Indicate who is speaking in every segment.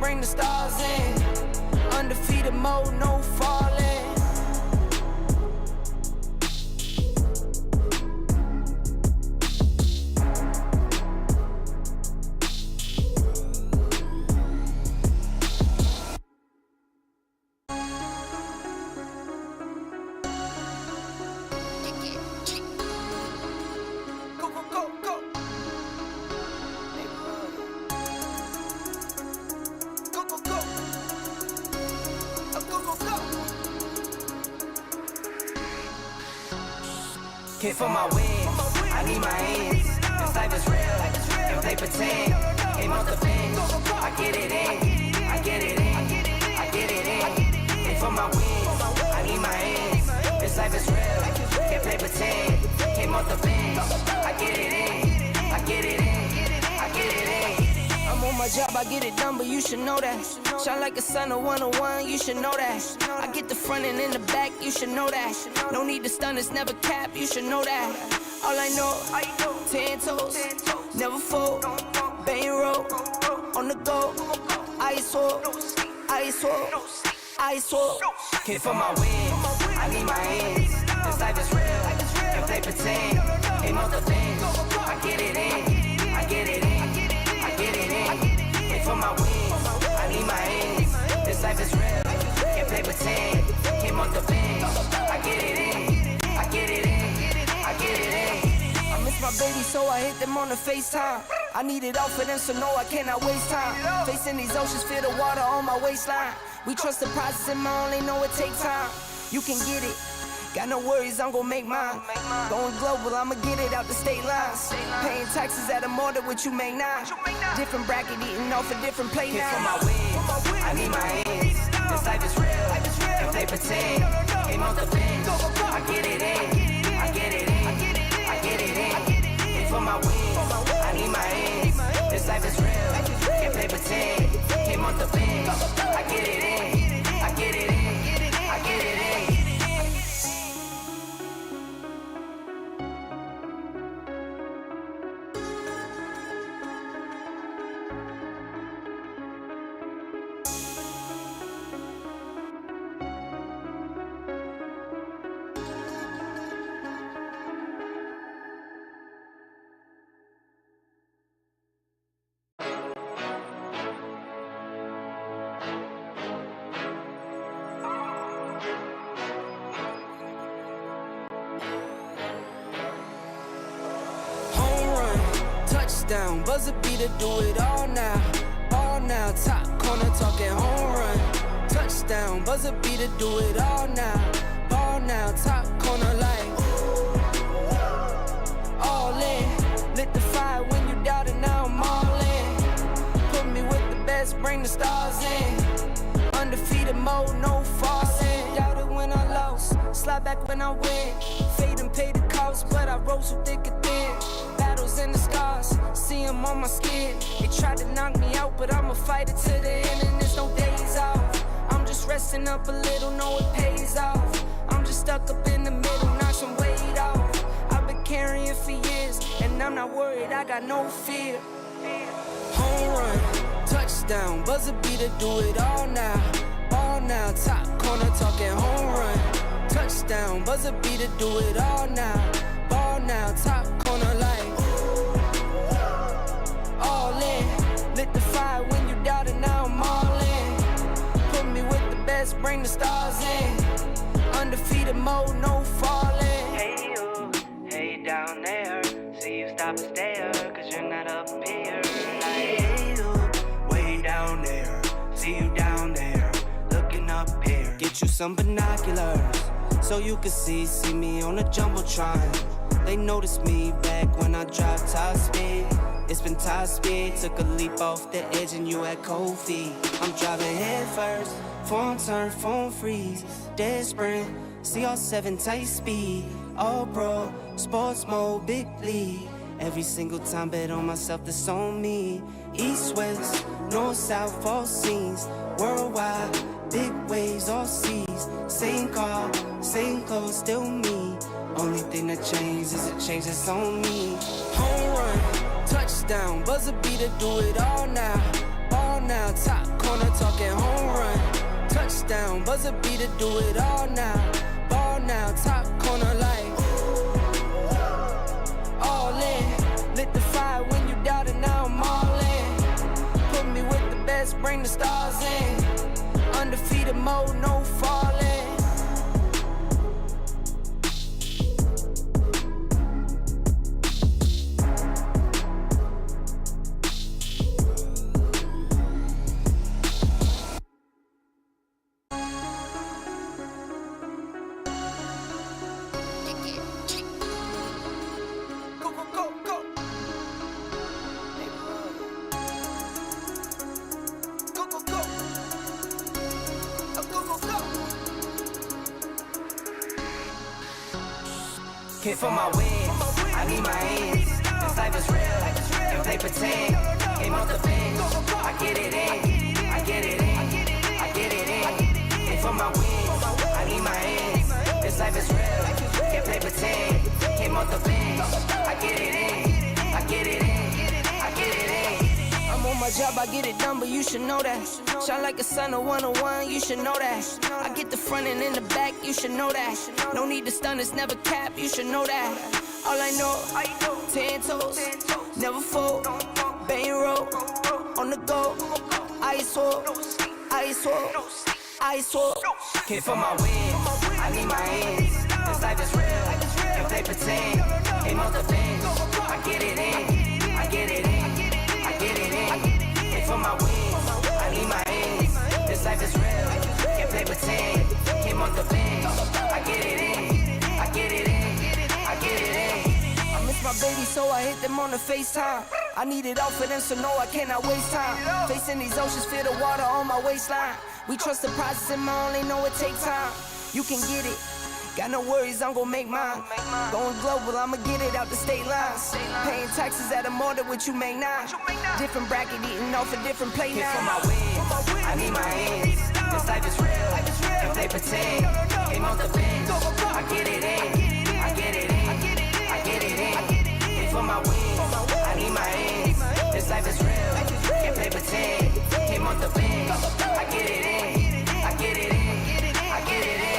Speaker 1: bring the stars in. Undefeated mode, no falling.
Speaker 2: Hit for my wins, I need my ends. This life is real, and play pretend. Came off the bench, I get it in, I get it in, I get it in. Hit for my wins, I need my ends. This life is real, can't play pretend. Came off the bench, I get it in, I get it in, I get it in.
Speaker 1: I'm on my job, I get it done, but you should know that. Shine like a sun of 101, you should know that. I get the front and in the back, you should know that. No need to stun, it's never cap, you should know that. All I know, 10 toes, never fold, bang roll, on the go, ice wall, ice wall, ice wall.
Speaker 2: Hit for my wins, I need my ends. This life is real, and play pretend. Came off the bench, I get it in, I get it in, I get it in. Hit for my wins, I need my ends. This life is real, can't play pretend. Came off the bench, I get it in, I get it in, I get it in.
Speaker 1: I miss my baby, so I hit them on the FaceTime. I need it all for them, so no, I cannot waste time. Facing these oceans, feel the water on my waistline. We trust the process and I only know it takes time. You can get it, got no worries, I'm gon' make mine. Going global, I'ma get it out the state lines. Paying taxes at a more than what you make now. Different bracket, eating off a different plate
Speaker 2: Hit
Speaker 1: now.
Speaker 2: for my wins, I need my ends. This life is real, and play pretend. Came off the bench, I get it in, I get it in, I get it in. Hit for my wins, I need my ends. This life is real, can't play pretend. Came off the bench, I get it in, I get it in, I get it in.
Speaker 1: Touchdown, buzzer beater, do it all now. All now, top corner talking home run. Touchdown, buzzer beater, do it all now. Ball now, top corner like all in. Lit the fire when you doubt it, now I'm all in. Put me with the best, bring the stars in. Undefeated mode, no falling. Doubted when I lost, slide back when I win. Fade and pay the cost, but I rose so thick and thin. Battles and the scars, see them on my skin. They tried to knock me out, but I'ma fight it to the end, and there's no days off. I'm just resting up a little, know it pays off. I'm just stuck up in the middle, knock some weight off. I've been carrying for years, and I'm not worried, I got no fear. Home run, touchdown, buzzer beater, do it all now. All now, top corner talking home run. Touchdown, buzzer beater, do it all now. Ball now, top corner like all in. Lit the fire when you doubt it, now I'm all in. Put me with the best, bring the stars in. Undefeated mode, no falling.
Speaker 2: Hey you, hey down there. See you stop and stare, cause you're not up here. Like, hey you, way down there. See you down there, looking up here.
Speaker 1: Get you some binoculars, so you can see me on the Jumbotron. They noticed me back when I dropped top speed. It's been top speed, took a leap off the edge and you had cold feet. I'm driving head first, phone turn, phone freeze. Dead sprint, CR7 tight speed. All pro, sports mode, big league. Every single time bet on myself, that's on me. East, west, north, south, all scenes. Worldwide, big waves, all seas. Same car, same clothes, still me. Only thing that changed is a change that's on me. Home run, touchdown, buzzer beater, do it all now. Ball now, top corner buzzer beater, do it all now. Ball now, top corner like all in. Lit the fire when you doubted, now I'm all in. Put me with the best, bring the stars in. Undefeated mode, no falling.
Speaker 2: Hit for my wins, I need my ends. This life is real, and play pretend. Came off the bench, I get it in, I get it in, I get it in. Hit for my wins, I need my ends. This life is real, can't play pretend. Came off the bench, I get it in, I get it in, I get it in.
Speaker 1: I'm on my job, I get it done, but you should know that. Shine like a sun, a 101, you should know that. I get the front and in the back, you should know that. No need to stun, it's never cap, you should know that. All I know, 10 toes, never fold, bang roll, on the go, ice wall, ice wall, ice wall.
Speaker 2: Hit for my wins, I need my ends. This life is real, can't play pretend. Came off the bench, I get it in, I get it in, I get it in. Hit for my wins, I need my ends. This life is real, can't play pretend. Came off the bench, I get it in, I get it in, I get it in.
Speaker 1: I miss my baby, so I hit them on the FaceTime. I need it all for them, so no, I cannot waste time. Facing these oceans, feel the water on my waistline. We trust the process and I only know it takes time. You can get it, got no worries, I'm gon' make mine. Going global, I'ma get it out the state lines. Paying taxes at a more than what you make now. Different bracket, eating off a different plate
Speaker 2: Hit
Speaker 1: now.
Speaker 2: for my wins, I need my ends. This life is real, can't play pretend. Came off the bench, I get it in, I get it in, I get it in. Hit for my wins, I need my ends. This life is real, can't play pretend. Came off the bench, I get it in, I get it in, I get it in.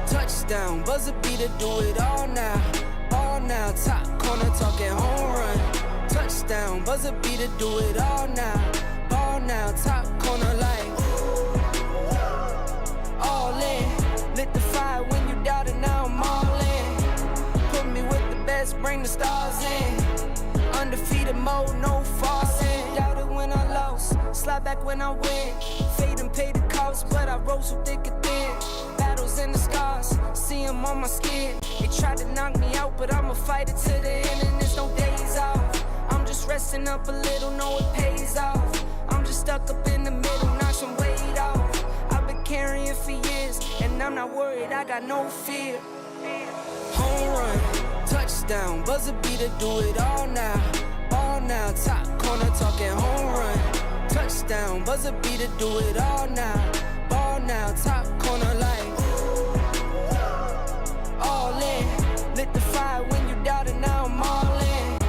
Speaker 1: Touchdown, buzzer beater, do it all now. All now, top corner talking home run. Touchdown, buzzer beater, do it all now. Ball now, top corner like all in. Lit the fire when you doubted, now I'm all in. Put me with the best, bring the stars in. Undefeated mode, no falling. Doubted when I lost, slide back when I win. Fade and pay the cost, but I rose so thick and thin. Battles and the scars, see them on my skin. They tried to knock me out, but I'ma fight it to the end, and there's no days off. I'm just resting up a little, know it pays off. I'm just stuck up in the middle, knock some weight off. I've been carrying for years, and I'm not worried, I got no fear. Home run, touchdown, buzzer beater, do it all now. Ball now, top corner talking home run. Touchdown, buzzer beater, do it all now. Ball now, top corner like all in. Lit the fire when you doubted, now I'm all in.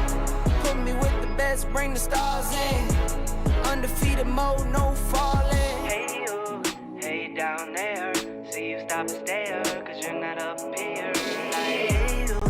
Speaker 1: Put me with the best, bring the stars in. Undefeated mode, no falling.
Speaker 2: Hey you, hey down there. See you stop and stare, cause you're not up here. Hey you,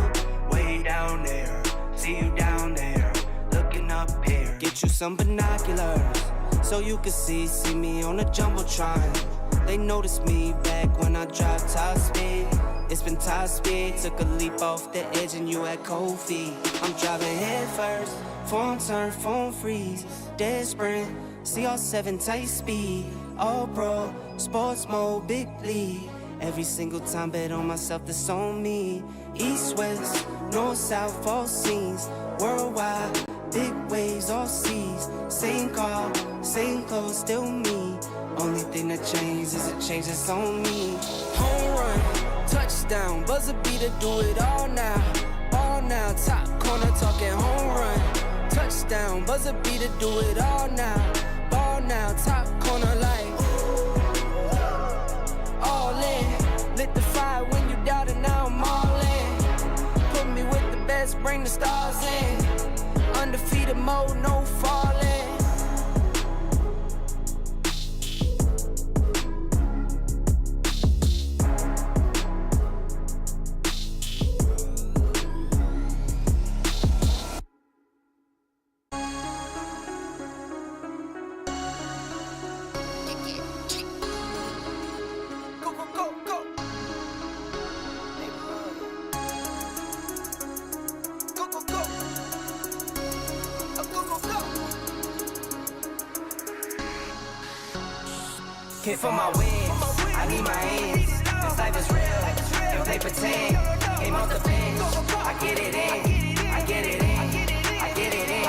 Speaker 2: way down there. See you down there, looking up here.
Speaker 1: Get you some binoculars, so you can see me on the Jumbotron. They noticed me back when I dropped top speed. It's been top speed, took a leap off the edge and you had cold feet. I'm driving head first, phone turn, phone freeze, dead sprint, CR7 tight speed, all pro, sports mode, big league. Every single time bet on myself, that's on me. East, west, north, south, all scenes, worldwide, big waves, all seas.
Speaker 2: same car, same clothes, still me. Only thing that changed is a change that's on me.
Speaker 1: Home run, touchdown, buzzer beater, do it all now. Ball now, top corner talking home run. Touchdown, buzzer beater, do it all now. Ball now, top corner like all in. Lit the fire when you doubted, now I'm all in. Put me with the best, bring the stars in. Undefeated mode, no falling.
Speaker 2: Came for my wins, I need my ends. This life is real, and play pretend. Came off the bench, I get it in, I get it in, I get it in.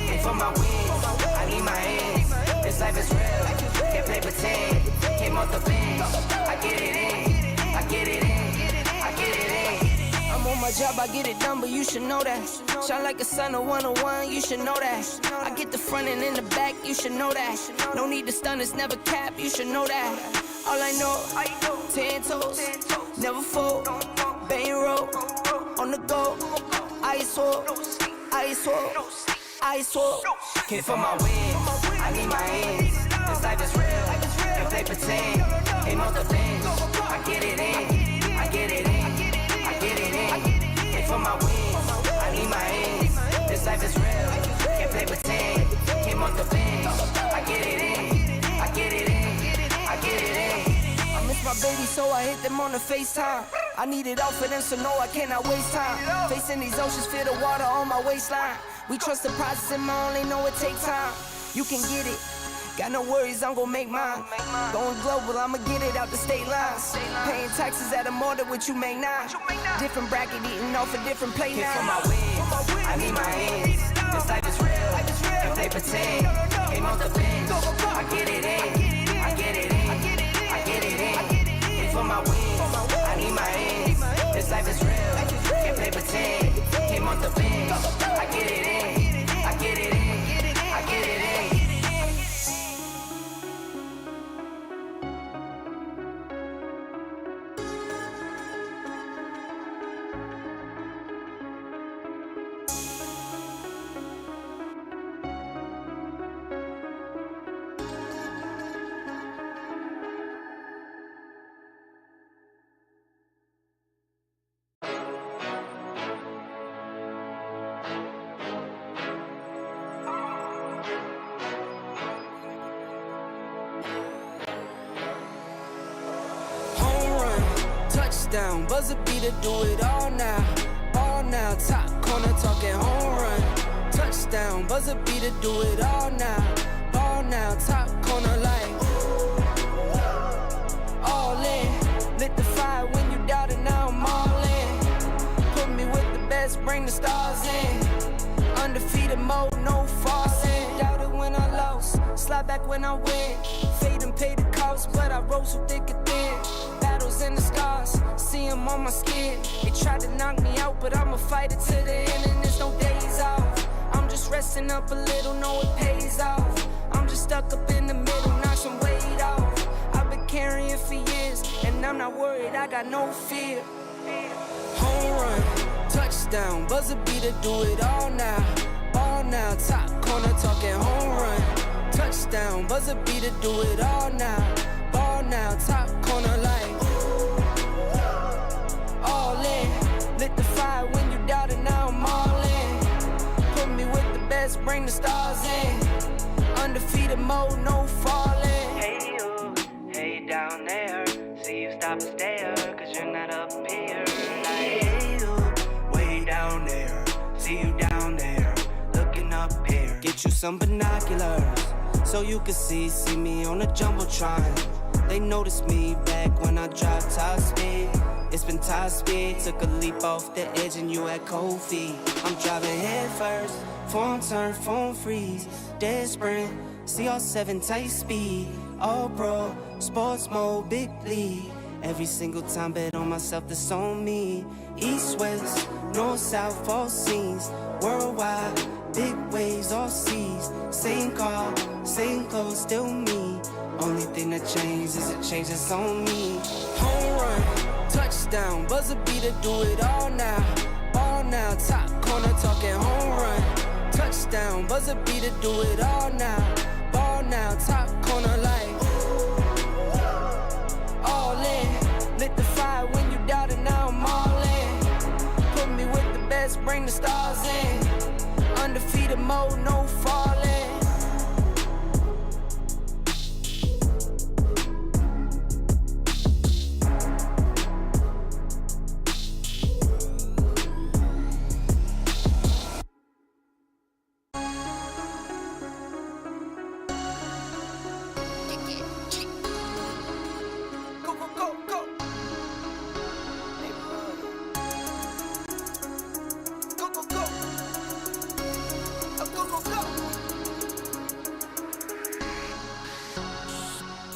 Speaker 2: Came for my wins, I need my ends. This life is real, and play pretend. Came off the bench, I get it in, I get it in, I get it in.
Speaker 1: I'm on my job, I get it done, but you should know that. Shine like a sun, a 101, you should know that. I get the front and in the back, you should know that. No need to stun, it's never cap, you should know that. All I know, 10 toes, never fold. Bang roll, on the go. Ice wall, ice wall, ice wall.
Speaker 2: Came for my wins, I need my ends. This life is real, and play pretend. Came off the bench, I get it in, I get it in, I get it in. Came for my wins, I need my ends. This life is real, and play pretend. Came off the bench, I get it in, I get it in, I get it in.
Speaker 1: I miss my baby, so I hit them on the FaceTime. I need it all for them, so no, I cannot waste time. Facing these oceans, feel the water on my waistline. We trust the process and I only know it takes time. You can get it, got no worries, I'm gon' make mine. Going global, I'ma get it out the state lines. Paying taxes at a more than what you make now. Different bracket, eating off a different plate
Speaker 2: Came for
Speaker 1: now.
Speaker 2: my wins, I need my ends. This life is real, and play pretend. Came off the bench, I get it in, I get it in, I get it in. Came for my wins, I need my ends. This life is real, and play pretend. Came off the bench, I get it in, I get it in, I get it in.
Speaker 1: Touchdown, buzzer beater, do it all now. All now, top corner talking home run. Touchdown, buzzer beater, do it all now. Ball now, top corner like all in. Lit the fire when you doubted, now I'm all in. Put me with the best, bring the stars in. Undefeated mode, no falling. Doubted when I lost, slide back when I win. Fade and pay the cost, but I rose so thick and thin. Battles and the scars, see them on my skin. They tried to knock me out, but I'ma fight it to the end, and there's no days off. I'm just resting up a little, know it pays off. I'm just stuck up in the middle, knock some weight off. I've been carrying for years, and I'm not worried, I got no fear. Home run, touchdown, buzzer beater, do it all now. Ball now, top corner talking home run. Touchdown, buzzer beater, do it all now. Ball now, top corner like all in. Lit the fire when you doubted, now I'm all in. Put me with the best, bring the stars in. Undefeated mode, no falling.
Speaker 2: Hey you, hey down there. See you stop and stare, cause you're not up here. Like, hey you, way down there. See you down there, looking up here.
Speaker 1: Get you some binoculars, so you can see me on the Jumbotron. They noticed me back when I dropped top speed. It's been top speed, took a leap off the edge and you had cold feet. I'm driving head first, Phone turn, phone freeze, dead sprint, CR7 tight speed, all pro, sports mode, big league. Every single time bet on myself, that's on me. East, west, north, south, all scenes, worldwide, big waves, all seas. Same car, same clothes, still me. Only thing that changed is it changes on me. Home run, touchdown, buzzer beater, do it all now. Ball now, top corner, talking home run. Touchdown, buzzer beater, do it all now. Ball now, top corner, like all in. Lit the fire when you doubted, now I'm all in. Put me with the best, bring the stars in. Undefeated mode, no falling.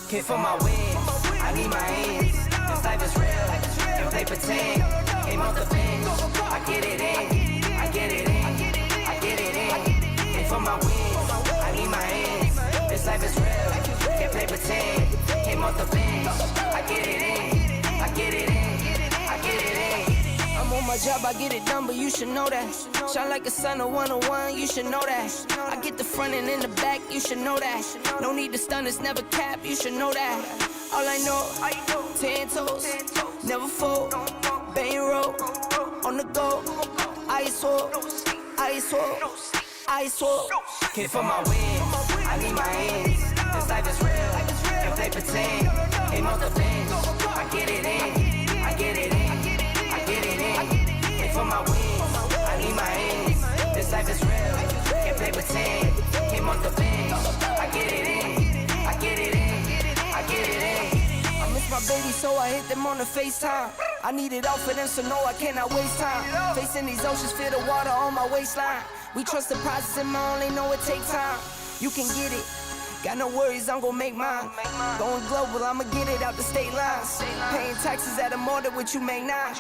Speaker 2: Hit for my wins, I need my ends. This life is real, and play pretend. Aim off the bench, I get it in, I get it in, I get it in. Hit for my wins, I need my ends. This life is real, can't play pretend. Aim off the bench, I get it in, I get it in, I get it in.
Speaker 1: I'm on my job, I get it done, but you should know that. Shine like a sun of 101, you should know that. I get the front and in the back, you should know that. No need to stun, it's never cap, you should know that. All I know, 10 toes, never fold. Bang roll, on the go. Ice wall, ice wall, ice wall.
Speaker 2: Hit for my wins, I need my ends. This life is real, and play pretend. Aim off the bench, I get it in, I get it in, I get it in. Hit for my wins, I need my ends. This life is real, can't play pretend. Aim off the bench, I get it in, I get it in, I get it in.
Speaker 1: I miss my baby, so I hit them on the FaceTime. I need it all for them, so no, I cannot waste time. Facing these oceans, feel the water on my waistline. We trust the process and I only know it takes time. You can get it, got no worries, I'm gon' make mine. Going global, I'ma get it out the state lines. Paying taxes at a more than what you make now.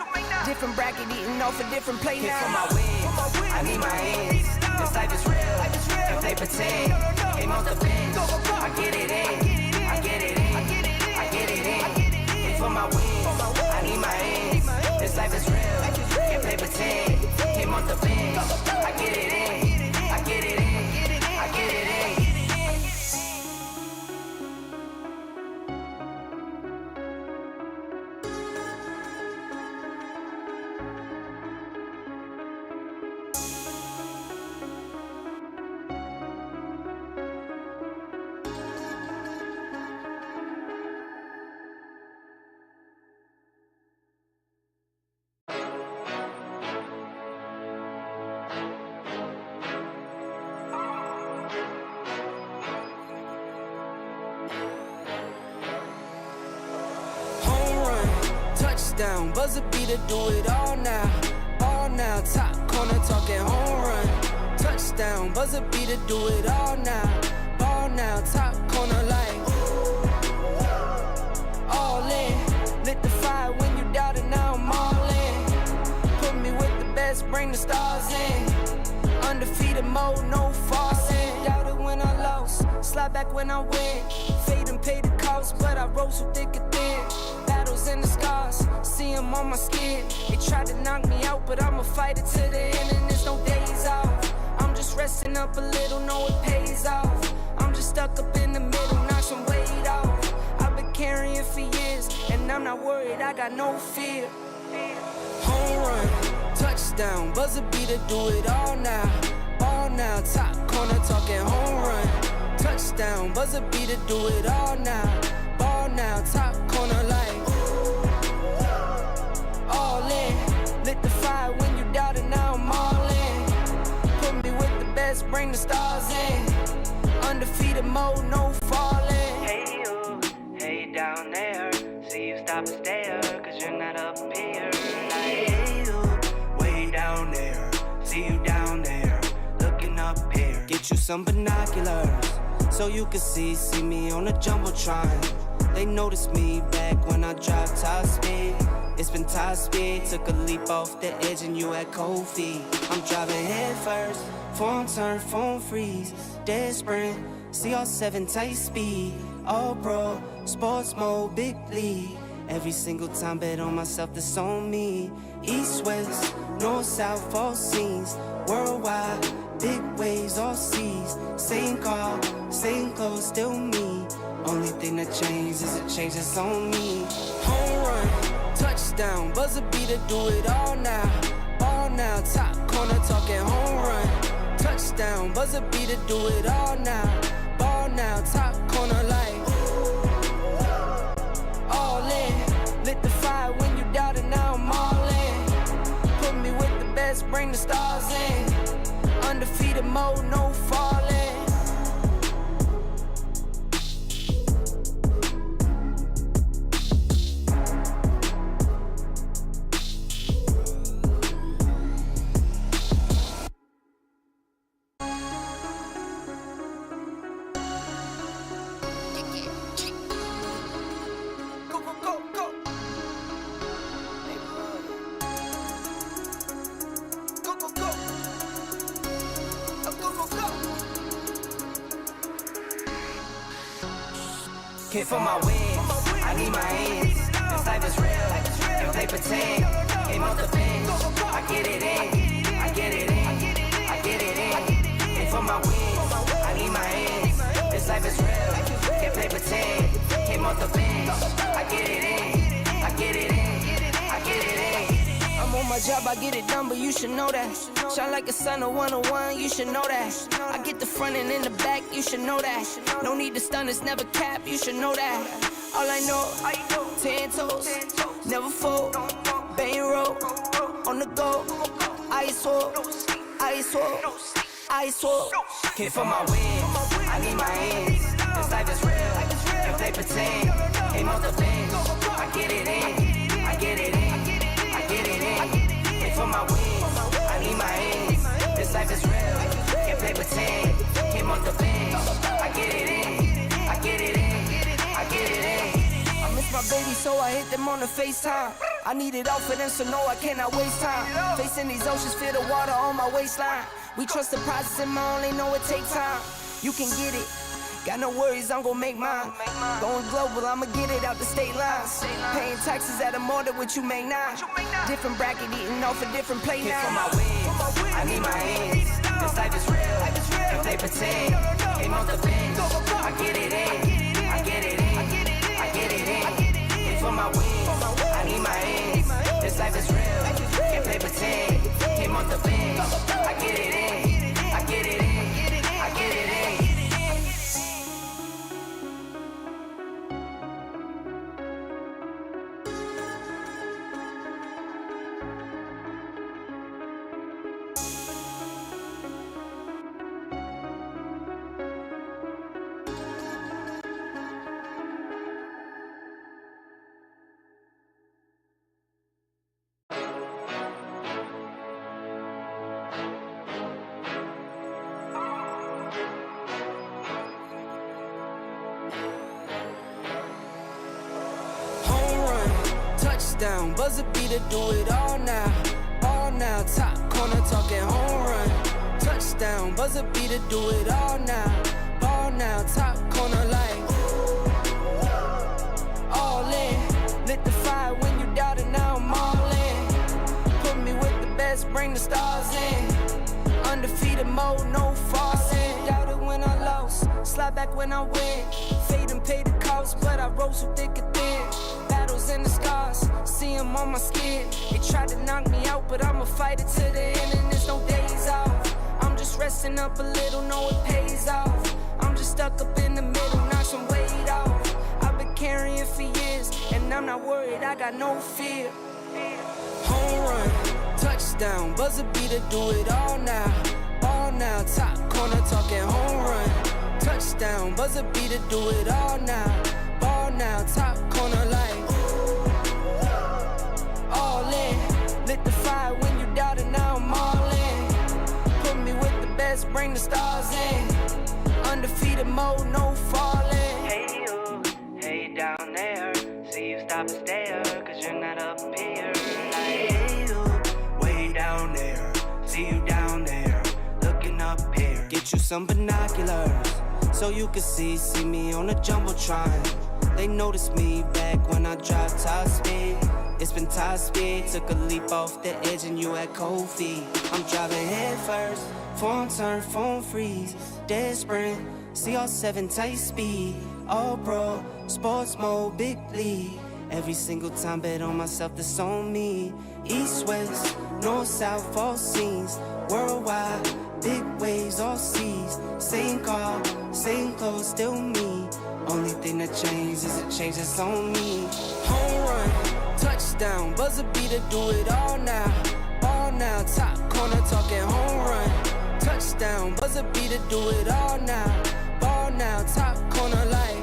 Speaker 1: Different bracket, eating off a different plate
Speaker 2: Hit for
Speaker 1: now.
Speaker 2: my wins, I need my ends. This life is real, and play pretend. Aim off the bench, I get it in, I get it in, I get it in. Hit for my wins, I need my ends. This life is real, can't play pretend. Aim off the bench, I get it in, I get it in, I get it in.
Speaker 1: Touchdown, buzzer beater, do it all now. All now, top corner, talking home run. Touchdown, buzzer beater, do it all now. Ball now, top corner, like all in. Lit the fire when you doubted, now I'm all in. Put me with the best, bring the stars in. Undefeated mode, no falling. Doubted when I lost, slide back when I win. Fade and pay the cost, but I rose so thick and thin. Battles and the scars, see them on my skin. They tried to knock me out, but I'ma fight it to the end, and there's no days off. I'm just resting up a little, know it pays off. I'm just stuck up in the middle, knock some weight off. I've been carrying for years, and I'm not worried, I got no fear. Home run, touchdown, buzzer beater, do it all now. All now, top corner, talking home run. Touchdown, buzzer beater, do it all now. Ball now, top corner, like all in. Lit the fire when you doubted, now I'm all in. Put me with the best, bring the stars in. Undefeated mode, no falling.
Speaker 2: Hey you, hey down there. See you stop and stare, cause you're not up here. Like, hey you, way down there. See you down there, looking up
Speaker 1: get you some binoculars so you can see me on the jumbotron. They noticed me back when I dropped top speed. It's been top speed, took a leap off the edge and you had cold feet. I'm driving head first, phone turn, phone freeze, dead sprint, CR7 tight speed, all pro, sports mode, big league. Every single time bet on myself, that's on me. East, west, north, south, all scenes, worldwide, big waves, all seas. Same car, same clothes, still me. Only thing that changes is it changes on me. Home run, touchdown, buzzer beater, do it all now. All now, top corner talking home run. Touchdown, buzzer beater, do it all now. Ball now, top corner like all in. Lit the fire when you doubted, now I'm all in. Put me with the best, bring the stars in. Undefeated mode, no falling.
Speaker 2: For my wins, I need my ends. This life is real, and they pretend. Came off the bench, I get it in, I get it in, I get it in. And for my wins, I need my ends. This life is real, can't play pretend. Came off the bench, I get it in, I get it in, I get it in.
Speaker 1: I'm on my job, I get it done, but you should know that. Shine like a sun of 101, you should know that. I get the front and in the back, you should know that. No need to stun, it's never cap, you should know that. All I know, 10 toes, never fold, bang roll, on the go, ice wall, ice wall, ice wall.
Speaker 2: Came for my wins, I need my ends. This life is real, can't play pretend. Came off the bench, I get it in, I get it in, I get it in. Came for my wins, I need my ends. This life is real, can't play pretend. Came off the bench, I get it in, I get it in, I get it in.
Speaker 1: I miss my baby, so I hit them on the FaceTime. I need it all for them, so no, I cannot waste time. Facing these oceans, feel the water on my waistline. We trust the process and my only know it takes time. You can get it, got no worries, I'm gon' make mine. Going global, I'ma get it out the state lines. Paying taxes at a more than what you make now. Different bracket, eating off a different plate
Speaker 2: Came
Speaker 1: now.
Speaker 2: for my wins, I need my ends. This life is real, can't play pretend. Came off the bench, I get it in, I get it in, I get it in. Came for my wins, I need my ends. This life is real, can't play pretend. Came off the bench, I get it in, I get it in, I get it in.
Speaker 1: Touchdown, buzzer beater, do it all now. All now, top corner talking home run. Touchdown, buzzer beater, do it all now. Ball now, top corner like all in. Lit the fire when you doubted, now I'm all in. Put me with the best, bring the stars in. Undefeated mode, no falling. Doubted when I lost, slide back when I win. Fade and pay the cost, but I rose so thick and thin. Battles and the scars, see them on my skin. They tried to knock me out, but I'ma fight it to the end, and there's no days off. I'm just resting up a little, know it pays off. I'm just stuck up in the middle, knock some weight off. I've been carrying for years, and I'm not worried, I got no fear. Home run, touchdown, buzzer beater, do it all now. All now, top corner talking home run. Touchdown, buzzer beater, do it all now. Ball now, top corner like all in. Lit the fire when you doubted, now I'm all in. Put me with the best, best, bring the stars in. Undefeated mode, no falling.
Speaker 2: Hey you, hey down there. See you stop and stare, cause you're not up here. Like, hey you, way down there. See you down there, looking up here.
Speaker 1: Get you some binoculars, so you can see me on the Jumbotron. They noticed me back when I dropped top speed. It's been top speed, took a leap off the edge and you had cold feet. I'm driving head first, phone turn, phone freeze, dead sprint, CR7 tight speed, all pro, sports mode, big league. Every single time bet on myself, that's on me. East, west, north, south, all scenes, worldwide, big waves, all seas. Same car, same clothes, still me. Only thing that changes is it changes on me. Home run, touchdown, buzzer beater, do it all now. Ball now, top corner, talking home run. Touchdown, buzzer beater, do it all now. Ball now, top corner, like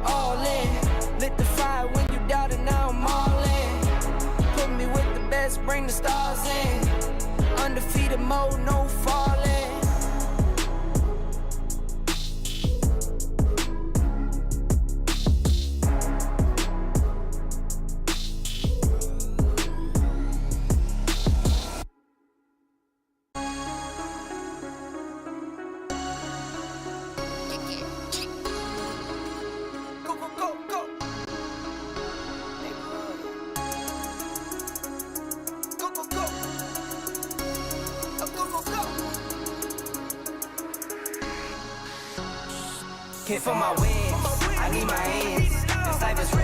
Speaker 1: all in. Lit the fire when you doubted, now I'm all in. Put me with the best, bring the stars in. Undefeated mode, no falling.
Speaker 2: Hit for my wins, I need my hands. This life is real,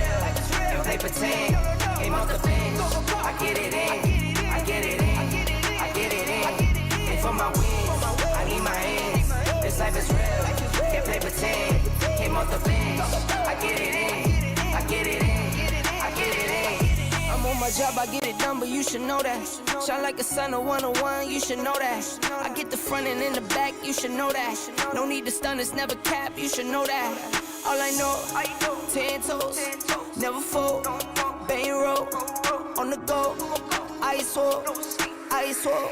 Speaker 2: and play pretend. Came off the bench, I get it in, I get it in, I get it in. Hit for my wins, I need my hands. This life is real, can't play pretend. Came off the bench, I get it in, I get it in, I get it in.
Speaker 1: I'm on my job, I get it done, but you should know that. Shine like a sun of 101, you should know that. I get the front and in the back, you should know that. No need to stun, it's never cap, you should know that. All I know, 10 toes, never fold, bang roll, on the go, ice wall, ice wall,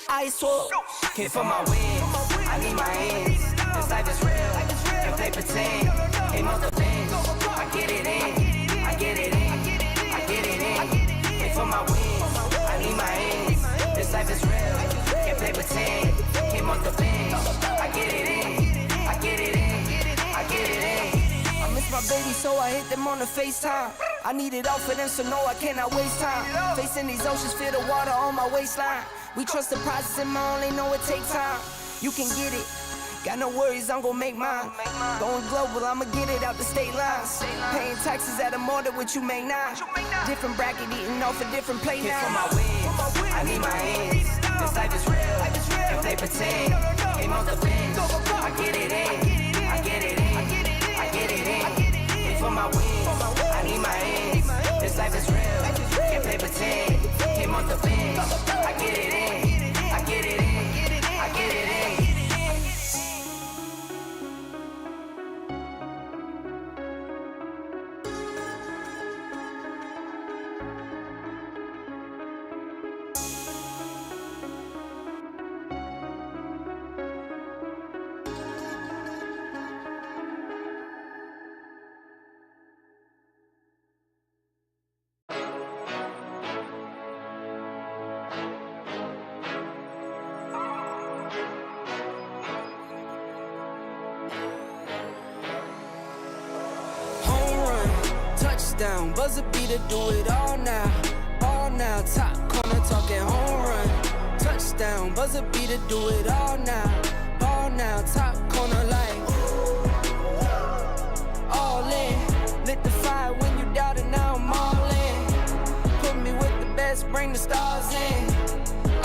Speaker 1: ice wall.
Speaker 2: Hit for my wins, I need my hands. This life is real, can't play pretend. Came off the bench, I get it in, I get it in, I get it in. Hit for my wins, I need my hands. This life is real, can't play pretend. Came off the bench, I get it in, I get it in, I get it in.
Speaker 1: I miss my baby, so I hit them on the FaceTime. I need it all for them, so no, I cannot waste time. Facing these oceans, feel the water on my waistline. We trust the process and I only know it takes time. You can get it, got no worries, I'm gon' make mine. Going global, I'ma get it out the state lines. Paying taxes at a more than what you make now. Different bracket, eating off a different plate
Speaker 2: Hit
Speaker 1: now.
Speaker 2: for my wins, I need my hands. This life is real, can't play pretend. Came off the bench, I get it in, I get it in, I get it in. Hit for my wins, I need my hands. This life is real, can't play pretend. Came off the bench, I get it in, I get it in, I get it in.
Speaker 1: Touchdown, buzzer beater, do it all now. Ball now, top corner, talking home run. Touchdown, buzzer beater, do it all now. Ball now, top corner, like all in. Lit the fire when you doubted, now I'm all in. Put me with the best, bring the stars in.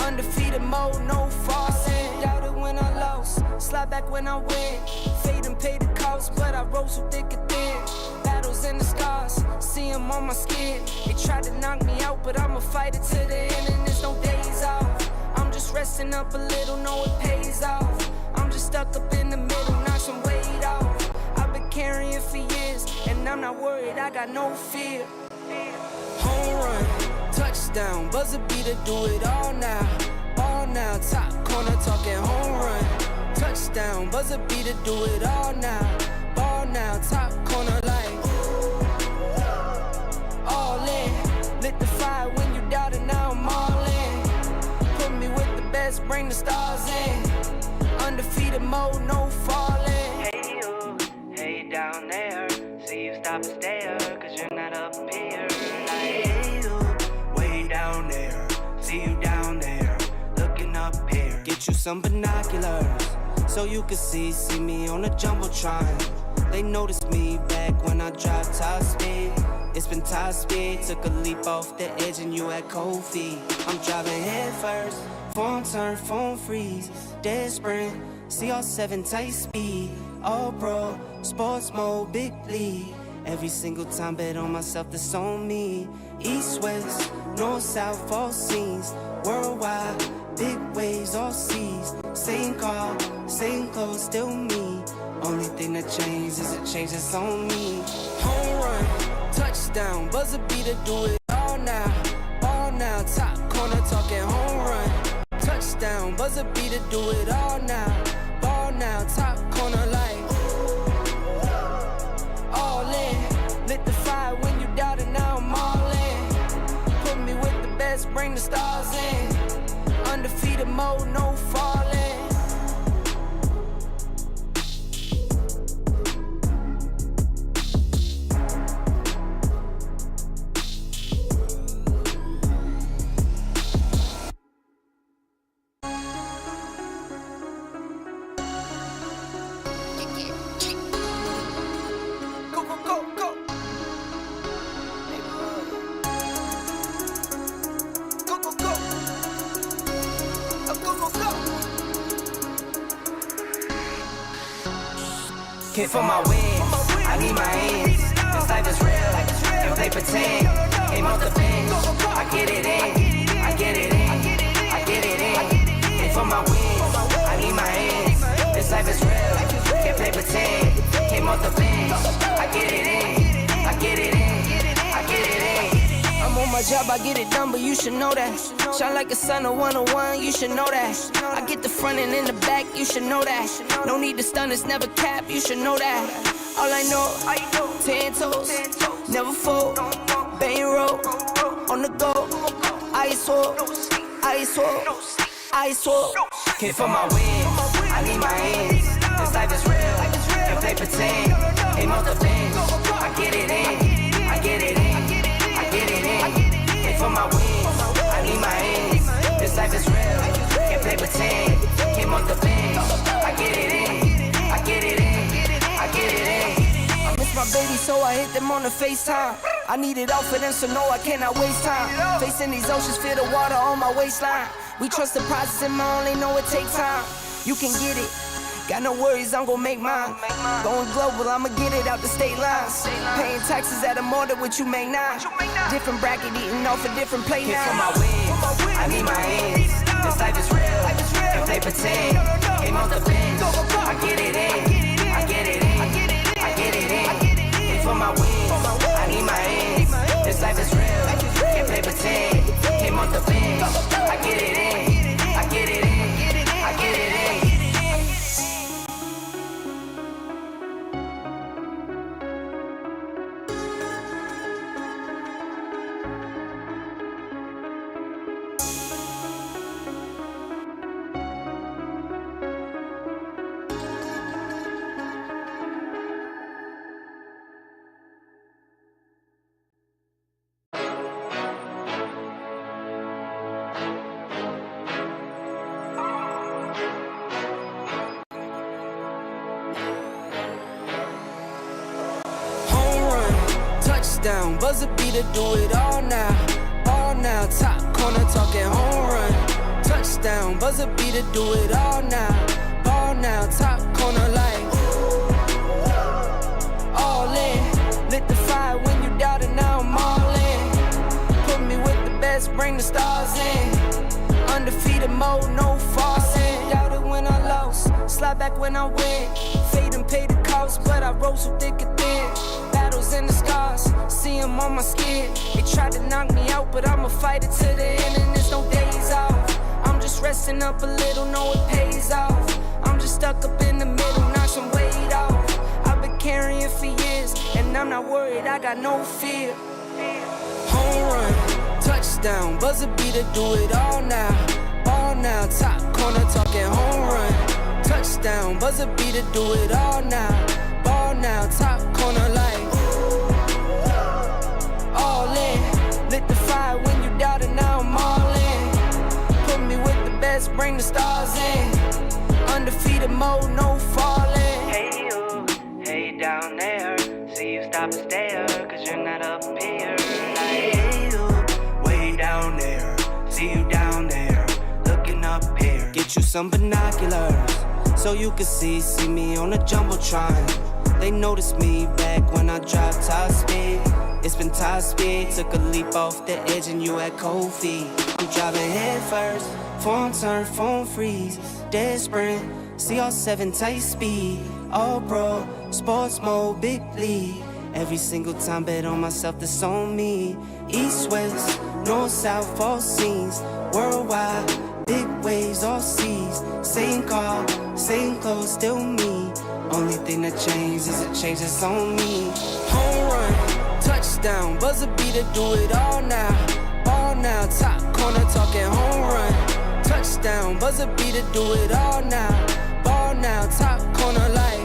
Speaker 1: Undefeated mode, no falling. Doubted when I lost, slide back when I win. Fade and pay the cost, but I rose so thick and thin. Battles and the scars, see them on my skin. They tried to knock me out, but I'ma fight it to the end, and there's no days off. I'm just resting up a little, know it pays off. I'm just stuck up in the middle, knock some weight off. I've been carrying for years, and I'm not worried, I got no fear. Home run, touchdown, buzzer beater, do it all now. Ball now, top touchdown, buzzer beater, do it all now. Ball now, top corner like all in. Lit the fire when you doubted, now I'm all in. Put me with the best, bring the stars in. Undefeated mode, no falling.
Speaker 2: Hey you, hey down there. See you stop and stare, cause you're not up here. Like, hey you, way down there. See you down there, looking up here.
Speaker 1: Get you some binoculars, so you can see me on the Jumbotron. They noticed me back when I dropped top speed. It's been top speed, took a leap off the edge and you had cold feet. I'm driving head first, phone turn, phone freeze. Dead sprint, CR7 tight speed. All pro, sports mode, big league. Every single time bet on myself, that's on me. East, west, north, south, all scenes. Worldwide, big waves, all seas. Same car, same clothes, still me. Only thing that changed is a change that's on me. Home run, touchdown, buzzer beater, do it all now. Ball now, top corner, talking home run. Touchdown, buzzer beater, do it all now. Ball now, top corner like all in. Lit the fire when you doubted, now I'm all in. Put me with the best, bring the stars in. Undefeated mode, no falling.
Speaker 2: Hit for my wins, I need my ends. This life is real, if they pretend. Came off the bench, I get it in, I get it in, I get it in. Hit for my wins, I need my ends. This life is real, can't play pretend. Came off the bench, I get it in, I get it in, I get it in.
Speaker 1: I'm on my job, I get it done, but you should know that. Shine like a sun of 101, you should know that. I get the front and in the back, you should know that. No need to stun, it's never cap, you should know that. All I know, 10 toes, never fold. Bang roll, on the go. Ice wall, ice wall, ice wall.
Speaker 2: Hit for my wins, I need my ends. This life is real, if they pretend. Came off the bench, I get it in, I get it in, I get it in. Hit for my wins, I need my ends. This life is real, if they pretend. Came off the bench, I get it in, I get it in, I get it in.
Speaker 1: I miss my baby, so I hit them on the FaceTime. I need it all for them, so no, I cannot waste time. Facing these oceans, feel the water on my waistline. We trust the process and my only know it takes time. You can get it, got no worries, I'm gon' make mine. Going global, I'ma get it out the state lines. Paying taxes at a more than what you make now. Different bracket, eating off a different plate
Speaker 2: Hit
Speaker 1: now.
Speaker 2: for my wins, I need my ends. This life is real, if they pretend. Came off the bench, I get it in, I get it in, I get it in. Hit for my wins, I need my ends. This life is real, can't play pretend. Came off the bench, I get it in, I get it in, I get it in.
Speaker 1: Touchdown, buzzer beater, do it all now. All now, top corner, talking home run. Touchdown, buzzer beater, do it all now. Ball now, top corner like all in. Lit the fire when you doubted, now I'm all in. Put me with the best, bring the stars in. Undefeated mode, no falling. Doubted when I lost, slide back when I win. Fade and pay the cost, but I rose so thick and thin. Battles and the scars, see them on my skin. They tried to knock me out, but I'ma fight it to the end, and there's no days off. I'm just resting up a little, know it pays off. I'm just just stuck up in the middle, knock some weight off. I've been carrying for years, and I'm not worried, I got no fear. Home run, touchdown, buzzer beater, do it all now. Ball now, top corner talking home run. Touchdown, buzzer beater, do it all now. Ball now, top corner like all in. Lit the fire when you doubted, now I'm all in. Put me with the best, bring the stars in. Undefeated mode, no falling.
Speaker 2: Hey you, hey down there. See you stop and stare, cause you're not up here. Like, hey you, way down there. See you down there, looking up here.
Speaker 1: Get you some binoculars, so you can see me on the Jumbotron. They noticed me back when I dropped top speed. It's been top speed, took a leap off the edge and you had cold feet. You driving head first, phone turn, phone freeze, dead sprint, CR7 tight speed, all pro, sports mode, big league. Every single time bet on myself, that's on me. East, west, north, south, all scenes, worldwide, big waves, all seas. Same car, same clothes, still me. Only thing that changed is it changes on me. Home run, touchdown, buzzer beater, do it all now. Ball now, top corner talking home run. Touchdown, buzzer beater, do it all now. Ball now, top corner like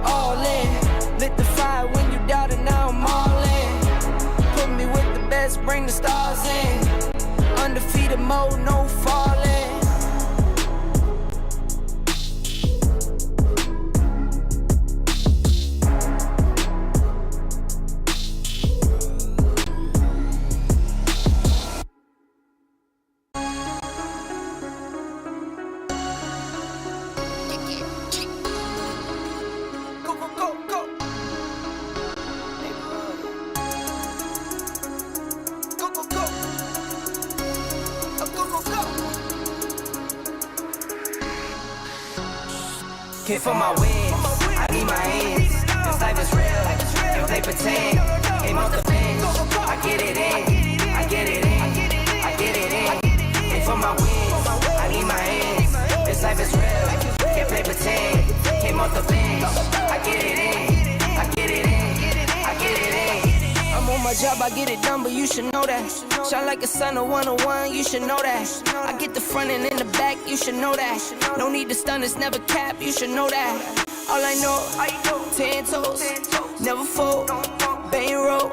Speaker 1: all in. Lit the fire when you doubted, now I'm all in. Put me with the best, bring the stars in. Undefeated mode, no falling.
Speaker 2: Hit for my wins, I need my hands. This life is real, and play pretend. Aim off the bench, I get it in, I get it in, I get it in. Hit for my wins, I need my hands. This life is real, can't play pretend. Came off the bench, I get it in, I get it in, I get it in.
Speaker 1: I'm on my job, I get it done, but you should know that. Shine like a sun of 101, you should know that. I get the front and in the back, you should know that. No need to stun, it's never cap, you should know that. All I know, 10 toes, never fold, bang roll,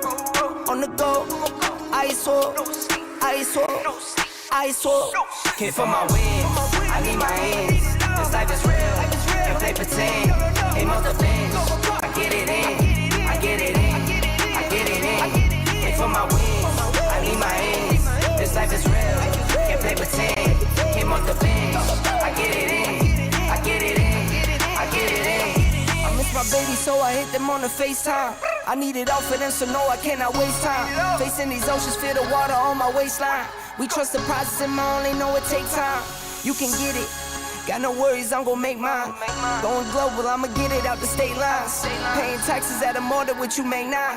Speaker 1: on the go, ice wall, ice wall, ice wall.
Speaker 2: Hit for my wins, I need my hands. This life is real, and play pretend. Aim off the bench, I get it in, I get it in, I get it in. Hit for my wins, I need my hands. This life is real, can't play pretend. Came off the bench, I get it in, I get it in, I get it in.
Speaker 1: I miss my baby, so I hit them on the FaceTime. I need it all for them, so no, I cannot waste time. Facing these oceans, feel the water on my waistline. We trust the process and I only know it take time. You can get it, got no worries, I'm gon' make mine. Going global, I'ma get it out the state lines. Paying taxes at a more than what you make now.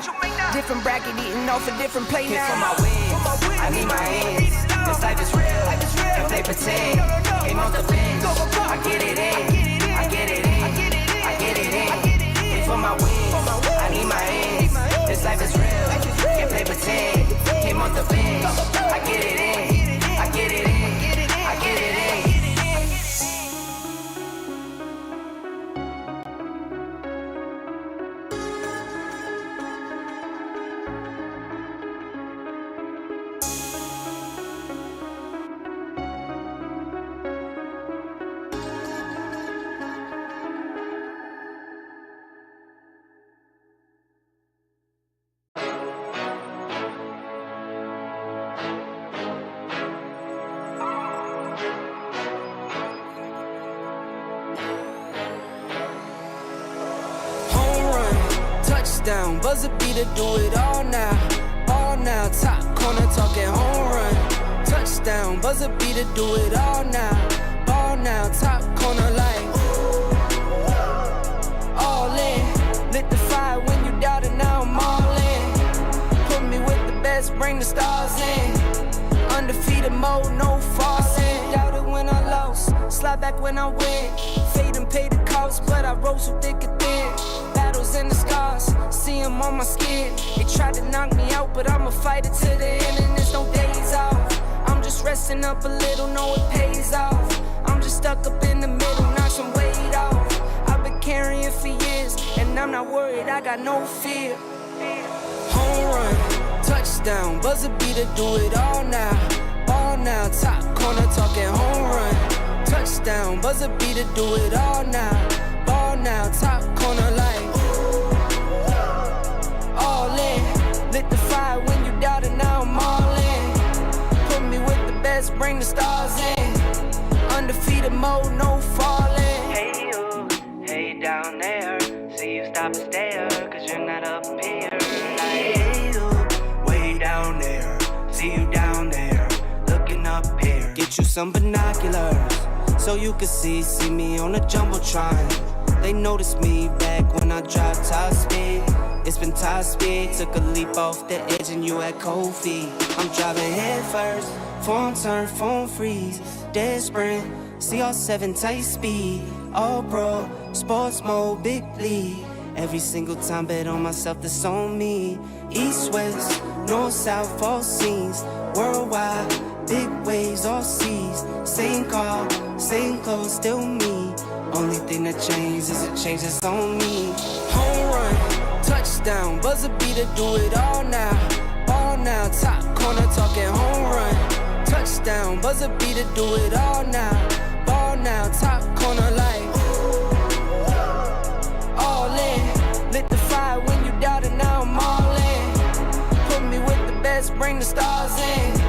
Speaker 1: Different bracket, eating off a different plate
Speaker 2: Hit for
Speaker 1: now.
Speaker 2: my wins, I need my hands. This life is real, and play pretend. Aim off the bench, I get it in, I get it in, I get it in. Hit for my wins, I need my hands. This life is real, can't play pretend. Came off the bench, I get it in, I get it in, I get it in.
Speaker 1: Touchdown, buzzer beater, do it all now. Ball now, top corner talking home run. Touchdown, buzzer beater, do it all now. Ball now, top corner like all in. Lit the fire when you doubted, now I'm all in. Put me with the best, bring the stars in. Undefeated mode, no falling. Doubted when I lost, slide back when I win. Fade and pay the cost, but I rose so thick and thin. Battles and the scars, see them on my skin. They tried to knock me out, but I'ma fight it to the end, and there's no days off. I'm just resting up a little, know it pays off. I'm just stuck up in the middle, knock some weight off. I've been carrying for years, and I'm not worried, I got no fear. Home run, touchdown, buzzer beater, do it all now. Ball now, top corner talking home run. Touchdown, buzzer beater, do it all now. Ball now, top corner like all in. Lit the fire when you doubt it, now I'm all in. Put me with the best, bring the stars in. Undefeated mode, no falling.
Speaker 2: Hey you, hey down there. See you stop and stare, cause you're not up here. Like, hey you, way down there. See you down there, looking up here.
Speaker 1: Get you some binoculars, so you can see me on the Jumbotron. They noticed me back when I dropped top speed. It's been top speed, took a leap off the edge and you had cold feet. I'm driving head first, phone turn, phone freeze. Dead sprint, CR7 tight speed. All pro, sports mode, big league. Every single time bet on myself, that's on me. East, west, north, south, all scenes. Worldwide, big waves, all seas. Same car, same clothes, still me. Only thing that changed is a change that's on me. Home run, touchdown, buzzer beater, do it all now. Ball now, top corner talking home run. Touchdown, buzzer beater, do it all now. Ball now, top corner like all in. Lit the fire when you doubt it, now I'm all in. Put me with the best, bring the stars in.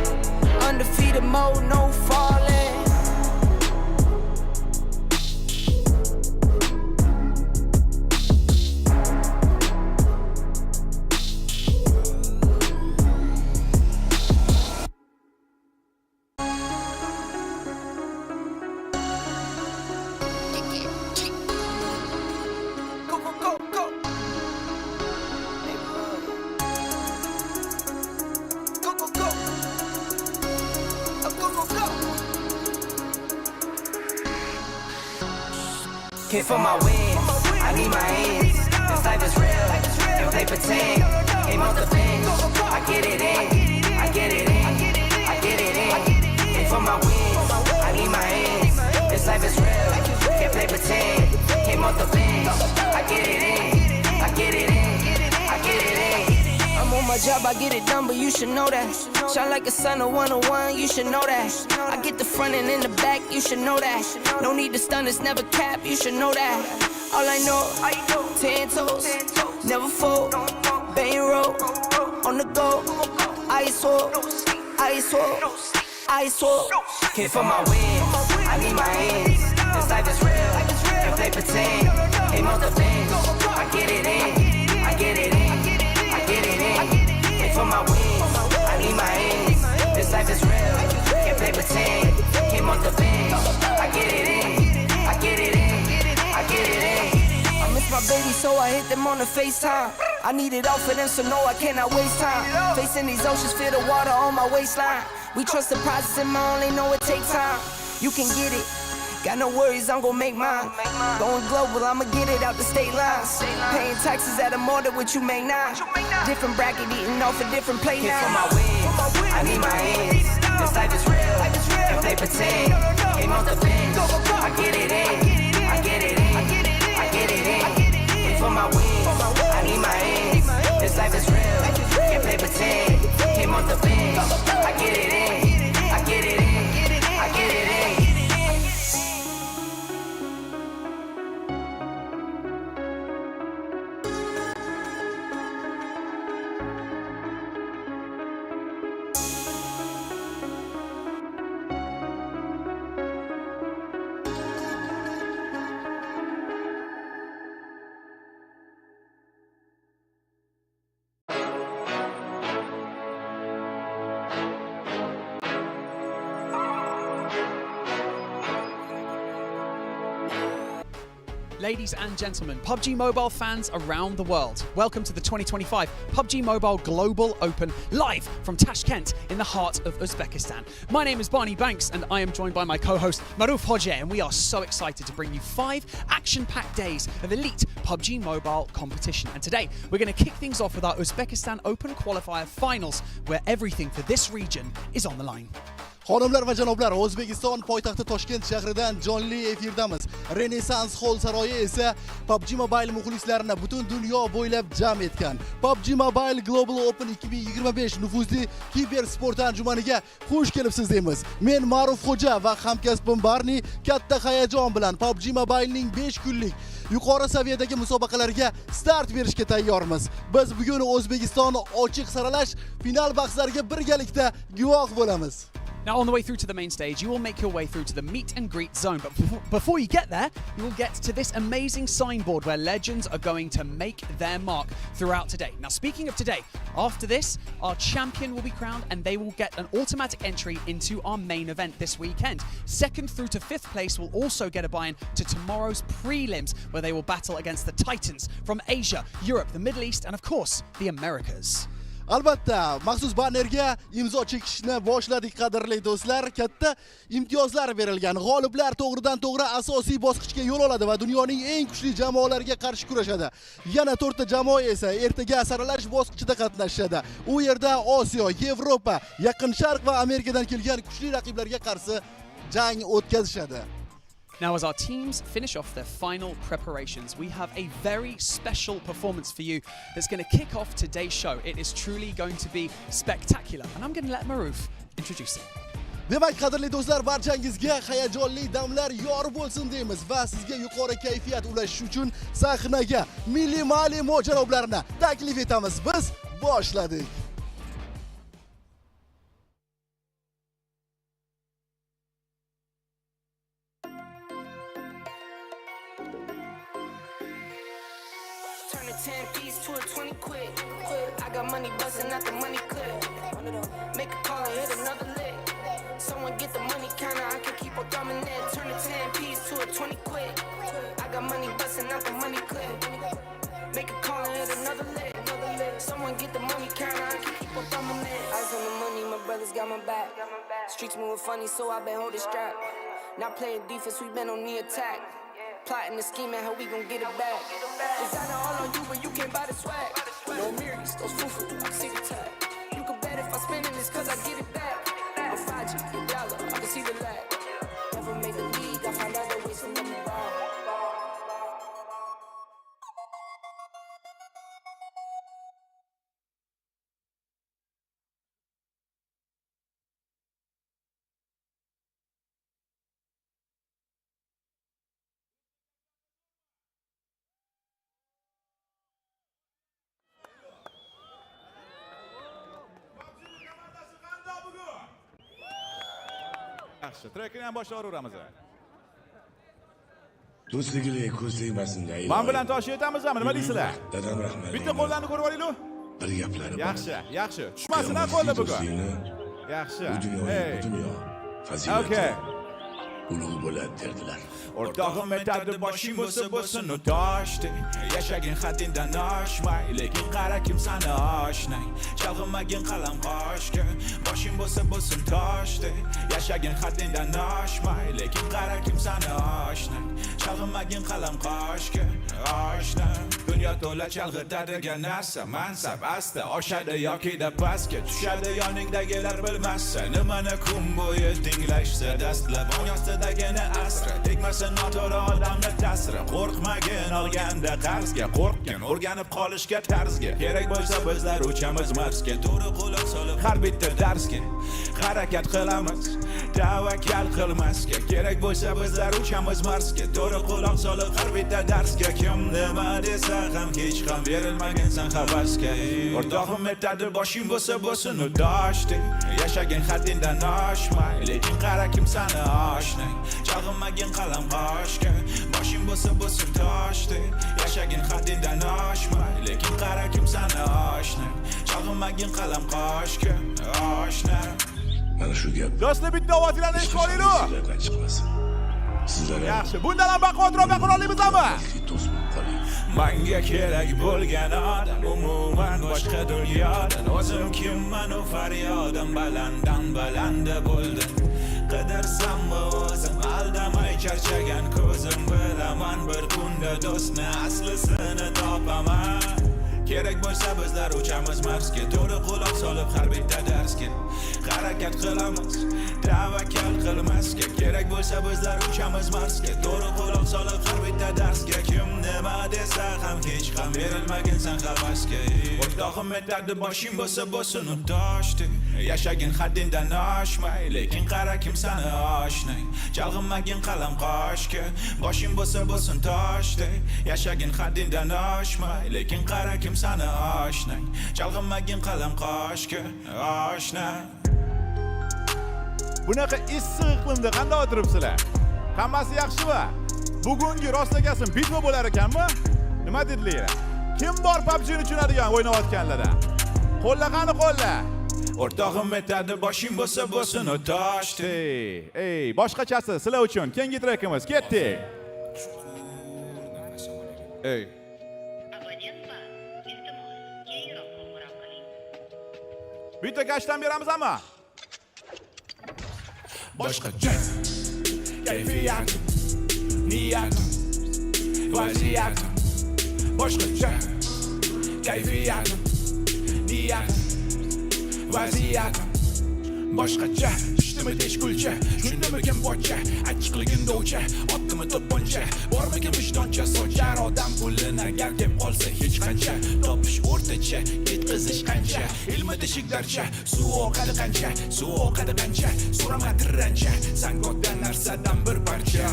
Speaker 1: Undefeated mode, no falling.
Speaker 2: Came for my wins, I need my ends. This life is real, and play pretend. Came off the bench, I get it in, I get it in, I get it in. Came for my wins, I need my ends. This life is real, can't play pretend. Came off the bench, I get it in, I get it in, I get it in.
Speaker 1: I'm on my job, I get it done, but you should know that. Shine like a sun, a 101, you should know that. I get the front and in the back, you should know that. No need to stun, it's never cap, you should know that. All I know, 10 toes, never fold. Bang roll, on the go. Ice wall, ice wall, ice wall.
Speaker 2: Came for my wins, I need my ends. This life is real, and play pretend. Came off the bench, I get it in, I get it in, I get it in. Came for my wins, I need my ends. This life is real, can't play pretend. Came off the bench, I get it in, I get it in, I get it in.
Speaker 1: I miss my baby, so I hit them on the FaceTime. I need it all for them, so no, I cannot waste time. Facing these oceans, feel the water on my waistline. We trust the process and I only know it takes time. You can get it, got no worries, I'm gon' make mine. Going global, I'ma get it out the state lines. Paying taxes at a more than what you make now. Different bracket, eating off a different plate
Speaker 2: Came
Speaker 1: now.
Speaker 2: for my wins, I need my ends. This life is real, and play pretend. Came off the bench, I get it in, I get it in, I get it in. Came for my wins, I need my ends. This life is real, can't play pretend. Came off the bench, I get it in, I get it in, I get it in.
Speaker 3: Ladies and gentlemen, PUBG Mobile fans around the world, welcome to the 2025 PUBG Mobile Global Open, live from Tashkent in the heart of Uzbekistan. My name is Barney Banks and I am joined by my co-host Maruf Hoje, and we are so excited to bring you 5 action-packed days of elite PUBG Mobile competition. And today, we're going to kick things off with our Uzbekistan Open Qualifier Finals, where everything for this region is on the line.
Speaker 4: Xonimlar va janoblar, O'zbekiston poytaxti Toshkent shahridan jonli efirdamiz. Renaissance Hall saroyi esa PUBG Mobile muxlislarini butun dunyo bo'ylab jam etgan. PUBG Mobile Global Open 2025 nufuzli kiber sport anjumaniga xush kelibsiz deymiz. Men Ma'ruf Xo'ja va hamkasbim Barni katta hayajon bilan PUBG Mobile'ning 5 kunlik yuqori saviyadagi musobaqalarga start berishga tayyormiz. Biz bugun O'zbekiston ochiq saralash final bahslariga birgalikda guvoh bo'lamiz.
Speaker 3: Now, on the way through to the main stage, you will make your way through to the meet and greet zone. But before you get there, you will get to this amazing signboard where legends are going to make their mark throughout today. Now, speaking of today, after this, our champion will be crowned and they will get an automatic entry into our main event this weekend. 2nd through to 5th place will also get a buy-in to tomorrow's prelims, where they will battle against the Titans from Asia, Europe, the Middle East, and of course, the Americas.
Speaker 4: Albatta, maxsus bannerga imzo chekishni boshladik, qadrli do'stlar. Katta imtiyozlar berilgan. G'oliblar to'g'ridan-to'g'ri asosiy bosqichga yo'l oladi va dunyoning eng kuchli jamoalariga qarshi kurashadi. Yana 4 ta jamoa esa ertaga saralash bosqichida qatnashadi. U yerda Osiyo, Yevropa, Yaqin Sharq va Amerikadan kelgan kuchli raqiblarga qarshi jang o'tkazishadi.
Speaker 3: Now, as our teams finish off their final preparations, we have a very special performance for you that's going to kick off today's show. It is truly going to be spectacular, and I'm going to let Maruf introduce it.
Speaker 4: Demak, qadrli do'stlar, barchangizga hayajonli damlar yor bo'lsin deymiz va sizga yuqori kayfiyat ulashish uchun sahnaga milliy ma'lum janoblarni taklif etamiz. Biz boshladik.
Speaker 1: Turn a 10 piece to a 20 quick. I got money busting out the money clip. Make a call and hit another lick. Someone get the money counter, I can keep on thumbing it. Turn a 10 piece to a 20 quick. I got money busting out the money clip. Make a call and hit another lick. Someone get the money counter, I can keep on thumbing it. Eyes on the money, my brothers got my back. Streets moving funny, so I been holding strap. Not playing defense, we been on the attack. Plotting the scheme and how we gon' get it back. Designer all on you, but you can't buy the swag. No mirrors, those foo-foo, I can see the tag. You can bet if I spend it, it's cause I get it back. I'm 5G, dollar, I can see the lag. Never made the league, I find other ways to let me ball.
Speaker 5: Yaxshi, trekini ham boshlaveramiz.
Speaker 6: Do'stligili ko'z tegmasin deydi.
Speaker 5: Men bilan Toshkentdamizmi, nima deysizlar?
Speaker 6: Dadam rahmat.
Speaker 5: Bitta qo'llarni ko'rib olaylik.
Speaker 6: Bir gaplari bor.
Speaker 5: Yaxshi, yaxshi. Tushmasin ha qo'lda bugun. Yaxshi.
Speaker 6: Bu dunyo fazilat.
Speaker 5: Okay.
Speaker 6: Ulug' bo'ladi derdilar.
Speaker 5: O'rtog'im aytadi, boshing bo'lsa bo'lsin u toshdek. Yashagin haddingdan oshmay, lekin qara kim sani oshnang. Chalg'imagin qalam qoshga, boshing bo'lsa bo'lsin toshdek. Yashagin haddingdan oshmay, lekin qara kim sani oshnang. Chalg'imagin qalam qoshga, oshnang. Dunyo to'la chalg'itadigan narsa, mansab asta oshadi yoki-da pastga tushadi. Yoningdagilar bilmasa, nimani kun bo'yi tinglashsa, dastlab ostidagini asra. Tegmasa noto'g'ri odamni ta'siri. Qo'rqmagin olganda qarzga, qo'rqgin o'rganib qolishga tarzga. Kerak bo'lsa bizlar uchamiz Marsga, to'g'ri quloq solib har bitta darsga harakat qilamiz, tavakkal qilmasga. Kerak bo'lsa bizlar uchamiz Marsga, to'g'ri quloq solib har bitta darsga. Kim nima desa ham hech ham berilmagansan havasga. O'rtog'im aytadi, boshing bo'lsa bo'lsin u toshdek. Yashagin haddingdan oshmay, lekin qara kim sani oshnang. Chalg'imagin qalam qoshga, boshing bo'lsa bo'lsin toshdek. Yashagin haddingdan oshmay, lekin qara kim sani oshnang. Chalg'imagin qalam qoshga, oshnang.
Speaker 6: Mana shu gap.
Speaker 5: Do'stlar, bitta ovozlarni eshitib olaylik.
Speaker 6: Chiqmasin. Sizlar ham
Speaker 5: Yaxshi. Bundan ham baquvvatroq qurolimiz-mi?
Speaker 6: do'st bo'lib qoling.
Speaker 5: Menga kerak bo'lgan odam umuman boshqa dunyodan. O'zim kimman u faryodim balanddan balanda bo'ldi. Qidirsammi o'zim aldamay charchagan ko'zim bilaman bir kunda do'stni aslisini topaman. Kerak bo'lsa bizlar uchamiz Marsga, to'g'ri quloq solib har bitta darsga harakat qilamiz, tavakkal qilmasga. Kerak bo'lsa bizlar uchamiz Marsga, to'g'ri quloq solib har bitta darsga. Kim nima desa ham hech ham berilmaginsan havasga. O'rtog'im aytadi boshing bo'lsa bo'lsin u toshdek, yashagin haddingdan oshmay, lekin qara kim sani oshnang. Chalg'inmagin qalam qoshga, boshing bo'lsa bo'lsin toshdek, yashagin haddingdan oshmay, lekin qara kim sani oshnang. Chalg'inmagin qalam qoshga, oshnang. Bunaqa issiq iqlimda qanday o'tiribsizlar? Hammasi yaxshimi? Bugungi rostagasin bitma bo'lar ekanmi? Nima dedilar? Kim bor PUBG ni tushunadigan o'ynayotganlarda? Qo'lla qani qo'lla. O'rtog'im aytadi boshing bo'lsa bo'lsin u toshdek. Ey, boshqachasi sizlar uchun keyingi trekimiz ketdik. Ey.
Speaker 7: Abonentlar, iltimos, keyinroq qo'ng'iroq qiling.
Speaker 5: Bitta kashdan beramizmi? Boshqacha kayfiyat, niyat, vaziyat. Boshqacha kayfiyat, niyat, vaziyat. Boshqacha ishtimi teshkulcha, shundamikin bocha, achchiqligin dovcha, otdimi to'pponcha, bormikin vijdoncha, sochar odam pulini agar deb qolsa hech qancha, topish o'rtacha, ketqizish qancha, ilmi teshikdarcha, suv oqadi qancha, suv oqadi qancha, so'rama tirrancha, sangoqdan narsadan bir parcha.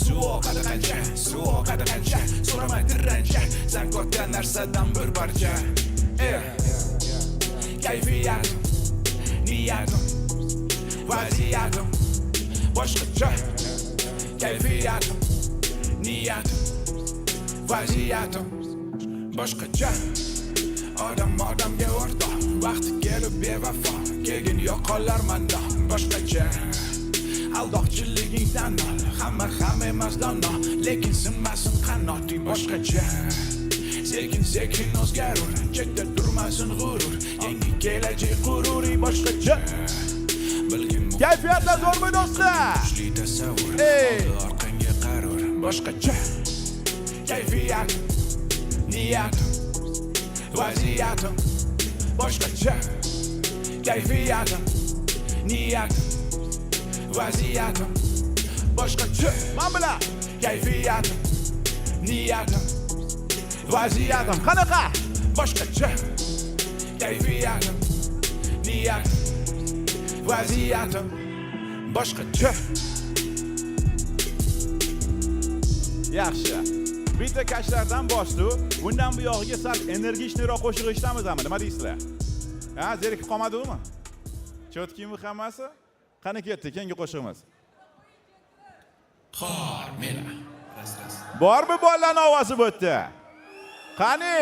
Speaker 5: Suv oqadi qancha, suv oqadi qancha, so'rama tirrancha, sangoqdan narsadan bir parcha. Kayfiyat, niyatim, vaziyatim, boshqacha. Kayfiyatim, niyatim, vaziyatim, boshqacha. Odam odamga o'rtoq, vaqti kelib bevafo, keyin yo'qolar manda. Boshqacha aldoqchiliging tanol, hamma emas dono, lekin sinmasin qanoting. Boshqacha sekin sekin o'zgarur, chetda turmasin g'urur, yangi kelajak qururi. Boshqacha kayfiyatlar zo'rmi do'stlar? Kuchli tasavvur, orqangga qaror. Boshqacha kayfiyat, niyatim, vaziyatim. Boshqacha kayfiyatim, niyatim, vaziyatim. Boshqacha men bilan kayfiyatim, niyatim, vaziyatim. Qanaqa? Boshqacha kayfiyatim, niyatim, vaziyatim. Boshqacha. Yaxshi. Bitta kashlardan boshlu, bundan bu yog'iga sal energichniroq qo'shiq eshitamizmi? Nima deysizlar? Ha, zerikib qolmadingmi? Cho'tkimi hammasi? Qani ketdi keyingi qo'shig'imiz. Qor meni. Bormi bolalarning ovozi bu yerda? Qani?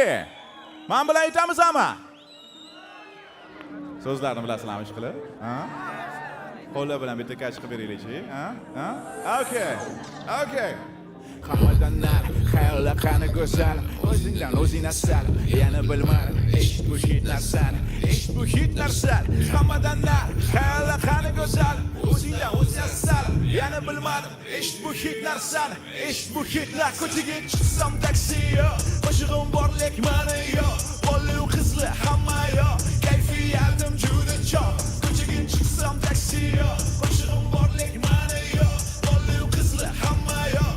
Speaker 5: Men bilan aytamizmi? So'zlarni bilasizlarmi ishqilib? Ha? Qo'llar bilan bitta kash qilib beraylik-chi, ha? Ha? Okay. Okay. Qahmadanlar, xayollar qani go'zal, o'zingdan o'zing asal, yana bilmadim, eshit bu hit narsan, eshit bu hit narsan. Qahmadanlar, xayollar qani go'zal, o'zingdan o'zing asal, yana bilmadim, eshit bu hit narsan, eshit bu hitlar. Ko'chaga chiqsam taksiyo, qo'shig'im bor lek mani yo, bola qizlar hamma yo, kayfiyatim juda chop. Ko'chaga chiqsam taksiyo, qo'shig'im bor lek mani yo, bola qizlar hamma yo.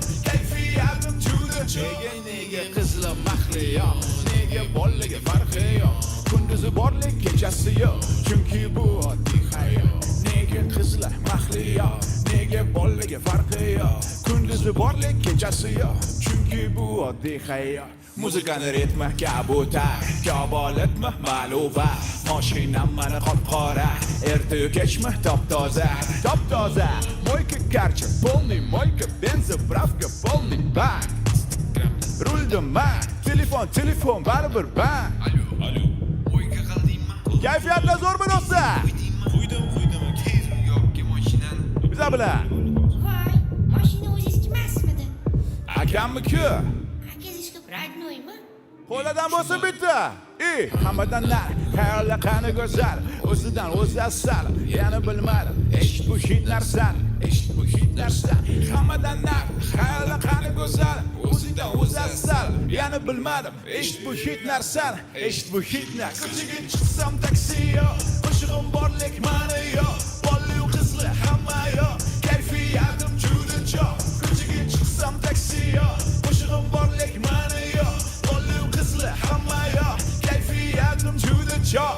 Speaker 5: Nega qizlar maxli yo, nega bolaga farqi yo, kunduzi borlik kechasi yo, chunki bu oddiy hayot. Nega qizlar maxli yo, nega bolaga farqi yo, kunduzi borlik kechasi yo, chunki bu oddiy hayot. Muzikani ritmi kabutar, kabolatmi ma'luba, mashinam mana qop-qora, erta-yu kechmi top-toza, top-toza. Moyka karcha, полный moyka, benzopravka, полный bak. Ruldim man, telefon baribir ban. Alo, o'yga qildingmi? Kayfiyatlar zo'rmi do'stlar? Qo'ydim, kayfim yo'qki mashinani. Bizlar bilan.
Speaker 7: Voy, mashina
Speaker 5: kammi-ku?
Speaker 7: Российский родной-mi?
Speaker 5: Qo'lidan bo'lsa bitta. Hammadan nar, hayollar qani go'zal, o'zidan o'zi asal. Yana bilmadim, eshit bu hit narsan, eshit bu hit narsan. Hammadan nar, hayollar qani go'zal, o'zidan o'zi asal. Yana bilmadim, eshit bu hit narsan, eshit bu hit narsan. Ko'chaga chiqsam taksiyo, qo'shig'im borlik mani yo, bolli qizli hamma yo, kayfiyatim juda jo. Ko'chaga chiqsam taksiyo, qo'shig'im borlik mani yo, bolli qizli hamma yo, kayfiyatim juda jo.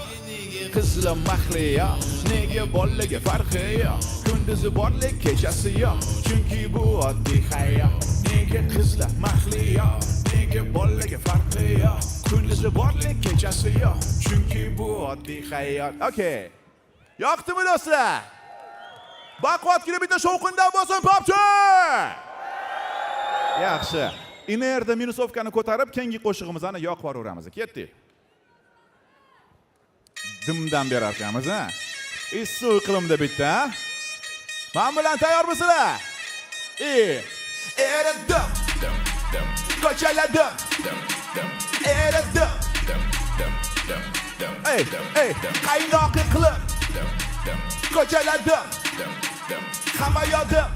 Speaker 5: Qizli mahliyo, nega bolligi farqi yo, kunduzi borlik kechasi yo, chunki bu oddiy hayot. Nega qizli mahliyo, nega bolligi farqi yo, kunduzi borlik kechasi yo, chunki bu oddiy hayot. Okay. Yoqdimi do'stlar? Baquvvat kelib bitta shovqindan bo'lsin PUBG! Yaxshi. Inerda minusovkani ko'tarib, keyingi qo'shig'imizni yoqib yuboramiz. Ketdik. Dimdan berar ekanmiz, ha? Issiq iqlimda bitta. Men bilan tayyormisizlar? Eradim. Ko'chaladim. Eradim. Qaynoq iqlim. Ko'chaladim. Hamma yodim.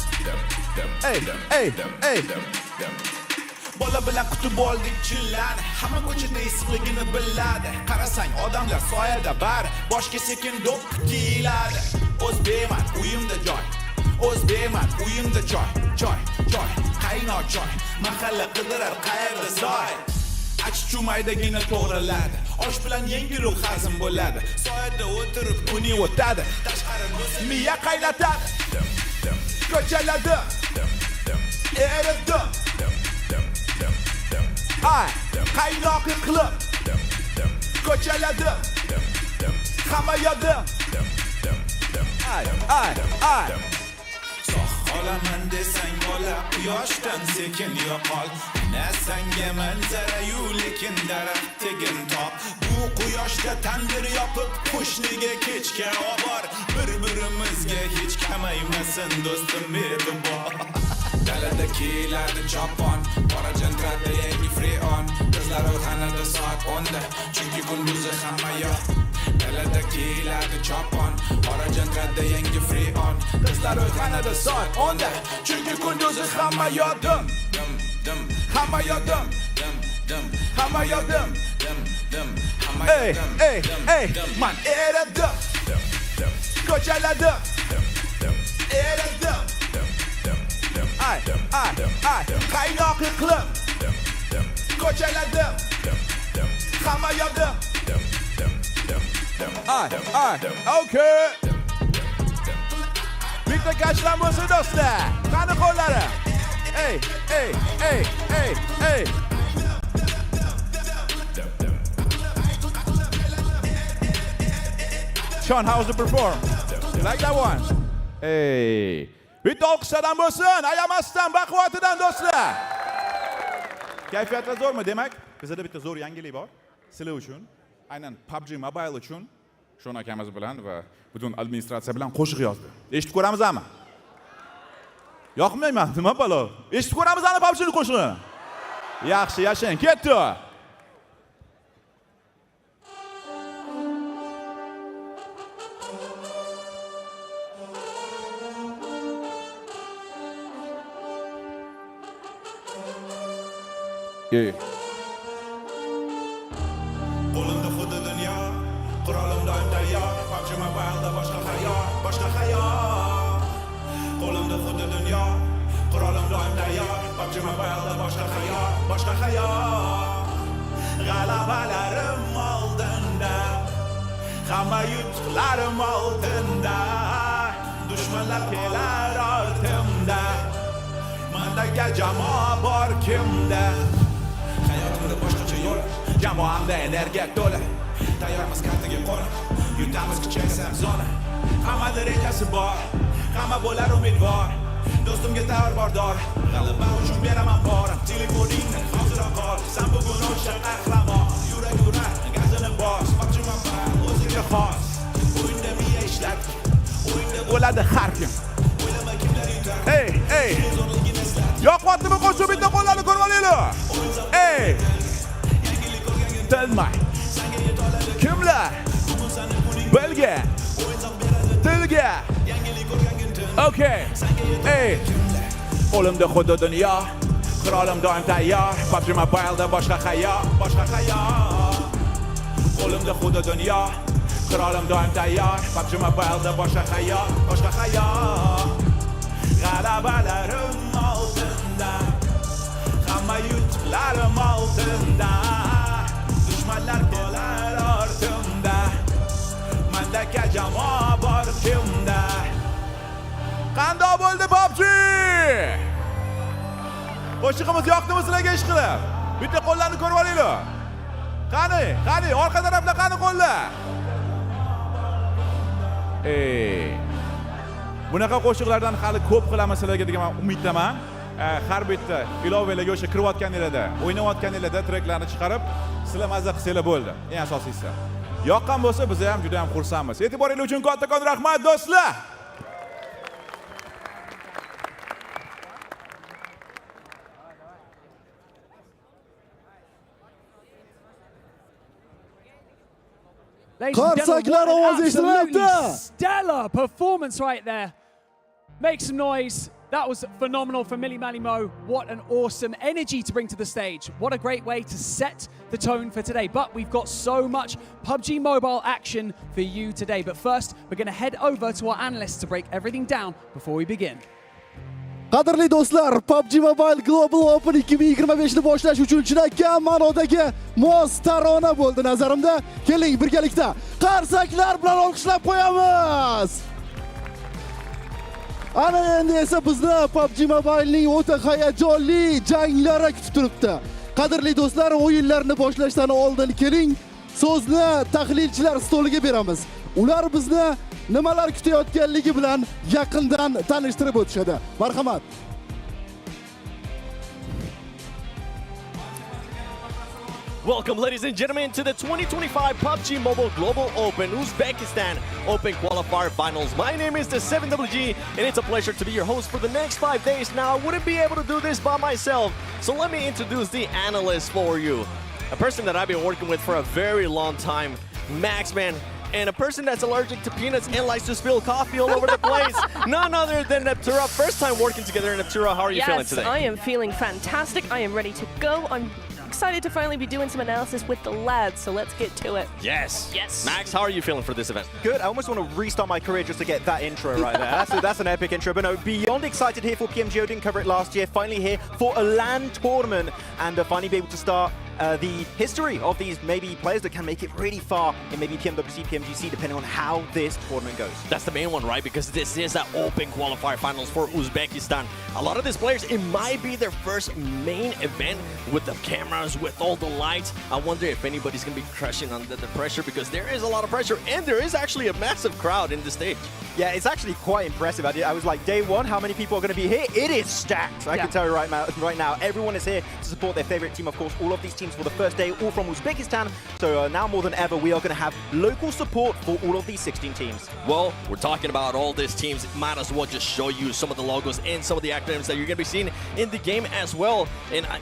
Speaker 5: Bola bilan kutib oldik chillarni, hamma ko'chada issiqligini biladi. Qarasang odamlar soyada bar, boshga sekin do'q kiyiladi. O'zbekman, uyimda joy. O'zbekman, uyimda joy. Qaynoq joy. Mahalla qidirar qayerda soy. Achchumaydagina to'g'riladi. Osh bilan yengil hazm bo'ladi. Soyada o'tirib kuni o'tadi. Tashqari miya qaynatadi. Ko'chaladi. Eradim. Qaynoq iqlim. Ko'chaladim. Hamma yodim. Soq qolaman desang bola, quyoshdan sekin yo'qol. Nasanga manzara-yu lekin daraxt tegin top. Bu quyoshda tandir yopib, qo'shniga kechga obor. Bir-birimizga hech kamaymasin do'stim e'tibor. Dalada keladi chopon, qora jantrada yangi freon. Qizlar o'txonada soat 10da, chunki kunduzi hamma yoq. Dalada keladi chopon, qora jantrada yangi freon. Qizlar o'txonada soat 10da, chunki kunduzi hamma yoq. Hamma yodim. Hamma yodim. Man eradim. Ko'chaladim. Eradim. Qaynoq iqlim. Ko'chaladim. Hamma yodim. Okay. Bitta kashlar bo'lsin do'stlar. Qani qo'llari? Hey. Sean, how's the perform? You like that one? Hey. Bitta olqishlardan bo'lsin, ayamasdan, baquvvatidan do'stlar. Kayfiyatlar zo'rmi? Demak, bizda bitta zo'r yangilik bor. Sizlar uchun, aynan PUBG Mobile uchun Shon akamiz bilan va butun administratsiya bilan qo'shiq yozdi. Eshitib ko'ramizmi? Yoqmayman, nima balo? Eshitib ko'ramizmi PUBG'ning qo'shig'ini? Yaxshi, yashang, ketdi. Qo'limda xuddi dunyo, qurolim doim tayyor, PUBG Mobile'da boshqa hayot. Qo'limda xuddi dunyo, qurolim doim tayyor, PUBG Mobile'da boshqa hayot. G'alabalarim oldinda, hamma yutuqlarim oldinda, dushmanlar kelar ortimda, mendaga jamoa bor kimda. Hayotimda boshqacha yo'l, jamoamda energiya to'la. Tayyormiz kartaga qo'nib, yutamiz kuchaysam zona. Hammada rejasi bor, hamma bo'lar umidvor. Do'stimga tayyor g'alaba uchun beraman borim. Telefoningni hozir qol, sen bugun o'sha qahramon. Yurar, gazini bos, ochman o'ziga xos. O'yinda miya ishlat, o'yinda bo'ladi har kim. O'ylama kimlar yutar. Yo'qotdimi qo'shib bitta qo'llarni tinmay. Kimlar? Bilgan. Tilga. Okay. Ey. Qo'limda xuddi dunyo. Qirolim doim tayyor. PUBG Mobile'da boshqa hayot. Qo'limda xuddi dunyo. Qirolim doim tayyor. PUBG Mobile'da boshqa hayot. G'alabalarim oltinda. Hamma yutuqlarim oltinda. Dushmanlar kelar ortimda. Mendagi jamoa bor kimda. Qanday bo'ldi PUBG? Qo'shig'imiz yoqdimi sizlarga ish qilib? Bitta qo'llarni ko'rib olinglar. Qani, orqa tarafda qani qo'llar? Bunaqa qo'shiqlardan hali ko'p qilamiz sizlarga degan umiddaman. Har bitta ilovalarga o'sha kirayotganinglarda, o'ynayotganinglarda treklarni chiqarib, sizlar mazza qilsanglar bo'ldi. Eng asosiysi. Yoqqan bo'lsa, biz ham juda ham xursandmiz. E'tiboringiz uchun kattakon rahmat do'stlar.
Speaker 3: Ladies and gentlemen,
Speaker 4: Qarsaklar
Speaker 3: what
Speaker 4: ovozi
Speaker 3: an absolutely
Speaker 4: eshitilyapti.
Speaker 3: stellar performance right there. Make some noise. That was phenomenal from Millie Malimo. What an awesome energy to bring to the stage. What a great way to set the tone for today. But we've got so much PUBG Mobile action for you today. But first, we're going to head over to our analysts to break everything down before we begin.
Speaker 4: Qadrli do'stlar, PUBG Mobile Global Open 2025 ni boshlash uchun chinakam ma'nodagi mos tarona bo'ldi nazarimda. Keling birgalikda qarsaklar bilan olqishlab qo'yamiz. Ana endi esa bizni PUBG Mobile'ning o'ta hayajonli janglari kutib turibdi. Qadrli do'stlar, o'yinlarni boshlashdan oldin keling so'zni tahlilchilar stoliga beramiz. Ular bizni nimalar kutayotganligi bilan yaqindan tanishtirib o'tishadi. Marhamat.
Speaker 8: Welcome, ladies and gentlemen, to the 2025 PUBG Mobile Global Open Uzbekistan Open Qualifier Finals. My name is the 7WG, and it's a pleasure to be your host for the next 5 days. Now, I wouldn't be able to do this by myself, so let me introduce the analyst for you. A person that I've been working with for a very long time, Max, man. And a person that's allergic to peanuts and likes to spill coffee all over the place. None other than Neptura. First time working together in Neptura. How are you feeling today?
Speaker 9: Yes, I am feeling fantastic. I am ready to go. I'm excited to finally be doing some analysis with the lads, so let's get to it.
Speaker 8: Yes.
Speaker 9: Yes.
Speaker 8: Max, how are you feeling for this event?
Speaker 10: Good. I almost want to restart my career just to get that intro right there. That's an epic intro. But no, beyond excited here for PMGO. Didn't cover it last year. Finally here for a LAN tournament and finally be able to start the history of these maybe players that can make it really far in maybe PMWC, PMGC, depending on how this tournament goes.
Speaker 8: That's the main one, right? Because this is an open qualifier finals for Uzbekistan. A lot of these players, it might be their first main event with the cameras, with all the lights. I wonder if anybody's going to be crushing under the pressure because there is a lot of pressure and there is actually a massive crowd in the stage.
Speaker 10: Yeah, it's actually quite impressive. I was like, day one, how many people are going to be here? It is stacked. I can tell you right now, everyone is here to support their favorite team. Of course, all of these teams for the first day, all from Uzbekistan. So now more than ever, we are going to have local support for all of these 16 teams.
Speaker 8: Well, we're talking about all these teams. Might as well just show you some of the logos and some of the acronyms that you're going to be seeing in the game as well. And I'm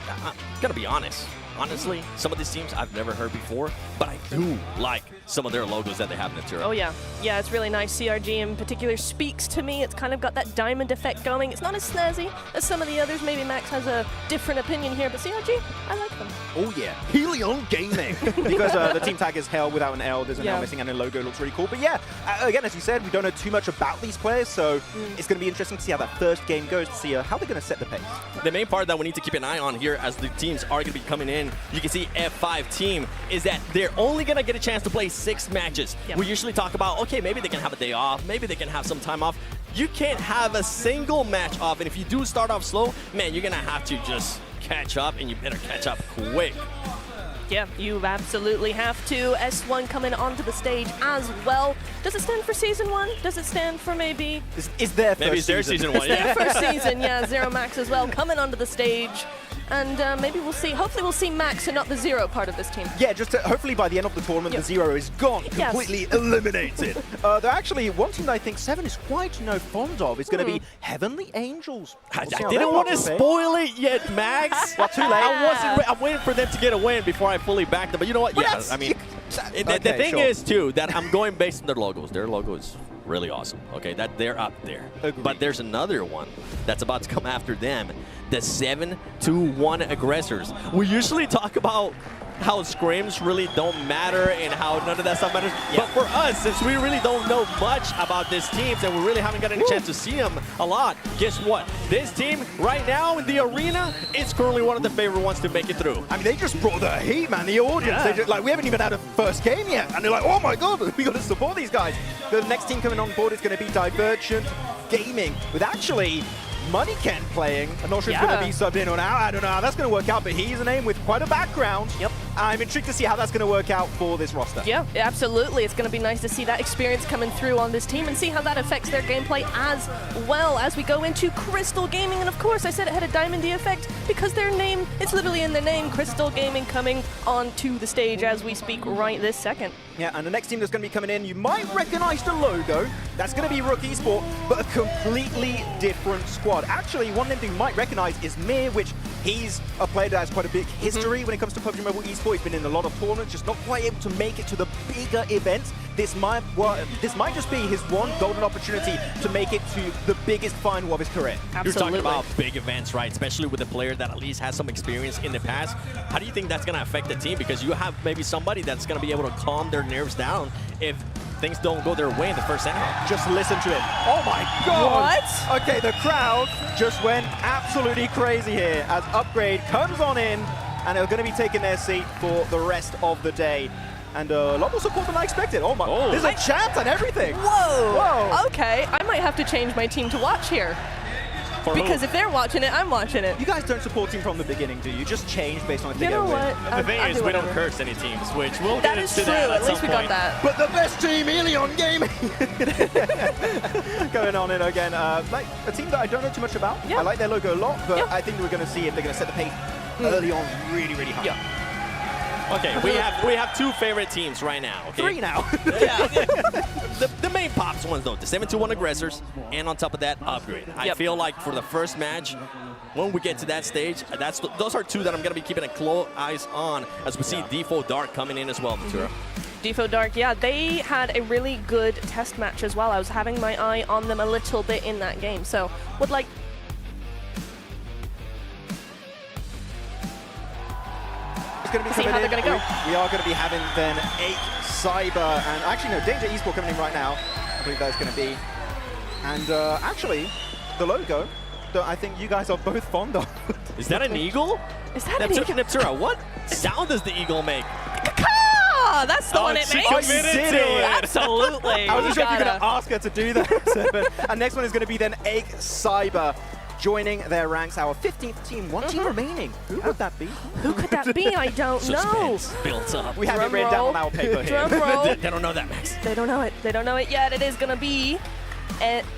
Speaker 8: going to be honest. Honestly, some of these teams I've never heard before, but I do like some of their logos that they have in Neptura.
Speaker 9: Oh yeah, yeah, it's really nice. CRG in particular speaks to me. It's kind of got that diamond effect going. It's not as snazzy as some of the others. Maybe Max has a different opinion here, but CRG, I like them.
Speaker 10: Oh yeah, Helion Gaming. Because the team tag is Hell without an L. There's an L missing and the logo looks really cool. But yeah, again, as you said, we don't know too much about these players, so it's going to be interesting to see how that first game goes, to see how they're going to set the pace.
Speaker 8: The main part that we need to keep an eye on here as the teams are going to be coming in, you can see F5 team, is that they're only going to get a chance to play 6 matches. Yep. We usually talk about, okay, maybe they can have a day off, maybe they can have some time off. You can't have a single match off, and if you do start off slow, man, you're going to have to just catch up, and you better catch up quick.
Speaker 9: Yeah, you absolutely have to. S1 coming onto the stage as well. Does it stand for Season 1? Does it stand for maybe...
Speaker 10: Is their first
Speaker 8: maybe it's their season 1, yeah.
Speaker 9: Their first season, yeah. Zero Max as well, coming onto the stage. And maybe we'll see, hopefully we'll see Max and not the Zero part of this team.
Speaker 10: Yeah, just hopefully by the end of the tournament, the Zero is gone, completely eliminated. They're actually, one team that I think Seven is quite, fond of is going to be Heavenly Angels.
Speaker 8: I didn't want to spoil it yet, Max.
Speaker 10: Well, too late.
Speaker 8: I'm waiting for them to get a win before I I fully back them. But you know what?
Speaker 10: But
Speaker 8: Yeah,
Speaker 10: that's-
Speaker 8: I mean, the thing
Speaker 10: sure.
Speaker 8: is, too, that I'm going based on their logos. Their logo is really awesome. Okay, that they're up there.
Speaker 10: Agreed.
Speaker 8: But there's another one that's about to come after them. The 7-2-1 aggressors. We usually talk about how scrims really don't matter and how none of that stuff matters.
Speaker 10: Yeah.
Speaker 8: But for us, since we really don't know much about these teams and we really haven't gotten a chance to see them a lot, guess what? This team right now in the arena is currently one of the favorite ones to make it through.
Speaker 10: I mean, they just brought the heat, man. The audience, they just, like, we haven't even had a first game yet, and they're like, oh my god, we got to support these guys. The next team coming on board is going to be Divergent Gaming, with actually Money Ken playing. I'm not sure if he's going to be subbed in or out. I don't know how that's going to work out, but he's a name with quite a background.
Speaker 9: Yep.
Speaker 10: I'm intrigued to see how that's going to work out for this roster.
Speaker 9: Yeah, absolutely. It's going to be nice to see that experience coming through on this team and see how that affects their gameplay as well as we go into Crystal Gaming. And of course, I said it had a Diamond D effect because their name, it's literally in the name, Crystal Gaming, coming onto the stage as we speak right this second.
Speaker 10: Yeah, and the next team that's going to be coming in, you might recognize the logo. That's going to be Rook Esport, but a completely different squad. Actually, one name you might recognize is Mir, which he's a player that has quite a big history when it comes to PUBG Mobile Esports. He's been in a lot of tournaments, just not quite able to make it to the bigger events. This might just be his one golden opportunity to make it to the biggest final of his career.
Speaker 9: Absolutely.
Speaker 8: You're talking about big events, right? Especially with a player that at least has some experience in the past. How do you think that's going to affect the team? Because you have maybe somebody that's going to be able to calm their nerves down if things don't go their way in the first half.
Speaker 10: Just listen to it. Oh my god!
Speaker 9: What?
Speaker 10: Okay, the crowd just went absolutely crazy here as Upgrade comes on in, and they're going to be taking their seat for the rest of the day. And a lot more support than I expected. Oh my, there's a chant and everything.
Speaker 9: Whoa. Okay, I might have to change my team to watch here.
Speaker 8: For
Speaker 9: Because
Speaker 8: who?
Speaker 9: if they're watching it, I'm watching it.
Speaker 10: You guys don't support team from the beginning, do you? Just change based on if they
Speaker 9: You know
Speaker 10: get a win.
Speaker 9: what?
Speaker 8: The thing
Speaker 9: I'll
Speaker 8: is,
Speaker 9: do
Speaker 8: we don't
Speaker 9: whatever.
Speaker 8: curse any teams, which we'll
Speaker 9: That
Speaker 8: get
Speaker 9: is
Speaker 8: into
Speaker 9: true.
Speaker 8: that
Speaker 9: At least we
Speaker 8: some
Speaker 9: got
Speaker 8: point.
Speaker 9: that.
Speaker 10: But the best team, Ilion Gaming, going on in again. Like a team that I don't know too much about.
Speaker 9: Yeah.
Speaker 10: I like their logo a lot, but
Speaker 9: Yeah.
Speaker 10: I think we're going to see if they're going to set the pace early on really, really high.
Speaker 9: Yeah.
Speaker 8: Okay, we have two favorite teams right now. Okay?
Speaker 10: Three now.
Speaker 8: Yeah. the main pops ones though, the 7-2-1 aggressors, and on top of that, Upgrade. I
Speaker 9: Yep.
Speaker 8: feel like for the first match, when we get to that stage, those are two that I'm gonna be keeping a close eyes on as we see Defo Dark coming in as well, Ventura.
Speaker 9: Defo Dark, yeah, they had a really good test match as well. I was having my eye on them a little bit in that game, so would like.
Speaker 10: It's going to be
Speaker 9: See
Speaker 10: coming
Speaker 9: how
Speaker 10: in.
Speaker 9: they're gonna go.
Speaker 10: We are going to be having then 8 Cyber, and actually no, Danger Esport coming in right now. I believe that's going to be. And actually, the logo that I think you guys are both fond of.
Speaker 8: Is that an eagle?
Speaker 9: Is that an eagle?
Speaker 8: Neptura, what sound does the eagle make?
Speaker 9: Ah, that's the one it
Speaker 8: she
Speaker 9: makes.
Speaker 8: committed
Speaker 10: did
Speaker 8: to
Speaker 10: it.
Speaker 8: it.
Speaker 9: Absolutely.
Speaker 10: I wasn't sure if you were going
Speaker 9: gotta-
Speaker 10: to ask her to do that. And next one is going to be then 8 Cyber joining their ranks. Our 15th team, one team remaining. Who would that be?
Speaker 9: Who could that be? I don't know.
Speaker 8: Suspense built up.
Speaker 10: We have it
Speaker 9: Drum
Speaker 10: written down
Speaker 9: roll.
Speaker 10: on our paper here.
Speaker 9: Drum roll.
Speaker 8: They don't know that, Max.
Speaker 9: They don't know it. They don't know it yet. It is going to be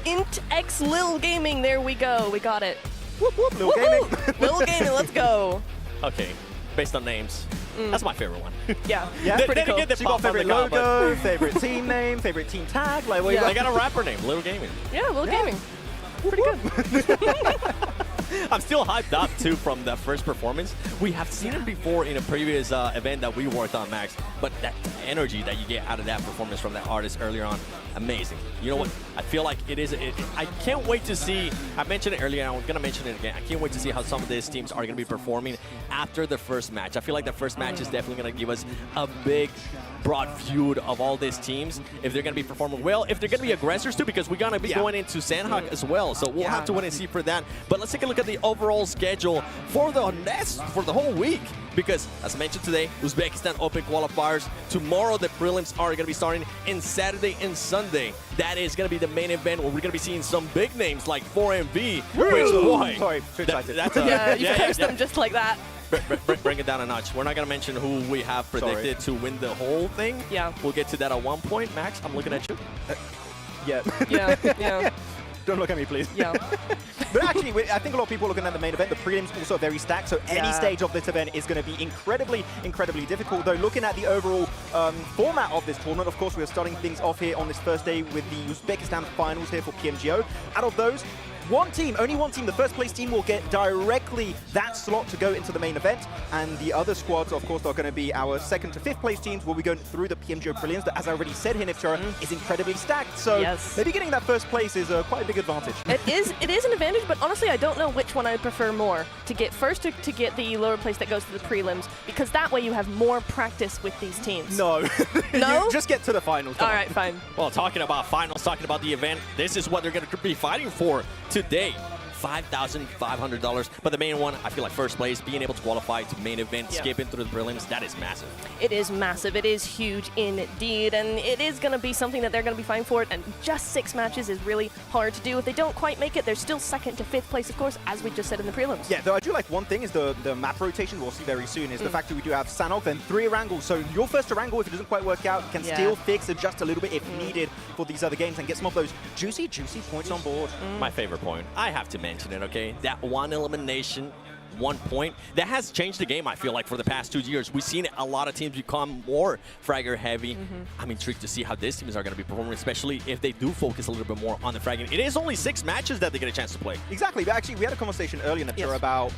Speaker 9: Int X Lil Gaming. There we go. We got it.
Speaker 10: Whoop, whoop, Lil Gaming.
Speaker 9: Lil Gaming, let's go.
Speaker 8: Okay, based on names, that's my favorite one.
Speaker 9: Yeah,
Speaker 10: Yeah,
Speaker 8: They-
Speaker 9: pretty
Speaker 8: they
Speaker 9: cool.
Speaker 8: get the
Speaker 10: So you got
Speaker 8: pop on
Speaker 10: favorite
Speaker 8: the cover.
Speaker 10: logo, favorite team name, favorite team tag. Like, what you
Speaker 9: Yeah.
Speaker 8: They
Speaker 10: got?
Speaker 8: got a rapper name, Little Gaming.
Speaker 9: Yeah, Lil Gaming. Pretty good.
Speaker 8: I'm still hyped up too from that first performance. We have seen him before in a previous event that we worked on, Max, but that energy that you get out of that performance from that artist earlier on, amazing. You know what? I feel like it is, I can't wait to see, I mentioned it earlier, and I'm going to mention it again. I can't wait to see how some of these teams are going to be performing after the first match. I feel like the first match is definitely going to give us a big, broad view of all these teams, if they're going to be performing well, if they're going to be aggressors too, because we're going to be going into Sanhok as well, so we'll have to wait and see for that. But let's take a look at the overall schedule for the whole week, because as mentioned today, Uzbekistan Open Qualifiers. Tomorrow the prelims are going to be starting in Saturday and Sunday. That is going to be the main event where we're going to be seeing some big names like 4MV, which boy,
Speaker 10: Sorry, too excited.
Speaker 8: that's a,
Speaker 9: Yeah, you cursed them just like that.
Speaker 8: Bring it down a notch. We're not going to mention who we have predicted to win the whole thing.
Speaker 9: Yeah.
Speaker 8: We'll get to that at one point. Max, I'm looking at you.
Speaker 10: Yeah.
Speaker 9: Yeah, yeah,
Speaker 10: Don't look at me, please.
Speaker 9: yeah.
Speaker 10: But actually, I think a lot of people are looking at the main event. The prelims also very stacked, so any stage of this event is going to be incredibly, incredibly difficult. Though looking at the overall format of this tournament, of course, we are starting things off here on this first day with the Uzbekistan finals here for PMGO. Out of those, one team, only one team. The first place team will get directly that slot to go into the main event, and the other squads, of course, are going to be our 2nd to 5th place teams. We'll be going through the PMGO prelims that, as I already said, Hiniftura is incredibly stacked. So maybe getting that first place is quite a big advantage.
Speaker 9: It is an advantage, but honestly, I don't know which one I would prefer more. To get first or to get the lower place that goes to the prelims, because that way you have more practice with these teams.
Speaker 10: No.
Speaker 9: No?
Speaker 10: You just get to the finals.
Speaker 9: All right, fine.
Speaker 8: Well, talking about finals, talking about the event, this is what they're going to be fighting for today. $5,500. But the main one, I feel like first place, being able to qualify to main event, skipping through the prelims, that is massive.
Speaker 9: It is massive. It is huge indeed. And it is going to be something that they're going to be fighting for. And just 6 matches is really hard to do. If they don't quite make it, they're still 2nd to 5th place, of course, as we just said in the prelims.
Speaker 10: Yeah, though I do like one thing is the map rotation we'll see very soon is the fact that we do have Sanhok, then 3 Erangel. So your first Erangel, if it doesn't quite work out, you can still fix, adjust a little bit if needed for these other games and get some of those juicy points on board.
Speaker 8: My favorite point. I have to mention it, okay? That one elimination, 1 point, that has changed the game, I feel like, for the past 2 years. We've seen a lot of teams become more fragger heavy. I'm intrigued to see how these teams are going to be performing, especially if they do focus a little bit more on the fragging. It is only 6 matches that they get a chance to play.
Speaker 10: Exactly, but actually we had a conversation earlier, Neptune, about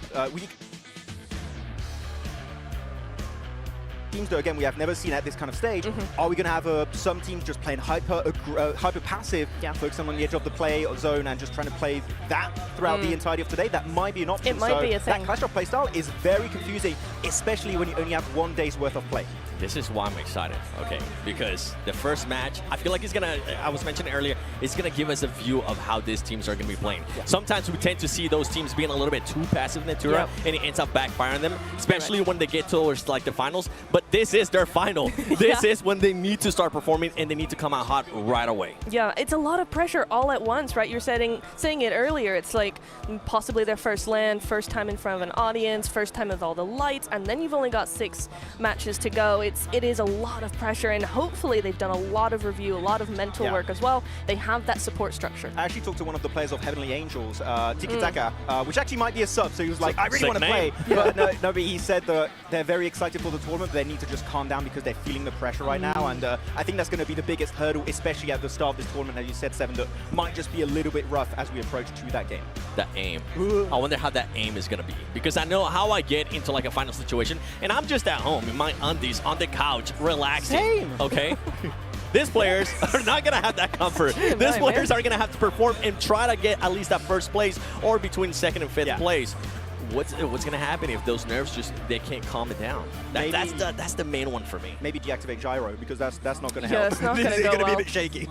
Speaker 10: teams that, again, we have never seen at this kind of stage. Are we going to have some teams just playing hyper passive, focusing on the edge of the play zone and just trying to play that throughout the entirety of today? That might be an option.
Speaker 9: It might be a thing.
Speaker 10: That Clash of playstyle is very confusing, especially when you only have 1 day's worth of play.
Speaker 8: This is why I'm excited, okay? Because the first match, I feel like it's gonna, I was mentioning earlier, it's gonna give us a view of how these teams are gonna be playing. Sometimes we tend to see those teams being a little bit too passive in Natura, and it ends up backfiring them, especially when they get towards like the finals. But this is their final. This is when they need to start performing and they need to come out hot right away.
Speaker 9: Yeah, it's a lot of pressure all at once, right? You're saying it earlier. It's like possibly their first land, first time in front of an audience, first time with all the lights, and then you've only got 6 matches to go. It is a lot of pressure, and hopefully they've done a lot of review, a lot of mental work as well. They have that support structure.
Speaker 10: I actually talked to one of the players of Heavenly Angels, Tiki Taka, which actually might be a sub, so he was like, I really want to play. But no, but he said that they're very excited for the tournament, but they need to just calm down because they're feeling the pressure right now, and I think that's going to be the biggest hurdle, especially at the start of this tournament, as you said, Seven, that might just be a little bit rough as we approach to that game.
Speaker 8: That aim. I wonder how that aim is going to be, because I know how I get into like a final situation, and I'm just at home in my undies on the couch, relaxing.
Speaker 10: Same.
Speaker 8: Okay? These players are not going to have that comfort. These players are going to have to perform and try to get at least that first place or between 2nd and 5th place. What's going to happen if those nerves they can't calm it down? That's the main one for me.
Speaker 10: Maybe deactivate gyro, because that's not going to
Speaker 9: Yeah,
Speaker 10: help.
Speaker 9: it's not going to
Speaker 10: It's
Speaker 9: go
Speaker 10: going to be
Speaker 9: well.
Speaker 10: a bit shaky.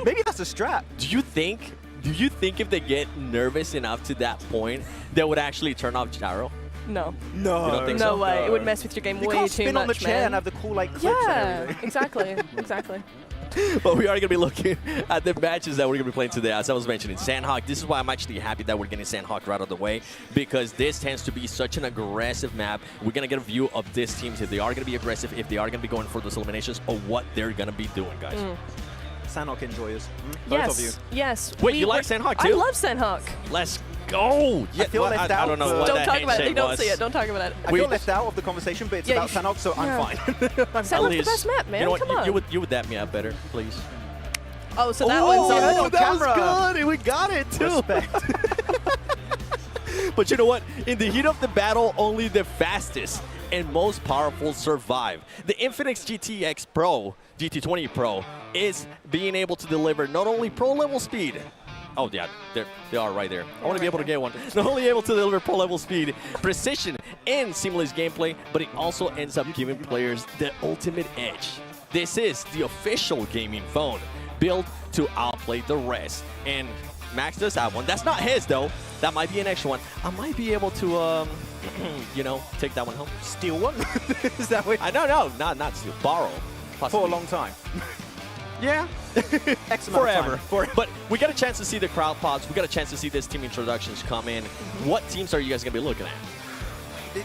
Speaker 10: Maybe that's a strat.
Speaker 8: Do you think if they get nervous enough to that point, they would actually turn off gyro?
Speaker 9: No.
Speaker 10: No.
Speaker 8: You don't think
Speaker 9: No
Speaker 8: so?
Speaker 9: way. It would mess with your game
Speaker 10: You
Speaker 9: way
Speaker 10: can't
Speaker 9: too
Speaker 10: spin
Speaker 9: much,
Speaker 10: on the chair
Speaker 9: man.
Speaker 10: and have the cool like clips and
Speaker 9: Yeah,
Speaker 10: everything.
Speaker 9: exactly.
Speaker 8: But we are going to be looking at the matches that we're going to be playing today. As I was mentioning, Sanhok, this is why I'm actually happy that we're getting Sanhok right out of the way, because this tends to be such an aggressive map. We're going to get a view of these teams, if they are going to be aggressive, if they are going to be going for those eliminations, or what they're going to be doing, guys.
Speaker 10: Sanhok enjoyers. Both of you.
Speaker 9: Yes.
Speaker 8: Wait, you like Sanhok too?
Speaker 9: I love Sanhok.
Speaker 8: Let's go! Yeah,
Speaker 10: I feel left out.
Speaker 8: I don't know what
Speaker 9: Don't
Speaker 8: that
Speaker 9: talk about it.
Speaker 8: handshake
Speaker 9: Don't
Speaker 8: was.
Speaker 9: say it. Don't talk about it.
Speaker 10: I feel left out of the conversation, but it's about Sanhok, so I'm fine.
Speaker 9: Sanhok's the best map, man.
Speaker 8: You know what?
Speaker 9: Come on.
Speaker 8: You would dap me up better, please.
Speaker 9: Oh, so that one's on
Speaker 8: that
Speaker 10: camera.
Speaker 8: was good. We got it too.
Speaker 10: Respect.
Speaker 8: But you know what? In the heat of the battle, only the fastest and most powerful survive. The Infinix GTX Pro, GT20 Pro, is being able to deliver not only pro level speed. Oh yeah, they are right there. I want to be able to get one. Not only able to deliver pro level speed, precision, and seamless gameplay, but it also ends up giving players the ultimate edge. This is the official gaming phone, built to outplay the rest. And Max does have one. That's not his though. That might be an extra one. I might be able to, you know, take that one home.
Speaker 10: Steal one? Is that what?
Speaker 8: No, not steal. Borrow. Possibly.
Speaker 10: For a long time.
Speaker 8: Yeah.
Speaker 10: X amount of
Speaker 8: Forever. But we got a chance to see the crowd pods. We got a chance to see this team introductions come in. What teams are you guys going to be looking at?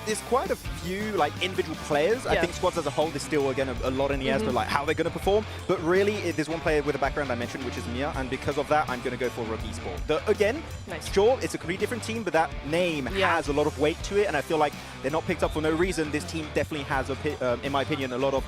Speaker 10: There's quite a few like individual players. I think squads as a whole, there's still again a lot in the air as to like how they're going to perform. But really, there's one player with a background I mentioned, which is Mia, and because of that, I'm going to go for Rogue Esports. Again, sure, it's a completely different team, but that name has a lot of weight to it, and I feel like they're not picked up for no reason. This team definitely has, in my opinion, a lot of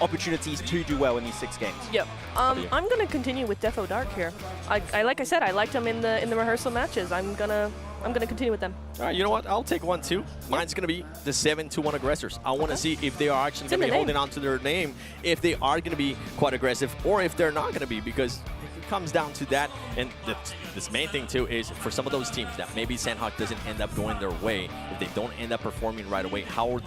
Speaker 10: opportunities to do well in these 6 games.
Speaker 9: Yep. I'm gonna continue with Defo Dark here. Like I said, I liked them in the rehearsal matches. I'm gonna continue with them.
Speaker 8: All right, you know what? I'll take one too. Mine's going to be the 7-1 aggressors. I want to see if they are actually going to be holding on to their name, if they are going to be quite aggressive, or if they're not going to be, because it comes down to that. And this main thing too is for some of those teams that maybe Sanhok doesn't end up going their way, if they don't end up performing right away, how are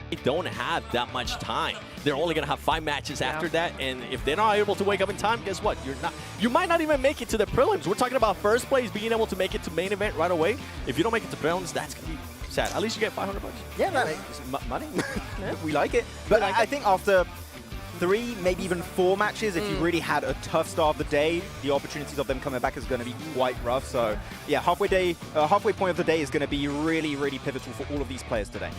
Speaker 8: they don't have that much time. They're only going to have 5 matches after that, and if they're not able to wake up in time, guess what? You might not even make it to the prelims. We're talking about first place being able to make it to main event right away. If you don't make it to prelims, that's going to be sad. At least you get $500.
Speaker 10: Yeah, money. We like it. But I think after 3, maybe even 4 matches, if you really had a tough start of the day, the opportunities of them coming back is going to be quite rough. So yeah, halfway point of the day is going to be really, really pivotal for all of these players today.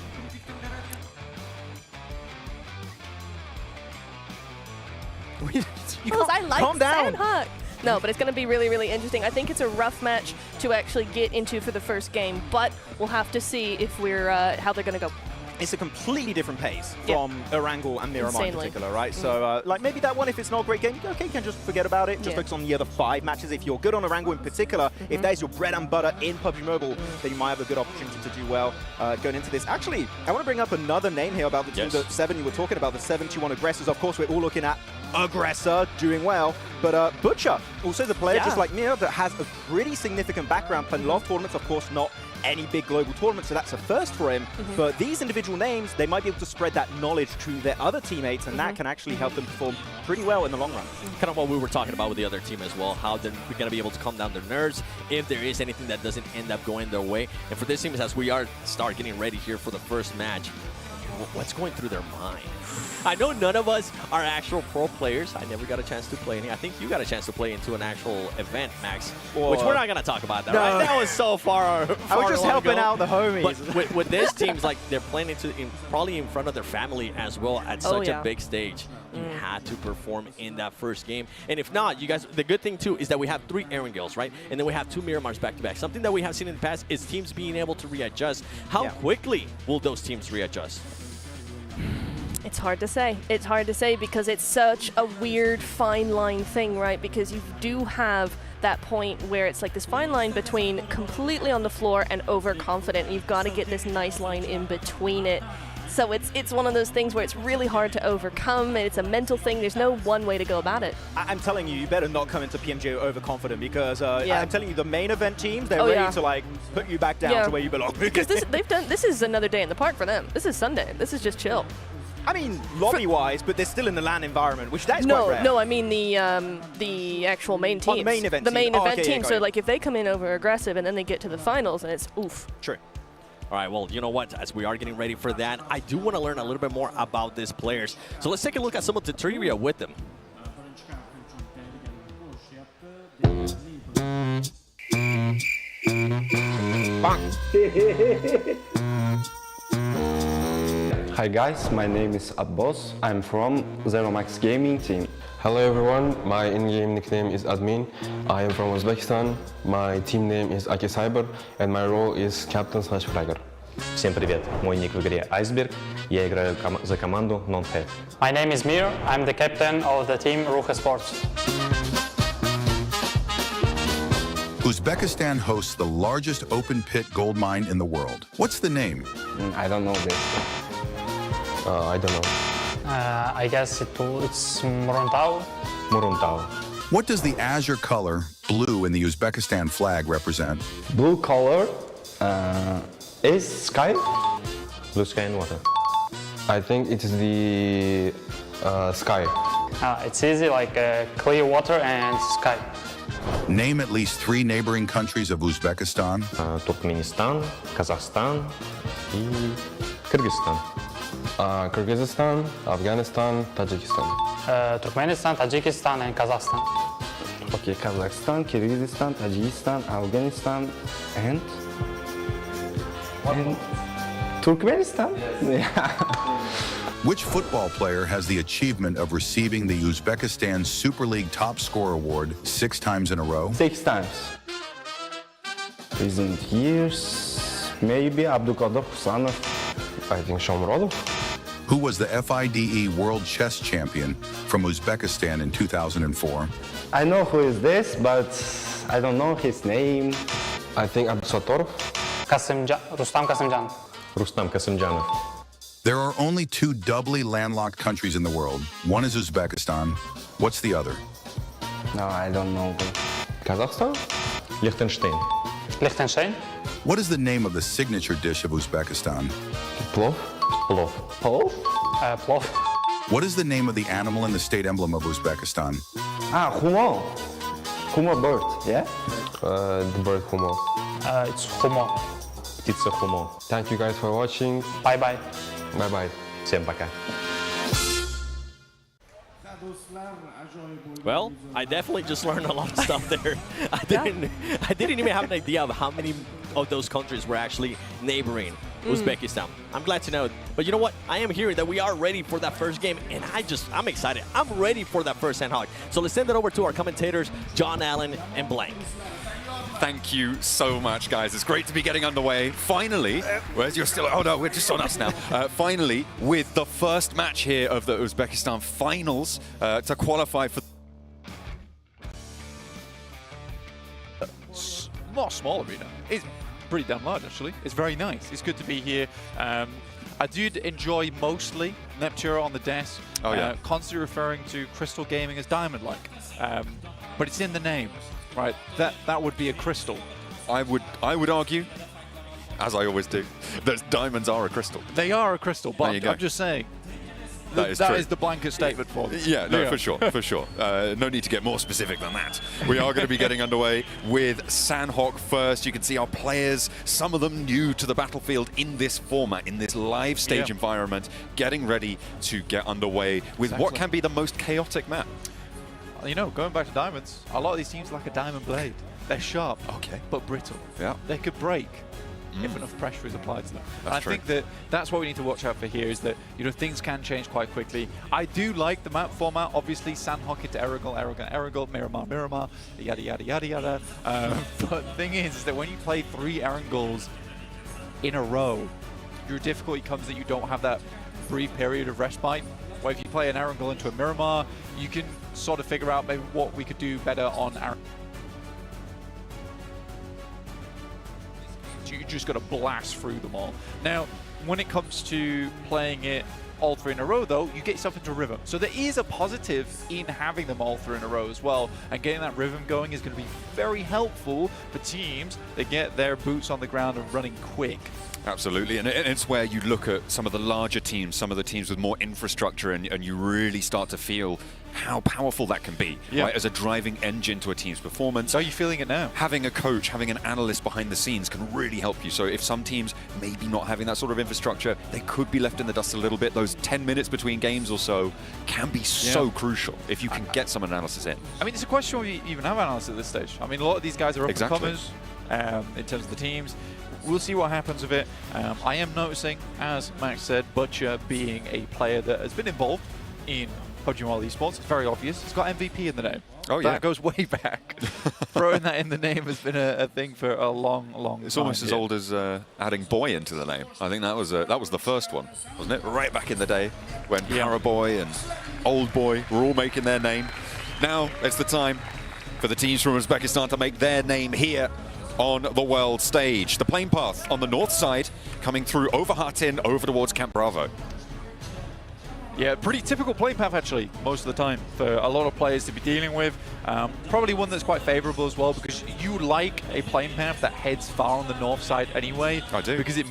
Speaker 9: I like
Speaker 10: calm down.
Speaker 9: Sanhok. No, but it's going to be really, really interesting. I think it's a rough match to actually get into for the first game, but we'll have to see if we're how they're going to go.
Speaker 10: It's a completely different pace from Erangel and Miramar in
Speaker 9: Insanely.
Speaker 10: particular, right? So, like, maybe that one, if it's not a great game, okay, you can just forget about it. Just focus on the other 5 matches. If you're good on Erangel in particular, if that is your bread and butter in PUBG Mobile, then you might have a good opportunity to do well going into this. Actually, I want to bring up another name here about the team, the 7 you were talking about, the 7-2-1 aggressors. Of course, we're all looking at aggressor doing well, but Butcher also is a player just like Mira that has a pretty significant background playing a lot of tournaments. Of course, not any big global tournament, so that's a first for him. But these individual names, they might be able to spread that knowledge to their other teammates, and that can actually help them perform pretty well in the long run.
Speaker 8: Kind of what we were talking about with the other team as well, how they're going to be able to calm down their nerves if there is anything that doesn't end up going their way. And for this team, as we start getting ready here for the first match, what's going through their mind? I know none of us are actual pro players. I never got a chance to play any. I think you got a chance to play into an actual event, Max, which we're not going to talk about that, right? That was so far
Speaker 10: I was just helping out the homies.
Speaker 8: But with this team's like they're playing probably in front of their family as well at such a big stage. You had to perform in that first game. And if not, you guys, the good thing too is that we have 3 Erangels, right? And then we have 2 Miramars back-to-back. Something that we have seen in the past is teams being able to readjust. How quickly will those teams readjust?
Speaker 9: It's hard to say. It's hard to say because it's such a weird fine line thing, right? Because you do have that point where it's like this fine line between completely on the floor and overconfident. You've got to get this nice line in between it. So it's one of those things where it's really hard to overcome, and it's a mental thing. There's no one way to go about it.
Speaker 10: I'm telling you, you better not come into PMGO overconfident because I'm telling you, the main event teams, they're ready to like put you back down to where you belong.
Speaker 9: Because this is another day in the park for them. This is Sunday. This is just chill.
Speaker 10: I mean, lobby-wise, but they're still in the LAN environment, which that's quite rare.
Speaker 9: No, I mean the actual main teams.
Speaker 10: The main event
Speaker 9: team. The main event team.
Speaker 10: Yeah,
Speaker 9: so like if they come in over aggressive and then they get to the finals and it's oof.
Speaker 10: True.
Speaker 8: All right, well, you know what? As we are getting ready for that, I do want to learn a little bit more about these players. So let's take a look at some of the trivia with them.
Speaker 11: Hi guys, my name is Abbas. I'm from Zero Max Gaming team.
Speaker 12: Hello everyone, my in-game nickname is Admin. I am from Uzbekistan. My team name is Aki Cyber and my role is Captain/Flagger.
Speaker 13: Всем привет, мой ник в игре Iceberg. Я играю за команду Non-Head.
Speaker 14: My name is Mir. I'm the captain of the team Ruch Esports.
Speaker 15: Uzbekistan hosts the largest open pit gold mine in the world. What's the name?
Speaker 11: I don't know this.
Speaker 12: I don't know.
Speaker 14: I guess it's Muruntau.
Speaker 13: Muruntau.
Speaker 15: What does the azure color, blue in the Uzbekistan flag represent?
Speaker 11: Blue color is sky?
Speaker 13: Blue sky and water.
Speaker 12: I think it is the sky.
Speaker 14: It's easy, like clear water and sky.
Speaker 15: Name at least 3 neighboring countries of Uzbekistan.
Speaker 13: Turkmenistan, Kazakhstan и Kyrgyzstan.
Speaker 12: Kyrgyzstan, Afghanistan, Tajikistan.
Speaker 14: Turkmenistan, Tajikistan and Kazakhstan.
Speaker 11: Okay, Kazakhstan, Kyrgyzstan, Tajikistan, Afghanistan and Turkmenistan?
Speaker 15: Which football player has the achievement of receiving the Uzbekistan Super League Top Scorer Award 6 times in a row?
Speaker 11: 6 times. Recent years, maybe Abdulkadir Husanov.
Speaker 12: I think Shomurodov.
Speaker 15: Who was the FIDE World Chess Champion from Uzbekistan in 2004?
Speaker 11: I know who is this, but I don't know his name.
Speaker 12: I think Abdusatorov.
Speaker 14: Rustam Kasimjan.
Speaker 13: Rustam Kasimjanov.
Speaker 15: There are only two doubly landlocked countries in the world. One is Uzbekistan. What's the other?
Speaker 11: No, I don't know.
Speaker 12: Kazakhstan?
Speaker 13: Liechtenstein.
Speaker 14: Liechtenstein.
Speaker 15: What is the name of the signature dish of Uzbekistan?
Speaker 12: Plov.
Speaker 13: Plov.
Speaker 11: Plov?
Speaker 14: Plov.
Speaker 15: What is the name of the animal in the state emblem of Uzbekistan?
Speaker 11: Ah, Humo. Humo bird, yeah?
Speaker 12: The bird Humo.
Speaker 14: It's Humo.
Speaker 13: Птица Humo.
Speaker 12: Thank you guys for watching.
Speaker 14: Bye-bye.
Speaker 12: Bye-bye.
Speaker 13: Всем пока.
Speaker 8: Well, I definitely just learned a lot of stuff there. I didn't even have an idea of how many of those countries were actually neighboring Uzbekistan. I'm glad to know. But you know what? I am hearing that we are ready for that first game, and I'm excited. I'm ready for that first Sanhok. So let's send it over to our commentators, John Allen and Blank.
Speaker 16: Thank you so much, guys. It's great to be getting underway. Finally, where's your still? Oh no, we're just on us now. Finally, with the first match here of the Uzbekistan finals to qualify for. Not a small arena. It's pretty damn large, actually. It's very nice. It's good to be here. I did enjoy mostly Neptune on the desk. Oh yeah. Constantly referring to Crystal Gaming as diamond-like, but it's in the name. Right, that would be a crystal. I would argue, as I always do, that diamonds are a crystal. They are a crystal, but I'm just saying. That is the blanket statement for them. Yeah, no, for sure, for sure. No need to get more specific than that. We are going to be getting underway with Sanhok first. You can see our players, some of them new to the battlefield in this format, in this live stage environment, getting ready to get underway with what can be the most chaotic map. You know, going back to diamonds, a lot of these teams like a diamond blade. They're sharp, but brittle. Yeah, they could break if enough pressure is applied to them. I think that's what we need to watch out for here. Is that things can change quite quickly. I do like the map format. Obviously, Sanhok into Erangel, Miramar, yada yada yada yada. But the thing is that when you play 3 Erangels in a row, your difficulty comes that you don't have that brief period of respite. Where if you play an Erangel into a Miramar, you can sort of figure out maybe what we could do better on Erangel. You just got to blast through them all. Now, when it comes to playing it all 3 in a row, though, you get yourself into a rhythm. So there is a positive in having them all 3 in a row as well. And getting that rhythm going is going to be very helpful for teams that get their boots on the ground and running quick. Absolutely, and it's where you look at some of the larger teams, some of the teams with more infrastructure, and you really start to feel how powerful that can be, right, as a driving engine to a team's performance. Are you feeling it now? Having a coach, having an analyst behind the scenes can really help you. So if some teams maybe not having that sort of infrastructure, they could be left in the dust a little bit. Those 10 minutes between games or so can be so crucial if you can get some analysis in. I mean, it's a question whether you even have analysis at this stage. I mean, a lot of these guys are up-and-comers in terms of the teams. We'll see what happens with it. I am noticing, as Max said, Butcher being a player that has been involved in PUBG Mobile Esports. It's very obvious. He's got MVP in the name. Oh yeah, that goes way back. Throwing that in the name has been a thing for a long, long time. It's almost as old as adding boy into the name. I think that was the first one, wasn't it? Right back in the day when Paraboy and Old Boy were all making their name. Now it's the time for the teams from Uzbekistan to make their name here on the world stage. The plane path on the north side coming through over Hatin, over towards Camp Bravo. Yeah, pretty typical plane path actually, most of the time for a lot of players to be dealing with. Probably one that's quite favorable as well, because you like a plane path that heads far on the north side anyway. I do. Because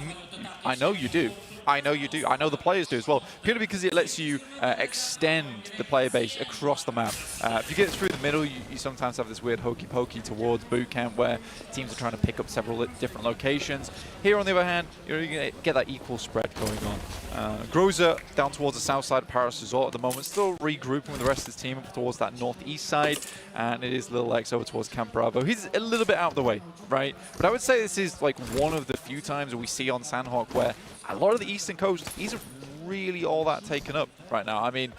Speaker 16: I know you do. I know you do. I know the players do as well. Purely because it lets you extend the player base across the map. If you get through the middle, you sometimes have this weird hokey-pokey towards boot camp where teams are trying to pick up several different locations. Here, on the other hand, you're going to get that equal spread going on. Groza down towards the south side of Paris Resort at the moment, still regrouping with the rest of his team up towards that northeast side, and it is Little X over towards Camp Bravo. He's a little bit out of the way, right? But I would say this is like one of the few times we see on Sanhok where a lot of the eastern coast isn't really all that taken up right now. I mean,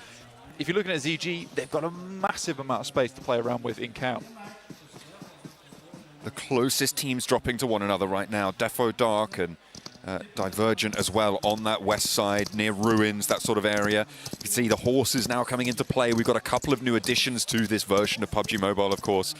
Speaker 16: if you're looking at ZG, they've got a massive amount of space to play around with in camp. The closest teams dropping to one another right now, Defo Dark and
Speaker 17: divergent as well on that west side, near ruins, that sort of area. You can see the horses now coming into play. We've got a couple of new additions to this version of PUBG Mobile, of course,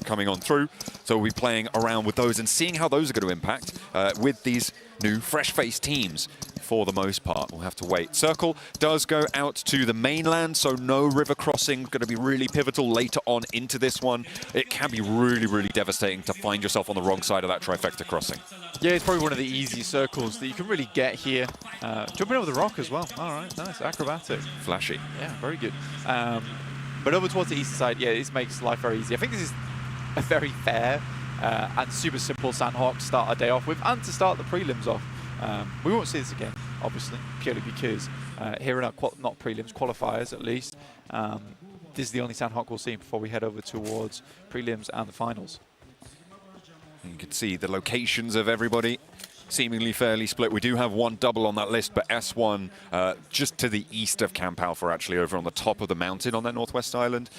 Speaker 17: coming on through. So we'll be playing around with those and seeing how those are going to impact with these new fresh-faced teams. For the most part, we'll have to wait. Circle does go out to the mainland, so no river crossing. Going to be really pivotal later on into this one. It can be really, really devastating to find yourself on the wrong side of that trifecta crossing.
Speaker 16: Yeah, it's probably one of the easy circles that you can really get here. Jumping over the rock as well. All right, nice, acrobatic.
Speaker 17: Flashy.
Speaker 16: Yeah, very good. But over towards the eastern side, yeah, this makes life very easy. I think this is a very fair and super simple Sanhok to start our day off with, and to start the prelims off. We won't see this again, obviously, purely because here in our not prelims, qualifiers at least, this is the only Sanhok we'll see before we head over towards prelims and the finals.
Speaker 17: You can see the locations of everybody seemingly fairly split. We do have one double on that list, but S1 just to the east of Camp Alpha, actually, over on the top of the mountain on that northwest island.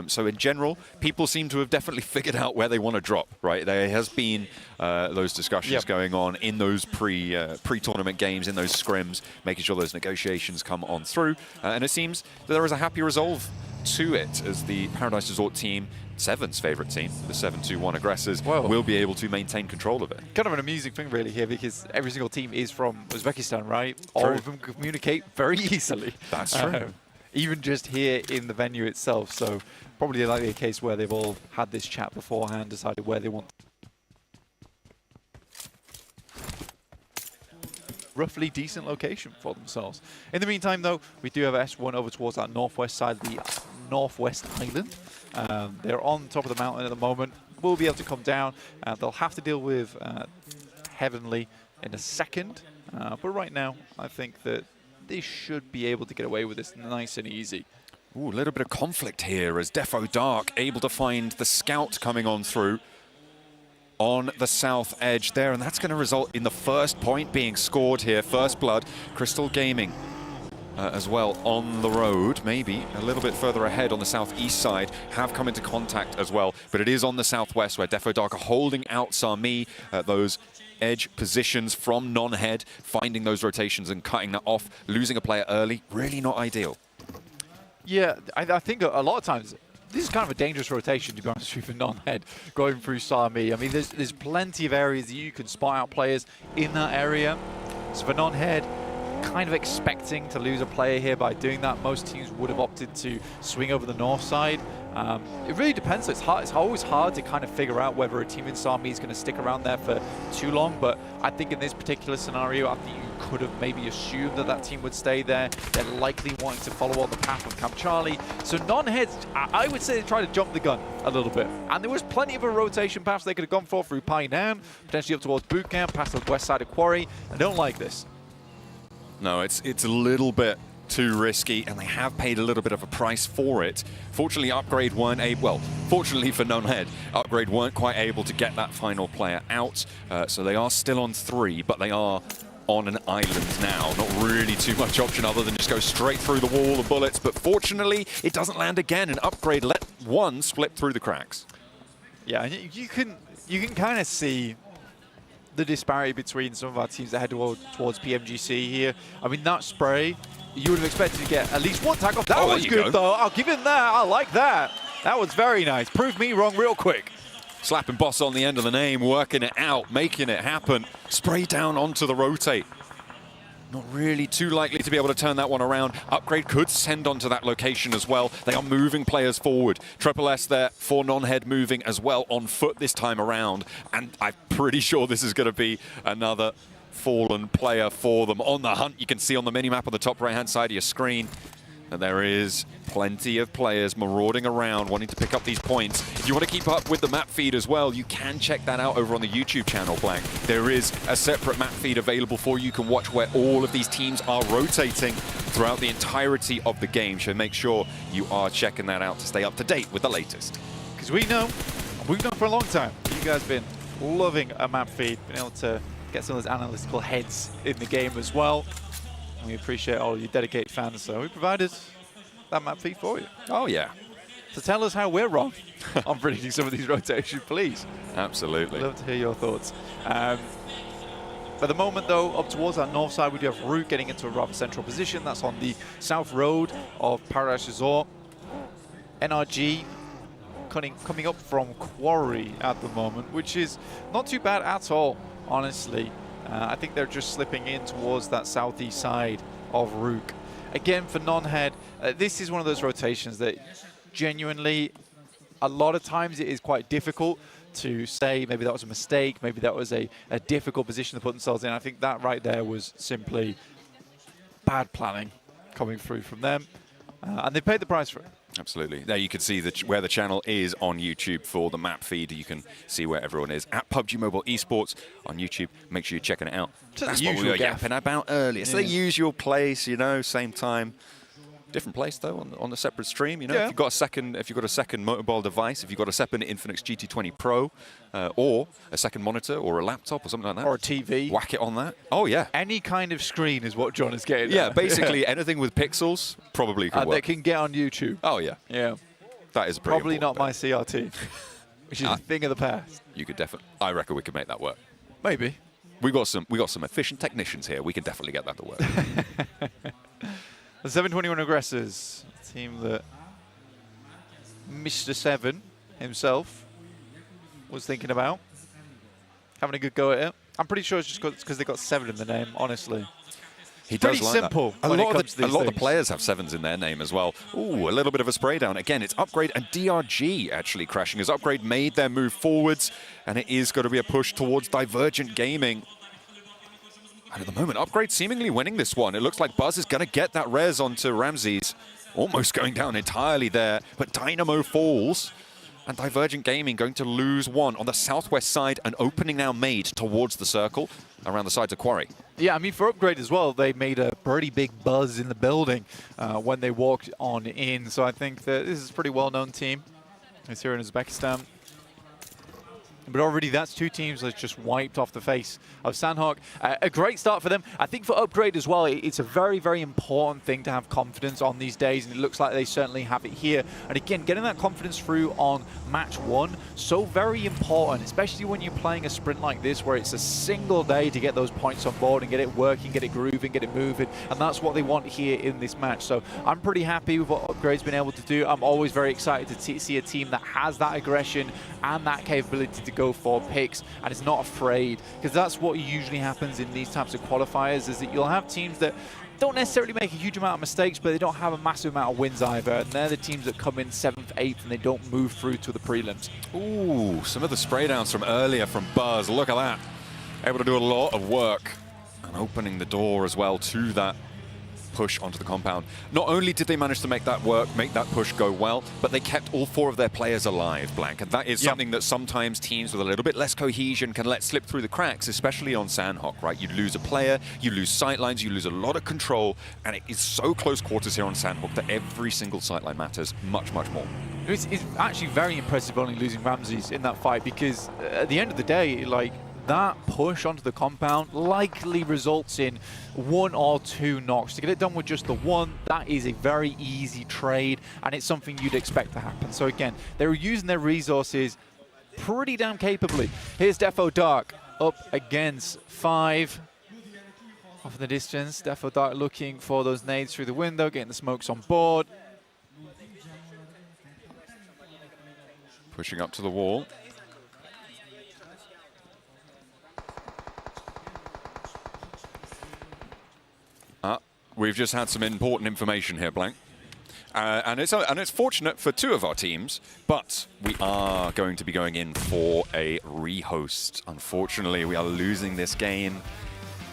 Speaker 17: So in general, people seem to have definitely figured out where they want to drop, right? There has been those discussions going on in those pre-tournament games, in those scrims, making sure those negotiations come on through. And it seems that there is a happy resolve to it as the Paradise Resort team, Seven's favourite team, the 7-2-1 aggressors, will be able to maintain control of it.
Speaker 16: Kind of an amusing thing really here, because every single team is from Uzbekistan, right? All of them communicate very easily.
Speaker 17: That's true.
Speaker 16: Even just here in the venue itself. So probably likely a case where they've all had this chat beforehand, decided where they want roughly decent location for themselves. In the meantime, though, we do have S1 over towards that northwest side, the northwest island. They're on top of the mountain at the moment. Will be able to come down. They'll have to deal with Heavenly in a second. But right now, I think that they should be able to get away with this nice and easy.
Speaker 17: Ooh, a little bit of conflict here as Defo Dark able to find the scout coming on through on the south edge there, and that's going to result in the first point being scored here. First blood. Crystal Gaming as well on the road, maybe a little bit further ahead on the southeast side, have come into contact as well, but it is on the southwest where Defo Dark are holding out Sami, those edge positions from non-head, finding those rotations and cutting that off. Losing a player early, really not ideal.
Speaker 16: Yeah, I think a lot of times this is kind of a dangerous rotation, to be honest with you, for non-head, going through Sami. I mean, there's plenty of areas that you can spot out players in that area. So for non-head, kind of expecting to lose a player here by doing that. Most teams would have opted to swing over the north side. It really depends. It's always hard to kind of figure out whether a team in Sami is going to stick around there for too long. But I think in this particular scenario, I think you could have maybe assumed that that team would stay there. They're likely wanting to follow on the path of Camp Charlie. So non-heads, I would say they try to jump the gun a little bit. And there was plenty of a rotation paths they could have gone for through Painan, potentially up towards Boot Camp, past the west side of Quarry. I don't like this.
Speaker 17: No, it's a little bit too risky, and they have paid a little bit of a price for it. Fortunately, Upgrade weren't able, well, fortunately for non-head, Upgrade weren't quite able to get that final player out, so they are still on 3, but they are on an island now. Not really too much option other than just go straight through the wall of bullets, but fortunately, it doesn't land again, and Upgrade let one slip through the cracks.
Speaker 16: Yeah, you can kind of see the disparity between some of our teams that head towards PMGC here. I mean, that spray, you would have expected to get at least one tag off. That was good, though. I'll give him that. I like that. That was very nice. Proved me wrong real quick.
Speaker 17: Slapping Boss on the end of the name, working it out, making it happen. Spray down onto the rotate. Not really too likely to be able to turn that one around. Upgrade could send onto that location as well. They are moving players forward. Triple S there for non-head moving as well on foot this time around. And I'm pretty sure this is going to be another fallen player for them. On the hunt, you can see on the minimap on the top right-hand side of your screen that there is plenty of players marauding around, wanting to pick up these points. If you want to keep up with the map feed as well, you can check that out over on the YouTube channel, Black. There is a separate map feed available for you. You can watch where all of these teams are rotating throughout the entirety of the game. So make sure you are checking that out to stay up to date with the latest.
Speaker 16: Because we've known for a long time, you guys have been loving a map feed, been able to get some of those analytical heads in the game as well. We appreciate all you dedicated fans, so we provided that map feed for you.
Speaker 17: Oh, yeah.
Speaker 16: So tell us how we're wrong on predicting some of these rotations, please.
Speaker 17: Absolutely.
Speaker 16: I'd love to hear your thoughts. At the moment, though, up towards that north side, we do have Root getting into a rather central position. That's on the south road of Paradise Resort. NRG coming up from Quarry at the moment, which is not too bad at all, honestly. I think they're just slipping in towards that southeast side of Rook. Again, for non-head, this is one of those rotations that genuinely, a lot of times it is quite difficult to say maybe that was a mistake, maybe that was a difficult position to put themselves in. I think that right there was simply bad planning coming through from them, and they paid the price for it.
Speaker 17: Absolutely. There you can see where the channel is on YouTube for the map feed. You can see where everyone is at PUBG Mobile Esports on YouTube. Make sure you're checking it out. That's what we were yapping about earlier. So the usual place, you know, same time. Different place though on a separate stream. You know, if you've got a second mobile device, if you've got a second Infinix GT20 Pro, or a second monitor, or a laptop, or something like that,
Speaker 16: or a TV,
Speaker 17: whack it on that. Oh yeah,
Speaker 16: any kind of screen is what John is getting.
Speaker 17: Yeah, basically anything with pixels probably could work.
Speaker 16: That can get on YouTube.
Speaker 17: Oh yeah,
Speaker 16: yeah.
Speaker 17: That is pretty
Speaker 16: probably not my CRT, which is a thing of the past.
Speaker 17: You could definitely. I reckon we could make that work.
Speaker 16: Maybe.
Speaker 17: We got some efficient technicians here. We can definitely get that to work.
Speaker 16: The 721 Aggressors, a team that Mr. Seven himself was thinking about. Having a good go at it. I'm pretty sure it's just because they got 7 in the name, honestly.
Speaker 17: He does
Speaker 16: pretty
Speaker 17: like
Speaker 16: simple
Speaker 17: that. A lot of the
Speaker 16: things.
Speaker 17: players have 7s in their name as well. Ooh, a little bit of a spray down. Again, it's Upgrade and DRG actually crashing as Upgrade made their move forwards, and it is going to be a push towards Divergent Gaming. And at the moment, Upgrade seemingly winning this one. It looks like Buzz is going to get that res onto Ramses. Almost going down entirely there, but Dynamo falls. And Divergent Gaming going to lose one on the southwest side, an opening now made towards the circle around the sides of Quarry.
Speaker 16: Yeah, I mean, for Upgrade as well, they made a pretty big buzz in the building when they walked on in. So I think that this is a pretty well-known team. It's here in Uzbekistan. But already that's 2 teams that's just wiped off the face of Sanhok. A great start for them. I think for Upgrade as well, it's a very, very important thing to have confidence on these days, and it looks like they certainly have it here. And again, getting that confidence through on match 1, so very important, especially when you're playing a sprint like this where it's a single day to get those points on board and get it working, get it grooving, get it moving, and that's what they want here in this match. So I'm pretty happy with what Upgrade's been able to do. I'm always very excited to see a team that has that aggression and that capability to go for picks and is not afraid, because that's what usually happens in these types of qualifiers, is that you'll have teams that don't necessarily make a huge amount of mistakes, but they don't have a massive amount of wins either, and they're the teams that come in 7th, 8th, and they don't move through to the prelims.
Speaker 17: Ooh, some of the spray downs from earlier from Buzz. Look at that. Able to do a lot of work and opening the door as well to that push onto the compound. Not only did they manage to make that work, make that push go well, but they kept all 4 of their players alive, Blank. And that is something that sometimes teams with a little bit less cohesion can let slip through the cracks, especially on Sanhok, right? You lose a player, you lose sightlines, you lose a lot of control, and it is so close quarters here on Sanhok that every single sightline matters much, much more.
Speaker 16: It's actually very impressive only losing Ramses in that fight, because at the end of the day, like, that push onto the compound likely results in 1 or 2 knocks. To get it done with just the 1, that is a very easy trade, and it's something you'd expect to happen. So again, they were using their resources pretty damn capably. Here's Defo Dark up against 5. Off in the distance, Defo Dark looking for those nades through the window, getting the smokes on board.
Speaker 17: Pushing up to the wall. We've just had some important information here, Blank. And it's fortunate for 2 of our teams, but we are going to be going in for a rehost. Unfortunately, we are losing this game,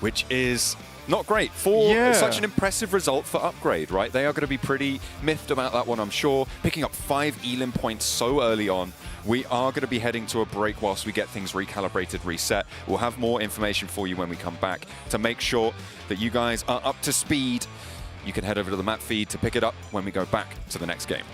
Speaker 17: which is not great for such an impressive result for Upgrade, right? They are going to be pretty miffed about that one, I'm sure. Picking up 5 Elim points so early on. We are going to be heading to a break whilst we get things recalibrated, reset. We'll have more information for you when we come back to make sure that you guys are up to speed. You can head over to the map feed to pick it up when we go back to the next game.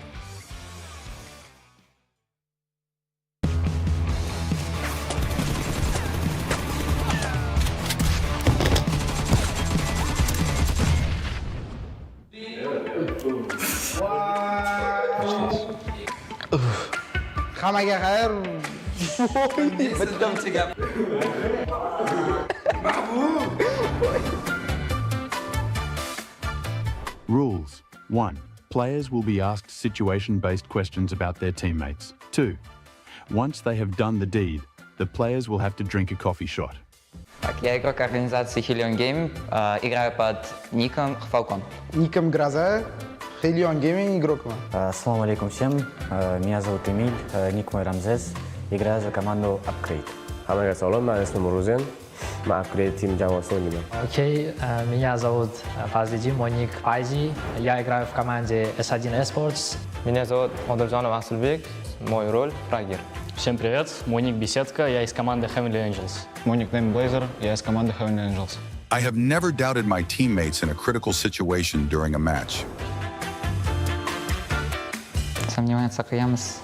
Speaker 1: خمگه خیر بدم تگم
Speaker 18: Rules. 1. Players will be asked situation-based questions about their teammates. 2. Once they have done the deed, the players will have to drink a coffee shot.
Speaker 19: Я игрок организации Helion Game, играю под ником Falcon.
Speaker 20: Ником Гроза, Helion Gaming, игрок.
Speaker 21: Ассаламу алейкум всем, меня зовут Эмиль, ник мой Рамзес, играю за команду Upgrade.
Speaker 22: Hammaga salom, men ismim Ruzen, men Upgrade Team jamoasida o'ynayman.
Speaker 23: Окей, меня зовут Фазлиджи, мой ник Айзи, я играю в команде S1 Esports.
Speaker 24: Меня зовут Одуржанов Асылбек, мой роль фрагер.
Speaker 25: Всем привет, мой ник Беседка, я из команды Heavenly Angels.
Speaker 26: Мой никнейм Blazer, я из команды Heavenly Angels.
Speaker 15: I have never doubted my teammates in a critical situation during a match.
Speaker 19: Сомневается Каямс.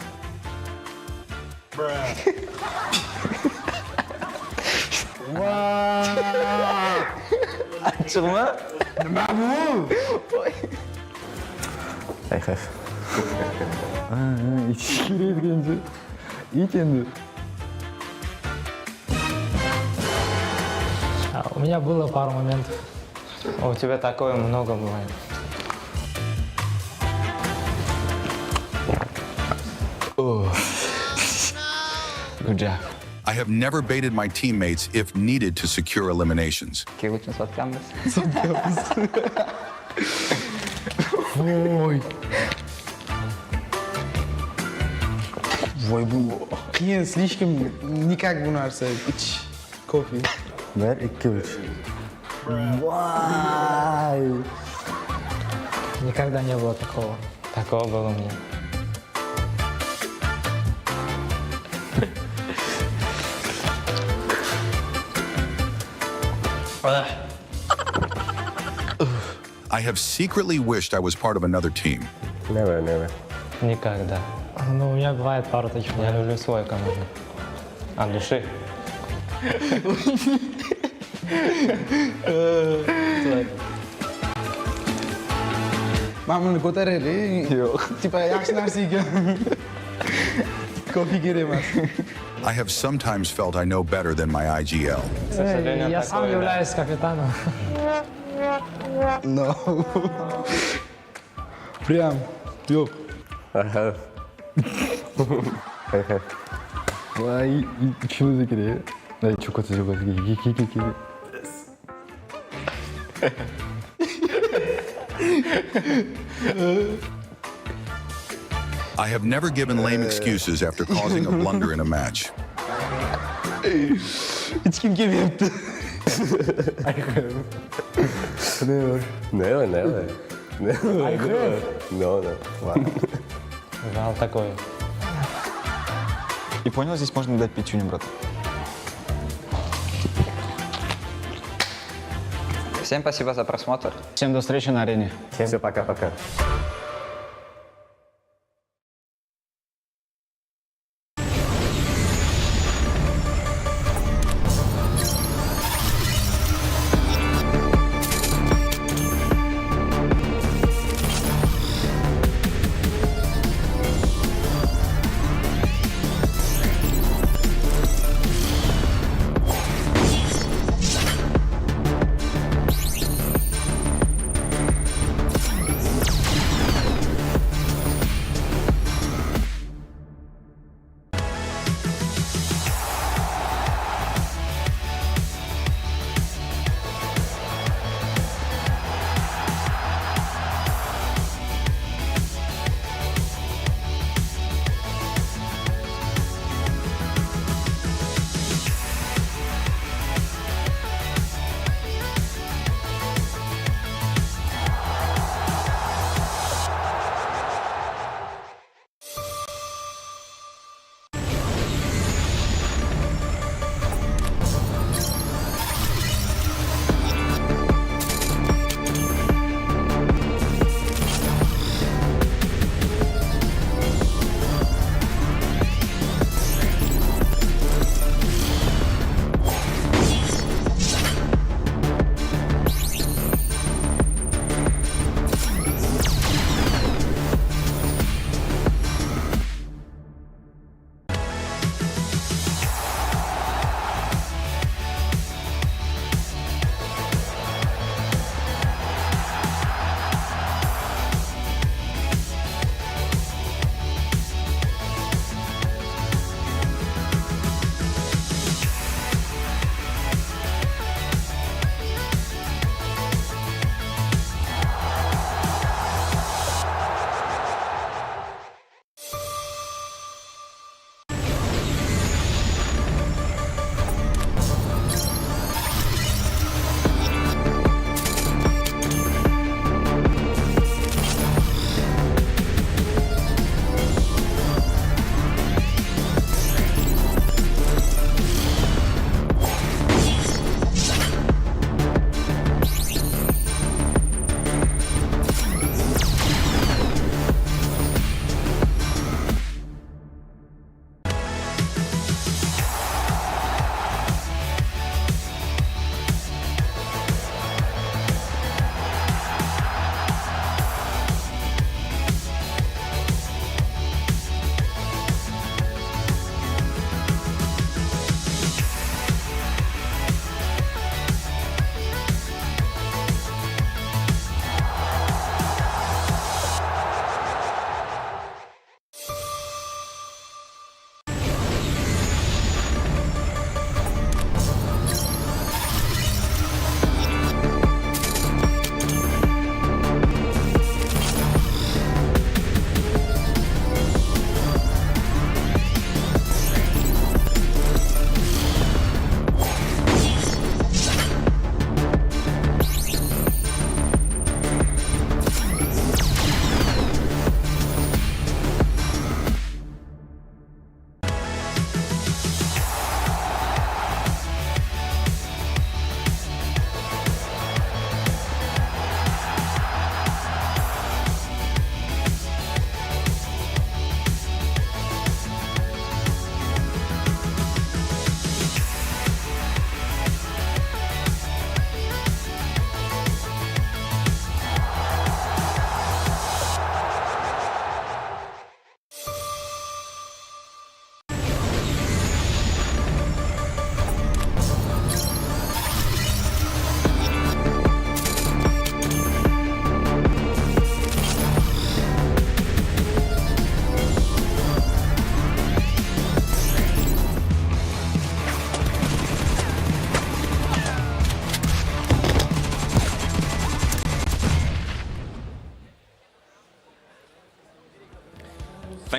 Speaker 20: Açıkma. Ne bu?
Speaker 21: Ayxaf.
Speaker 20: İçkiri genci. İyi kendi.
Speaker 23: У меня было пару моментов.
Speaker 24: У тебя такое много бывает.
Speaker 26: Good job.
Speaker 15: I have never baited my teammates if needed to secure eliminations.
Speaker 19: Килучун соткамыз.
Speaker 20: Ой. Vay bu qiyin, слишком никак bu narsa. Ich кофе.
Speaker 21: 1, 2, 3.
Speaker 20: Vay.
Speaker 23: Никогда не было такого.
Speaker 24: Такого было у меня.
Speaker 15: I have secretly wished I was part of another team.
Speaker 22: Never, never.
Speaker 24: Никогда.
Speaker 23: Ну, у меня бывает пару таких.
Speaker 24: Я люблю свою команду. От души.
Speaker 20: Ben bunu kotarayım. Yok. Tipa yaxshi narsa ekan. Kofi kerak.
Speaker 15: I have sometimes felt I know better than my IGL.
Speaker 23: Я сам являюсь капитаном.
Speaker 20: No. Прям. Yok.
Speaker 22: I have. I have.
Speaker 20: Vay, ikimiz de kireye. Ay çok kötü, çok kötü.
Speaker 15: I have never given lame excuses after causing a blunder in a match.
Speaker 20: Hiç kim yaptı?
Speaker 22: Never. Never, never. Never. No, no.
Speaker 24: Жал такое.
Speaker 26: И понял, здесь можно дать пятюню, брат.
Speaker 19: Всем спасибо за просмотр.
Speaker 26: Всем до встречи на арене.
Speaker 22: Все, пока-пока.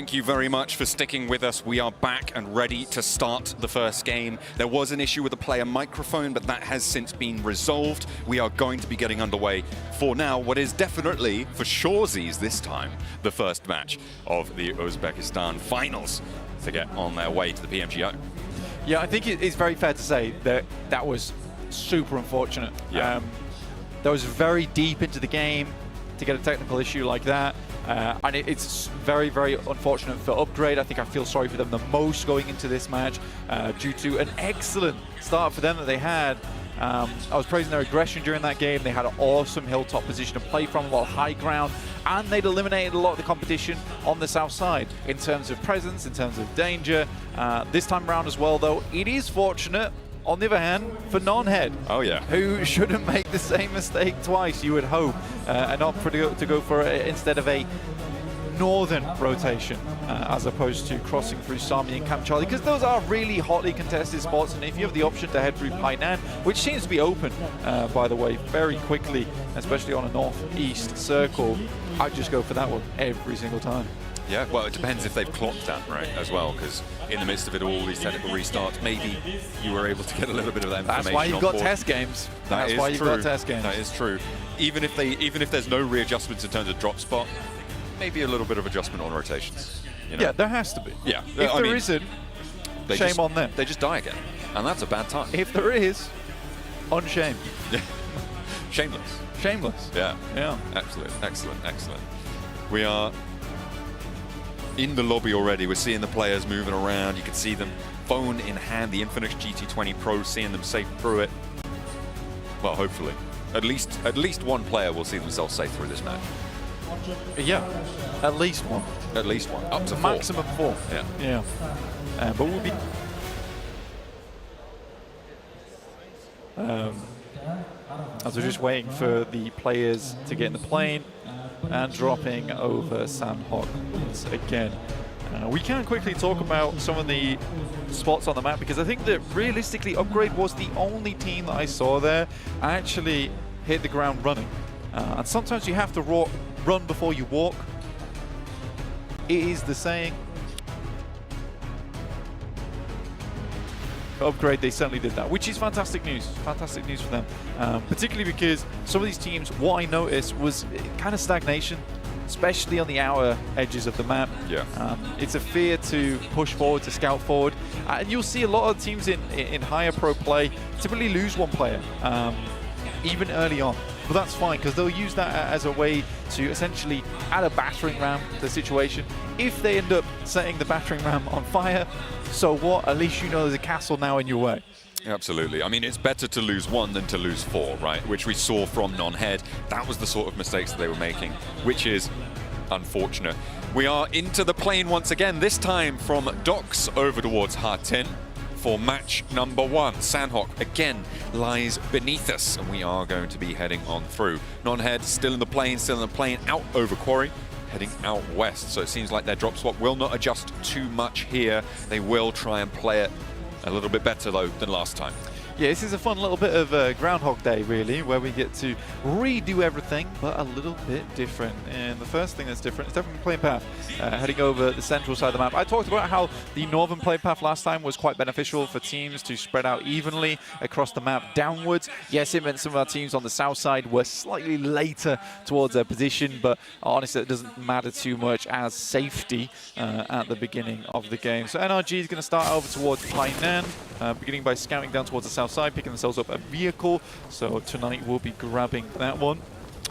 Speaker 17: thank you very much for sticking with us. We are back and ready to start the first game. There was an issue with the player microphone, but that has since been resolved. We are going to be getting underway for now what is definitely, for Shawsies this time, the first match of the Uzbekistan finals to get on their way to the PMGO.
Speaker 16: Yeah, I think it's very fair to say that that was super unfortunate.
Speaker 17: Yeah.
Speaker 16: That was very deep into the game to get a technical issue like that. And it's very, very unfortunate for Upgrade. I think I feel sorry for them the most going into this match due to an excellent start for them that they had. I was praising their aggression during that game. They had an awesome hilltop position to play from, a lot of high ground, and they'd eliminated a lot of the competition on the south side in terms of presence, in terms of danger. This time around as well, though, it is fortunate, on the other hand, for non-head.
Speaker 17: Oh, yeah.
Speaker 16: Who shouldn't make the same mistake twice, you would hope, and opt to go for it instead of a northern rotation as opposed to crossing through Sami and Camp Charlie, because those are really hotly contested spots, and if you have the option to head through Hainan, which seems to be open, by the way, very quickly, especially on a northeast circle, I'd just go for that one every single time.
Speaker 17: Yeah, well, it depends if they've clocked that, right, as well, because in the midst of it all, these technical restarts, maybe you were able to get a little bit of that information.
Speaker 16: That's why you've got test games. That's why you've got test games.
Speaker 17: That is true. Even if there's no readjustments in terms of drop spot, maybe a little bit of adjustment on rotations. You know?
Speaker 16: Yeah, there has to be.
Speaker 17: Yeah.
Speaker 16: If there isn't, shame on them.
Speaker 17: They just die again, and that's a bad time.
Speaker 16: If there is, unshame.
Speaker 17: Shameless.
Speaker 16: Shameless.
Speaker 17: Yeah.
Speaker 16: Yeah.
Speaker 17: Excellent, excellent, excellent. We are in the lobby already. We're seeing the players moving around. You can see them phone in hand, the Infinix GT20 Pro, seeing them safe through it. Well, hopefully. At least one player will see themselves safe through this match.
Speaker 16: Yeah, at least one.
Speaker 17: At least one. Up to
Speaker 16: maximum 4.
Speaker 17: Yeah.
Speaker 16: Yeah. But we'll be... as we're just waiting for the players to get in the plane and dropping over Sanhok once again. We can quickly talk about some of the spots on the map, because I think that realistically Upgrade was the only team that I saw there actually hit the ground running. And sometimes you have to run before you walk. It is the saying. Upgrade, they certainly did that, which is fantastic news. Fantastic news for them. Particularly because some of these teams, what I noticed was kind of stagnation, especially on the outer edges of the map.
Speaker 17: Yeah.
Speaker 16: It's a fear to push forward, to scout forward. And you'll see a lot of teams in higher pro play typically lose one player, even early on. But that's fine, because they'll use that as a way to essentially add a battering ram to the situation. If they end up setting the battering ram on fire, so what? At least you know there's a castle now in your way.
Speaker 17: Absolutely. I mean, it's better to lose 1 than to lose 4, right? Which we saw from non-head. That was the sort of mistakes that they were making, which is unfortunate. We are into the plane once again, this time from docks over towards Hatin for match number 1. Sanhok again lies beneath us, and we are going to be heading on through. Non-head still in the plane, out over Quarry, heading out west. So it seems like their drop swap will not adjust too much here. They will try and play it a little bit better, though, than last time.
Speaker 16: Yeah, this is a fun little bit of Groundhog Day, really, where we get to redo everything, but a little bit different. And the first thing that's different is definitely plane path, heading over the central side of the map. I talked about how the northern plane path last time was quite beneficial for teams to spread out evenly across the map downwards. Yes, it meant some of our teams on the south side were slightly later towards their position, but honestly, it doesn't matter too much as safety at the beginning of the game. So NRG is going to start over towards Hainan, beginning by scouting down towards the south side, picking themselves up a vehicle. So tonight we'll be grabbing that one.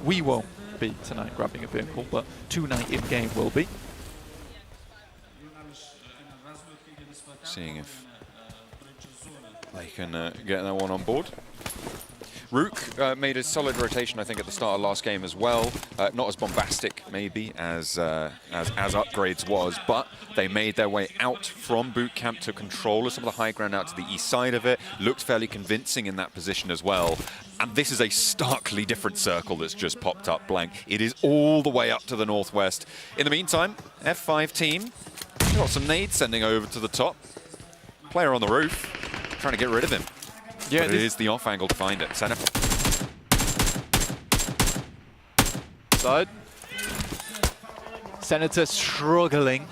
Speaker 16: We won't be tonight grabbing a vehicle, but tonight in game will be.
Speaker 17: Seeing if they can get that one on board. Rook made a solid rotation, I think, at the start of last game as well. Not as bombastic, maybe, as Upgrades was, but they made their way out from boot camp to control of some of the high ground out to the east side of it. Looked fairly convincing in that position as well. And this is a starkly different circle that's just popped up blank. It is all the way up to the northwest. In the meantime, F5 team got some nades sending over to the top. Player on the roof, trying to get rid of him. Yeah, but it is the off angle to find it. Center.
Speaker 16: Side. Senator struggling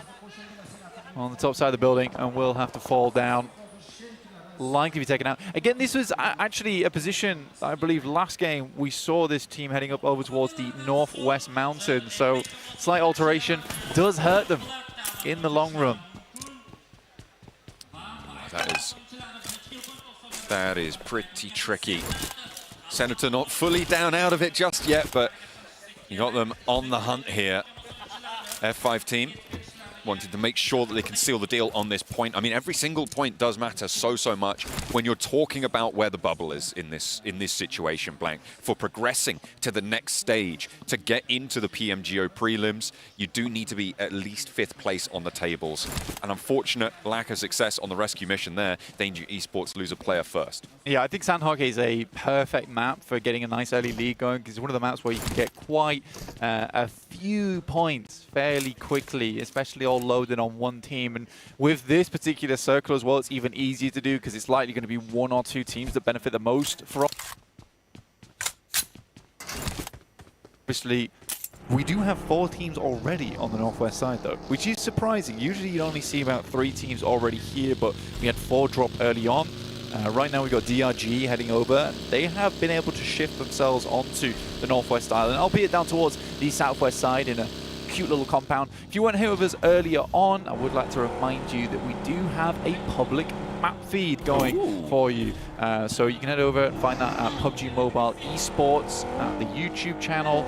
Speaker 16: on the top side of the building and will have to fall down. Likely to be taken out. Again, this was actually a position, I believe, last game we saw this team heading up over towards the northwest mountain. So slight alteration does hurt them in the long run.
Speaker 17: That is pretty tricky. Senator not fully down out of it just yet, but you got them on the hunt here. F5 team wanted to make sure that they can seal the deal on this point. I mean, every single point does matter so much when you're talking about where the bubble is in this situation, Blank. For progressing to the next stage, to get into the PMGO prelims, you do need to be at least 5th place on the tables. An unfortunate lack of success on the rescue mission there. Danger Esports lose a player first.
Speaker 16: Yeah, I think Sanhok is a perfect map for getting a nice early lead going, because it's one of the maps where you can get quite a few points fairly quickly, especially all loaded on one team. And with this particular circle as well, it's even easier to do because it's likely going to be 1 or 2 teams that benefit the most from. Obviously, we do have 4 teams already on the northwest side though, which is surprising. Usually you only see about 3 teams already here, but we had 4 drop early on. Right now we've got DRG heading over. They have been able to shift themselves onto the northwest island, albeit down towards the southwest side in a cute little compound. If you weren't here with us earlier on, I would like to remind you that we do have a public map feed going for you. So you can head over and find that at PUBG Mobile Esports, the YouTube channel.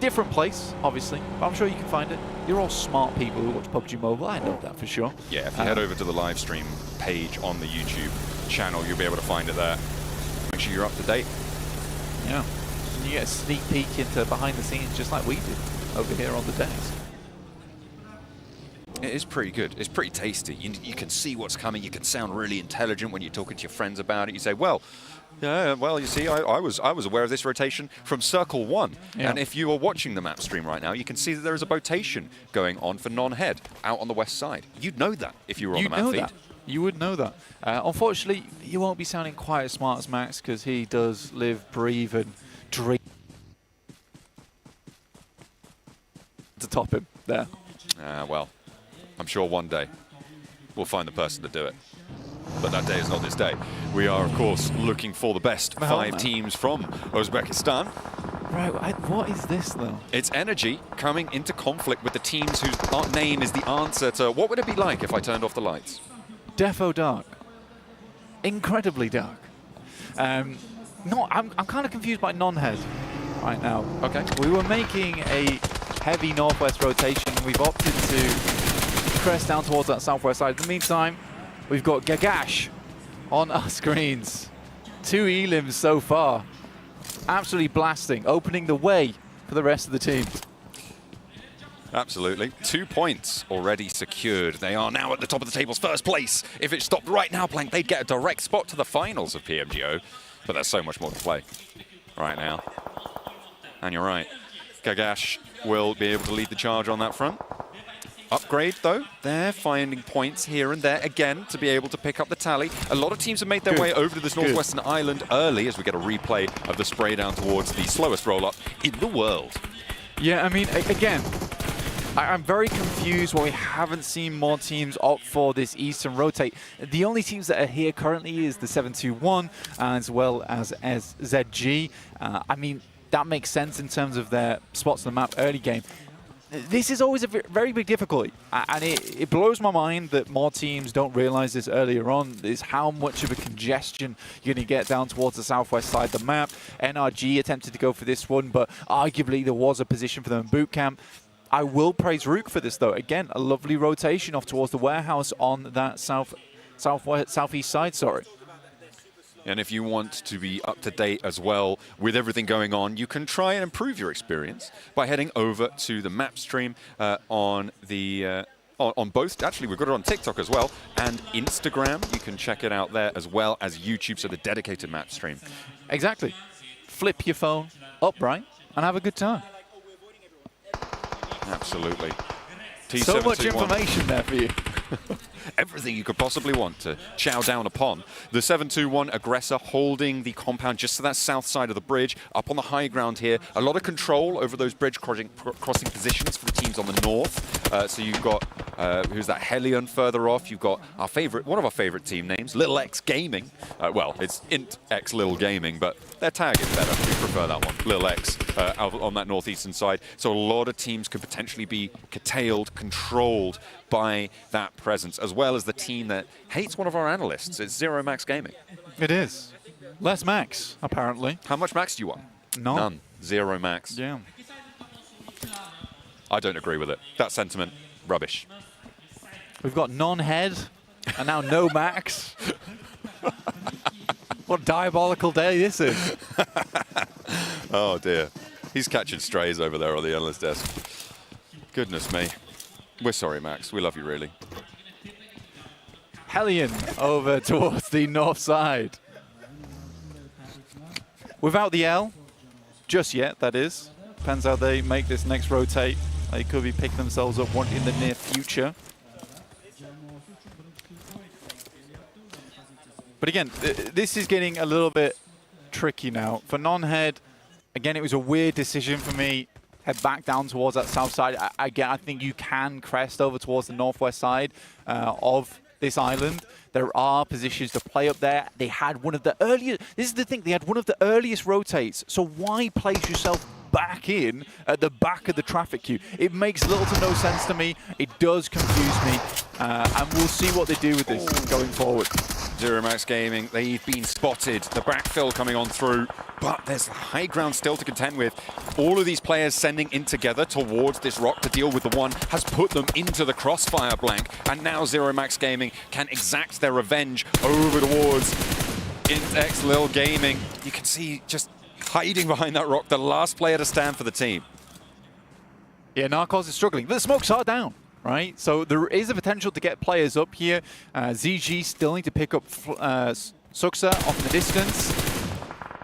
Speaker 16: Different place, obviously, but I'm sure you can find it. You're all smart people who watch PUBG Mobile, I know that for sure.
Speaker 17: Yeah, if you head over to the live stream page on the YouTube channel, you'll be able to find it there. Make sure you're up to date.
Speaker 16: Yeah, and you get a sneak peek into behind the scenes just like we did over here on the days.
Speaker 17: It is pretty good. It's pretty tasty. You can see what's coming. You can sound really intelligent when you're talking to your friends about it. You say, well, yeah, well, you see, I was aware of this rotation from Circle 1. Yeah. And if you are watching the map stream right now, you can see that there is a rotation going on for non-head out on the west side. You'd know that if you were on the map feed.
Speaker 16: You would know that. Unfortunately, you won't be sounding quite as smart as Max because he does live, breathe, and dream to top him there.
Speaker 17: Well, I'm sure one day we'll find the person to do it. But that day is not this day. We are, of course, looking for the best 5 teams from Uzbekistan.
Speaker 16: Right, what is this, though?
Speaker 17: It's Energy coming into conflict with the teams whose name is the answer to what would it be like if I turned off the lights?
Speaker 16: Defo dark. Incredibly dark. I'm kind of confused by non-head right now.
Speaker 17: Okay.
Speaker 16: We were making a heavy northwest rotation. We've opted to crest down towards that southwest side. In the meantime, we've got Gagash on our screens. 2 elims so far. Absolutely blasting, opening the way for the rest of the teams.
Speaker 17: Absolutely. 2 points already secured. They are now at the top of the table's first place. If it stopped right now, Blank, they'd get a direct spot to the finals of PMGO. But there's so much more to play right now. And you're right. Gagash will be able to lead the charge on that front. Upgrade, though, they're finding points here and there, again, to be able to pick up the tally. A lot of teams have made their way over to this northwestern island early as we get a replay of the spray down towards the slowest roll-up in the world.
Speaker 16: Yeah, I mean, again, I'm very confused why we haven't seen more teams opt for this Eastern rotate. The only teams that are here currently is the 721 as well as ZG. I mean, that makes sense in terms of their spots on the map early game. This is always a very big difficulty, and it blows my mind that more teams don't realize this earlier on, is how much of a congestion you're going to get down towards the southwest side of the map. NRG attempted to go for this one, but arguably there was a position for them in boot camp. I will praise Rook for this, though. Again, a lovely rotation off towards the warehouse on that southeast side, sorry.
Speaker 17: And if you want to be up to date as well with everything going on, you can try and improve your experience by heading over to the map stream on both. Actually, we've got it on TikTok as well and Instagram. You can check it out there as well as YouTube, so the dedicated map stream.
Speaker 16: Exactly. Flip your phone upright and have a good time.
Speaker 17: Absolutely.
Speaker 16: So much information there for you.
Speaker 17: Everything you could possibly want to chow down upon. The 721 aggressor holding the compound just to that south side of the bridge, up on the high ground here. A lot of control over those bridge crossing positions for the teams on the north. So you've got Who's that? Hellion further off. You've got our favorite, one of our favorite team names, Little X Gaming. Well, it's Int X Little Gaming, but their tag is better. We prefer that one. Little X out on that northeastern side. So a lot of teams could potentially be curtailed, controlled by that presence, as well as the team that hates one of our analysts. It's Zero Max Gaming.
Speaker 16: It is. Less max, apparently.
Speaker 17: How much max do you want?
Speaker 16: None.
Speaker 17: None. Zero max.
Speaker 16: Yeah.
Speaker 17: I don't agree with it. That sentiment, rubbish.
Speaker 16: We've got non-head and now no max. What a diabolical day this is.
Speaker 17: Oh dear. He's catching strays over there on the analyst desk. Goodness me. We're sorry, Max. We love you, really.
Speaker 16: Hellion over towards the north side. Without the L, just yet, that is. Depends how they make this next rotate. They could be picking themselves up one in the near future. But again, this is getting a little bit tricky now. For non-head, again, it was a weird decision for me. Head back down towards that south side. Again, I think you can crest over towards the northwest side of this island. There are positions to play up there. They had one of the earliest, this is the thing, they had one of the earliest rotates. So why place yourself back in at the back of the traffic queue? It makes little to no sense to me. It does confuse me. And we'll see what they do with this going forward.
Speaker 17: Zero Max Gaming, they've been spotted. The backfill coming on through, but there's high ground still to contend with. All of these players sending in together towards this rock to deal with the one has put them into the crossfire blank. And now Zero Max Gaming can exact their revenge over towards Intex Lil Gaming. You can see just hiding behind that rock, the last player to stand for the team.
Speaker 16: Yeah, Narcos is struggling. The smokes are down, right? So there is a potential to get players up here. ZG still need to pick up Suksa off in the distance.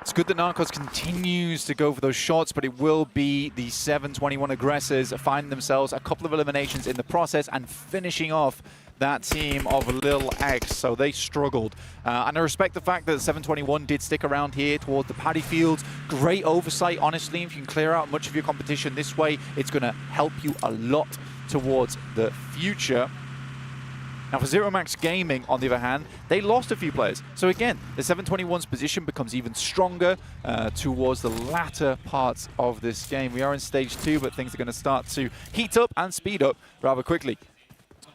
Speaker 16: It's good that Narcos continues to go for those shots, but it will be the 721 aggressors finding themselves a couple of eliminations in the process and finishing off that team of Lil X, so they struggled. And I respect the fact that 721 did stick around here towards the paddy fields. Great oversight, honestly. If you can clear out much of your competition this way, it's going to help you a lot towards the future. Now for Zero Max Gaming, on the other hand, they lost a few players. So again, the 721's position becomes even stronger towards the latter parts of this game. We are in stage 2, but things are going to start to heat up and speed up rather quickly.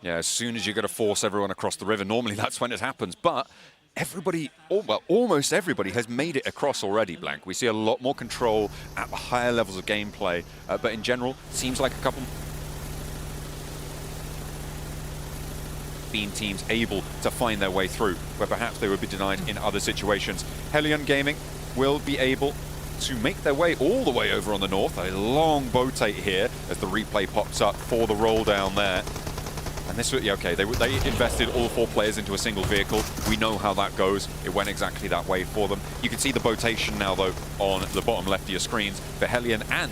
Speaker 17: Yeah, as soon as you're going to force everyone across the river, normally that's when it happens. But everybody, well, almost everybody has made it across already, Blank. We see a lot more control at the higher levels of gameplay. But in general, seems like a couple teams able to find their way through, where perhaps they would be denied in other situations. Hellion Gaming will be able to make their way all the way over on the north. A long boatate here as the replay pops up for the roll down there. And this was, yeah, okay, they invested all 4 players into a single vehicle. We know how that goes. It went exactly that way for them. You can see the botation now, though, on the bottom left of your screens for Hellion. And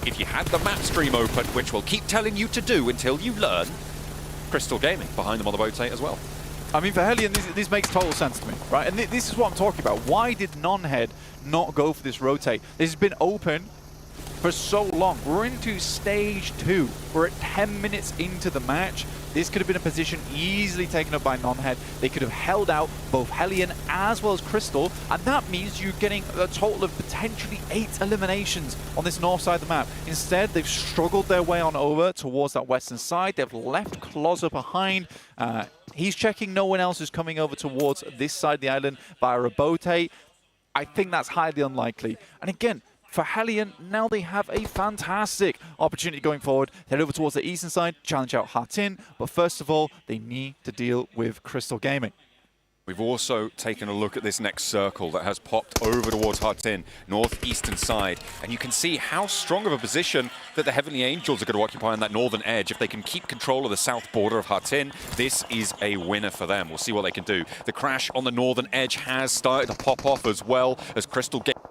Speaker 17: if you had the map stream open, which we'll keep telling you to do until you learn, Crystal Gaming behind them on the boatate as well.
Speaker 16: I mean, for Hellion, this makes total sense to me, right? And this is what I'm talking about. Why did non-head not go for this rotate? This has been open for so long. We're into stage 2. We're at 10 minutes into the match. This could have been a position easily taken up by non-head. They could have held out both Hellion as well as Crystal, and that means you're getting a total of potentially 8 eliminations on this north side of the map. Instead, they've struggled their way on over towards that western side. They've left Closer behind. He's checking no one else is coming over towards this side of the island via a boatate. I think that's highly unlikely. And again, for Hellion, now they have a fantastic opportunity going forward. Head over towards the eastern side, challenge out Hatin, but first of all, they need to deal with Crystal Gaming.
Speaker 17: We've also taken a look at this next circle that has popped over towards Hatin, northeastern side, and you can see how strong of a position that the Heavenly Angels are going to occupy on that northern edge. If they can keep control of the south border of Hatin, this is a winner for them. We'll see what they can do. The crash on the northern edge has started to pop off as well as Crystal Gaming.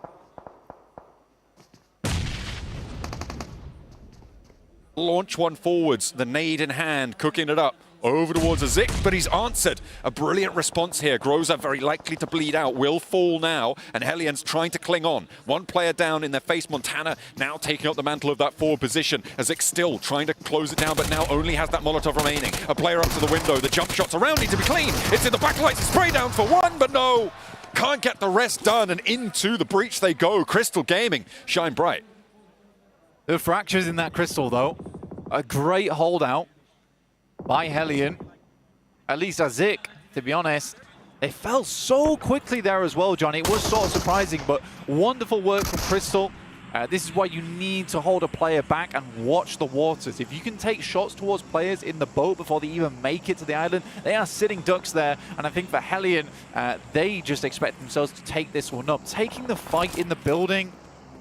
Speaker 17: Launch one forwards, the nade in hand, cooking it up. over towards a Zik, but he's answered. A brilliant response here. Groza very likely to bleed out, will fall now, and Hellions trying to cling on. One player down in their face. Montana now taking up the mantle of that forward position. Azik still trying to close it down, but now only has that Molotov remaining. A player up to the window. The jump shots around need to be clean. It's in the backlights. Spray down for one, but no. Can't get the rest done, and into the breach they go. Crystal Gaming shine bright.
Speaker 16: The fractures in that Crystal, though. A great holdout by Hellion. At least Azik, to be honest. They fell so quickly there as well, Johnny. It was sort of surprising, but wonderful work from Crystal. This is why you need to hold a player back and watch the waters. If you can take shots towards players in the boat before they even make it to the island, they are sitting ducks there. And I think for Hellion, they just expect themselves to take this one up. Taking the fight in the building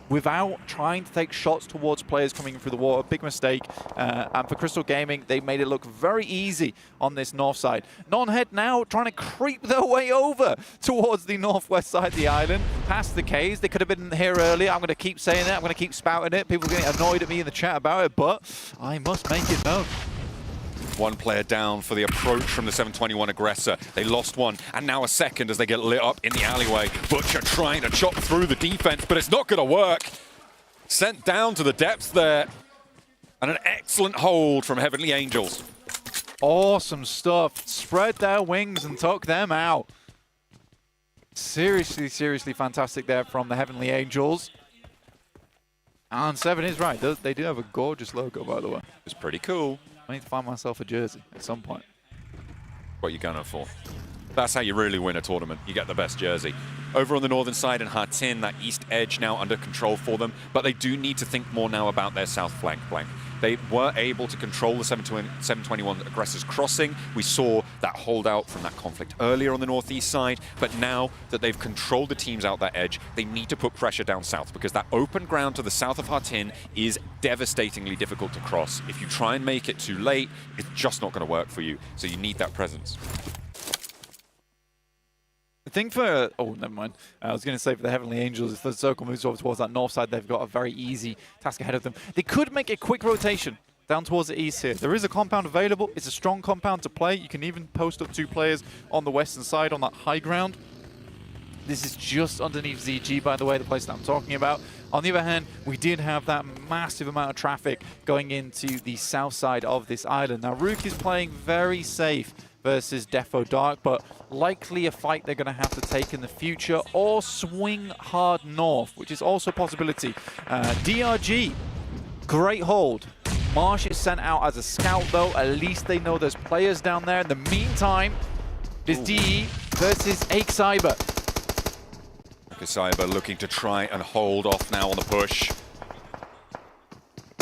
Speaker 16: without trying to take shots towards players coming in through the water, big mistake. And for Crystal Gaming, they made it look very easy on this north side. Non-Head now trying to creep their way over towards the northwest side of the island, past the caves. They could have been here earlier. I'm going to keep saying it. I'm going to keep spouting it. People are getting annoyed at me in the chat about it, but I must make it known.
Speaker 17: One player down for the approach from the 721 aggressor. They lost one, and now a second as they get lit up in the alleyway. Butcher trying to chop through the defense, but it's not going to work. Sent down to the depths there. And an excellent hold from Heavenly Angels.
Speaker 16: Awesome stuff. Spread their wings and took them out. Seriously, seriously fantastic there from the Heavenly Angels. And 7 is right. They do have a gorgeous logo, by the way.
Speaker 17: It's pretty cool.
Speaker 16: I need to find myself a jersey at some point.
Speaker 17: What are you going for? That's how you really win a tournament. You get the best jersey. Over on the northern side in Hatin, that east edge now under control for them, but they do need to think more now about their south flank. They were able to control the 721 aggressors crossing. We saw that holdout from that conflict earlier on the northeast side, but now that they've controlled the teams out that edge, they need to put pressure down south, because that open ground to the south of Hatin is devastatingly difficult to cross. If you try and make it too late, it's just not going to work for you, so you need that presence.
Speaker 16: The thing for, oh, never mind. I was going to say for the Heavenly Angels, if the circle moves over towards that north side, they've got a very easy task ahead of them. They could make a quick rotation down towards the east here. There is a compound available. It's a strong compound to play. You can even post up 2 players on the western side on that high ground. This is just underneath ZG, by the way, the place that I'm talking about. On the other hand, we did have that massive amount of traffic going into the south side of this island. Now, Rook is playing very safe versus Defo Dark, but likely a fight they're going to have to take in the future, or swing hard north, which is also a possibility. DRG, great hold. Marsh is sent out as a scout, though. At least they know there's players down there. In the meantime, there's DE versus Cyber.
Speaker 17: Cyber looking to try and hold off now on the push.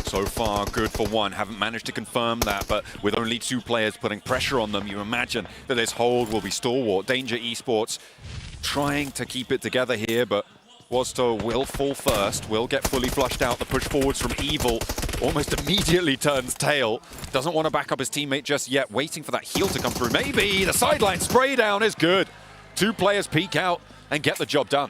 Speaker 17: So far, good for one. Haven't managed to confirm that, but with only 2 players putting pressure on them, you imagine that this hold will be stalwart. Danger Esports trying to keep it together here, but Wasto will fall first, will get fully flushed out. The push forwards from Evil almost immediately turns tail. Doesn't want to back up his teammate just yet, waiting for that heal to come through. Maybe the sideline spray down is good. 2 players peek out and get the job done.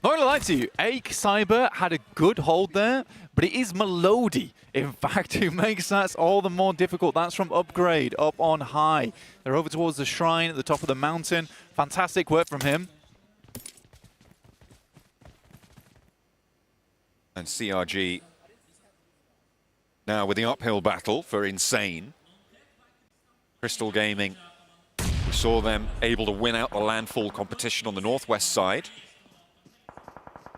Speaker 16: Not gonna lie to you, Cyber had a good hold there, but it is Melody, in fact, who makes that all the more difficult. That's from Upgrade, up on high. They're over towards the shrine at the top of the mountain. Fantastic work from him.
Speaker 17: And CRG now with the uphill battle for Insane. Crystal Gaming, we saw them able to win out the landfall competition on the northwest side.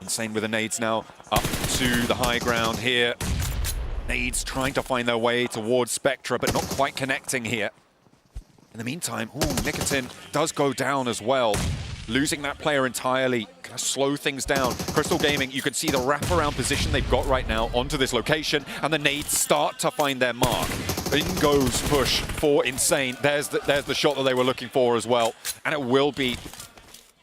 Speaker 17: Insane with the nades now up to the high ground here. Nades trying to find their way towards Spectra, but not quite connecting here. In the meantime, Nicotine does go down as well. Losing that player entirely, gonna slow things down. Crystal Gaming, you can see the wraparound position they've got right now onto this location, and the nades start to find their mark. In goes push for Insane. There's the shot that they were looking for as well, and it will be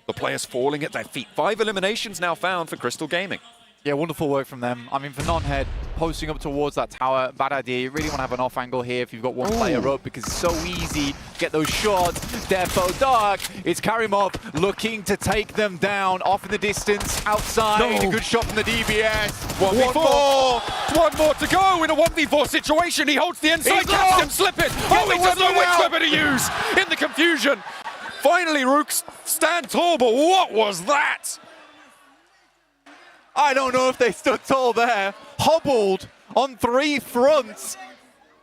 Speaker 17: the players falling at their feet. 5 eliminations now found for Crystal Gaming.
Speaker 16: Yeah, wonderful work from them. I mean, for Non-Head, posting up towards that tower. Bad idea. You really want to have an off angle here if you've got one player up, because it's so easy to get those shots. Defo Dark. It's Karimov looking to take them down off in the distance outside. A good shot from the DBS.
Speaker 17: 1v4. One more to go in a 1v4 situation. He holds the inside, catches him slipping. Oh, he doesn't know which weapon to use in the confusion. Finally, Rooks stand tall, but what was that?
Speaker 16: I don't know if they stood tall there. Hobbled on 3 fronts.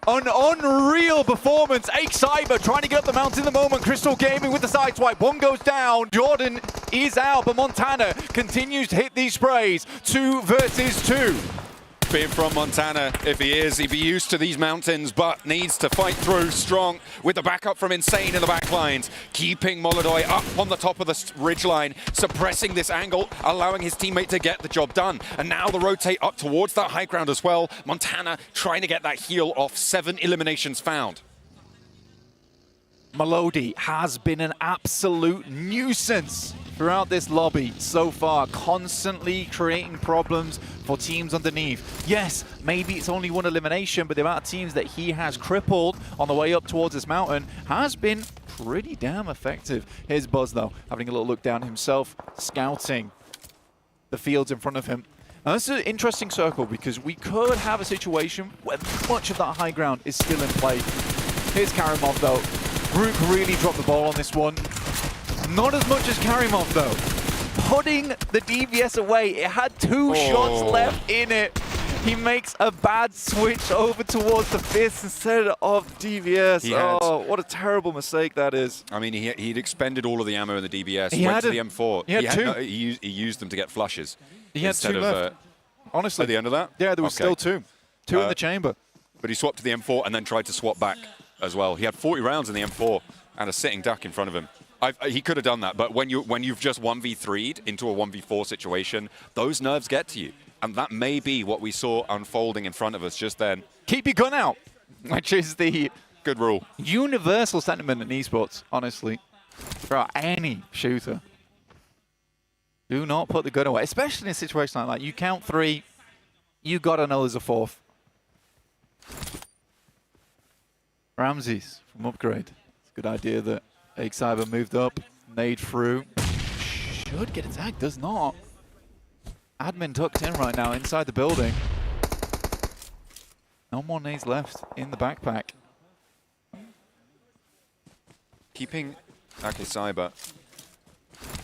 Speaker 16: An unreal performance. Cyber trying to get up the mountain in the moment. Crystal Gaming with the side swipe. One goes down. Jordan is out, but Montana continues to hit these sprays. 2 versus 2.
Speaker 17: Being from Montana, if he is, he'd be used to these mountains, but needs to fight through strong with the backup from Insane in the back lines, keeping Molodoi up on the top of the ridgeline, suppressing this angle, allowing his teammate to get the job done. And now the rotate up towards that high ground as well. Montana trying to get that heal off. 7 eliminations found.
Speaker 16: Melody has been an absolute nuisance throughout this lobby so far, constantly creating problems for teams underneath. Yes, maybe it's only 1 elimination, but the amount of teams that he has crippled on the way up towards this mountain has been pretty damn effective. Here's Buzz, though, having a little look down himself, scouting the fields in front of him. Now, this is an interesting circle, because we could have a situation where much of that high ground is still in play. Here's Karimov, though. Rook really dropped the ball on this one. Not as much as Karimov, though. Putting the DBS away. It had 2 shots left in it. He makes a bad switch over towards the fist instead of DBS. Oh, what a terrible mistake that is.
Speaker 17: I mean, he'd expended all of the ammo in the DBS.
Speaker 16: He
Speaker 17: went
Speaker 16: had
Speaker 17: to the M4.
Speaker 16: He had 2.
Speaker 17: No, he used them to get flushes.
Speaker 16: He had 2 left. Honestly.
Speaker 17: At the end of that?
Speaker 16: Yeah, there was still 2. 2 in the chamber.
Speaker 17: But he swapped to the M4 and then tried to swap back as well. He had 40 rounds in the M4 and a sitting duck in front of him. He could have done that, but when you've just 1v3'd into a 1v4 situation, those nerves get to you. And that may be what we saw unfolding in front of us just then.
Speaker 16: Keep your gun out, which is the
Speaker 17: good rule.
Speaker 16: Universal sentiment in esports, honestly, for any shooter. Do not put the gun away, especially in a situation like that. You count 3, you gotta know there's a 4th. Ramses from Upgrade. It's a good idea that Cyber moved up, nade through. Should get attacked, does not. Admin tucked in right now inside the building. No more nades left in the backpack.
Speaker 17: Keeping Cyber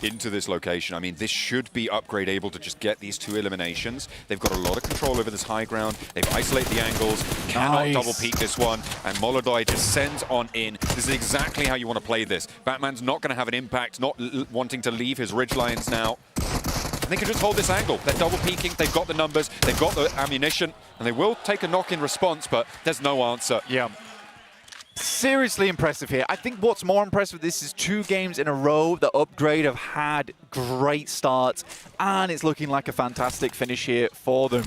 Speaker 17: into this location. I mean, this should be Upgrade able to just get these 2 eliminations. They've got a lot of control over this high ground. They've isolated the angles, cannot double peek this one, and Molodoi descends on in. This is exactly how you want to play this. Batman's not going to have an impact, not wanting to leave his ridge lines now. And they can just hold this angle. They're double peeking, they've got the numbers, they've got the ammunition, and they will take a knock in response, but there's no answer.
Speaker 16: Yeah. Seriously impressive here. I think what's more impressive, this is 2 games in a row that Upgrade have had great starts, and it's looking like a fantastic finish here for them.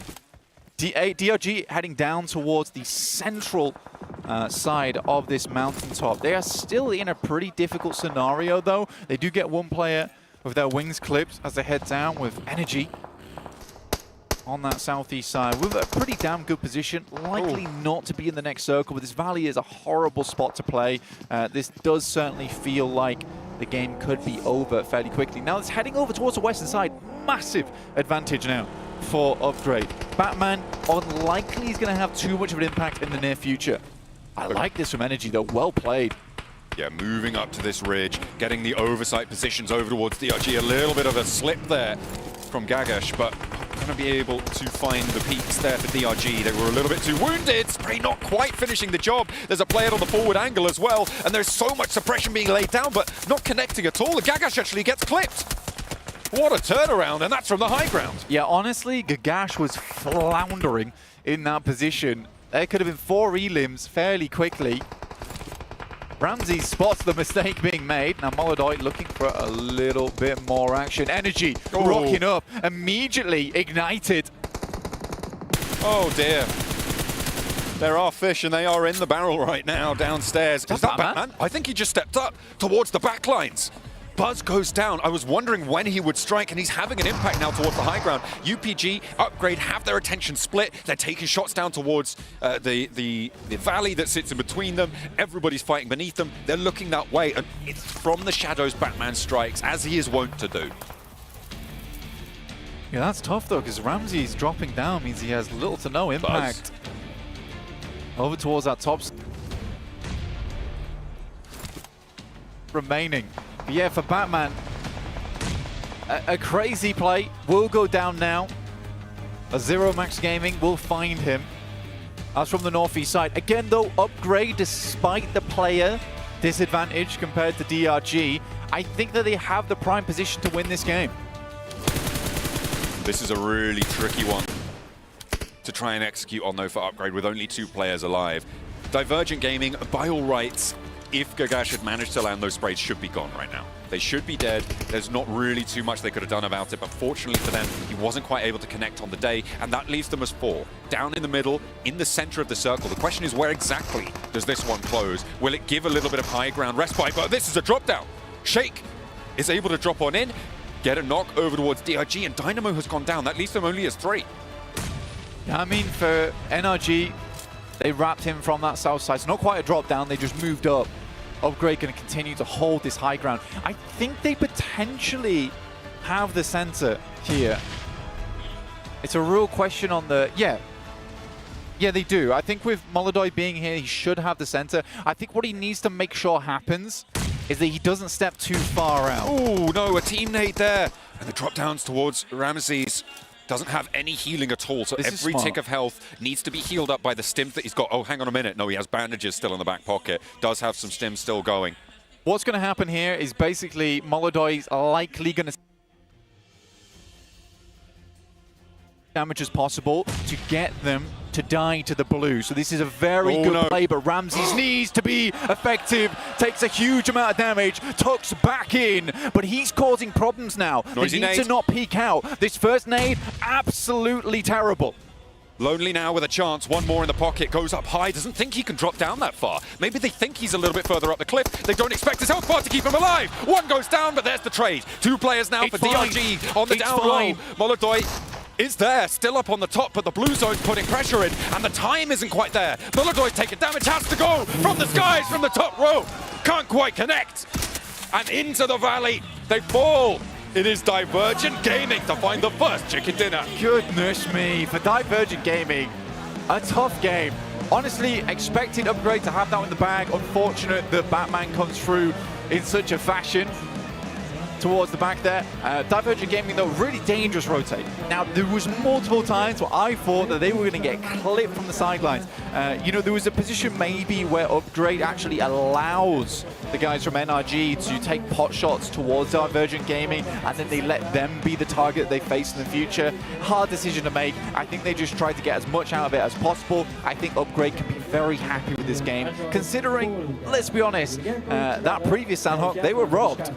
Speaker 16: DRG heading down towards the central side of this mountaintop. They are still in a pretty difficult scenario, though. They do get 1 player with their wings clipped as they head down with energy on that southeast side with a pretty damn good position. Likely not to be in the next circle, but this valley is a horrible spot to play. This does certainly feel like the game could be over fairly quickly. Now it's heading over towards the western side. Massive advantage now for Upgrade. Batman unlikely is going to have too much of an impact in the near future. I like this from Energy, though. Well played.
Speaker 17: Yeah, moving up to this ridge, getting the oversight positions over towards DRG. A little bit of a slip there from Gagash, but going to be able to find the peaks there for DRG. They were a little bit too wounded. Spray not quite finishing the job. There's a player on the forward angle as well, and there's so much suppression being laid down, but not connecting at all. Gagash actually gets clipped. What a turnaround, and that's from the high ground.
Speaker 16: Yeah, honestly, Gagash was floundering in that position. There could have been 4 elims fairly quickly. Ramsey spots the mistake being made. Now Molodoi looking for a little bit more action. Energy rocking up, immediately ignited.
Speaker 17: Oh dear. There are fish and they are in the barrel right now downstairs. Is that Batman? I think he just stepped up towards the back lines. Buzz goes down. I was wondering when he would strike, and he's having an impact now towards the high ground. UPG, Upgrade have their attention split. They're taking shots down towards the valley that sits in between them. Everybody's fighting beneath them. They're looking that way, and it's from the shadows Batman strikes, as he is wont to do.
Speaker 16: Yeah, that's tough though, because Ramsey's dropping down means he has little to no impact. Over towards that top. Remaining. But yeah, for Batman, a crazy play will go down now. A Zero Max Gaming will find him. That's from the northeast side. Again though, Upgrade, despite the player disadvantage compared to DRG, I think that they have the prime position to win this game.
Speaker 17: This is a really tricky one to try and execute on though for Upgrade with only 2 players alive. Divergent Gaming, by all rights, if Gagash had managed to land those sprays, should be gone right now. They should be dead. There's not really too much they could have done about it, but fortunately for them, he wasn't quite able to connect on the day, and that leaves them as 4. Down in the middle, in the center of the circle. The question is, where exactly does this one close? Will it give a little bit of high ground respite? But this is a drop down. Shake is able to drop on in, get a knock over towards DRG, and Dynamo has gone down. That leaves them only as 3.
Speaker 16: Yeah, I mean, for NRG, they wrapped him from that south side. It's not quite a drop down, they just moved up. Upgrade going to continue to hold this high ground. I think they potentially have the center here. It's a real question on the... Yeah, they do. I think with Molodoi being here, he should have the center. I think what he needs to make sure happens is that he doesn't step too far out.
Speaker 17: Oh, no, a team nade there. And the drop downs towards Ramses. Doesn't have any healing at all, so every tick of health needs to be healed up by the stims that he's got. Oh, hang on a minute. No, he has bandages still in the back pocket. Does have some stims still going.
Speaker 16: What's going to happen here is basically Molodoi's likely going to damage as possible to get them to die to the blue. So this is a very good play, but Ramses needs to be effective, takes a huge amount of damage, tucks back in, but he's causing problems now.
Speaker 17: Noisy
Speaker 16: they need
Speaker 17: nade.
Speaker 16: to not peek out. This first nade, absolutely terrible.
Speaker 17: Lonely now with a chance. One more in the pocket, goes up high, doesn't think he can drop down that far. Maybe they think he's a little bit further up the cliff. They don't expect his health bar to keep him alive. One goes down, but there's the trade. 2 players now for DRG on the down low. Molodoi is there, still up on the top, but the blue zone's putting pressure in, and the time isn't quite there. Molodoi's taking damage, has to go from the skies, from the top row. Can't quite connect. And into the valley, they fall. It is Divergent Gaming to find the first chicken dinner.
Speaker 16: Goodness me, for Divergent Gaming, a tough game. Honestly, expected Upgrade to have that in the bag. Unfortunate that Batman comes through in such a fashion towards the back there. Divergent Gaming, though, really dangerous rotate. Now, there was multiple times where I thought that they were going to get clipped from the sidelines. You know, there was a position maybe where Upgrade actually allows the guys from NRG to take pot shots towards Divergent Gaming, and then they let them be the target they face in the future. Hard decision to make. I think they just tried to get as much out of it as possible. I think Upgrade can be very happy with this game, considering, let's be honest, that previous Sanhok, they were robbed.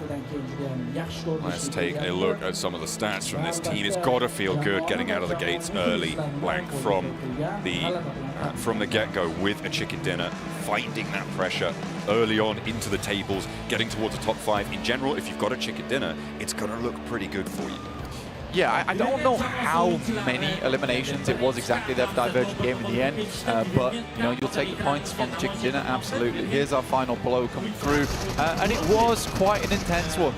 Speaker 17: Let's take a look at some of the stats from this team. It's got to feel good getting out of the gates early, blank from the get-go with a chicken dinner, finding that pressure early on into the tables, getting towards the top 5. In general, if you've got a chicken dinner, it's going to look pretty good for you.
Speaker 16: Yeah, I don't know how many eliminations it was exactly there for Divergent Game in the end, but you know, you'll take the points from the chicken dinner, absolutely. Here's our final blow coming through, and it was quite an intense one.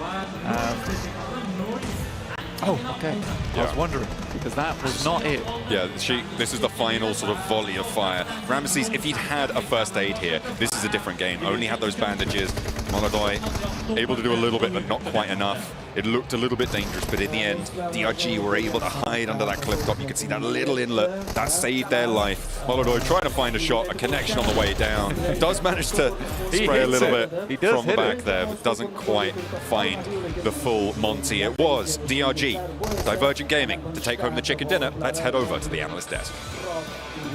Speaker 16: Oh, okay. I was wondering, because that was not it.
Speaker 17: Yeah, this is the final sort of volley of fire. Ramesses, if he'd had a first aid here, this is a different game. Only had those bandages. Molodoi able to do a little bit, but not quite enough. It looked a little bit dangerous, but in the end, DRG were able to hide under that cliff top. You could see that little inlet. That saved their life. Molodoi trying to find a shot, a connection on the way down. Does manage to spray a little bit from the back there, but doesn't quite find the full Monty. It was DRG, Divergent Gaming, to take home the chicken dinner. Let's head over to the analyst desk.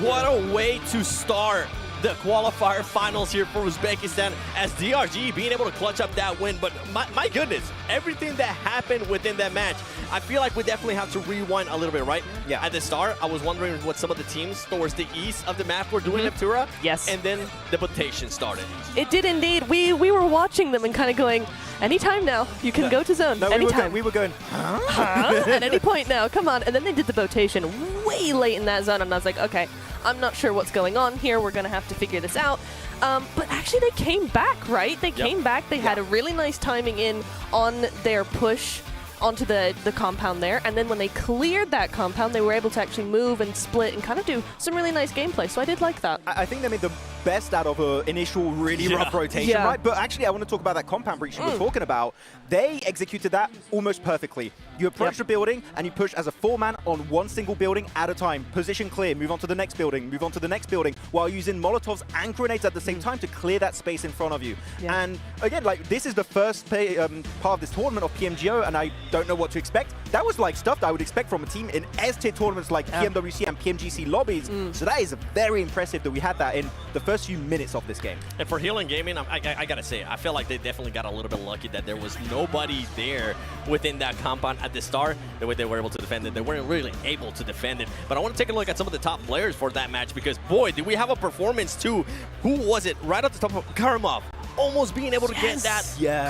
Speaker 8: What a way to start the qualifier finals here for Uzbekistan, as DRG being able to clutch up that win. But my goodness, everything that happened within that match, I feel like we definitely have to rewind a little bit, right? Yeah. At the start, I was wondering what some of the teams towards the east of the map were doing at Tura.
Speaker 9: Yes.
Speaker 8: And then the rotation started.
Speaker 9: It did indeed. We were watching them and kind of going, Anytime now. You can go to zone.
Speaker 10: No,
Speaker 9: anytime.
Speaker 10: we were going,
Speaker 9: Huh? At any point now. Come on. And then they did the rotation way late in that zone, and I was like, okay, I'm not sure what's going on here. We're going to have to figure this out. But actually, they came back, right? They came back. They had a really nice timing in on their push onto the compound there, and then when they cleared that compound, they were able to actually move and split and kind of do some really nice gameplay, so I did like that.
Speaker 10: I think they made the best out of an initial really rough rotation, right? But actually, I want to talk about that compound breach you were talking about. They executed that almost perfectly. You approach the building, and you push as a 4-man on one single building at a time. Position clear, move on to the next building, move on to the next building, while using Molotovs and grenades at the same time to clear that space in front of you. And again, like, this is the first part of this tournament of PMGO, and I don't know what to expect. That was like stuff that I would expect from a team in S-tier tournaments like PMWC and PMGC lobbies. So that is very impressive that we had that in the first few minutes of this game.
Speaker 8: And for Healing Gaming, I gotta say, I feel like they definitely got a little bit lucky that there was nobody there within that compound at the start. The way they were able to defend it, they weren't really able to defend it. But I want to take a look at some of the top players for that match, because boy, did we have a performance too. Who was it? Right at the top of Karamov, almost being able to get that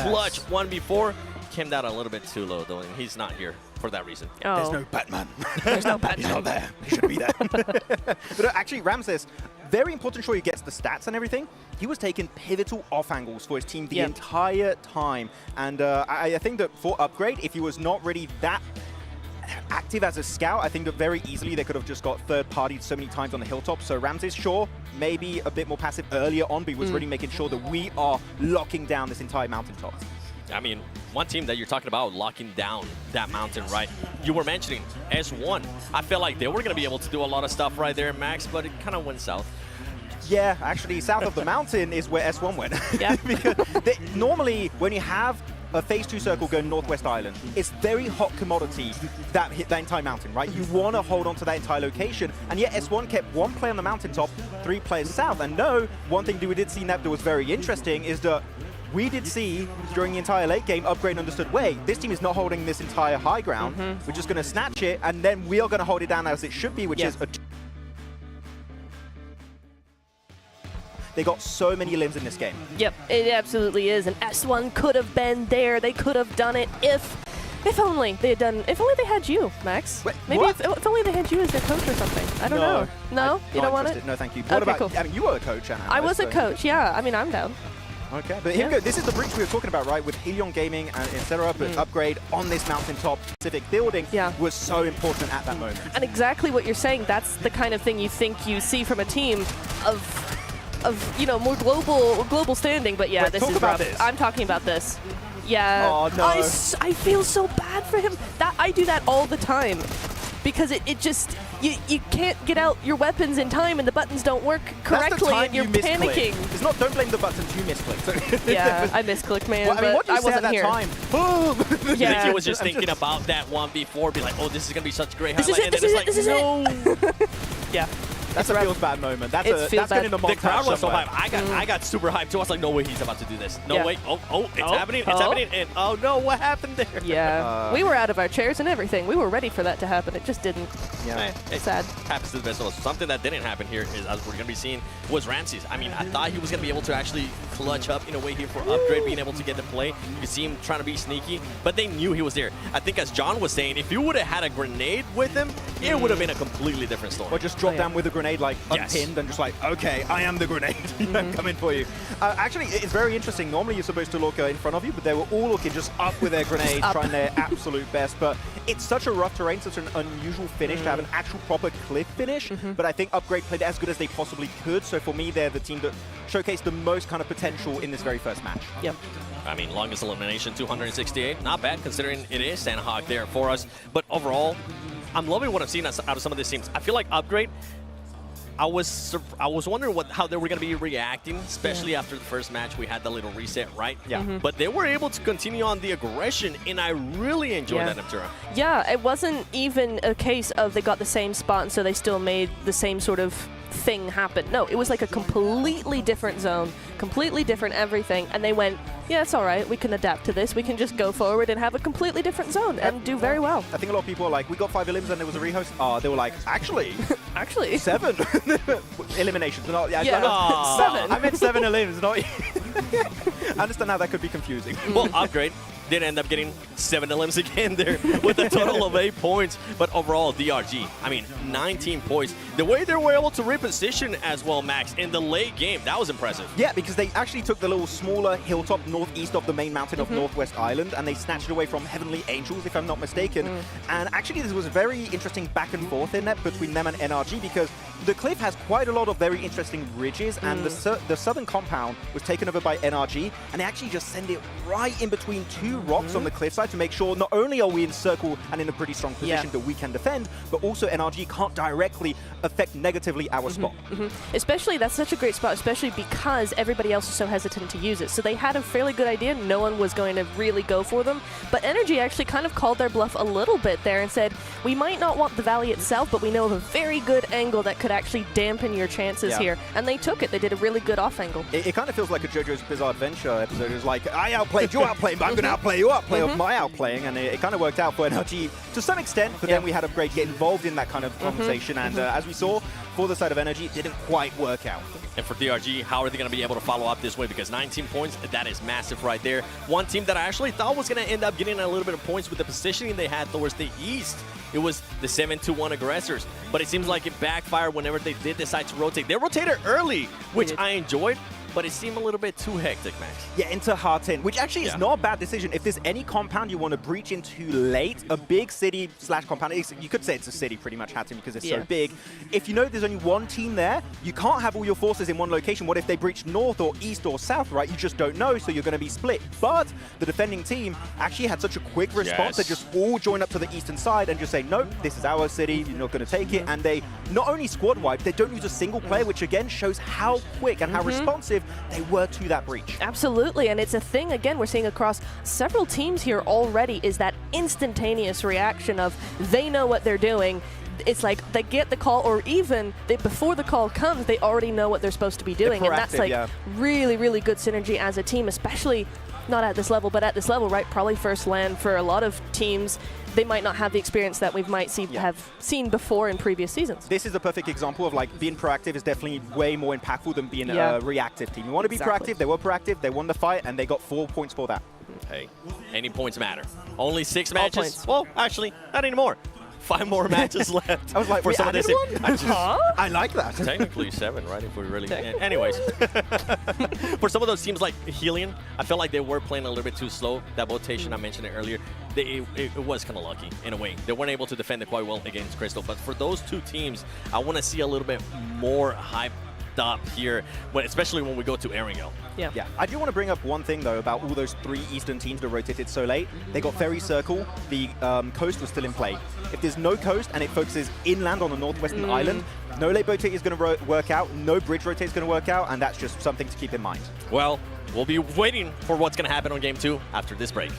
Speaker 8: clutch 1v4. Came down a little bit too low though, and he's not here for that reason.
Speaker 10: There's no Batman. There's no Batman. He's not there. He should be there. But actually, Ramses, very important. Sure, he gets the stats and everything. He was taking pivotal off angles for his team the entire time. And I think that for Upgrade, if he was not really that active as a scout, I think that very easily they could have just got third-partied so many times on the hilltop. So Ramses, sure, maybe a bit more passive earlier on, but he was really making sure that we are locking down this entire mountaintop.
Speaker 8: I mean, one team that you're talking about locking down that mountain, right? You were mentioning S1. I feel like they were going to be able to do a lot of stuff right there, Max, but it kind of went south.
Speaker 10: Yeah, actually, south of the mountain is where S1 went.
Speaker 9: Yeah.
Speaker 10: Because normally, when you have a phase 2 circle going Northwest Island, it's very hot commodity that hit that entire mountain, right? You want to hold on to that entire location, and yet S1 kept one player on the mountaintop, 3 players south. And no, one thing that we did see that was very interesting is that we did see during the entire late game, Upgrade understood, wait, this team is not holding this entire high ground. We're just going to snatch it, and then we are going to hold it down as it should be, which is a... They got so many limbs in this game.
Speaker 9: Yep, it absolutely is, and S1 could have been there. They could have done it if only they had done, if only they had you, Max.
Speaker 10: Wait,
Speaker 9: maybe if only they had you as their coach or something. I don't know. No? You don't want it?
Speaker 10: No, thank you. What about,
Speaker 9: cool.
Speaker 10: I mean, you were a coach, Anna.
Speaker 9: I was a coach, yeah. I mean, I'm down.
Speaker 10: Okay, but here we go. This is the breach we were talking about, right? With Helion Gaming and etc. But Upgrade on this mountaintop specific building was so important at that moment.
Speaker 9: And exactly what you're saying, that's the kind of thing you think you see from a team of you know, more global standing. But yeah, this is rough. I'm talking about this. Yeah.
Speaker 10: Oh no.
Speaker 9: I feel so bad for him. That I do that all the time. Because it just, you can't get out your weapons in time and the buttons don't work correctly and you're panicking.
Speaker 10: It's not, don't blame the buttons, you misclicked.
Speaker 9: Yeah, I misclicked, man,
Speaker 10: well, I mean, what
Speaker 9: but I wasn't here.
Speaker 10: Time?
Speaker 8: Yeah. Nikki was just thinking about that 1v4, be like, oh, this is going to be such a great
Speaker 9: highlight.
Speaker 8: And then it's like, no.
Speaker 9: Yeah.
Speaker 10: That's a feels bad moment. That's been in the montage.
Speaker 8: The crowd was so
Speaker 10: somewhere.
Speaker 8: hyped. I got super hyped too. I was like, no way he's about to do this. No way. Oh, it's happening. It's
Speaker 9: Oh.
Speaker 8: happening. And oh no, what happened there?
Speaker 9: Yeah. We were out of our chairs and everything. We were ready for that to happen. It just didn't.
Speaker 10: Yeah.
Speaker 8: It's
Speaker 9: sad.
Speaker 8: Happens to the best of us. Something that didn't happen here is, as we're going to be seeing, was Ramses. I mean, I thought he was going to be able to actually clutch up in a way here for Upgrade, being able to get the play. You could see him trying to be sneaky, but they knew he was there. I think, as John was saying, if you would have had a grenade with him, it would have been a completely different story.
Speaker 10: Or just drop down with a grenade, like unpinned, and just like, okay, I am the grenade. I'm coming for you. Actually, it's very interesting. Normally, you're supposed to look in front of you, but they were all looking just up with their grenades, trying their absolute best. But it's such a rough terrain, such an unusual finish to have an actual proper cliff finish. But I think Upgrade played as good as they possibly could. So for me, they're the team that showcased the most kind of potential in this very first match.
Speaker 9: Yep.
Speaker 8: I mean, longest elimination, 268. Not bad, considering it is Sanhok there for us. But overall, I'm loving what I've seen out of some of these teams. I feel like Upgrade, I was wondering how they were going to be reacting, especially after the first match. We had the little reset, right?
Speaker 10: Yeah.
Speaker 8: But they were able to continue on the aggression, and I really enjoyed that, Neptura.
Speaker 9: Yeah, it wasn't even a case of they got the same spot, and so they still made the same sort of thing happen. No, it was like a completely different zone, completely different everything, and they went, yeah, it's all right, we can adapt to this, we can just go forward and have a completely different zone and do very well.
Speaker 10: I think a lot of people are like, we got 5 elims and there was a rehost. They were like, actually,
Speaker 9: 7
Speaker 10: eliminations. Not,
Speaker 9: 7.
Speaker 10: I meant 7 elims, not I understand how that could be confusing.
Speaker 8: Well, Upgrade did end up getting 7 elims again there with a total of 8 points. But overall, DRG, I mean, 19 points. The way they were able to reposition as well, Max, in the late game, that was impressive.
Speaker 10: Yeah, because they actually took the little smaller hilltop northeast of the main mountain of Northwest Island, and they snatched it away from Heavenly Angels, if I'm not mistaken. And actually, this was a very interesting back and forth in that between them and NRG, because the cliff has quite a lot of very interesting ridges, and the southern compound was taken over by NRG, and they actually just send it right in between two rocks on the cliffside to make sure not only are we in circle and in a pretty strong position that we can defend, but also NRG can't directly affect negatively our spot.
Speaker 9: Especially, that's such a great spot, especially because everybody else is so hesitant to use it. So they had a fairly good idea. No one was going to really go for them. But Energy actually kind of called their bluff a little bit there and said, we might not want the valley itself, but we know of a very good angle that could actually dampen your chances here. And they took it. They did a really good off angle.
Speaker 10: It kind of feels like a JoJo's Bizarre Adventure episode. It's like, I outplayed, you outplayed, but I'm going to outplay you, outplay of my outplaying. And it kind of worked out for NRG to some extent, but then we had Upgrade get involved in that kind of conversation. And as we saw, for the side of Energy, it didn't quite work out.
Speaker 8: And for DRG, how are they going to be able to follow up this way? Because 19 points, that is massive right there. One team that I actually thought was going to end up getting a little bit of points with the positioning they had towards the east. It was the 7-2-1 aggressors. But it seems like it backfired whenever they did decide to rotate. They rotated early, which I enjoyed. But it seemed a little bit too hectic, Max.
Speaker 10: Yeah, into Hartin, which actually is not a bad decision. If there's any compound you want to breach into late, a big city / compound, you could say it's a city pretty much, Hartin, because it's so big. If you know there's only one team there, you can't have all your forces in one location. What if they breach north or east or south, right? You just don't know, so you're going to be split. But the defending team actually had such a quick response to just all join up to the eastern side and just say, nope, this is our city, you're not going to take it. And they not only squad wipe, they don't use a single player, which again shows how quick and how responsive they were to that breach.
Speaker 9: Absolutely, and it's a thing, again, we're seeing across several teams here already, is that instantaneous reaction of they know what they're doing. It's like they get the call, or even before the call comes, they already know what they're supposed to be doing. And that's like really, really good synergy as a team, especially not at this level, but at this level, right? Probably first land for a lot of teams. They might not have the experience that we might have seen before in previous seasons.
Speaker 10: This is a perfect example of like being proactive is definitely way more impactful than being a reactive team. You want to be proactive, they were proactive, they won the fight, and they got 4 points for that.
Speaker 8: Hey, any points matter. Only 6 matches. Well, actually, not anymore. 5 more matches left.
Speaker 10: I was like,
Speaker 8: for some of this.
Speaker 10: I like that.
Speaker 8: Technically 7, right? If we really. Anyways, for some of those teams like Helion, I felt like they were playing a little bit too slow. That rotation I mentioned it earlier, it was kind of lucky in a way. They weren't able to defend it quite well against Crystal. But for those two teams, I want to see a little bit more hype up here, but especially when we go to Erangel.
Speaker 10: Yeah. I do want to bring up one thing though about all those 3 eastern teams that rotated so late. They got Ferry Circle, the coast was still in play. If there's no coast and it focuses inland on the northwestern island, no late rotate is going to work out, no bridge rotate is going to work out, and that's just something to keep in mind.
Speaker 8: Well, we'll be waiting for what's going to happen on Game 2 after this break.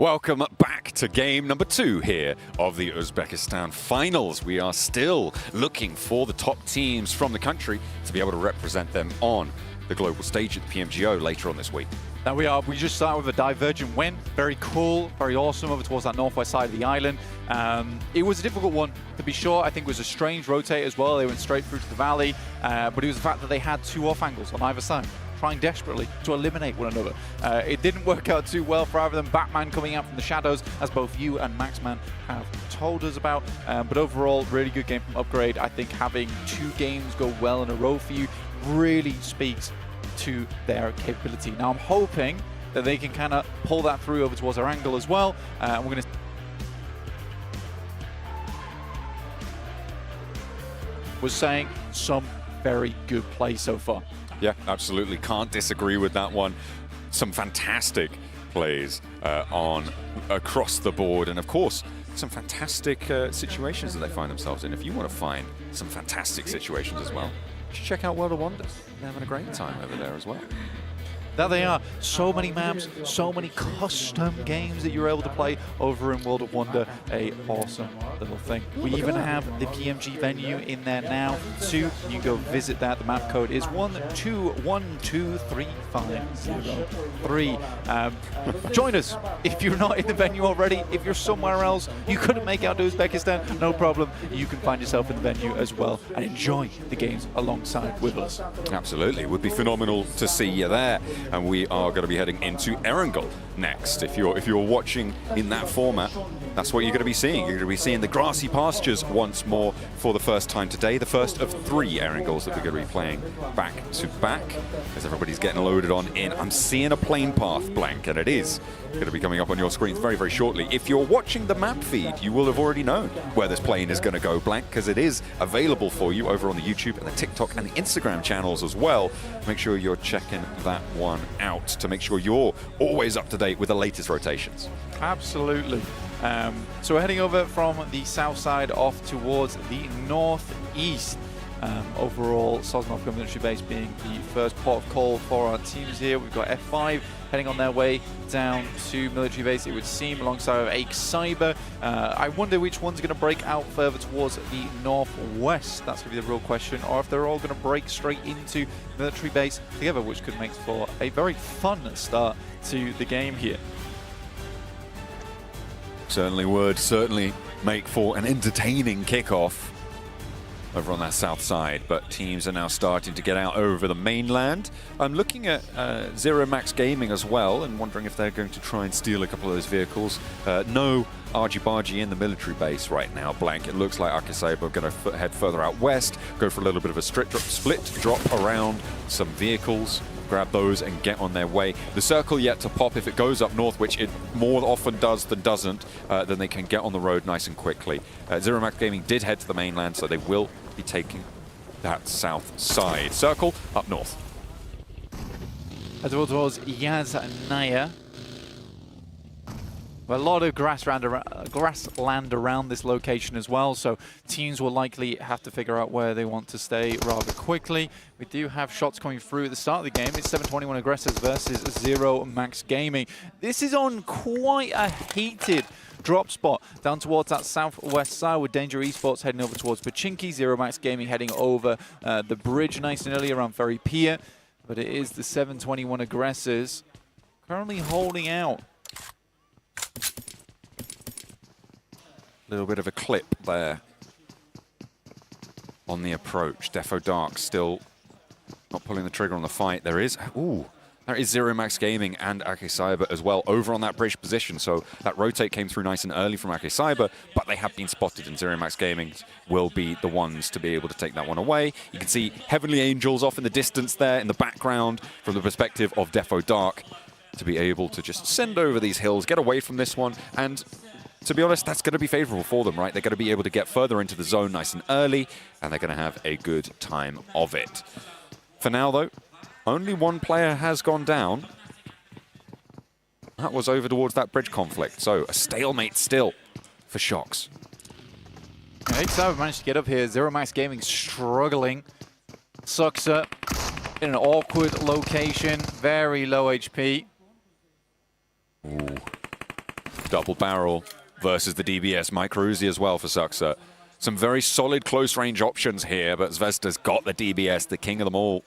Speaker 17: Welcome back to game number 2 here of the Uzbekistan finals. We are still looking for the top teams from the country to be able to represent them on the global stage at the PMGO later on this week.
Speaker 16: Now we are. We just started with a divergent win. Very cool, very awesome over towards that northwest side of the island. It was a difficult one, to be sure. I think it was a strange rotate as well. They went straight through to the valley, but it was the fact that they had 2 off angles on either side, trying desperately to eliminate one another. It didn't work out too well for either of them. Batman coming out from the shadows, as both you and Maxman have told us about. But overall, really good game from Upgrade. I think having 2 games go well in a row for you really speaks to their capability. Now I'm hoping that they can kind of pull that through over towards Erangel as well. We're going to was saying some very good play so far.
Speaker 17: Yeah, absolutely. Can't disagree with that one. Some fantastic plays on across the board, and of course, some fantastic situations that they find themselves in. If you want to find some fantastic situations as well, check out World of Wonders. They're having a great time over there as well.
Speaker 16: That they are. So many maps, so many custom games that you're able to play over in World of Wonder. A awesome little thing. We even have the PMG venue in there now too. You can go visit that. The map code is 1212350. Join us if you're not in the venue already. If you're somewhere else, you couldn't make it out to Uzbekistan, no problem. You can find yourself in the venue as well and enjoy the games alongside with us.
Speaker 17: Absolutely. It would be phenomenal to see you there. And we are going to be heading into Erangel next. If you're watching in that format, that's what you're going to be seeing. You're going to be seeing the grassy pastures once more for the first time today. The first of 3 Erangels that we're going to be playing back to back as everybody's getting loaded on in. I'm seeing a plane path blank, and it is going to be coming up on your screens very, very shortly. If you're watching the map feed, you will have already known where this plane is going to go blank, because it is available for you over on the YouTube and the TikTok and the Instagram channels as well. Make sure you're checking that one out to make sure you're always up to date with the latest rotations.
Speaker 16: Absolutely. So we're heading over from the south side off towards the northeast. Overall, Sanhok military base being the first port of call for our teams here. We've got F5 heading on their way down to military base, it would seem, alongside of Ake Cyber. I wonder which one's going to break out further towards the northwest. That's going to be the real question, or if they're all going to break straight into military base together, which could make for a very fun start to the game here.
Speaker 17: Certainly would. Certainly make for an entertaining kickoff over on that south side, but teams are now starting to get out over the mainland. I'm looking at Zero Max Gaming as well and wondering if they're going to try and steal a couple of those vehicles. No argy-bargy in the military base right now, blank. It looks like Akisaiba are going to head further out west, go for a little bit of a split drop around some vehicles, grab those and get on their way. The circle yet to pop. If it goes up north, which it more often does than doesn't, then they can get on the road nice and quickly. Zero Max Gaming did head to the mainland, so they will be taking that south side. Circle up north.
Speaker 16: As well towards Yaznaya. A lot of grassland around this location as well, so teams will likely have to figure out where they want to stay rather quickly. We do have shots coming through at the start of the game. It's 721 Aggressors versus Zero Max Gaming. This is on quite a heated drop spot down towards that southwest side, with Danger Esports heading over towards Pachinki, Zero Max Gaming heading over the bridge nice and early around Ferry Pier. But it is the 721 Aggressors currently holding out.
Speaker 17: Little bit of a clip there on the approach. Defo Dark still not pulling the trigger on the fight. There is, ooh, there is Zero Max Gaming and Akisaiba as well over on that bridge position. So that rotate came through nice and early from Akisaiba, but they have been spotted, and Zero Max Gaming will be the ones to be able to take that one away. You can see Heavenly Angels off in the distance there in the background from the perspective of Defo Dark, to be able to just send over these hills, get away from this one, and to be honest, that's going to be favorable for them, right? They're going to be able to get further into the zone nice and early, and they're going to have a good time of it. For now, though, only one player has gone down. That was over towards that bridge conflict, so a stalemate still for Shox.
Speaker 16: Ake managed to get up here. Zero Max Gaming struggling. Suxa in an awkward location, very low HP.
Speaker 17: Ooh. Double barrel versus the DBS. Micro Uzi as well for Suxa. Some very solid close range options here, but Zvezda's got the DBS, the king of them all.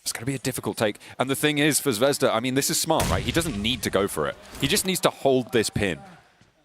Speaker 17: It's going to be a difficult take. And the thing is, for Zvezda, I mean, this is smart, right? He doesn't need to go for it. He just needs to hold this pin.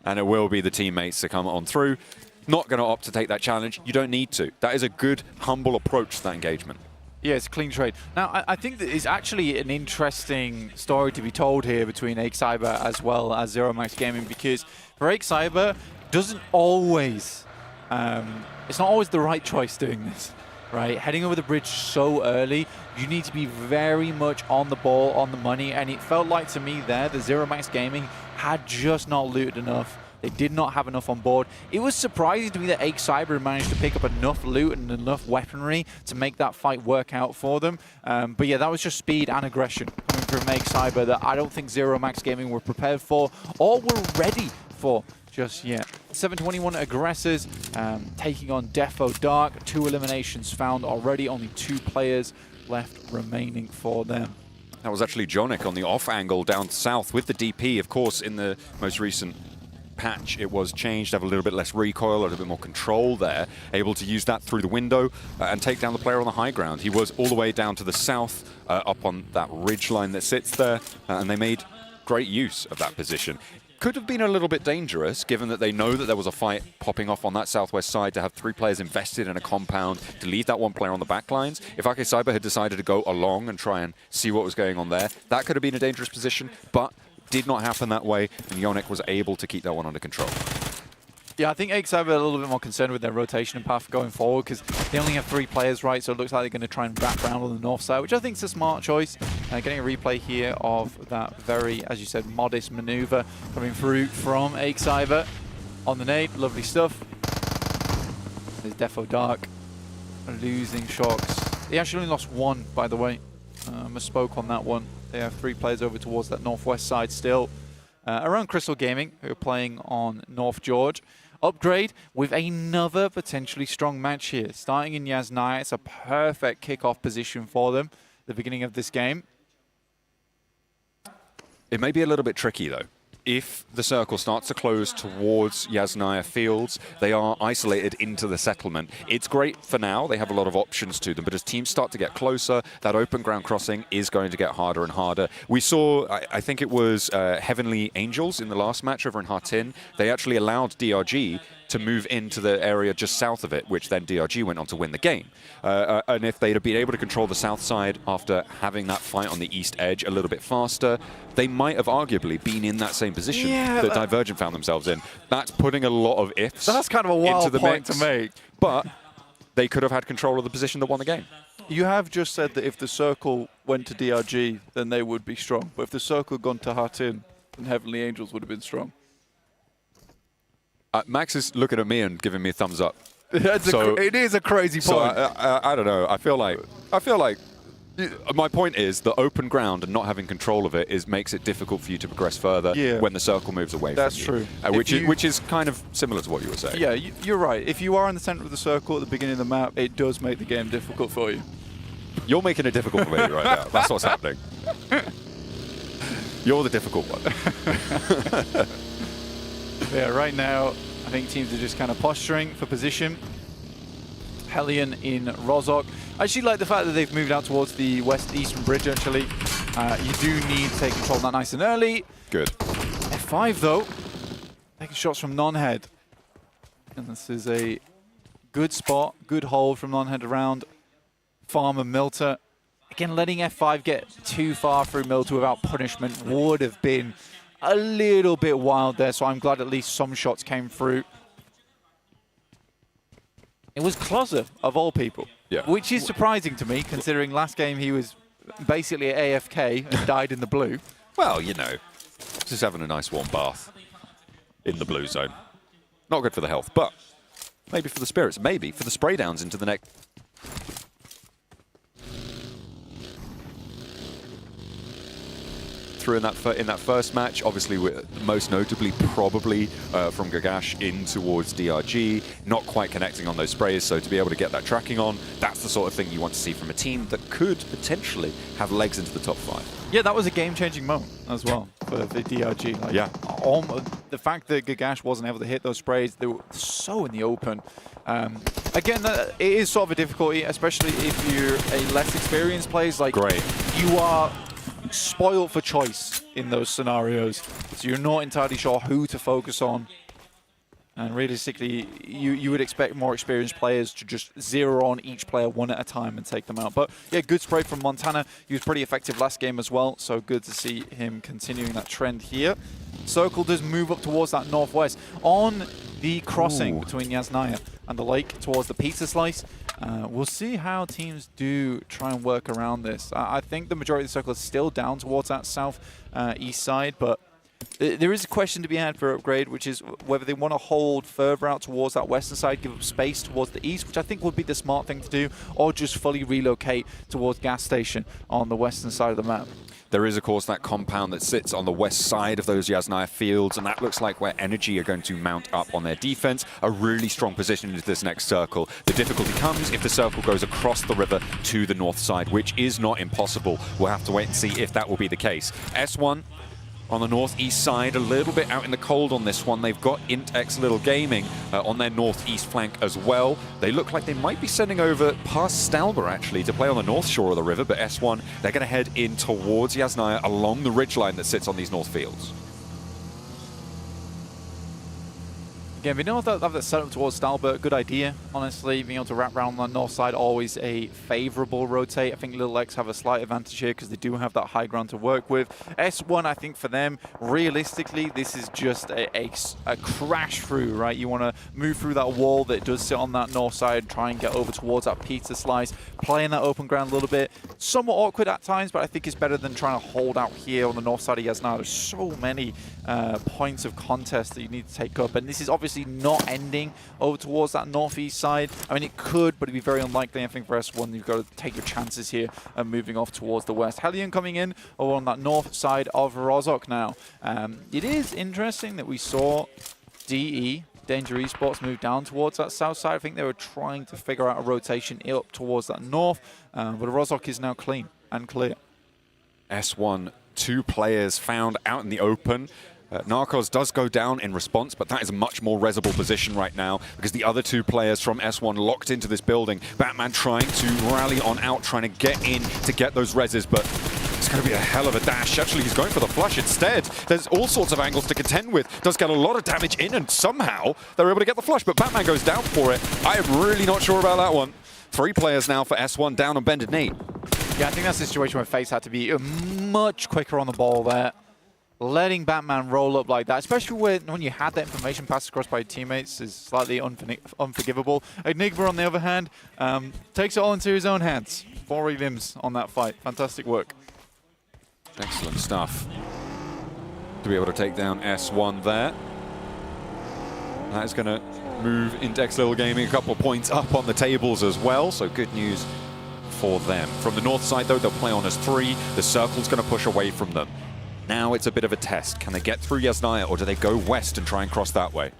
Speaker 17: And it will be the teammates to come on through. Not going to opt to take that challenge. You don't need to. That is a good, humble approach to that engagement.
Speaker 16: Yeah, it's a clean trade. Now, I think that it's actually an interesting story to be told here between Cyber as well as Zero Max Gaming, because for Cyber, doesn't always, it's not always the right choice doing this, right? Heading over the bridge so early, you need to be very much on the ball, on the money, and it felt like to me there that Zero Max Gaming had just not looted enough. They did not have enough on board. It was surprising to me that Cyber managed to pick up enough loot and enough weaponry to make that fight work out for them. But yeah, that was just speed and aggression coming from Cyber that I don't think Zero Max Gaming were prepared for or were ready for just yet. 721 aggressors taking on Defo Dark. 2 eliminations found already. Only 2 players left remaining for them.
Speaker 17: That was actually Jonik on the off angle down south with the DP. Of course, in the most recent patch, it was changed to have a little bit less recoil, a little bit more control there, able to use that through the window and take down the player on the high ground. He was all the way down to the south, up on that ridge line that sits there, and they made great use of that position. Could have been a little bit dangerous, given that they know that there was a fight popping off on that southwest side, to have 3 players invested in a compound, to leave that 1 player on the back lines. If Cyber had decided to go along and try and see what was going on there, that could have been a dangerous position, but did not happen that way, and Jonik was able to keep that one under control.
Speaker 16: Yeah, I think Cyber are a little bit more concerned with their rotation and path going forward, because they only have 3 players, right? So it looks like they're going to try and wrap around on the north side, which I think is a smart choice. Getting a replay here of that very, as you said, modest maneuver coming through from Cyber on the nade. Lovely stuff. There's Defo Dark losing shocks. They actually only lost 1, by the way. Misspoke on that one. They have 3 players over towards that northwest side still. Around Crystal Gaming, who are playing on North George. Upgrade with another potentially strong match here. Starting in Yasnaya, it's a perfect kickoff position for them at the beginning of this game.
Speaker 17: It may be a little bit tricky, though. If the circle starts to close towards Yasnaya Fields, they are isolated into the settlement. It's great for now. They have a lot of options to them. But as teams start to get closer, that open ground crossing is going to get harder and harder. We saw, I think it was Heavenly Angels in the last match over in Hartin. They actually allowed DRG to move into the area just south of it, which then DRG went on to win the game. And if they'd have been able to control the south side after having that fight on the east edge a little bit faster, they might have arguably been in that same position that Divergent found themselves in. That's putting a lot of ifs.
Speaker 16: That's kind of a wild point to make.
Speaker 17: But they could have had control of the position that won the game.
Speaker 16: You have just said that if the circle went to DRG, then they would be strong. But if the circle had gone to Hartin, then Heavenly Angels would have been strong.
Speaker 17: Max is looking at me and giving me a thumbs up.
Speaker 16: It is a crazy point.
Speaker 17: So I don't know. I feel like my point is the open ground and not having control of it makes it difficult for you to progress further when the circle moves away from you.
Speaker 16: That's true.
Speaker 17: Which is kind of similar to what you were saying.
Speaker 16: Yeah, you're right. If you are in the center of the circle at the beginning of the map, it does make the game difficult for you.
Speaker 17: You're making it difficult for me right now. That's what's happening. You're the difficult one.
Speaker 16: Yeah, right now, I think teams are just kind of posturing for position. Hellion in Rozhok. I actually like the fact that they've moved out towards the west-eastern bridge, actually. You do need to take control of that nice and early.
Speaker 17: Good.
Speaker 16: F5, though. Taking shots from Nonhead. And this is a good spot, good hold from Nonhead around Farmer Milter. Again, letting F5 get too far through Milter without punishment would have been a little bit wild there, so I'm glad at least some shots came through. It was Closer, of all people, which is surprising to me, considering last game he was basically AFK and died in the blue.
Speaker 17: Well, you know, just having a nice warm bath in the blue zone. Not good for the health, but maybe for the spirits, maybe for the spray downs into the next. through in that first match. Obviously, most notably, probably from Gagash in towards DRG, not quite connecting on those sprays. So to be able to get that tracking on, that's the sort of thing you want to see from a team that could potentially have legs into the top 5.
Speaker 16: Yeah, that was a game-changing moment as well for the DRG. Like,
Speaker 17: yeah.
Speaker 16: The fact that Gagash wasn't able to hit those sprays, they were so in the open. Again, it is sort of a difficulty, especially if you're a less experienced player. Like,
Speaker 17: great.
Speaker 16: You are spoiled for choice in those scenarios, so you're not entirely sure who to focus on. And realistically, you would expect more experienced players to just zero on each player one at a time and take them out. But yeah, good spray from Montana. He was pretty effective last game as well, so good to see him continuing that trend here. Circle does move up towards that northwest. On the crossing between Yasnaya and the lake towards the pizza slice, we'll see how teams do try and work around this. I think the majority of the circle is still down towards that south east side, but there is a question to be had for Upgrade, which is whether they want to hold further out towards that western side, give up space towards the east, which I think would be the smart thing to do, or just fully relocate towards gas station on the western side of the map.
Speaker 17: There is, of course, that compound that sits on the west side of those Yasnaya fields, and that looks like where Energy are going to mount up on their defense. A really strong position into this next circle. The difficulty comes if the circle goes across the river to the north side, which is not impossible. We'll have to wait and see if that will be the case. S1 on the northeast side, a little bit out in the cold on this one. They've got IntX Little Gaming on their northeast flank as well. They look like they might be sending over past Stalber, actually, to play on the north shore of the river, but S1, they're going to head in towards Yasnaya along the ridgeline that sits on these north fields.
Speaker 16: Again, we know that set up towards Stalbert, good idea, honestly. Being able to wrap around on the north side, always a favorable rotate. I think Little X have a slight advantage here because they do have that high ground to work with. S1, I think for them, realistically, this is just a crash through, right? You want to move through that wall that does sit on that north side, try and get over towards that pizza slice, play in that open ground a little bit. Somewhat awkward at times, but I think it's better than trying to hold out here on the north side of Yasnaya. There's so many points of contest that you need to take up, and this is obviously not ending over towards that northeast side. I mean, it could, but it'd be very unlikely. I think for S1, you've got to take your chances here and moving off towards the west. Hellion coming in over on that north side of Rozhok now. It is interesting that we saw DE, Danger Esports, move down towards that south side. I think they were trying to figure out a rotation up towards that north, but Rozhok is now clean and clear.
Speaker 17: S1, 2 players found out in the open. Narcos does go down in response, but that is a much more resable position right now because the other 2 players from S1 locked into this building. Batman trying to rally on out, trying to get in to get those reses, but it's going to be a hell of a dash. Actually, he's going for the flush instead. There's all sorts of angles to contend with. Does get a lot of damage in, and somehow they're able to get the flush, but Batman goes down for it. I am really not sure about that one. 3 players now for S1 down on Bended Knee.
Speaker 16: Yeah, I think that's a situation where FaZe had to be much quicker on the ball there. Letting Batman roll up like that, especially when you had that information passed across by your teammates, is slightly unforgivable. Enigma, on the other hand, takes it all into his own hands. 4 relims on that fight. Fantastic work.
Speaker 17: Excellent stuff. To be able to take down S1 there. That is going to move IntX Little Gaming a couple of points up on the tables as well, so good news for them. From the north side, though, they'll play on as 3. The circle's going to push away from them. Now it's a bit of a test. Can they get through Yasnaya, or do they go west and try and cross that way?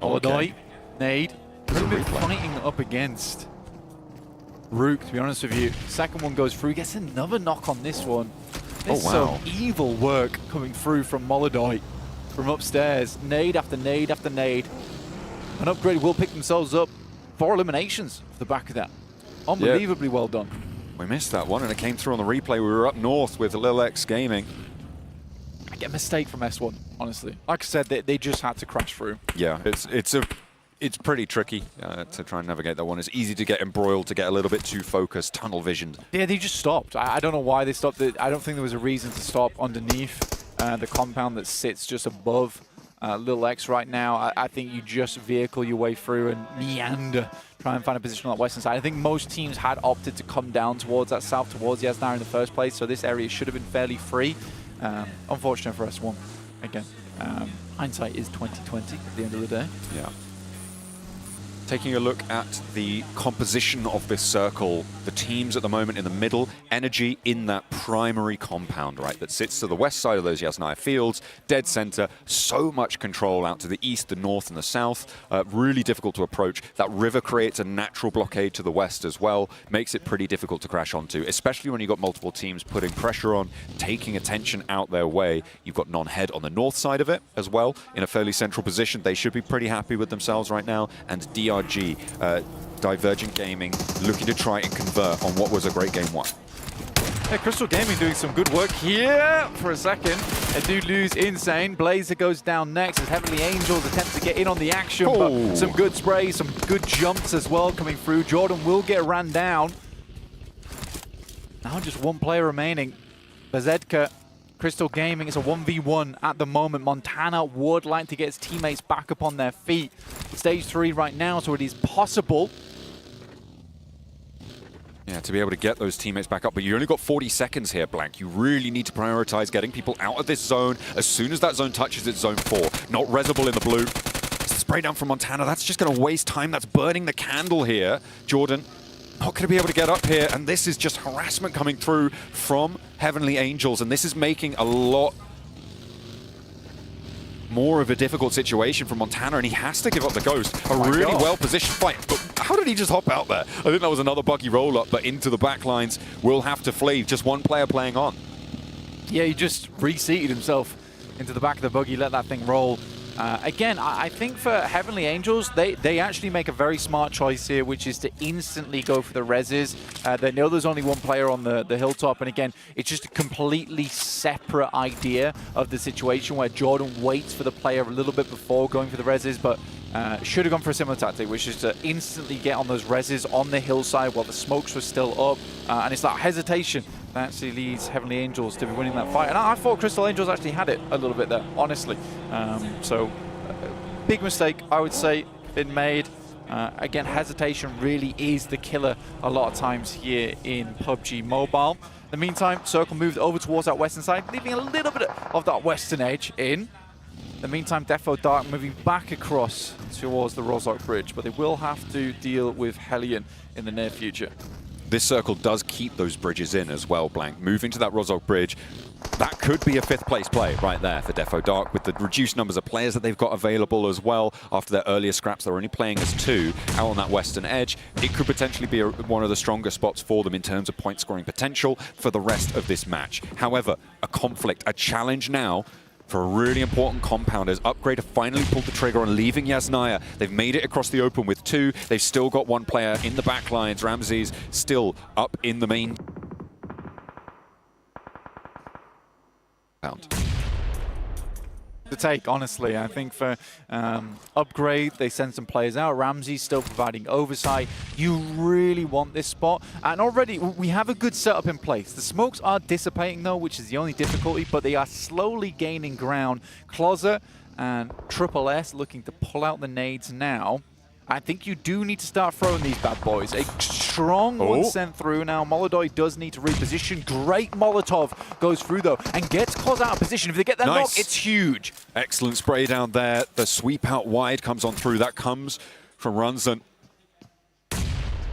Speaker 16: Okay. Nade. There's a bit of fighting up against Rook, to be honest with you. Second one goes through, gets another knock on this one. There's some evil work coming through from Molodite from upstairs. Nade after nade after nade. An Upgrade will pick themselves up 4 eliminations off the back of that. Unbelievably well done.
Speaker 17: We missed that one, and it came through on the replay. We were up north with Lil X Gaming.
Speaker 16: I get a mistake from S1, honestly. Like I said, they just had to crash through.
Speaker 17: Yeah, it's pretty tricky to try and navigate that one. It's easy to get embroiled, to get a little bit too focused, tunnel visioned.
Speaker 16: Yeah, they just stopped. I don't know why they stopped. I don't think there was a reason to stop underneath the compound that sits just above Lil X right now. I think you just vehicle your way through and meander, try and find a position on that western side. I think most teams had opted to come down towards that south, towards Yasnaya in the first place, so this area should have been fairly free. Unfortunate for S1. Again, hindsight is 20/20 at the end of the day.
Speaker 17: Yeah. Taking a look at the composition of this circle, the teams at the moment in the middle, Energy in that primary compound, right, that sits to the west side of those Yasnaya fields, dead center, so much control out to the east, the north, and the south, really difficult to approach. That river creates a natural blockade to the west as well, makes it pretty difficult to crash onto, especially when you've got multiple teams putting pressure on, taking attention out their way. You've got Non-Head on the north side of it as well, in a fairly central position. They should be pretty happy with themselves right now, and DRG, Divergent Gaming, looking to try and convert on what was a great game one.
Speaker 16: Yeah, Crystal Gaming doing some good work here for a second. They do lose Insane. Blazer goes down next as Heavenly Angels attempt to get in on the action, but some good sprays, some good jumps as well coming through. Jordan will get ran down. Now just one player remaining. Bazedka, Crystal Gaming is a 1v1 at the moment. Montana would like to get his teammates back up on their feet. Stage 3 right now, so it is possible.
Speaker 17: Yeah, to be able to get those teammates back up, but you only got 40 seconds here, Blank. You really need to prioritize getting people out of this zone. As soon as that zone touches, it's zone 4. Not Resable in the blue. Spray down from Montana, that's just going to waste time. That's burning the candle here. Jordan not going to be able to get up here, and this is just harassment coming through from Heavenly Angels, and this is making a lot more of a difficult situation for Montana, and he has to give up the Ghost. A really well-positioned fight. But how did he just hop out there? I think that was another buggy roll-up, but into the backlines will have to flee. Just one player playing on.
Speaker 16: Yeah, he just reseated himself into the back of the buggy, let that thing roll. Again, I think for Heavenly Angels, they actually make a very smart choice here, which is to instantly go for the reses. They know there's only one player on the hilltop, and again, it's just a completely separate idea of the situation where Jordan waits for the player a little bit before going for the reses, but should have gone for a similar tactic, which is to instantly get on those reses on the hillside while the smokes were still up, and it's that hesitation that actually leads Heavenly Angels to be winning that fight. And I thought Crystal Angels actually had it a little bit there, honestly. So, big mistake, I would say, been made. Again, hesitation really is the killer a lot of times here in PUBG Mobile. In the meantime, Circle moved over towards that western side, leaving a little bit of that western edge in. In the meantime, Defo Dark moving back across towards the Rozhok Bridge, but they will have to deal with Hellion in the near future.
Speaker 17: This circle does keep those bridges in as well, Blank. Moving to that Rozhok Bridge, that could be a 5th place play right there for Defo Dark, with the reduced numbers of players that they've got available as well. After their earlier scraps, they're only playing as 2 out on that western edge. It could potentially be one of the stronger spots for them in terms of point scoring potential for the rest of this match. However, a conflict, a challenge now for a really important compound as Upgrade have finally pulled the trigger on leaving Yasnaya. They've made it across the open with 2. They've still got 1 player in the back lines. Ramses still up in the main.
Speaker 16: The take, honestly. I think for Upgrade, they send some players out. Ramsey's still providing oversight. You really want this spot. And already, we have a good setup in place. The smokes are dissipating, though, which is the only difficulty, but they are slowly gaining ground. Closer and Triple S looking to pull out the nades now. I think you do need to start throwing these bad boys. A strong one sent through. Now, Molodoi does need to reposition. Great Molotov goes through, though, and gets Claus out of position. If they get that knock, it's huge.
Speaker 17: Excellent spray down there. The sweep out wide comes on through. That comes from Runzen.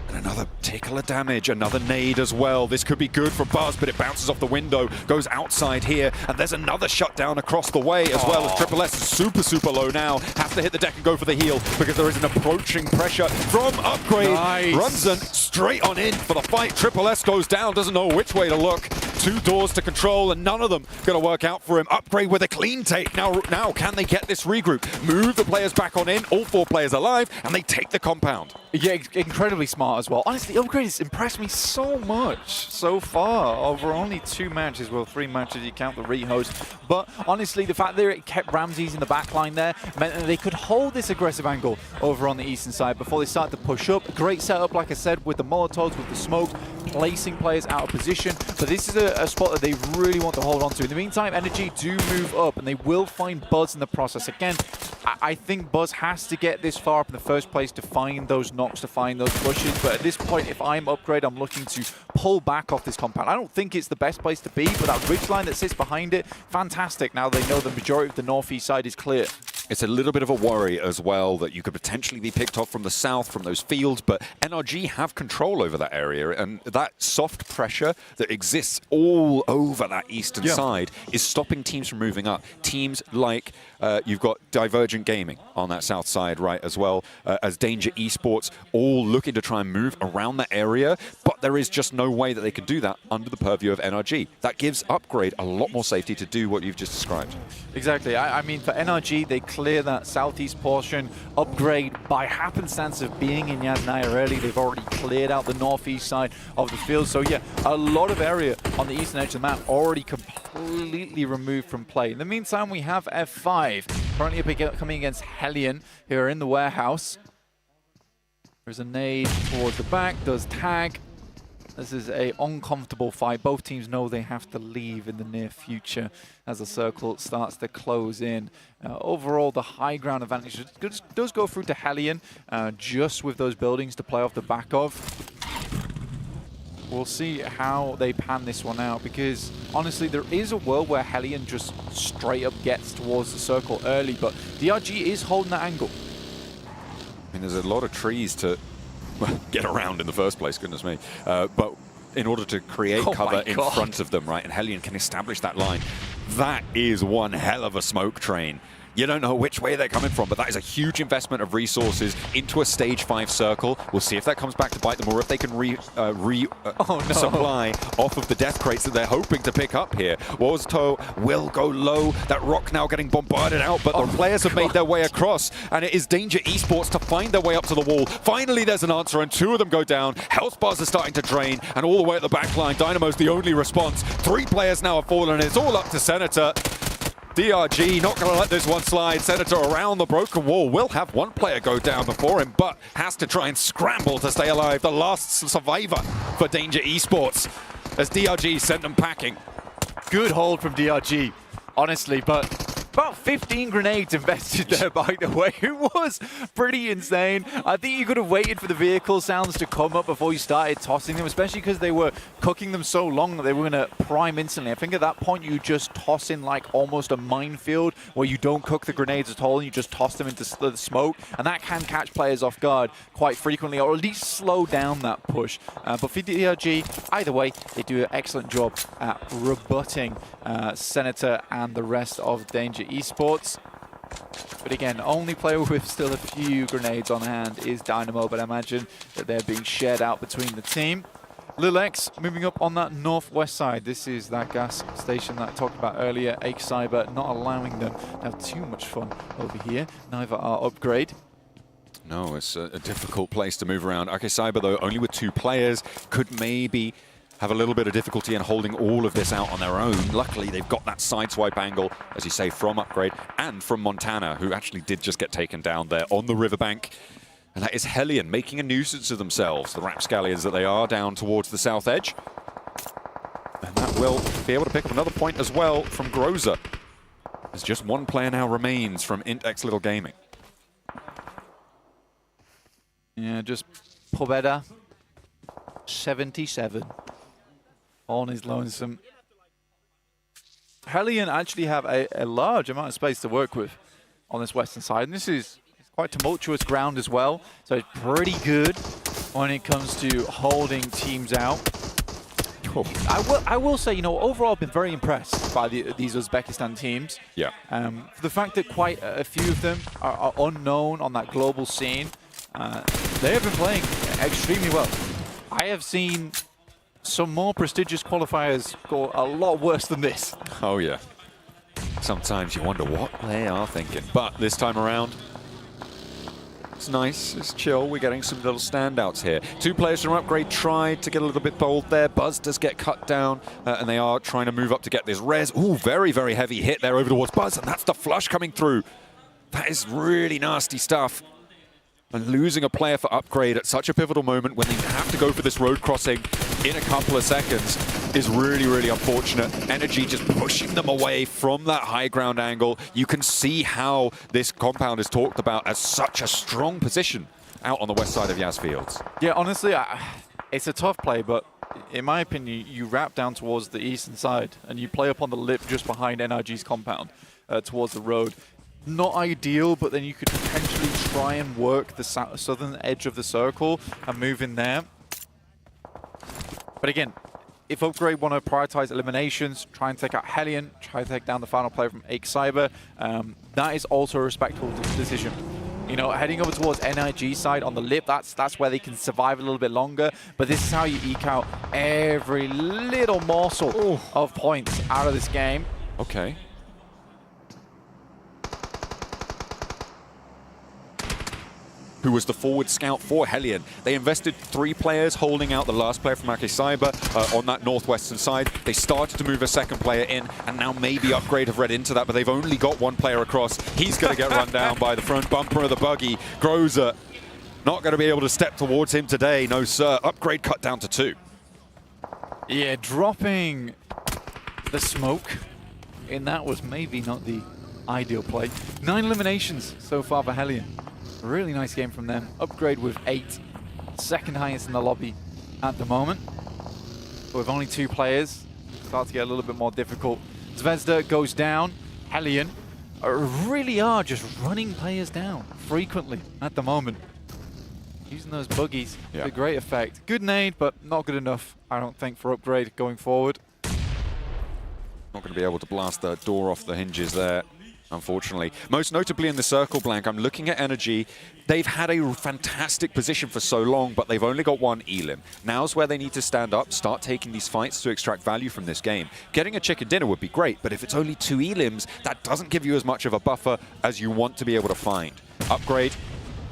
Speaker 17: And another tickle of damage, another nade as well. This could be good for Buzz, but it bounces off the window, goes outside here, and there's another shutdown across the way as well, as Triple S is super, super low now. Has to hit the deck and go for the heal because there is an approaching pressure from Upgrade. Runzen straight on in for the fight. Triple S goes down, doesn't know which way to look. 2 doors to control, and none of them going to work out for him. Upgrade with a clean take. Now, can they get this regroup? Move the players back on in, all 4 players alive, and they take the compound.
Speaker 16: Yeah, incredibly smart as well. Honestly, Upgrade has impressed me so much so far over only 2 matches. Well, 3 matches if you count the rehost. But honestly, the fact that it kept Ramses in the back line there meant that they could hold this aggressive angle over on the eastern side before they start to push up. Great setup, like I said, with the Molotovs, with the smokes, placing players out of position. But this is a spot that they really want to hold on to. In the meantime, Energy do move up, and they will find Buzz in the process. Again, I think Buzz has to get this far up in the first place to find those knocks, to find those pushes. But at this point, if I'm Upgrade, I'm looking to pull back off this compound. I don't think it's the best place to be, but that ridgeline that sits behind it, fantastic. Now they know the majority of the northeast side is clear.
Speaker 17: It's a little bit of a worry as well that you could potentially be picked off from the south, from those fields, but NRG have control over that area, and that soft pressure that exists all over that eastern side is stopping teams from moving up. Teams like, you've got Divergent Gaming on that south side, right, as well, as Danger Esports, all looking to try and move around that area, but there is just no way that they can do that under the purview of NRG. That gives Upgrade a lot more safety to do what you've just described.
Speaker 16: Exactly. I mean, for NRG, they clear that southeast portion. Upgrade, by happenstance of being in Yasnaya early, they've already cleared out the northeast side of the field. So yeah, a lot of area on the eastern edge of the map already completely removed from play. In the meantime, we have F5 currently coming against Hellion, who are in the warehouse. There's a nade towards the back, does tag. This is a uncomfortable fight. Both teams know they have to leave in the near future as the circle starts to close in. Overall, the high ground advantage does go through to Hellion, just with those buildings to play off the back of. We'll see how they pan this one out, because honestly, there is a world where Hellion just straight up gets towards the circle early, but DRG is holding that angle.
Speaker 17: I mean, there's a lot of trees to get around in the first place, goodness me. But in order to create cover in front of them, right, and Hellion can establish that line, that is one hell of a smoke train. You don't know which way they're coming from, but that is a huge investment of resources into a stage 5 circle. We'll see if that comes back to bite them, or if they can supply off of the death crates that they're hoping to pick up here. Wozto will go low. That rock now getting bombarded out, but the players have made their way across, and it is Danger Esports to find their way up to the wall. Finally, there's an answer, and 2 of them go down. Health bars are starting to drain, and all the way at the back line, Dynamo's the only response. 3 players now have fallen, and it's all up to Senator. DRG not going to let this one slide. Senator around the broken wall will have 1 player go down before him, but has to try and scramble to stay alive. The last survivor for Danger Esports as DRG sent them packing.
Speaker 16: Good hold from DRG, honestly, but about 15 grenades invested there, by the way. It was pretty insane. I think you could have waited for the vehicle sounds to come up before you started tossing them, especially because they were cooking them so long that they were going to prime instantly. I think at that point you just toss in like almost a minefield where you don't cook the grenades at all and you just toss them into the smoke, and that can catch players off guard quite frequently, or at least slow down that push. But for DRG, either way, they do an excellent job at rebutting Senator and the rest of Danger Esports. But again, only player with still a few grenades on hand is Dynamo, but I imagine that they're being shared out between the team. Lil X moving up on that northwest side. This is that gas station that I talked about earlier. Ake Cyber not allowing them to have too much fun over here. Neither are Upgrade.
Speaker 17: No, it's a difficult place to move around. Okay, Cyber, though, only with 2 players, could maybe have a little bit of difficulty in holding all of this out on their own. Luckily, they've got that sideswipe angle, as you say, from Upgrade and from Montana, who actually did just get taken down there on the riverbank. And that is Hellion making a nuisance of themselves, the rapscallions that they are, down towards the south edge. And that will be able to pick up another point as well from Groza. There's just 1 player now remains from IntX Little Gaming.
Speaker 16: Yeah, just Pobeda, 77. On his lonesome. Hellion actually have a large amount of space to work with on this western side, and this is quite tumultuous ground as well, so it's pretty good when it comes to holding teams out. I will say, you know, overall I've been very impressed by these Uzbekistan teams.
Speaker 17: Yeah.
Speaker 16: For the fact that quite a few of them are unknown on that global scene, they have been playing extremely well. I have seen some more prestigious qualifiers go a lot worse than this.
Speaker 17: Oh, yeah. Sometimes you wonder what they are thinking. But this time around, it's nice, it's chill. We're getting some little standouts here. 2 players from Upgrade tried to get a little bit bold there. Buzz does get cut down, and they are trying to move up to get this res. Ooh, very, very heavy hit there over towards Buzz, and that's the flush coming through. That is really nasty stuff. And losing a player for Upgrade at such a pivotal moment when they have to go for this road crossing in a couple of seconds is really, really unfortunate. Energy just pushing them away from that high ground angle. You can see how this compound is talked about as such a strong position out on the west side of Yas Fields.
Speaker 16: Yeah, honestly, it's a tough play, but in my opinion, you wrap down towards the eastern side and you play up on the lip just behind NRG's compound towards the road. Not ideal, but then you could potentially try and work the southern edge of the circle and move in there. But again, if Upgrade want to prioritize eliminations, try and take out Hellion, try to take down the final player from Cyber, that is also a respectable decision. You know, heading over towards NIG side on the lip, that's where they can survive a little bit longer. But this is how you eke out every little morsel of points out of this game.
Speaker 17: Okay. Who was the forward scout for Hellion. They invested 3 players holding out the last player from Cyber on that northwestern side. They started to move a second player in, and now maybe Upgrade have read into that, but they've only got 1 player across. He's going to get run down by the front bumper of the buggy. Groza not going to be able to step towards him today, no sir. Upgrade cut down to 2.
Speaker 16: Yeah, dropping the smoke in that was maybe not the ideal play. 9 eliminations so far for Hellion. Really nice game from them. Upgrade with 8. Second highest in the lobby at the moment. But with only 2 players, starts to get a little bit more difficult. Zvezda goes down. Hellion really are just running players down frequently at the moment. Using those buggies to great effect. Good nade, but not good enough, I don't think, for Upgrade going forward.
Speaker 17: Not going to be able to blast the door off the hinges there, unfortunately. Most notably in the circle blank, I'm looking at Energy. They've had a fantastic position for so long, but they've only got 1 elim. Now's where they need to stand up, start taking these fights to extract value from this game. Getting a chicken dinner would be great, but if it's only 2 elims, that doesn't give you as much of a buffer as you want to be able to find. Upgrade,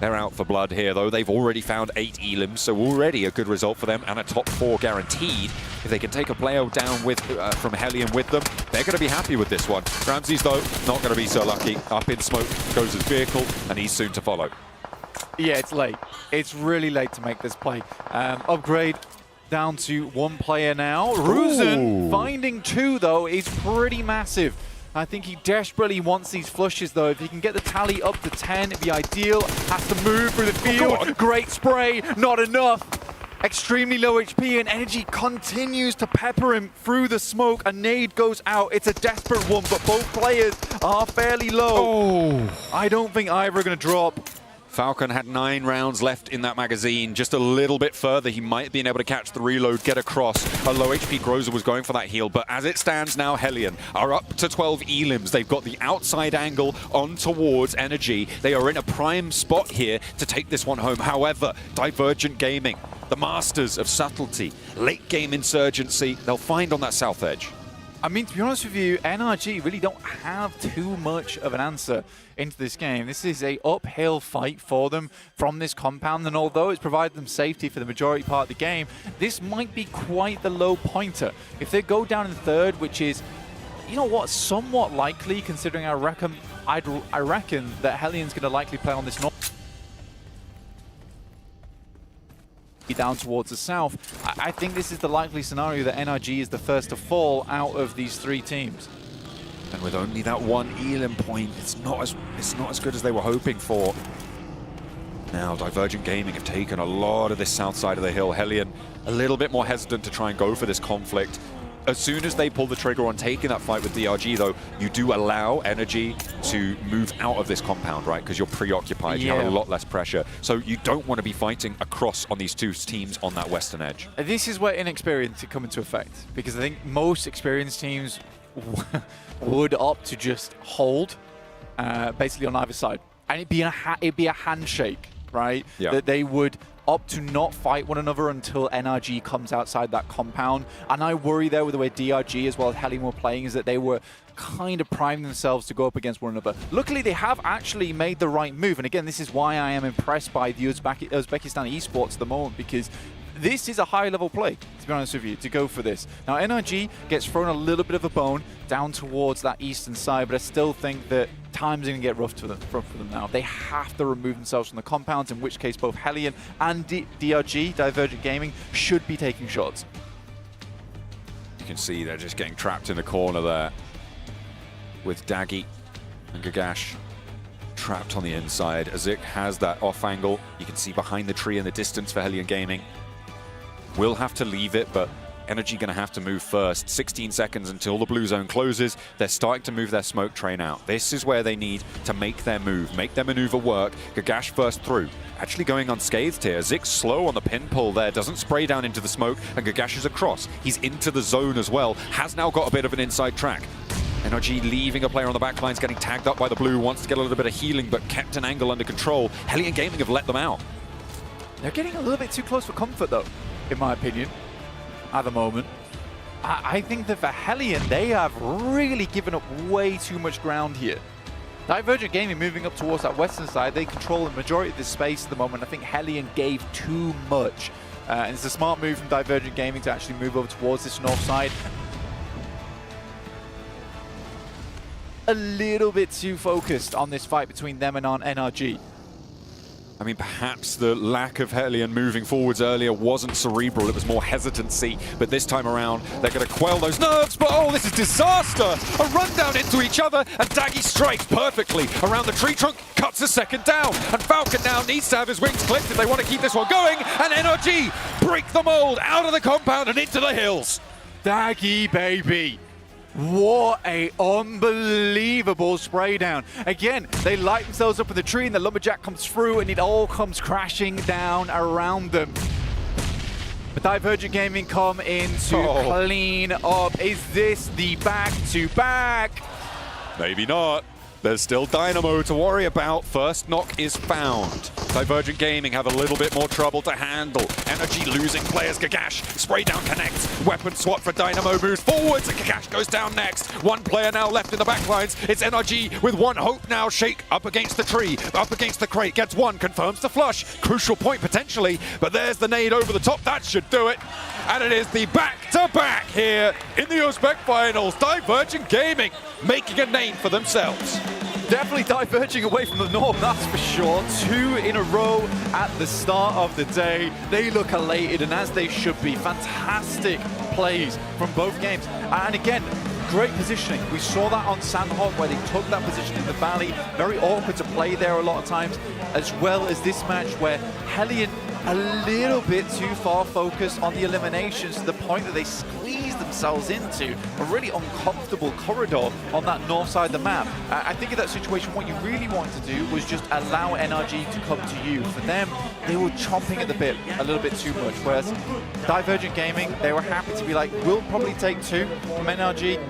Speaker 17: they're out for blood here, though. They've already found 8 elims, so already a good result for them, and a top 4 guaranteed. If they can take a player down with from Hellion with them, they're going to be happy with this one. Ramses, though, not going to be so lucky. Up in smoke goes his vehicle, and he's soon to follow.
Speaker 16: Yeah, it's late. It's really late to make this play. Upgrade down to 1 player now. Ruzen finding 2, though, is pretty massive. I think he desperately wants these flushes, though. If he can get the tally up to 10, it'd be ideal. Has to move through the field. Great spray, not enough. Extremely low HP, and Energy continues to pepper him through the smoke. A nade goes out. It's a desperate one, but both players are fairly low. I don't think either are going to drop.
Speaker 17: Falcon had 9 rounds left in that magazine. Just a little bit further, he might have been able to catch the reload, get across. A low HP Groza was going for that heal, but as it stands now, Hellion are up to 12 elims. They've got the outside angle on towards Energy. They are in a prime spot here to take this one home. However, Divergent Gaming, the masters of subtlety, late game insurgency, they'll find on that south edge.
Speaker 16: I mean, to be honest with you, NRG really don't have too much of an answer into this game. This is a uphill fight for them from this compound, and although it's provided them safety for the majority part of the game, this might be quite the low pointer. If they go down in 3rd, which is, you know what, somewhat likely, considering I reckon that Hellion's going to likely play on this north down towards the south. I think this is the likely scenario that NRG is the first to fall out of these 3 teams.
Speaker 17: And with only that 1 elim point, it's not as good as they were hoping for. Now, Divergent Gaming have taken a lot of this south side of the hill. Hellion a little bit more hesitant to try and go for this conflict. As soon as they pull the trigger on taking that fight with DRG, though, you do allow Energy to move out of this compound, right? Because you're preoccupied, you have a lot less pressure. So you don't want to be fighting across on these 2 teams on that western edge.
Speaker 16: This is where inexperience could come into effect, because I think most experienced teams would opt to just hold, basically on either side. And it'd be a handshake, right?
Speaker 17: Yeah.
Speaker 16: That they would opt to not fight one another until NRG comes outside that compound. And I worry there with the way DRG as well as Hellion were playing is that they were kind of priming themselves to go up against one another. Luckily, they have actually made the right move. And again, this is why I am impressed by the Uzbekistan Esports at the moment, because this is a high-level play, to be honest with you, to go for this. Now, NRG gets thrown a little bit of a bone down towards that eastern side, but I still think that time's going to get rough for them now. They have to remove themselves from the compounds, in which case both Hellion and DRG, Divergent Gaming, should be taking shots.
Speaker 17: You can see they're just getting trapped in the corner there with Daggy and Gagash trapped on the inside. Azik has that off angle. You can see behind the tree in the distance for Hellion Gaming. will have to leave it, but Energy going to have to move first. 16 seconds until the blue zone closes. They're starting to move their smoke train out. This is where they need to make their move, make their maneuver work. Gagash first through. Actually going unscathed here. Zik slow on the pin pull there. Doesn't spray down into the smoke, and Gagash is across. He's into the zone as well. Has now got a bit of an inside track. NRG leaving a player on the back lines, getting tagged up by the blue. Wants to get a little bit of healing, but kept an angle under control. Hellion Gaming have let them out.
Speaker 16: They're getting a little bit too close for comfort, though, in my opinion, at the moment. I think that for Hellion, they have really given up way too much ground here. Divergent Gaming moving up towards that western side, they control the majority of this space at the moment. I think Hellion gave too much. And it's a smart move from Divergent Gaming to actually move over towards this north side. A little bit too focused on this fight between them and on NRG.
Speaker 17: I mean, perhaps the lack of Hellion moving forwards earlier wasn't cerebral, it was more hesitancy. But this time around, they're going to quell those nerves. But oh, this is disaster! A rundown into each other, and Daggy strikes perfectly around the tree trunk, cuts a second down. And Falcon now needs to have his wings clipped if they want to keep this one going. And NRG break the mold out of the compound and into the hills.
Speaker 16: Daggy, baby. What a unbelievable spray down. Again, they light themselves up in the tree and the lumberjack comes through and it all comes crashing down around them. But Divergent Gaming come in to clean up. Is this the back-to-back?
Speaker 17: Maybe not. There's still Dynamo to worry about. First knock is found. Divergent Gaming have a little bit more trouble to handle. Energy losing players. Gagash, spray down connects. Weapon swap for Dynamo, moves forwards, and Gagash goes down next. One player now left in the backlines. It's NRG with one hope now. Shake up against the tree, up against the crate, gets one, confirms the flush. Crucial point potentially, but there's the nade over the top. That should do it. And it is the back-to-back here in the Uzbek finals. Divergent Gaming making a name for themselves.
Speaker 16: Definitely diverging away from the norm, that's for sure. 2 in a row at the start of the day. They look elated, and as they should be. Fantastic plays from both games. And again, great positioning. We saw that on Sanhok where they took that position in the valley. Very awkward to play there a lot of times, as well as this match where Hellion a little bit too far focused on the eliminations to the point that they squeeze themselves into a really uncomfortable corridor on that north side of the map. I think in that situation, what you really wanted to do was just allow NRG to come to you. For them, they were chomping at the bit a little bit too much, whereas Divergent Gaming, they were happy to be like, we'll probably take 2 from NRG.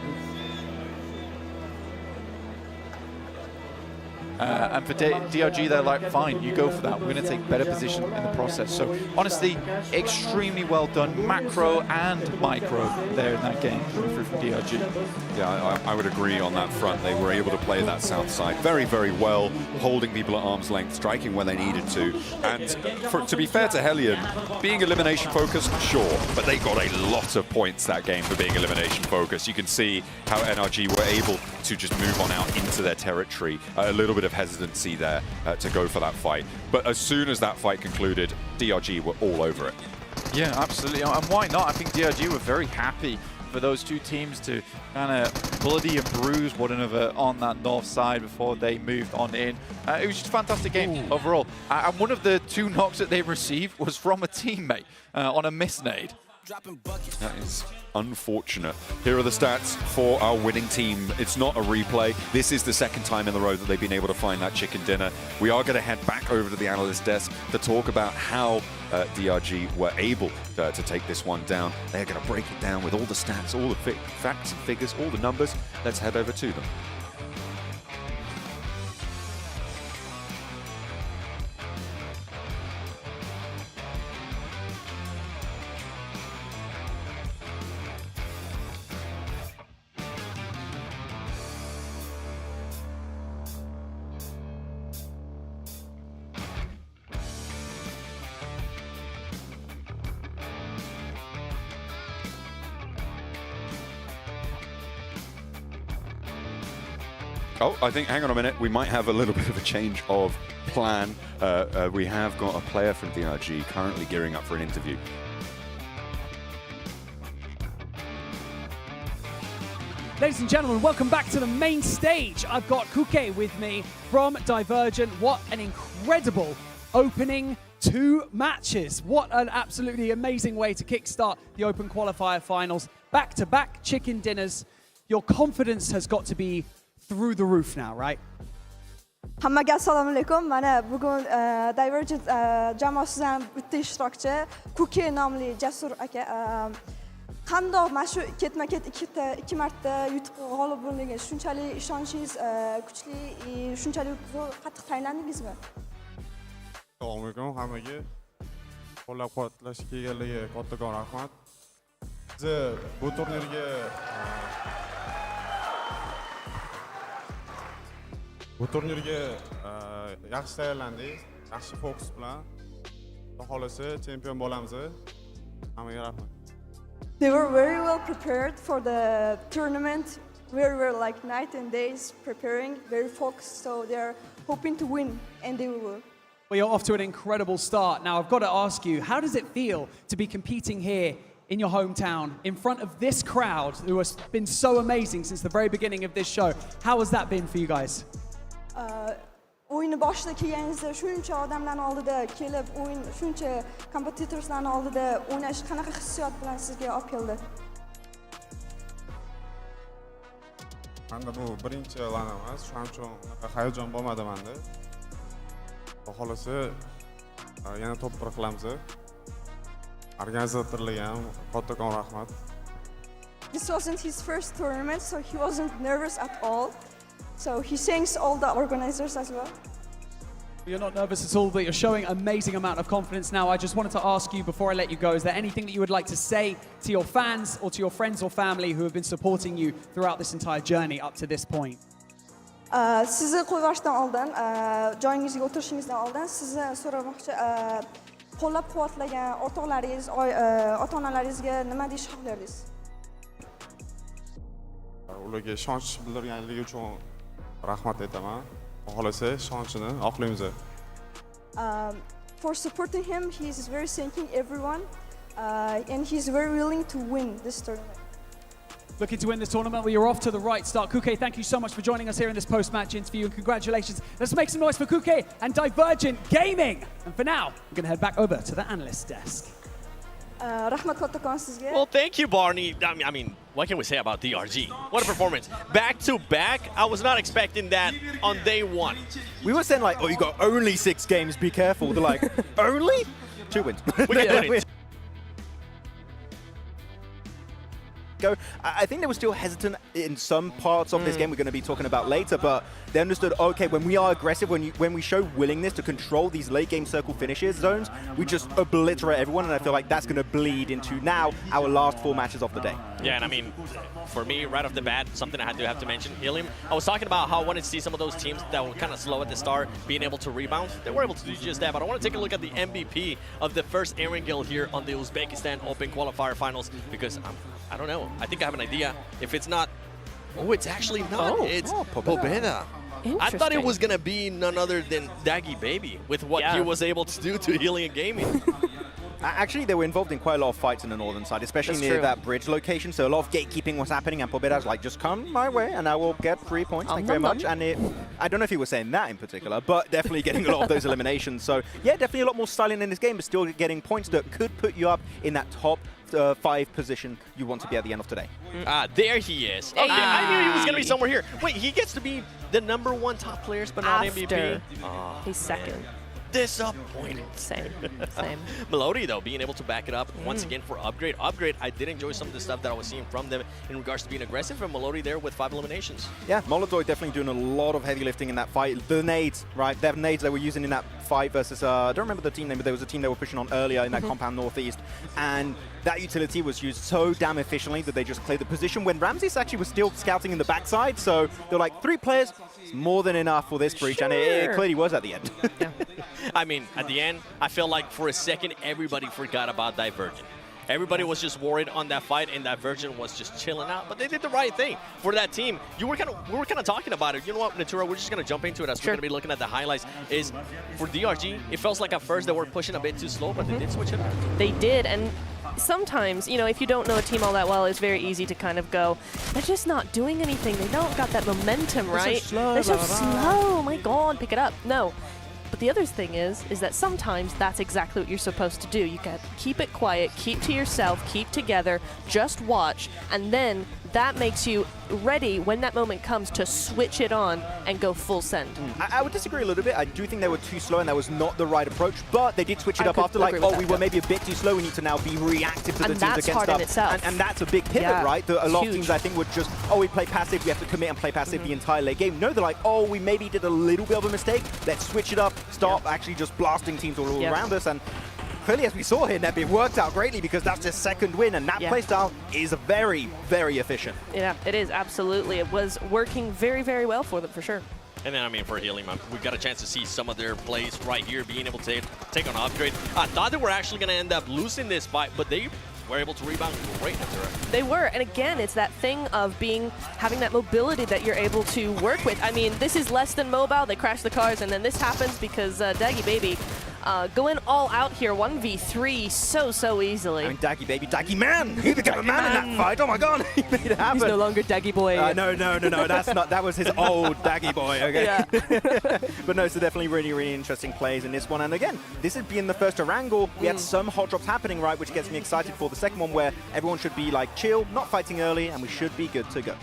Speaker 16: And for DRG, they're like, fine, you go for that. We're going to take better position in the process. So honestly, extremely well done, macro and micro there in that game coming through from DRG.
Speaker 17: Yeah, I would agree on that front. They were able to play that south side very, very well, holding people at arm's length, striking when they needed to. And to be fair to Hellion, being elimination focused, sure, but they got a lot of points that game for being elimination focused. You can see how NRG were able to just move on out into their territory. A little bit of hesitancy there to go for that fight. But as soon as that fight concluded, DRG were all over it.
Speaker 16: Yeah, absolutely. And why not? I think DRG were very happy for those two teams to kind of bloody and bruise one another on that north side before they moved on in. It was just a fantastic game overall. And one of the 2 knocks that they received was from a teammate on a miss nade.
Speaker 17: That is unfortunate. Here are the stats for our winning team. It's not a replay. This is the second time in the row that they've been able to find that chicken dinner. We are going to head back over to the analyst desk to talk about how DRG were able to take this one down. They're going to break it down with all the stats, all the facts and figures, all the numbers. Let's head over to them. Oh, I think, hang on a minute, we might have a little bit of a change of plan. We have got a player from DRG currently gearing up for an interview.
Speaker 2: Ladies and gentlemen, welcome back to the main stage. I've got Kuke with me from Divergent. What an incredible opening 2 matches. What an absolutely amazing way to kickstart the Open Qualifier Finals. Back-to-back chicken dinners. Your confidence has got to be through the roof now, right?
Speaker 3: Hammaga assalomu alaykum. Mana bugun Divergent jamoasidan bitta ishtirokchi Kuki nomli Jasur aka qandoq mana shu ketma-ket ikki marta yutib g'olib bo'lganga shunchalik ishonchingiz kuchli, shunchalik zo'r qattiq tayinlandingizmi?
Speaker 4: Assalomu alaykum hammaga. Qo'llab-quvvatlashga kelganligiga kattakon rahmat. Biz bu turnirga yaxshi tayyorlandik, yaxshi fokus bilan. Xudo xolasa chempion bo'lamiz. Hammaga rahmat.
Speaker 3: They were very well prepared for the tournament. We were like night and days preparing, very focused, so they're hoping to win, and they will.
Speaker 2: Well, you're off to an incredible start. Now, I've got to ask you, how does it feel to be competing here in your hometown in front of this crowd who has been so amazing since the very beginning of this show? How has that been for you guys?
Speaker 3: O'yinni boshida kelganingizda shuncha odamlarning oldida kelib, o'yin shuncha kompetitorslarning oldida o'ynash qanaqa hissiyot bilan sizga olib keldi?
Speaker 4: Menda bu birinchi lan emas, shuning uchun hayajon bo'lmadi menda. Xudo xolasa yana to'pra qilamiz. Organizatorlarga ham kattakon rahmat.
Speaker 3: This wasn't his first tournament, so he wasn't nervous at all. So he thanks all the organizers as well.
Speaker 2: You're not nervous at all, but you're showing amazing amount of confidence now. I just wanted to ask you before I let you go, is there anything that you would like to say to your fans or to your friends or family who have been supporting you throughout this entire journey up to this point?
Speaker 3: Sizni qo'yishdan oldin, joyingizga o'tirishingizdan oldin sizni so'ramoqchi, qo'llab-quvvatlagan o'rtoqlaringiz, ota-onalaringizga nima deyish xohlardingiz?
Speaker 4: Ularga ishonch bildirganligi uchun rahmat aytaman. Xohlasa ishonchini oqlaymiz.
Speaker 3: For supporting him, he is very thanking everyone, and he's very willing to win this tournament.
Speaker 2: Looking to win this tournament, well, you're off to the right start. Kuke, thank you so much for joining us here in this post-match interview, and congratulations. Let's make some noise for Kuke and Divergent Gaming. And for now, we're going to head back over to the analyst desk.
Speaker 8: Well, thank you, Barney. I mean, what can we say about DRG? What a performance. Back-to-back, I was not expecting that on day one.
Speaker 10: We were saying like, oh, you got only 6 games, be careful. They're like, only? 2 wins.
Speaker 8: We get it.
Speaker 10: Go. I think they were still hesitant in some parts of this game we're going to be talking about later, but they understood, okay, when we are aggressive, when we show willingness to control these late game circle finishes zones, we just obliterate everyone, and I feel like that's going to bleed into now our last 4 matches of the day.
Speaker 8: Yeah, and I mean, for me, right off the bat, something I have to mention, Helium. I was talking about how I wanted to see some of those teams that were kind of slow at the start being able to rebound. They were able to do just that, but I want to take a look at the MVP of the first Erangel here on the Uzbekistan Open Qualifier Finals, because I don't know. I think I have an idea. If it's not... Oh, it's actually not. It's Pobeda. I thought it was going to be none other than Daggy Baby with what he was able to do to Helium Gaming.
Speaker 10: Actually, they were involved in quite a lot of fights in the northern side, especially near that bridge location, so a lot of gatekeeping was happening, and Pobeda's like, just come my way, and I will get 3 points, thank you very much. And I don't know if he was saying that in particular, but definitely getting a lot of those eliminations. So, yeah, definitely a lot more styling in this game, but still getting points that could put you up in that top 5 position you want to be at the end of today.
Speaker 8: There he is. Okay, I knew he was going to be somewhere here. Wait, he gets to be the #1 top players, but not MVP?
Speaker 9: He's second.
Speaker 8: Disappointing.
Speaker 9: Same.
Speaker 8: Melody, though, being able to back it up once again for Upgrade. Upgrade, I did enjoy some of the stuff that I was seeing from them in regards to being aggressive, and Melody there with 5 eliminations.
Speaker 10: Yeah, Molodoi definitely doing a lot of heavy lifting in that fight. The nades, right? They have nades they were using in that fight versus, I don't remember the team name, but there was a team they were pushing on earlier in that compound northeast. And that utility was used so damn efficiently that they just cleared the position when Ramses actually was still scouting in the backside. So they're like, 3 players, it's more than enough for this breach. And it clearly was at the end.
Speaker 8: I mean, at the end, I felt like for a second, everybody forgot about Divergent. Everybody was just worried on that fight, and Divergent was just chilling out. But they did the right thing for that team. We were kind of talking about it. You know what, Natura, we're just going to jump into it as we're going to be looking at the highlights. Is for DRG, it feels like at first they were pushing a bit too slow, but they did switch it up.
Speaker 9: They did, and sometimes, you know, if you don't know a team all that well, it's very easy to kind of go, they're just not doing anything. They don't got that momentum, right?
Speaker 10: They're so slow.
Speaker 9: They're so slow. Oh my God, pick it up. No. But the other thing is that sometimes that's exactly what you're supposed to do. You can keep it quiet, keep to yourself, keep together, just watch, and then that makes you ready when that moment comes to switch it on and go full send.
Speaker 10: I would disagree a little bit. I do think they were too slow and that was not the right approach, but they did switch it up after like, oh, we were maybe a bit too slow, we need to now be reactive to the teams against
Speaker 9: hard in itself.
Speaker 10: And that's a big pivot, right? A lot of teams I think would just, oh, we play passive, we have to commit and play passive the entire late game. No, they're like, oh, we maybe did a little bit of a mistake, let's switch it up, start actually just blasting teams all around us. And clearly, as we saw here, Neb, it worked out greatly because that's their second win, and that playstyle is very, very efficient.
Speaker 9: Yeah, it is, absolutely. It was working very, very well for them, for sure.
Speaker 8: And then, I mean, for Helium, we got a chance to see some of their plays right here, being able to take on Upgrade. I thought they were actually going to end up losing this fight, but they were able to rebound great after it.
Speaker 9: They were, and again, it's that thing of having that mobility that you're able to work with. I mean, this is less than mobile. They crash the cars, and then this happens because Daggy Baby going all out here, 1v3 so easily.
Speaker 10: I mean, Daggy Baby, Daggy Man! He became a man in that fight, oh my god! He made it happen.
Speaker 9: He's no longer Daggy Boy.
Speaker 10: No, that's not, that was his old Daggy Boy, okay? Yeah. But no, so definitely really, really interesting plays in this one. And again, this is being the first Erangel. We had some hot drops happening, right, which gets me excited for the second one where everyone should be like chill, not fighting early, and we should be good to go.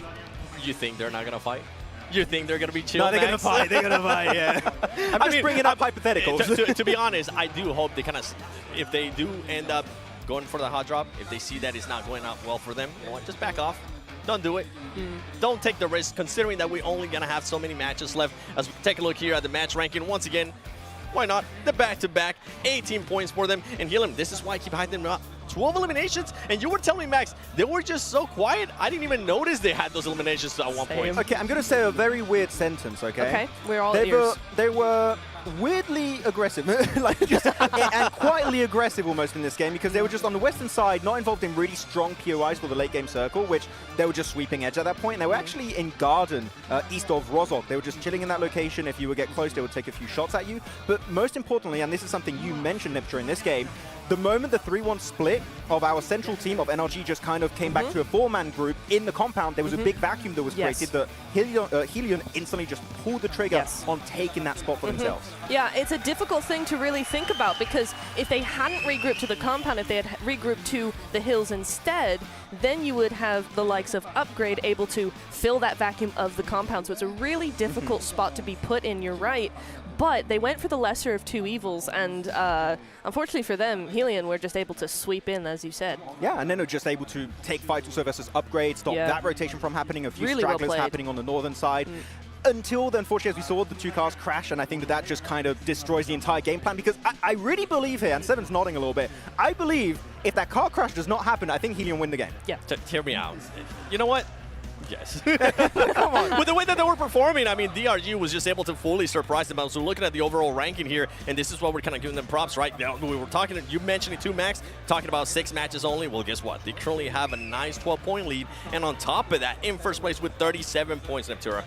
Speaker 8: You think they're not going to fight? You think they're going to be chill?
Speaker 10: No, they're going to fight. They're going to fight, yeah. I'm just bringing up hypotheticals.
Speaker 8: To be honest, I do hope they kind of, if they do end up going for the hot drop, if they see that it's not going out well for them, you know what, just back off. Don't do it. Don't take the risk, considering that we're only going to have so many matches left. As we take a look here at the match ranking, once again, why not? The back-to-back, 18 points for them. And Helium, this is why I keep hyping them up. 12 eliminations, and you were telling me, Max, they were just so quiet. I didn't even notice they had those eliminations at one point.
Speaker 10: Okay, I'm going to say a very weird sentence, okay?
Speaker 9: Okay, we're all ears.
Speaker 10: They were weirdly aggressive, like just, and quietly aggressive almost in this game, because they were just on the western side, not involved in really strong POIs for the late game circle, which they were just sweeping edge at that point. And they were actually in Garden, east of Rozhok. They were just chilling in that location. If you would get close, they would take a few shots at you. But most importantly, and this is something you mentioned, Niptra, in this game, the moment the 3-1 split of our central team of NRG just kind of came back to a 4-man group in the compound, there was a big vacuum that was created that Helion instantly just pulled the trigger on taking that spot for themselves.
Speaker 9: Yeah, it's a difficult thing to really think about, because if they hadn't regrouped to the compound, if they had regrouped to the hills instead, then you would have the likes of Upgrade able to fill that vacuum of the compound. So it's a really difficult spot to be put in, you're right. But they went for the lesser of two evils, and unfortunately for them, Helion were just able to sweep in, as you said.
Speaker 10: Yeah, and then they're just able to take fights also versus Upgrade, stop that rotation from happening, a few stragglers happening on the northern side. Until then, unfortunately, as we saw, the two cars crash, and I think that just kind of destroys the entire game plan, because I really believe here, and Seven's nodding a little bit, I believe if that car crash does not happen, I think Helion win the game.
Speaker 9: Yeah.
Speaker 8: Hear me out. You know what? Yes. Come on. With the way that they were performing, I mean, DRG was just able to fully surprise them. So looking at the overall ranking here, and this is what we're kind of giving them props, right? Now, we were talking, you mentioned it too, Max, talking about 6 matches only. Well, guess what? They currently have a nice 12-point lead, and on top of that, in first place with 37 points, Neptura.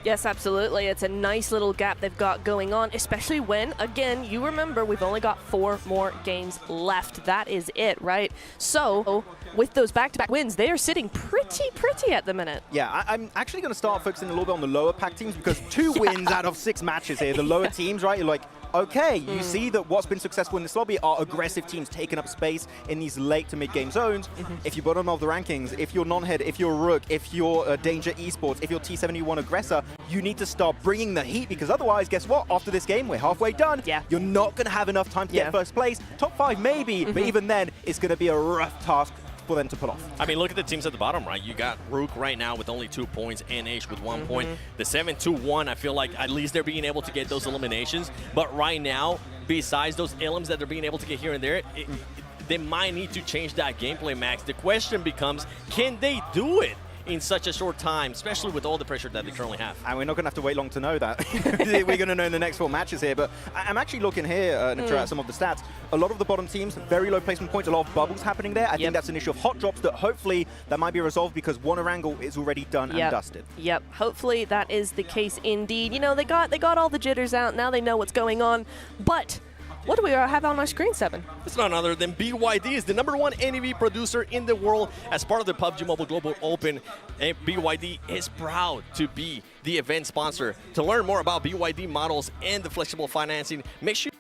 Speaker 9: Yes, absolutely. It's a nice little gap they've got going on, especially when, again, you remember we've only got 4 more games left. That is it, right? So with those back-to-back wins, they are sitting pretty at the minute.
Speaker 10: Yeah, I'm actually going to start focusing a little bit on the lower pack teams, because 2 wins out of 6 matches here, the lower teams, right? You're like, okay, you see that what's been successful in this lobby are aggressive teams taking up space in these late to mid-game zones. If you bottom of the rankings, if you're non-head, if you're Rook, if you're Danger Esports, if you're T71 Aggressor, you need to start bringing the heat, because otherwise, guess what? After this game, we're halfway done.
Speaker 9: Yeah.
Speaker 10: You're not going to have enough time to get first place. Top 5 maybe, but even then, it's going to be a rough task for them to pull off.
Speaker 8: I mean, look at the teams at the bottom, right? You got Rook right now with only 2 points, NH with 1 point. The 7-2-1, I feel like at least they're being able to get those eliminations. But right now, besides those elims that they're being able to get here and there, they might need to change that gameplay, Max. The question becomes, can they do it in such a short time, especially with all the pressure that they currently have?
Speaker 10: And we're not going to have to wait long to know that. We're going to know in the next 4 matches here. But I'm actually looking here at some of the stats. A lot of the bottom teams, very low placement points, a lot of bubbles happening there. I think that's an issue of hot drops that hopefully that might be resolved, because one Erangel is already done and dusted.
Speaker 9: Yep, hopefully that is the case indeed. You know, they got all the jitters out. Now they know what's going on. But What do we have on our screen, Seven?
Speaker 8: It's none other than BYD is the #1 NEV producer in the world. As part of the PUBG Mobile Global Open, and BYD is proud to be the event sponsor. To learn more about BYD models and the flexible financing, make sure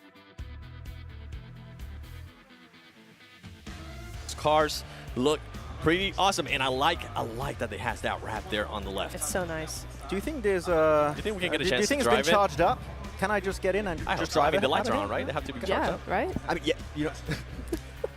Speaker 8: cars look pretty awesome, and I like that it has that wrap there on the left.
Speaker 9: It's so nice.
Speaker 10: Do you think there's
Speaker 8: Do you think we can get a
Speaker 10: do you
Speaker 8: chance
Speaker 10: think
Speaker 8: to
Speaker 10: it's been
Speaker 8: drive it?
Speaker 10: charged up? Can I just get in and
Speaker 8: I
Speaker 10: just
Speaker 8: hope so. I
Speaker 10: drive
Speaker 8: mean,
Speaker 10: it?
Speaker 8: the lights are
Speaker 10: Have
Speaker 8: on,
Speaker 10: it?
Speaker 8: right? They have to be charged
Speaker 9: Yeah,
Speaker 8: up.
Speaker 9: right?
Speaker 10: I mean, yeah, you know,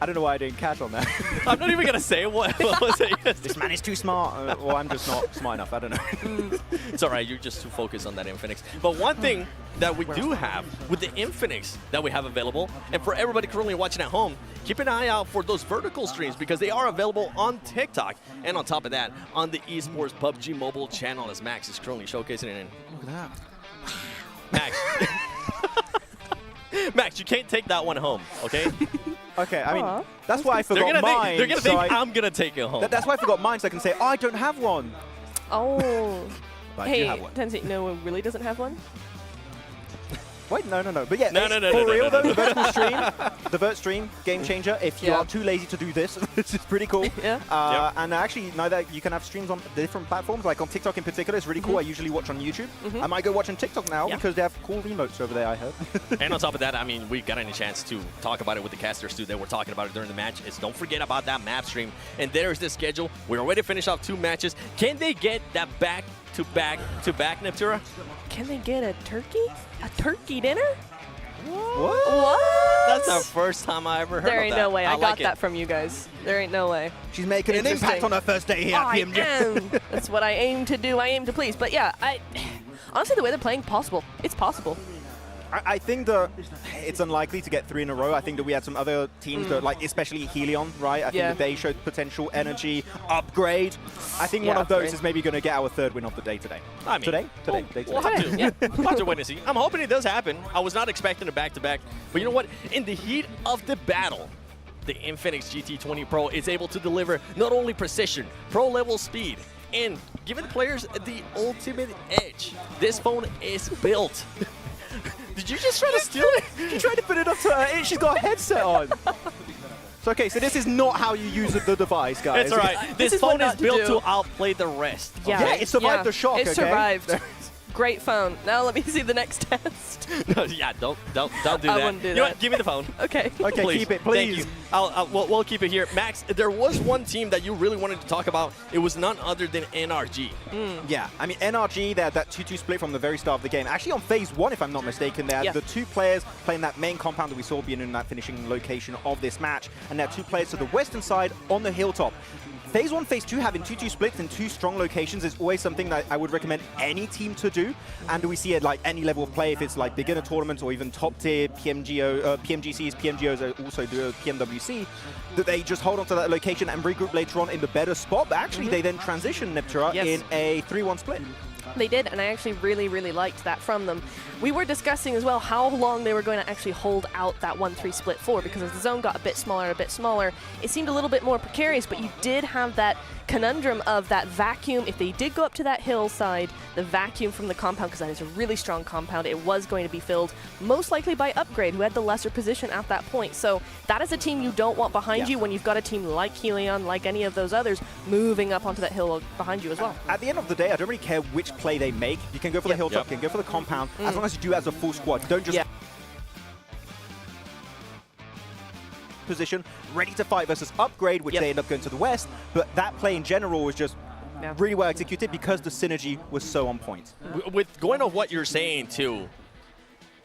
Speaker 10: I don't know why I didn't catch on that.
Speaker 8: I'm not even gonna say what was it.
Speaker 10: This man is too smart, or I'm just not smart enough. I don't know.
Speaker 8: It's all right. You're just too focused on that Infinix. But one thing that we do have with the Infinix that we have available, and for everybody currently watching at home, keep an eye out for those vertical streams because they are available on TikTok. And on top of that, on the Esports PUBG Mobile channel, as Max is currently showcasing it in.
Speaker 10: Look at that.
Speaker 8: Max. Max, you can't take that one home, okay?
Speaker 10: Okay, I mean, that's why I forgot mine.
Speaker 8: They're gonna
Speaker 10: so
Speaker 8: think I'm gonna take it home.
Speaker 10: That's why I forgot mine, so I can say, oh, I don't have one.
Speaker 9: Oh.
Speaker 10: But I do
Speaker 9: Hey,
Speaker 10: have one.
Speaker 9: Tenzin, no, it really doesn't have one?
Speaker 10: Wait, no. But yeah,
Speaker 8: No,
Speaker 10: for real though,
Speaker 8: no.
Speaker 10: the vertical stream, the vert stream, game changer. If you are too lazy to do this, this is pretty cool.
Speaker 9: Yeah.
Speaker 10: And actually, now that you can have streams on different platforms, like on TikTok in particular, it's really cool. I usually watch on YouTube. I might go watch on TikTok now because they have cool emotes over there, I heard.
Speaker 8: And on top of that, I mean, we got any chance to talk about it with the casters too. They were talking about it during the match. Is don't forget about that map stream. And there's the schedule. We already finished off 2 matches. Can they get that back-to-back, Neptura?
Speaker 9: Can they get a turkey? A turkey dinner?
Speaker 10: What?
Speaker 8: That's the first time I ever heard
Speaker 9: There
Speaker 8: of
Speaker 9: ain't
Speaker 8: that.
Speaker 9: no way. I got
Speaker 8: like
Speaker 9: that from you guys. There ain't no way.
Speaker 10: She's making an impact on her first day here at
Speaker 9: I
Speaker 10: PMG.
Speaker 9: am. That's what I aim to do. I aim to please. But yeah, honestly, the way they're playing, possible. It's possible.
Speaker 10: I think that it's unlikely to get 3 in a row. I think that we had some other teams that, like, especially Helion, right? I think that they showed potential, energy, upgrade. I think one of those is maybe going to get our 3rd win of the day today.
Speaker 8: I mean,
Speaker 10: today?
Speaker 8: We'll have to. We'll have to wait and see. I'm hoping it does happen. I was not expecting a back-to-back. But you know what? In the heat of the battle, the Infinix GT20 Pro is able to deliver not only precision, pro-level speed, and giving the players the ultimate edge. This phone is built. Did you just try to steal it?
Speaker 10: She tried to put it up to her. She's got a headset on. So, okay, so this is not how you use the device, guys.
Speaker 8: It's all right. This phone is built to outplay the rest.
Speaker 10: Yeah, it survived the shock,
Speaker 9: It survived. Great phone. Now let me see the next test.
Speaker 8: No, yeah, don't do that.
Speaker 9: I wouldn't do
Speaker 8: You know
Speaker 9: that.
Speaker 8: what? Give me the phone.
Speaker 9: Okay.
Speaker 10: Okay,
Speaker 8: Please.
Speaker 10: keep it,
Speaker 8: Thank
Speaker 10: please.
Speaker 8: you. We'll keep it here. Max, there was one team that you really wanted to talk about. It was none other than NRG.
Speaker 10: Yeah, I mean, NRG, they had that 2-2 split from the very start of the game. Actually, on phase 1, if I'm not mistaken, they had the 2 players playing that main compound that we saw being in that finishing location of this match, and there are 2 players to the western side on the hilltop. Phase 1, Phase 2 having 2-2 splits in 2 strong locations is always something that I would recommend any team to do. And we see it like any level of play, if it's like beginner tournaments or even top tier PMGO, PMGCs, PMGOs also do PMWC, that they just hold on to that location and regroup later on in the better spot. But actually, they then transition Neptura in a 3-1 split.
Speaker 9: They did, and I actually really, really liked that from them. We were discussing as well how long they were going to actually hold out that 1-3 split for, because as the zone got a bit smaller, it seemed a little bit more precarious, but you did have that conundrum of that vacuum. If they did go up to that hillside, the vacuum from the compound, because that is a really strong compound, it was going to be filled most likely by Upgrade, who had the lesser position at that point. So that is a team you don't want behind you when you've got a team like Helion, like any of those others, moving up onto that hill behind you as well.
Speaker 10: At the end of the day, I don't really care which play they make. You can go for the hilltop, you can go for the compound, as long as you do it as a full squad. Don't just position, ready to fight versus Upgrade, which they end up going to the west. But that play in general was just really well executed because the synergy was so on point.
Speaker 8: With going off what you're saying too,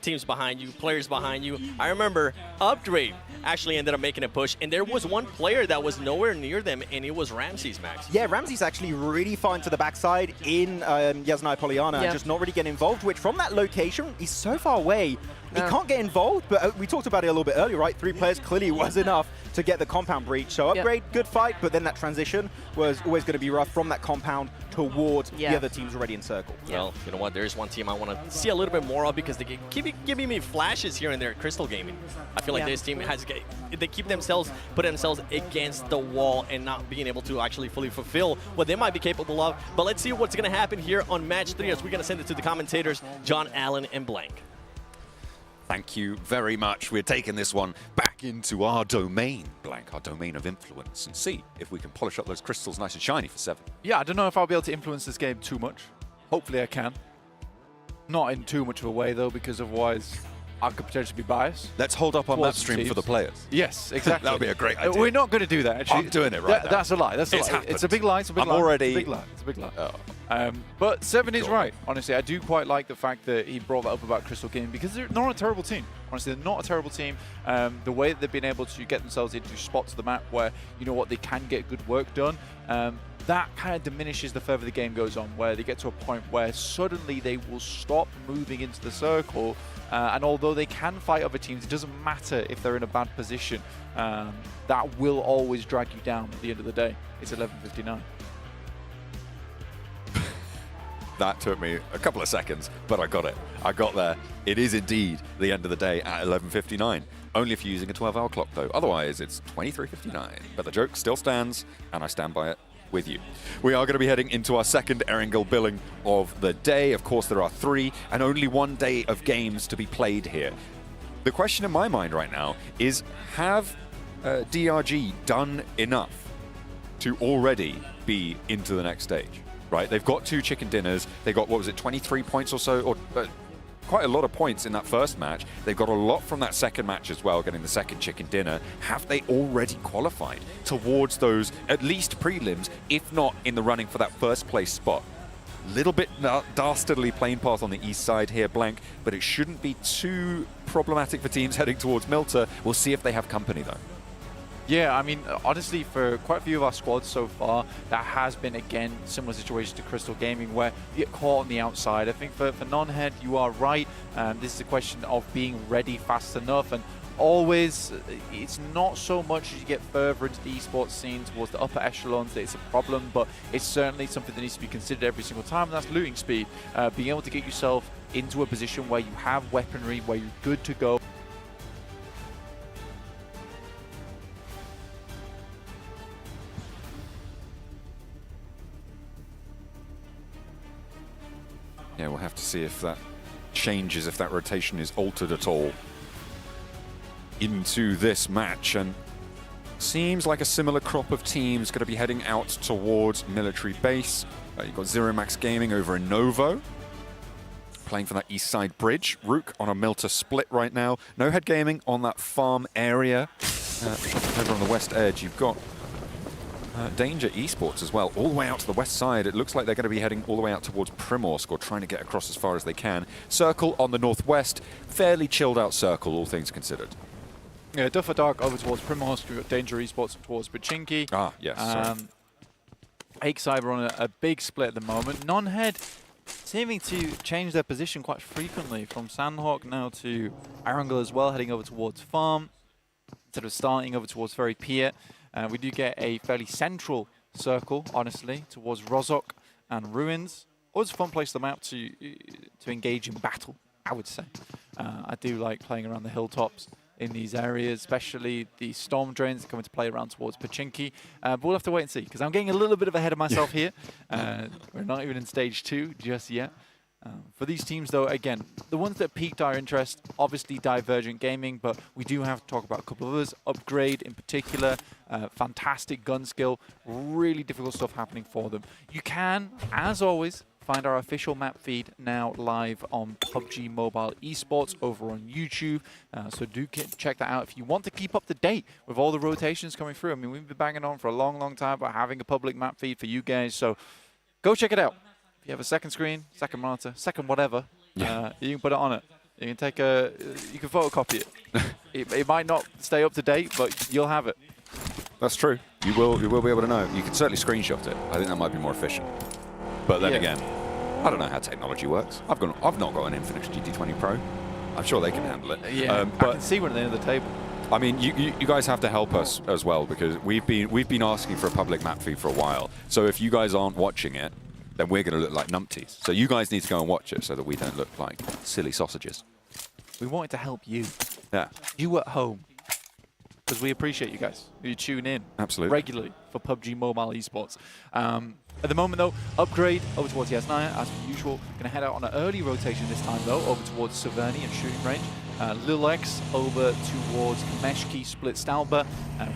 Speaker 8: teams behind you, players behind you. I remember Upgrade actually ended up making a push, and there was one player that was nowhere near them, and it was Ramses, Max.
Speaker 10: Yeah, Ramses actually really far into the backside in Yasnaya Poliana, and just not really getting involved, which from that location, he's so far away. He can't get involved, but we talked about it a little bit earlier, right? 3 players clearly was enough to get the compound breach. So Upgrade, good fight, but then that transition was always going to be rough from that compound towards the other teams already in circle.
Speaker 8: Well, you know what? There's one team I want to see a little bit more of because they keep giving me flashes here and there at Crystal Gaming. I feel like this team they keep themselves, put themselves against the wall and not being able to actually fully fulfill what they might be capable of. But let's see what's going to happen here on match 3 as we're going to send it to the commentators, John Allen and Blank.
Speaker 17: Thank you very much. We're taking this one back into our domain, Blank, our domain of influence, and see if we can polish up those crystals nice and shiny for 7.
Speaker 16: Yeah, I don't know if I'll be able to influence this game too much. Hopefully I can. Not in too much of a way, though, because otherwise I could potentially be biased.
Speaker 17: Let's hold up our map stream for the players.
Speaker 16: Yes, exactly.
Speaker 17: That would be a great idea.
Speaker 16: We're not going to do that, actually.
Speaker 17: I'm doing it right now.
Speaker 16: That's a lie. That's a
Speaker 17: It's
Speaker 16: lie.
Speaker 17: happened.
Speaker 16: It's a big lie. It's a big
Speaker 17: I'm
Speaker 16: lie.
Speaker 17: already...
Speaker 16: It's a big lie. It's a big lie.
Speaker 17: Oh.
Speaker 16: But 7 is right, honestly. I do quite like the fact that he brought that up about Crystal Gaming because they're not a terrible team. Honestly, they're not a terrible team. The way that they've been able to get themselves into spots of the map where, you know what, they can get good work done, that kind of diminishes the further the game goes on, where they get to a point where suddenly they will stop moving into the circle, and although they can fight other teams, it doesn't matter if they're in a bad position. That will always drag you down at the end of the day. It's 11:59.
Speaker 17: That took me a couple of seconds, but I got it. I got there. It is indeed the end of the day at 11:59. Only if you're using a 12-hour clock, though. Otherwise, it's 23:59. But the joke still stands, and I stand by it with you. We are going to be heading into our second Erangel billing of the day. Of course, there are 3 and only 1 day of games to be played here. The question in my mind right now is, have DRG done enough to already be into the next stage? Right? They've got 2 chicken dinners. They got, what was it, 23 points or so, or quite a lot of points in that first match. They've got a lot from that second match as well, getting the second chicken dinner. Have they already qualified towards those at least prelims, if not in the running for that first place spot? Little bit dastardly playing path on the east side here, Blank, but it shouldn't be too problematic for teams heading towards Milta. We'll see if they have company, though.
Speaker 16: Yeah, I mean, honestly, for quite a few of our squads so far, that has been, again, similar situation to Crystal Gaming, where you get caught on the outside. I think for Non-Head, you are right. This is a question of being ready fast enough, and always, it's not so much as you get further into the esports scene towards the upper echelons that it's a problem, but it's certainly something that needs to be considered every single time, and that's looting speed. Being able to get yourself into a position where you have weaponry, where you're good to go.
Speaker 17: Yeah, we'll have to see if that changes, if that rotation is altered at all into this match. And seems like a similar crop of teams going to be heading out towards military base. You've got Zero Max Gaming over in Novo, playing for that east side bridge. Rook on a Milta split right now. No Head Gaming on that farm area. Over on the west edge, you've got Danger Esports as well, all the way out to the west side. It looks like they're going to be heading all the way out towards Primorsk, or trying to get across as far as they can. Circle on the northwest, fairly chilled out Circle, all things considered.
Speaker 16: Yeah, Duffer Dark over towards Primorsk. We've got Danger Esports towards Pachinki.
Speaker 17: Ah, yes.
Speaker 16: Ake Cyber on a big split at the moment. Non-Head seeming to change their position quite frequently, from Sanhok now to Erangel as well, heading over towards Farm, instead of starting over towards Ferry Pier. We do get a fairly central circle, honestly, towards Rozok and Ruins. Always a fun place on the map to engage in battle, I would say. I do like playing around the hilltops in these areas, especially the storm drains that come into play around towards Pachinki. But we'll have to wait and see, because I'm getting a little bit of ahead of myself here. We're not even in stage 2 just yet. For these teams, though, again, the ones that piqued our interest, obviously Divergent Gaming, but we do have to talk about a couple of others. Upgrade in particular, fantastic gun skill, really difficult stuff happening for them. You can, as always, find our official map feed now live on PUBG Mobile Esports over on YouTube. So do check that out if you want to keep up to date with all the rotations coming through. I mean, we've been banging on for a long, long time about having a public map feed for you guys, so go check it out. If you have a second screen, second monitor, second whatever, you can put it on it. You can take you can photocopy it. It might not stay up to date, but you'll have it.
Speaker 17: That's true. You will be able to know. You can certainly screenshot it. I think that might be more efficient. But then again, I don't know how technology works. I've not got an Infinix GT20 Pro. I'm sure they can handle it.
Speaker 16: Yeah, but I can see one at the end of the table.
Speaker 17: I mean, you guys have to help us as well, because we've been asking for a public map feed for a while. So if you guys aren't watching it, then we're going to look like numpties. So you guys need to go and watch it so that we don't look like silly sausages.
Speaker 16: We wanted to help you.
Speaker 17: Yeah.
Speaker 16: You at home. Because we appreciate you guys. You tune in regularly for PUBG Mobile Esports. At the moment, though, Upgrade over towards Yasnaya, as per usual. Going to head out on an early rotation this time, though, over towards Severny and shooting range. Lil X over towards Kameshki, split Stalber.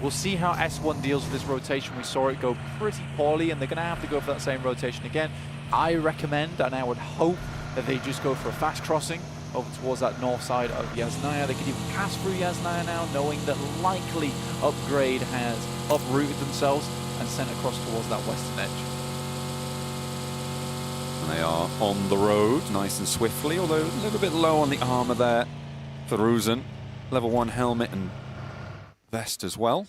Speaker 16: We'll see how S1 deals with this rotation. We saw it go pretty poorly, and they're going to have to go for that same rotation again. I recommend, and I would hope, that they just go for a fast crossing over towards that north side of Yasnaya. They could even pass through Yasnaya now, knowing that likely Upgrade has uprooted themselves and sent across towards that western edge.
Speaker 17: And they are on the road, nice and swiftly, although a little bit low on the armor there for Ruzen. Level 1 helmet and vest as well.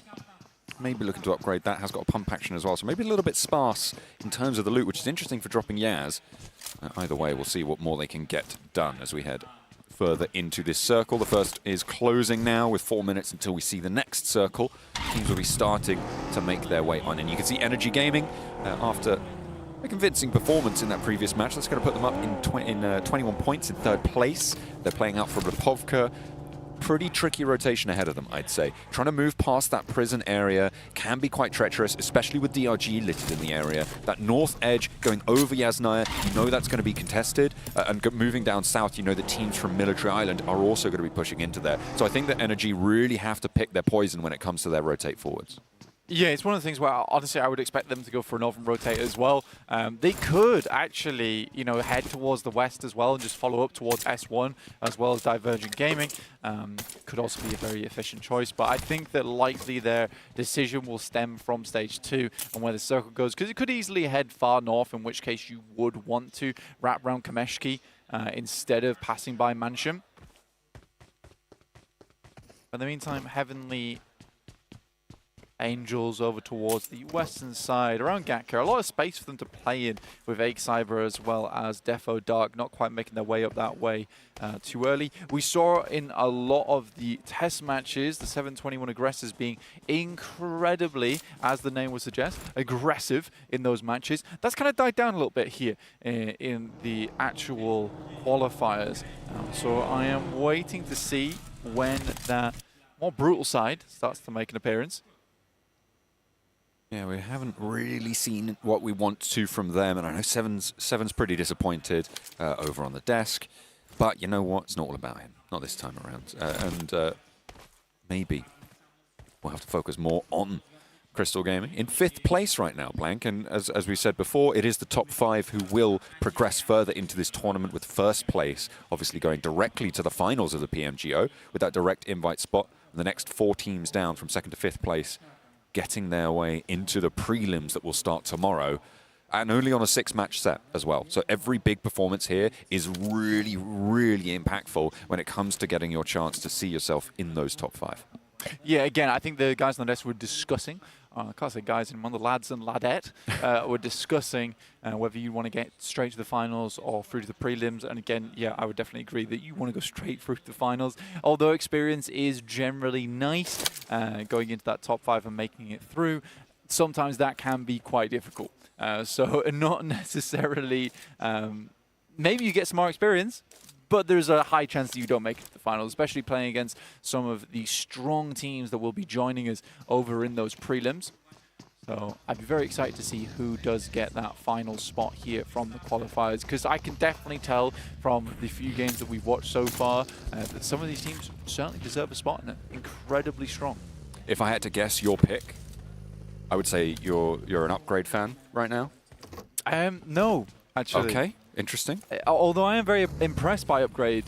Speaker 17: Maybe looking to upgrade that, has got a pump action as well, so maybe a little bit sparse in terms of the loot, which is interesting for dropping Yaz. Either way, we'll see what more they can get done as we head further into this circle. The first is closing now with 4 minutes until we see the next circle. Teams will be starting to make their way on, and you can see Energy Gaming, after a convincing performance in that previous match, that's going to put them up in 21 points in 3rd place. They're playing out for Rapovka. Pretty tricky rotation ahead of them, I'd say. Trying to move past that prison area can be quite treacherous, especially with DRG littered in the area. That north edge going over Yasnaya, you know that's going to be contested. And moving down south, you know the teams from Military Island are also going to be pushing into there. So I think that Energy really have to pick their poison when it comes to their rotate forwards.
Speaker 16: Yeah, it's one of the things where honestly I would expect them to go for a northern rotate as well. They could actually, you know, head towards the west as well and just follow up towards S1 as well as Divergent Gaming. Could also be a very efficient choice, but I think that likely their decision will stem from stage 2 and where the circle goes, because it could easily head far north, in which case you would want to wrap around Kameshki instead of passing by Mansion. In the meantime, Heavenly Angels over towards the western side around Gatka. A lot of space for them to play in with Ake Cyber as well as Defo Dark, not quite making their way up that way too early. We saw in a lot of the test matches the 721 aggressors being incredibly, as the name would suggest, aggressive in those matches. That's kind of died down a little bit here in the actual qualifiers. So I am waiting to see when that more brutal side starts to make an appearance.
Speaker 17: Yeah, we haven't really seen what we want to from them, and I know Seven's pretty disappointed over on the desk, but you know what? It's not all about him, not this time around. Maybe we'll have to focus more on Crystal Gaming. In 5th place right now, Blank, and as we said before, it is the top 5 who will progress further into this tournament, with 1st place obviously going directly to the finals of the PMGO with that direct invite spot, and the next 4 teams down from 2nd to 5th place getting their way into the prelims that will start tomorrow, and only on a 6-match set as well. So every big performance here is really, really impactful when it comes to getting your chance to see yourself in those top 5.
Speaker 16: Yeah, again, I think the guys on the desk were discussing, I can't say guys anymore, the lads and ladette were discussing whether you want to get straight to the finals or through to the prelims. And again, yeah, I would definitely agree that you want to go straight through to the finals. Although experience is generally nice, going into that top 5 and making it through, sometimes that can be quite difficult. So not necessarily, maybe you get some more experience, but there's a high chance that you don't make it to the finals, especially playing against some of the strong teams that will be joining us over in those prelims. So I'd be very excited to see who does get that final spot here from the qualifiers, because I can definitely tell from the few games that we've watched so far that some of these teams certainly deserve a spot and are incredibly strong.
Speaker 17: If I had to guess your pick, I would say you're an Upgrade fan right now?
Speaker 16: No, actually.
Speaker 17: Okay. Interesting.
Speaker 16: Although I am very impressed by Upgrade.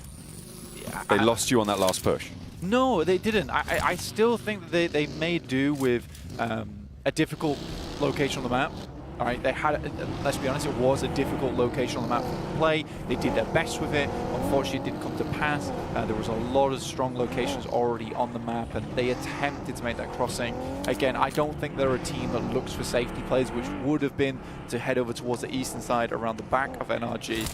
Speaker 17: They lost you on that last push.
Speaker 16: No, they didn't. I still think that they may do with a difficult location on the map. All right, they had, let's be honest, it was a difficult location on the map to play. They did their best with it. Unfortunately, it didn't come to pass. There was a lot of strong locations already on the map, and they attempted to make that crossing. Again, I don't think they're a team that looks for safety plays, which would have been to head over towards the eastern side around the back of NRG.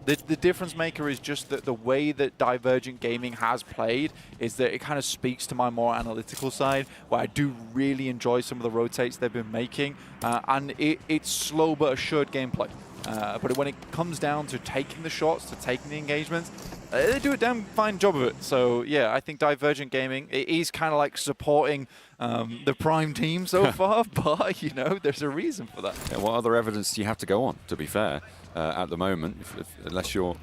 Speaker 16: The difference maker is just that the way that Divergent Gaming has played is that it kind of speaks to my more analytical side, where I do really enjoy some of the rotates they've been making, and it's slow but assured gameplay. But when it comes down to taking the shots, to taking the engagements, they do a damn fine job of it. So yeah, I think Divergent Gaming, it is kind of like supporting the prime team so far, but you know, there's a reason for that.
Speaker 17: Yeah, what other evidence do you have to go on, to be fair, at the moment, unless you're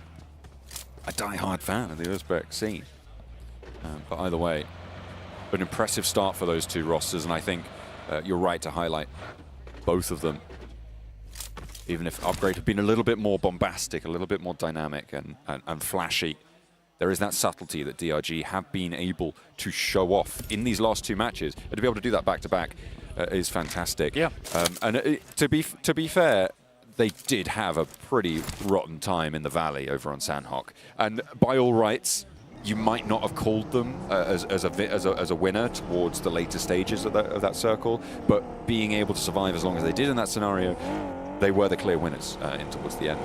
Speaker 17: a die-hard fan of the Uzbek scene? But either way, an impressive start for those two rosters, and I think you're right to highlight both of them. Even if Upgrade have been a little bit more bombastic, a little bit more dynamic and flashy, there is that subtlety that DRG have been able to show off in these last two matches. And to be able to do that back-to-back is fantastic.
Speaker 16: Yeah.
Speaker 17: To be fair, they did have a pretty rotten time in the Valley over on Sanhok. And by all rights, you might not have called them as a winner towards the later stages of that circle, but being able to survive as long as they did in that scenario, they were the clear winners in towards the end,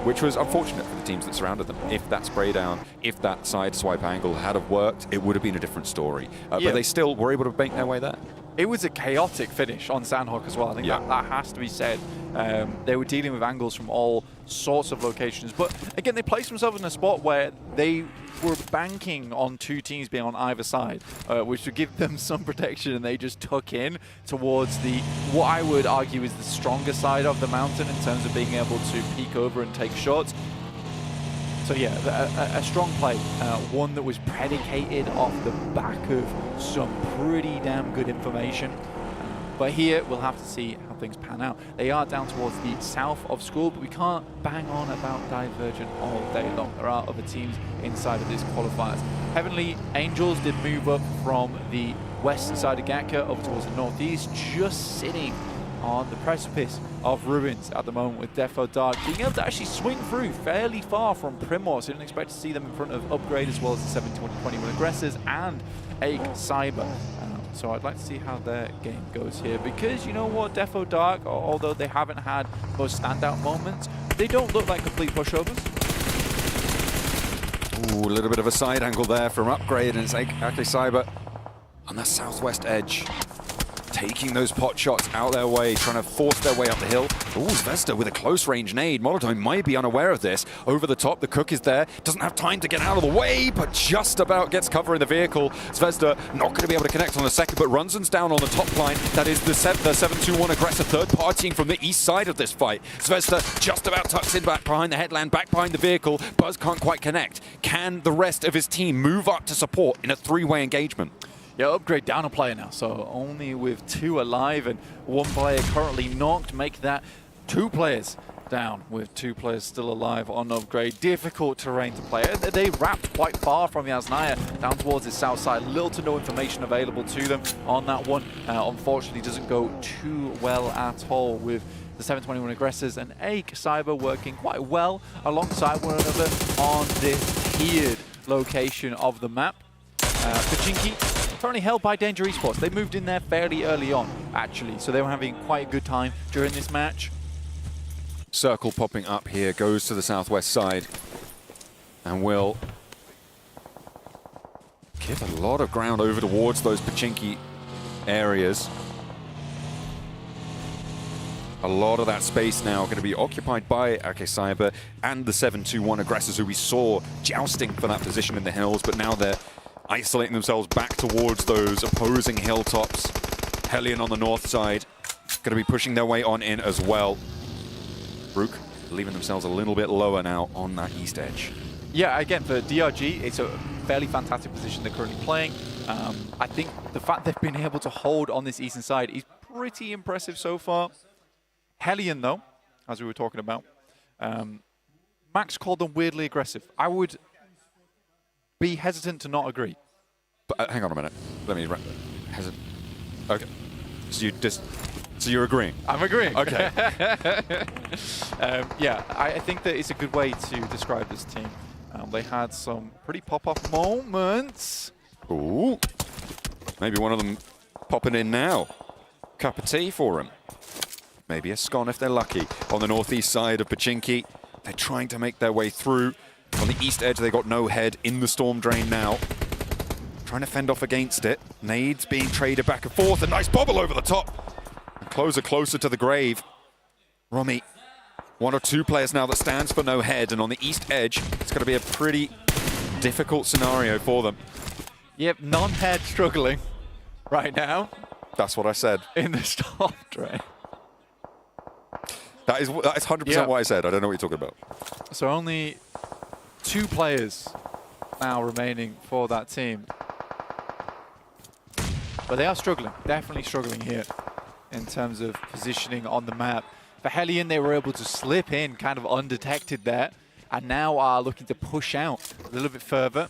Speaker 17: which was unfortunate for the teams that surrounded them. If that spray down, if that side swipe angle had have worked, it would have been a different story. But they still were able to make their way there.
Speaker 16: It was a chaotic finish on Sanhok as well. I think that has to be said. They were dealing with angles from all sorts of locations. But again, they placed themselves in a spot where they were banking on two teams being on either side, which would give them some protection, and they just took in towards what I would argue is the stronger side of the mountain in terms of being able to peek over and take shots. So yeah, a strong play, one that was predicated off the back of some pretty damn good information. But here, we'll have to see how things pan out. They are down towards the south of school, but we can't bang on about Divergent all day long. There are other teams inside of this qualifiers. Heavenly Angels did move up from the west side of Gatka over towards the northeast, just sitting on the precipice of ruins at the moment, with Defo Dark being able to actually swing through fairly far from Primor. So didn't expect to see them in front of Upgrade as well as the 721 Aggressors and Ake Cyber. So I'd like to see how their game goes here, because you know what, Defo Dark, although they haven't had most standout moments, they don't look like complete pushovers.
Speaker 17: Ooh, a little bit of a side angle there from Upgrade, and it's Ake Cyber on the southwest edge, taking those pot shots out their way, trying to force their way up the hill. Ooh, Zvezda with a close range nade. Molotov might be unaware of this. Over the top, the Cook is there. Doesn't have time to get out of the way, but just about gets cover in the vehicle. Zvezda not going to be able to connect on the second, but Runzen's down on the top line. That is the 721 Aggressor third partying from the east side of this fight. Zvezda just about tucks in back behind the headland, back behind the vehicle. Buzz can't quite connect. Can the rest of his team move up to support in a three-way engagement?
Speaker 16: Yeah, Upgrade down a player now, so only with two alive and one player currently knocked, make that two players down with two players still alive on Upgrade. Difficult terrain to play. They wrapped quite far from Yasnaya down towards the south side. Little to no information available to them on that one. Unfortunately, doesn't go too well at all with the 721 Aggressors and Ake Cyber working quite well alongside one another on this tiered location of the map. Pachinki currently held by Danger Esports. They moved in there fairly early on, actually, so they were having quite a good time during this match.
Speaker 17: Circle popping up here, goes to the southwest side, and will give a lot of ground over towards those Pachinki areas. A lot of that space now going to be occupied by Ake Cyber and the 721 Aggressors, who we saw jousting for that position in the hills, but now they're isolating themselves back towards those opposing hilltops. Hellion on the north side, going to be pushing their way on in as well. Rook leaving themselves a little bit lower now on that east edge.
Speaker 16: Yeah, again, for DRG, it's a fairly fantastic position they're currently playing. I think the fact they've been able to hold on this eastern side is pretty impressive so far. Hellion, though, as we were talking about, Max called them weirdly aggressive. I would be hesitant to not agree.
Speaker 17: But hang on a minute. Let me hesitant. Okay. So you're agreeing?
Speaker 16: I'm agreeing.
Speaker 17: Okay.
Speaker 16: Yeah, I think that it's a good way to describe this team. They had some pretty pop-off moments.
Speaker 17: Ooh. Maybe one of them popping in now. Cup of tea for him. Maybe a scone if they're lucky. On the northeast side of Pachinki, they're trying to make their way through. On the east edge, they got no head in the storm drain now. Trying to fend off against it. Nades being traded back and forth. A nice bobble over the top. And closer to the grave. Romy, one or two players now that stands for no head. And on the east edge, it's going to be a pretty difficult scenario for them.
Speaker 16: Yep, non-head struggling right now.
Speaker 17: That's what I said.
Speaker 16: In the storm drain.
Speaker 17: That is 100% what I said. I don't know what you're talking about.
Speaker 16: So only two players now remaining for that team. But they are struggling, definitely struggling here in terms of positioning on the map. For Hellion, they were able to slip in kind of undetected there, and now are looking to push out a little bit further.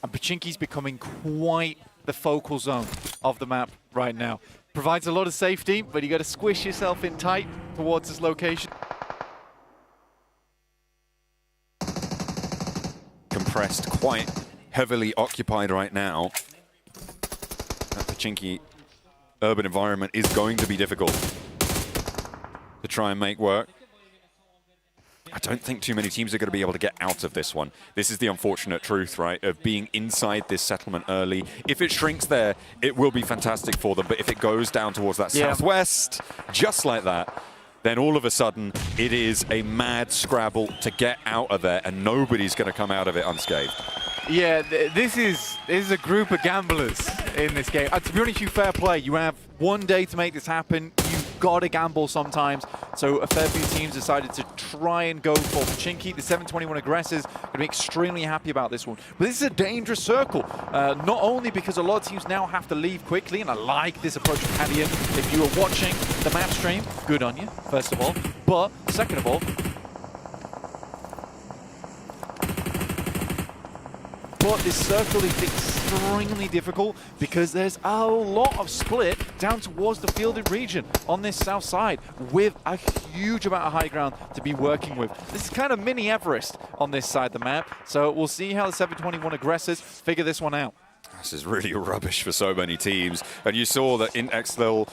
Speaker 16: And Pachinki's becoming quite the focal zone of the map right now. Provides a lot of safety, but you got to squish yourself in tight towards this location.
Speaker 17: Compressed, quite heavily occupied right now. That Pachinki urban environment is going to be difficult to try and make work. I don't think too many teams are going to be able to get out of this one. This is the unfortunate truth, right, of being inside this settlement early. If it shrinks there, it will be fantastic for them. But if it goes down towards that southwest, just like that, then all of a sudden it is a mad scrabble to get out of there, and nobody's going to come out of it unscathed.
Speaker 16: Yeah, this is a group of gamblers in this game. To be honest, you fair play. You have one day to make this happen. You've got to gamble sometimes. So a fair few teams decided to try and go for Pachinki. The 721 aggressors going to be extremely happy about this one. But this is a dangerous circle. Not only because a lot of teams now have to leave quickly, and I like this approach from Hellion. If you were watching the map stream, good on you, first of all. But second of all, but this circle is extremely difficult because there's a lot of split down towards the fielded region on this south side with a huge amount of high ground to be working with. This is kind of mini Everest on this side of the map, so we'll see how the 721 aggressors figure this one out.
Speaker 17: This is really rubbish for so many teams. And you saw that Intexlil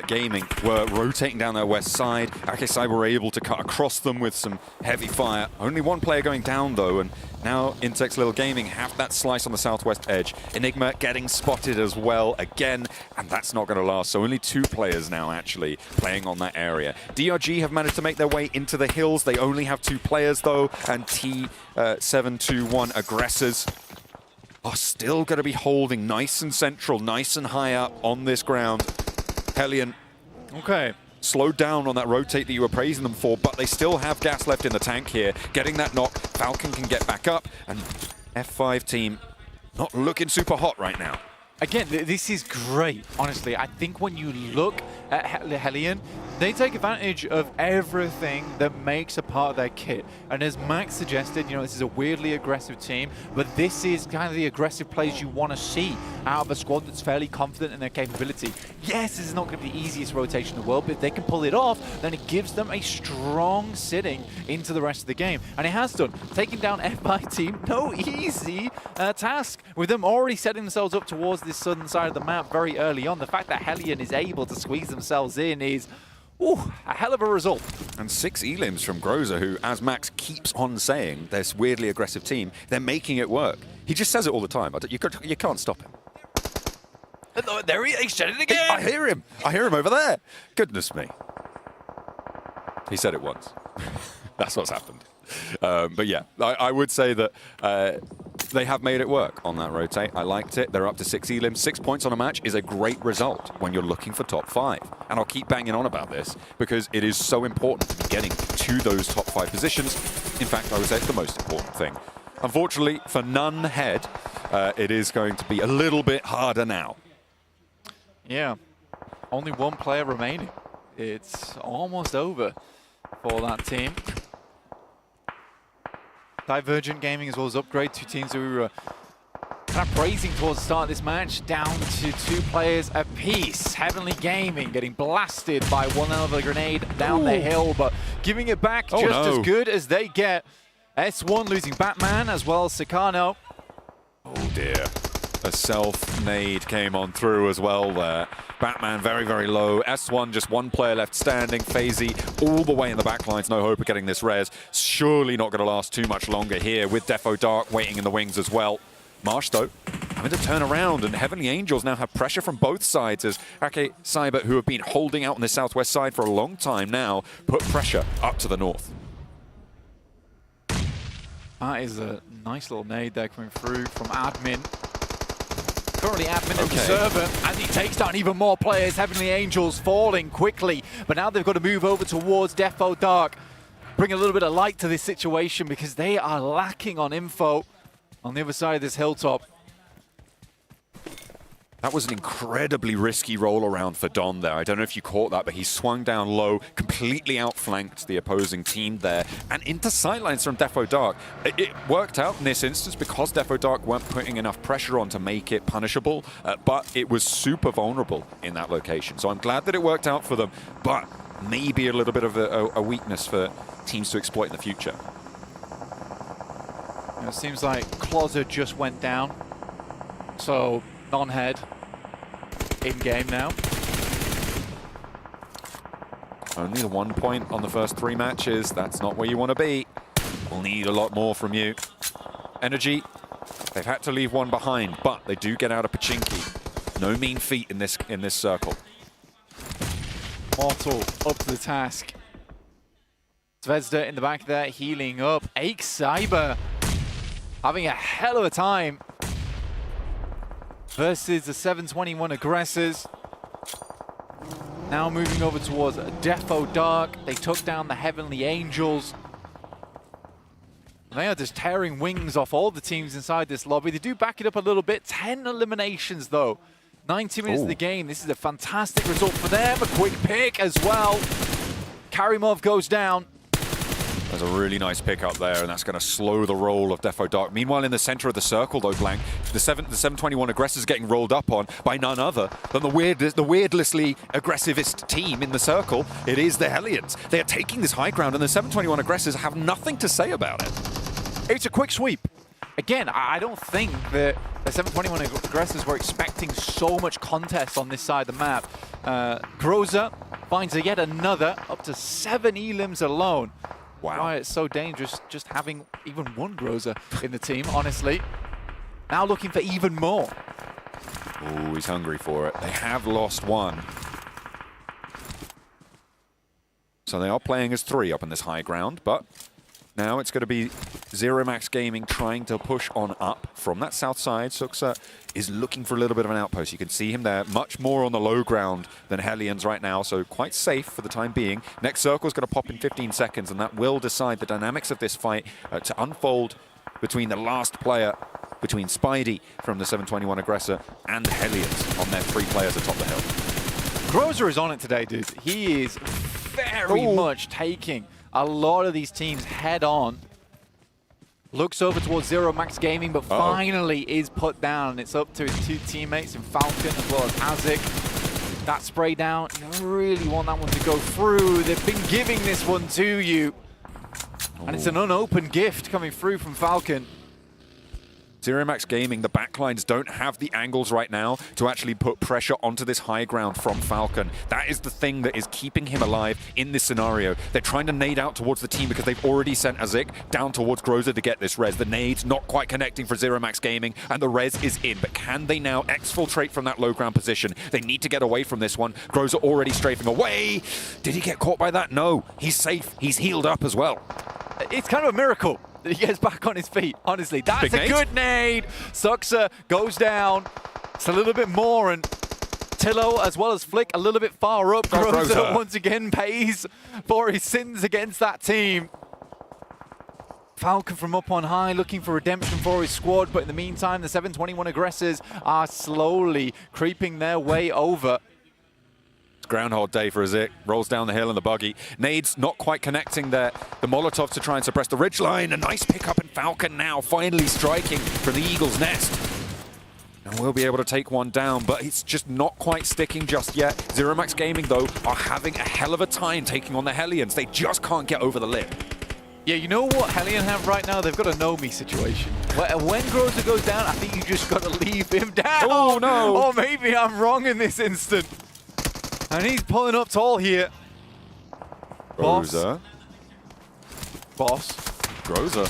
Speaker 17: Gaming were rotating down their west side. Akesai were able to cut across them with some heavy fire. Only one player going down, though, and now Intexlil Gaming have that slice on the southwest edge. Enigma getting spotted as well again, and that's not going to last. So only 2 players now actually playing on that area. DRG have managed to make their way into the hills. They only have 2 players, though, and T721 aggressors are still going to be holding nice and central, nice and high up on this ground. Hellion,
Speaker 16: okay,
Speaker 17: slowed down on that rotate that you were praising them for, but they still have gas left in the tank here. Getting that knock, Falcon can get back up, and F5 team not looking super hot right now.
Speaker 16: Again, this is great, honestly. I think when you look at Hellion, they take advantage of everything that makes a part of their kit. And as Max suggested, you know, this is a weirdly aggressive team, but this is kind of the aggressive plays you want to see out of a squad that's fairly confident in their capability. Yes, this is not going to be the easiest rotation in the world, but if they can pull it off, then it gives them a strong sitting into the rest of the game. And it has done. Taking down F5 team, no easy task, with them already setting themselves up towards this southern side of the map very early on. The fact that Hellion is able to squeeze themselves in is a hell of a result.
Speaker 17: And 6 elims from Groza, who, as Max keeps on saying, this weirdly aggressive team, they're making it work. He just says it all the time. You can't stop him.
Speaker 16: There he said it again.
Speaker 17: I hear him. I hear him over there. Goodness me. He said it once. That's what's happened. But yeah, I would say that they have made it work on that rotate. I liked it. They're up to 6 elims. 6 points on a match is a great result when you're looking for top 5. And I'll keep banging on about this because it is so important to be getting to those top 5 positions. In fact, I would say it's the most important thing. Unfortunately, for None Head, it is going to be a little bit harder now.
Speaker 16: Yeah, only 1 player remaining. It's almost over for that team. Divergent Gaming as well as Upgrade, 2 teams who were kind of praising towards the start of this match, down to 2 players apiece. Heavenly Gaming getting blasted by one other grenade down the hill, but giving it back as good as they get. S1 losing Batman as well as Sakano.
Speaker 17: Oh dear. A self-nade came on through as well there. Batman very, very low. S1, just 1 player left standing. FaZe all the way in the back lines. No hope of getting this res. Surely not going to last too much longer here with Defo Dark waiting in the wings as well. Marsh, though, having to turn around, and Heavenly Angels now have pressure from both sides as Ake Cyber, who have been holding out on the southwest side for a long time now, put pressure up to the north.
Speaker 16: That is a nice little nade there coming through from Admin. Currently Admin in the server, and he takes down even more players. Heavenly Angels falling quickly, but now they've got to move over towards Defo Dark. Bring a little bit of light to this situation because they are lacking on info. on the other side of this hilltop.
Speaker 17: That was an incredibly risky roll around for Don there. I don't know if you caught that, but he swung down low, completely outflanked the opposing team there, and into sightlines from Defo Dark. It worked out in this instance because Defo Dark weren't putting enough pressure on to make it punishable, but it was super vulnerable in that location. So I'm glad that it worked out for them, but maybe a little bit of a weakness for teams to exploit in the future.
Speaker 16: It seems like Closer just went down, so non-head in game now.
Speaker 17: Only the 1 point on the first 3 matches. That's not where you want to be. We'll need a lot more from you. Energy, they've had to leave one behind, but they do get out of Pachinki. No mean feat in this circle.
Speaker 16: Mortal up to the task. Zvezda in the back there, healing up. Ake Cyber having a hell of a time versus the 721 aggressors. Now moving over towards Defo Dark. They took down the Heavenly Angels. They are just tearing wings off all the teams inside this lobby. They do back it up a little bit. 10 eliminations though. 90 minutes of the game. This is a fantastic result for them. A quick pick as well. Karimov goes down.
Speaker 17: There's a really nice pick up there, and that's going to slow the roll of Defo Dark. Meanwhile, in the center of the circle, though, Blank, the 721 aggressors getting rolled up on by none other than the weirdlessly aggressivist team in the circle. It is the Hellions. They are taking this high ground, and the 721 aggressors have nothing to say about it.
Speaker 16: It's a quick sweep. Again, I don't think that the 721 aggressors were expecting so much contest on this side of the map. Groza finds yet another, up to 7 elims alone.
Speaker 17: Wow.
Speaker 16: Why it's so dangerous just having even one Groza in the team, honestly. Now looking for even more.
Speaker 17: Oh, he's hungry for it. They have lost one. So they are playing as 3 up in this high ground, but now it's going to be Zero Max Gaming trying to push on up from that south side. Suksa is looking for a little bit of an outpost. You can see him there, much more on the low ground than Hellions right now, so quite safe for the time being. Next circle is going to pop in 15 seconds, and that will decide the dynamics of this fight to unfold between the last player, between Spidey from the 721 aggressor and the Hellions on their 3 players atop the hill.
Speaker 16: Groza is on it today, dude. He is very much taking a lot of these teams head on. Looks over towards Zero Max Gaming, but finally is put down. It's up to his 2 teammates in Falcon as well as Azik. That spray down, you really want that one to go through. They've been giving this one to you. And it's an unopened gift coming through from Falcon.
Speaker 17: Zero Max Gaming, the backlines don't have the angles right now to actually put pressure onto this high ground from Falcon. That is the thing that is keeping him alive in this scenario. They're trying to nade out towards the team because they've already sent Azik down towards Groza to get this res. The nade's not quite connecting for Zero Max Gaming, and the res is in. But can they now exfiltrate from that low ground position? They need to get away from this one. Groza already strafing away. Did he get caught by that? No. He's safe. He's healed up as well.
Speaker 16: It's kind of a miracle that he gets back on his feet, honestly. That's a good nade. Suksa goes down. It's a little bit more, and Tillo as well as Flick a little bit far up. Groza once again pays for his sins against that team. Falcon from up on high looking for redemption for his squad, but in the meantime, the 721 aggressors are slowly creeping their way over.
Speaker 17: Groundhog Day for Azik, rolls down the hill in the buggy. Nades not quite connecting there. The Molotov to try and suppress the ridgeline. A nice pickup in Falcon now, finally striking from the Eagle's Nest. And we'll be able to take one down, but it's just not quite sticking just yet. Zero Max Gaming, though, are having a hell of a time taking on the Hellions. They just can't get over the lip.
Speaker 16: Yeah, you know what Hellion have right now? They've got a know-me situation. When Groza goes down, I think you just got to leave him down.
Speaker 17: Oh, no.
Speaker 16: Or maybe I'm wrong in this instant. And he's pulling up tall here.
Speaker 17: Groza.
Speaker 16: Boss.
Speaker 17: Groza.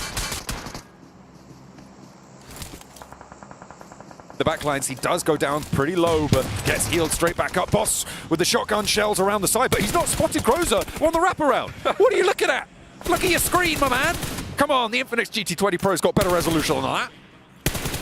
Speaker 17: The backlines, he does go down pretty low, but gets healed straight back up. Boss with the shotgun shells around the side, but he's not spotted Groza on the wraparound. What are you looking at? Look at your screen, my man. Come on, the Infinix GT20 Pro's got better resolution than that.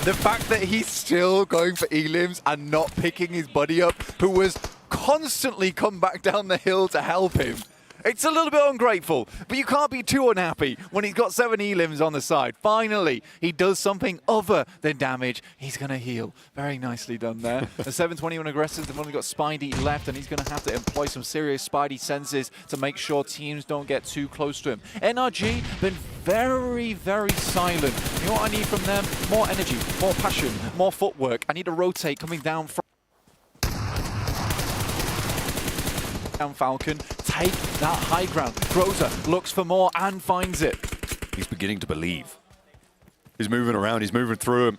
Speaker 16: The fact that he's still going for elims and not picking his buddy up, who was constantly come back down the hill to help him. It's a little bit ungrateful, but you can't be too unhappy when he's got 7 elims on the side. Finally, he does something other than damage. He's going to heal. Very nicely done there. The 721 aggressors, they've only got Spidey left, and he's going to have to employ some serious Spidey senses to make sure teams don't get too close to him. NRG been very, very silent. You know what I need from them? More energy, more passion, more footwork. I need a rotate coming down from Falcon. Take that high ground. Groza looks for more and finds it.
Speaker 17: He's beginning to believe. He's moving around, he's moving through him.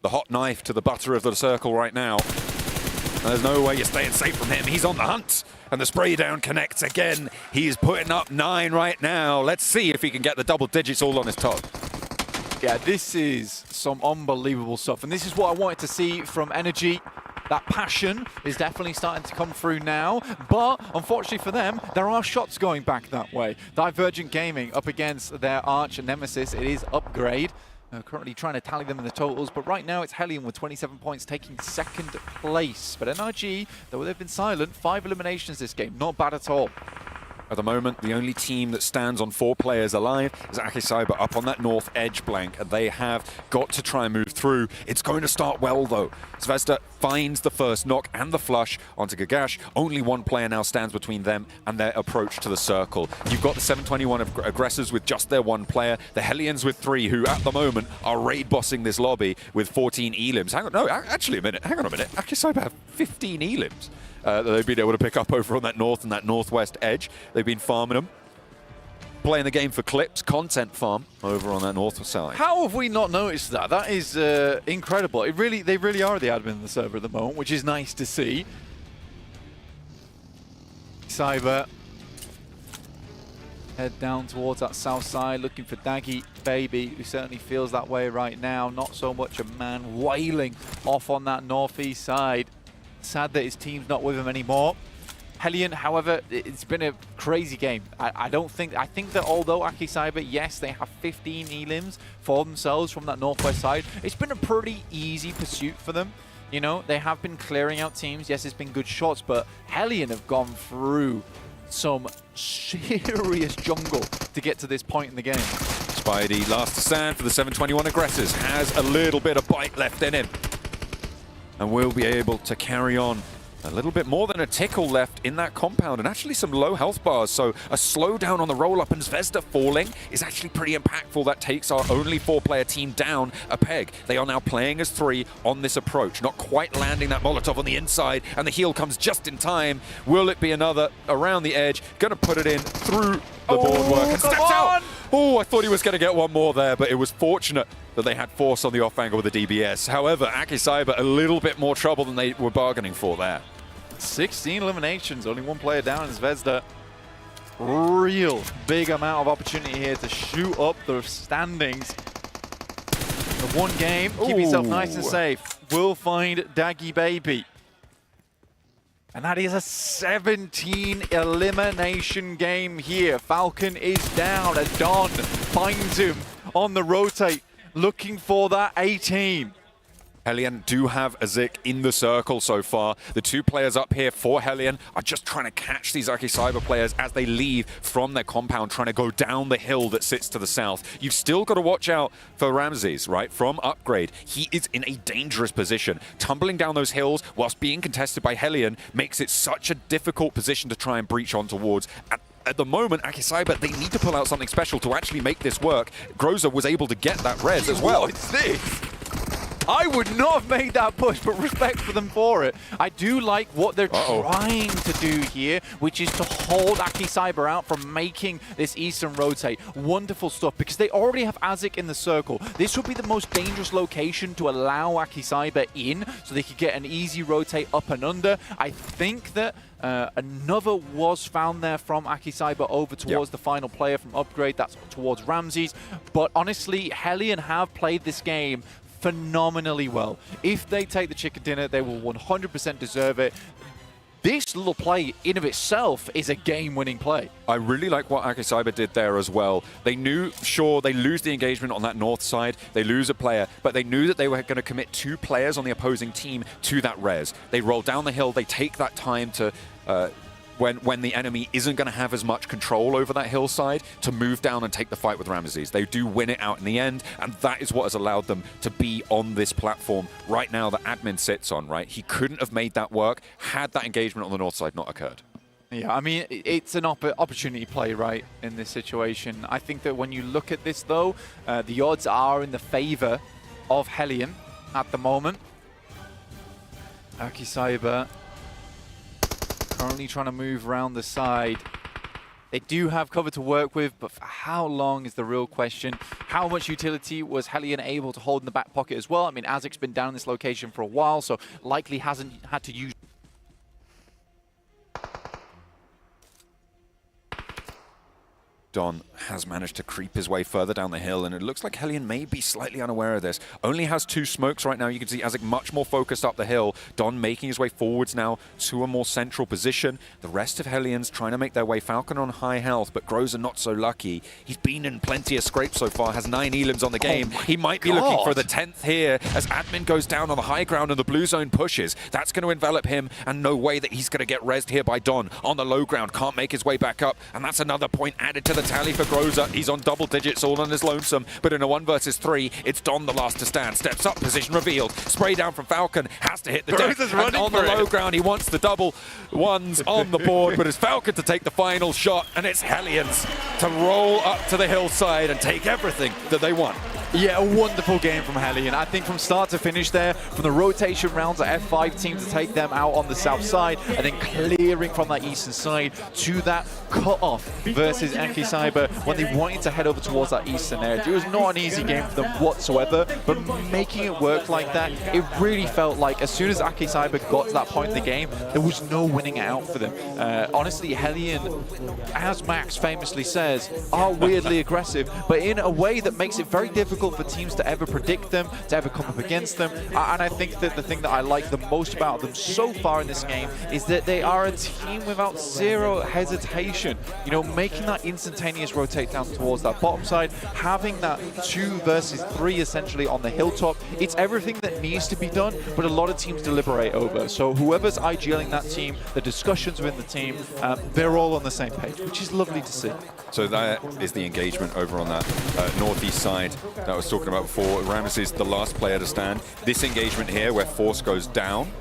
Speaker 17: The hot knife to the butter of the circle right now. And there's no way you're staying safe from him. He's on the hunt. And the spray down connects again. He's putting up 9 right now. Let's see if he can get the double digits all on his top.
Speaker 16: Yeah, this is some unbelievable stuff. And this is what I wanted to see from Energy. That passion is definitely starting to come through now, but unfortunately for them, there are shots going back that way. Divergent Gaming up against their arch nemesis, it is Upgrade. Currently trying to tally them in the totals, but right now it's Hellion with 27 points taking 2nd place. But NRG, though they've been silent, 5 eliminations this game, not bad at all.
Speaker 17: At the moment, the only team that stands on 4 players alive is Akicyber up on that north edge blank, and they have got to try and move through. It's going to start well, though. Zvezda finds the first knock and the flush onto Gagash. Only 1 player now stands between them and their approach to the circle. You've got the 721 aggressors with just their 1 player, the Hellions with 3, who at the moment are raid bossing this lobby with 14 elims. Hang on, no, actually a minute. Hang on a minute. Akicyber have 15 elims. That they've been able to pick up over on that north and that northwest edge. They've been farming them. Playing the game for clips, content farm over on that north side.
Speaker 16: How have we not noticed that? That is incredible. They really are the admin of the server at the moment, which is nice to see. Cyber head down towards that south side, looking for Daggy Baby, who certainly feels that way right now. Not so much a man wailing off on that northeast side. Sad that his team's not with him anymore. Hellion, however, it's been a crazy game. I think that although Akicyber, yes, they have 15 elims for themselves from that northwest side, it's been a pretty easy pursuit for them. You know, they have been clearing out teams. Yes, it's been good shots, but Hellion have gone through some serious jungle to get to this point in the game.
Speaker 17: Spidey, last to stand for the 721 aggressors, has a little bit of bite left in him. And will be able to carry on. A little bit more than a tickle left in that compound, and actually some low health bars, so a slowdown on the roll-up, and Zvezda falling is actually pretty impactful. That takes our only 4-player team down a peg. They are now playing as 3 on this approach, not quite landing that Molotov on the inside, and the heal comes just in time. Will it be another around the edge? Gonna put it in through the boardwork and steps out! Oh, I thought he was going to get 1 more there, but it was fortunate that they had force on the off angle with the DBS. However, Akicyber a little bit more trouble than they were bargaining for there.
Speaker 16: 16 eliminations, only 1 player down in Zvezda. Real big amount of opportunity here to shoot up the standings. The 1 game, keep yourself nice and safe. Will find Daggy Baby. And that is a 17 elimination game here. Falcon is down, and Don finds him on the rotate, looking for that 18.
Speaker 17: Hellion do have a Zik in the circle so far. The 2 players up here for Hellion are just trying to catch these Akicyber players as they leave from their compound, trying to go down the hill that sits to the south. You've still got to watch out for Ramses, right, from Upgrade. He is in a dangerous position. Tumbling down those hills whilst being contested by Hellion makes it such a difficult position to try and breach on towards. At the moment, Akicyber, they need to pull out something special to actually make this work. Groza was able to get that res as well.
Speaker 16: What's this? I would not have made that push, but respect for them for it. I do like what they're trying to do here, which is to hold Akicyber out from making this Eastern rotate. Wonderful stuff, because they already have Azik in the circle. This would be the most dangerous location to allow Akicyber in, so they could get an easy rotate up and under. I think that another was found there from Akicyber over towards the final player from Upgrade. That's towards Ramses. But honestly, Hellion have played this game phenomenally well. If they take the chicken dinner, they will 100% deserve it. This little play in of itself is a game-winning play.
Speaker 17: I really like what Akicyber did there as well. They knew, sure, they lose the engagement on that north side, they lose a player, but they knew that they were going to commit 2 players on the opposing team to that res. They roll down the hill, they take that time to when the enemy isn't going to have as much control over that hillside to move down and take the fight with Ramesses. They do win it out in the end, and that is what has allowed them to be on this platform right now that Admin sits on, right? He couldn't have made that work had that engagement on the north side not occurred.
Speaker 16: Yeah, I mean, it's an opportunity play, right, in this situation. I think that when you look at this, though, the odds are in the favor of Hellion at the moment. Akicyber currently trying to move around the side. They do have cover to work with, but for how long is the real question. How much utility was Hellion able to hold in the back pocket as well? I mean, Azic's been down in this location for a while, so likely hasn't had to use...
Speaker 17: Don has managed to creep his way further down the hill, and it looks like Hellion may be slightly unaware of this. Only has 2 smokes right now. You can see Azic much more focused up the hill. Don making his way forwards now to a more central position. The rest of Hellion's trying to make their way. Falcon on high health, but Groza not so lucky. He's been in plenty of scrapes so far, has 9 elims on the game. He might be looking for the 10th here as Admin goes down on the high ground and the blue zone pushes. That's going to envelop him, and no way that he's going to get rezzed here by Don on the low ground. Can't make his way back up, and that's another point added to the tally for Groza. He's on double digits all on his lonesome, but in a 1 versus 3, it's Don the last to stand. Steps up, position revealed. Spray down from Falcon, has to hit the deck. And on the low ground, he wants the double ones on the board, but it's Falcon to take the final shot, and it's Hellions to roll up to the hillside and take everything that they want.
Speaker 16: Yeah, a wonderful game from Hellion. I think from start to finish there, from the rotation rounds at F5 team to take them out on the south side, and then clearing from that eastern side to that cut-off versus Akicyber when they wanted to head over towards that eastern edge. It was not an easy game for them whatsoever, but making it work like that, it really felt like as soon as Akicyber got to that point in the game, there was no winning it out for them. Honestly, Hellion, as Max famously says, are weirdly aggressive, but in a way that makes it very difficult for teams to ever predict them, to ever come up against them. And I think that the thing that I like the most about them so far in this game is that they are a team without zero hesitation. You know, making that instantaneous rotate down towards that bottom side, having that 2 versus 3 essentially on the hilltop. It's everything that needs to be done, but a lot of teams deliberate over. So whoever's IGLing that team, the discussions within the team, they're all on the same page, which is lovely to see.
Speaker 17: So that is the engagement over on that northeast side that I was talking about before. Ramesses is the last player to stand. This engagement here where Force goes down,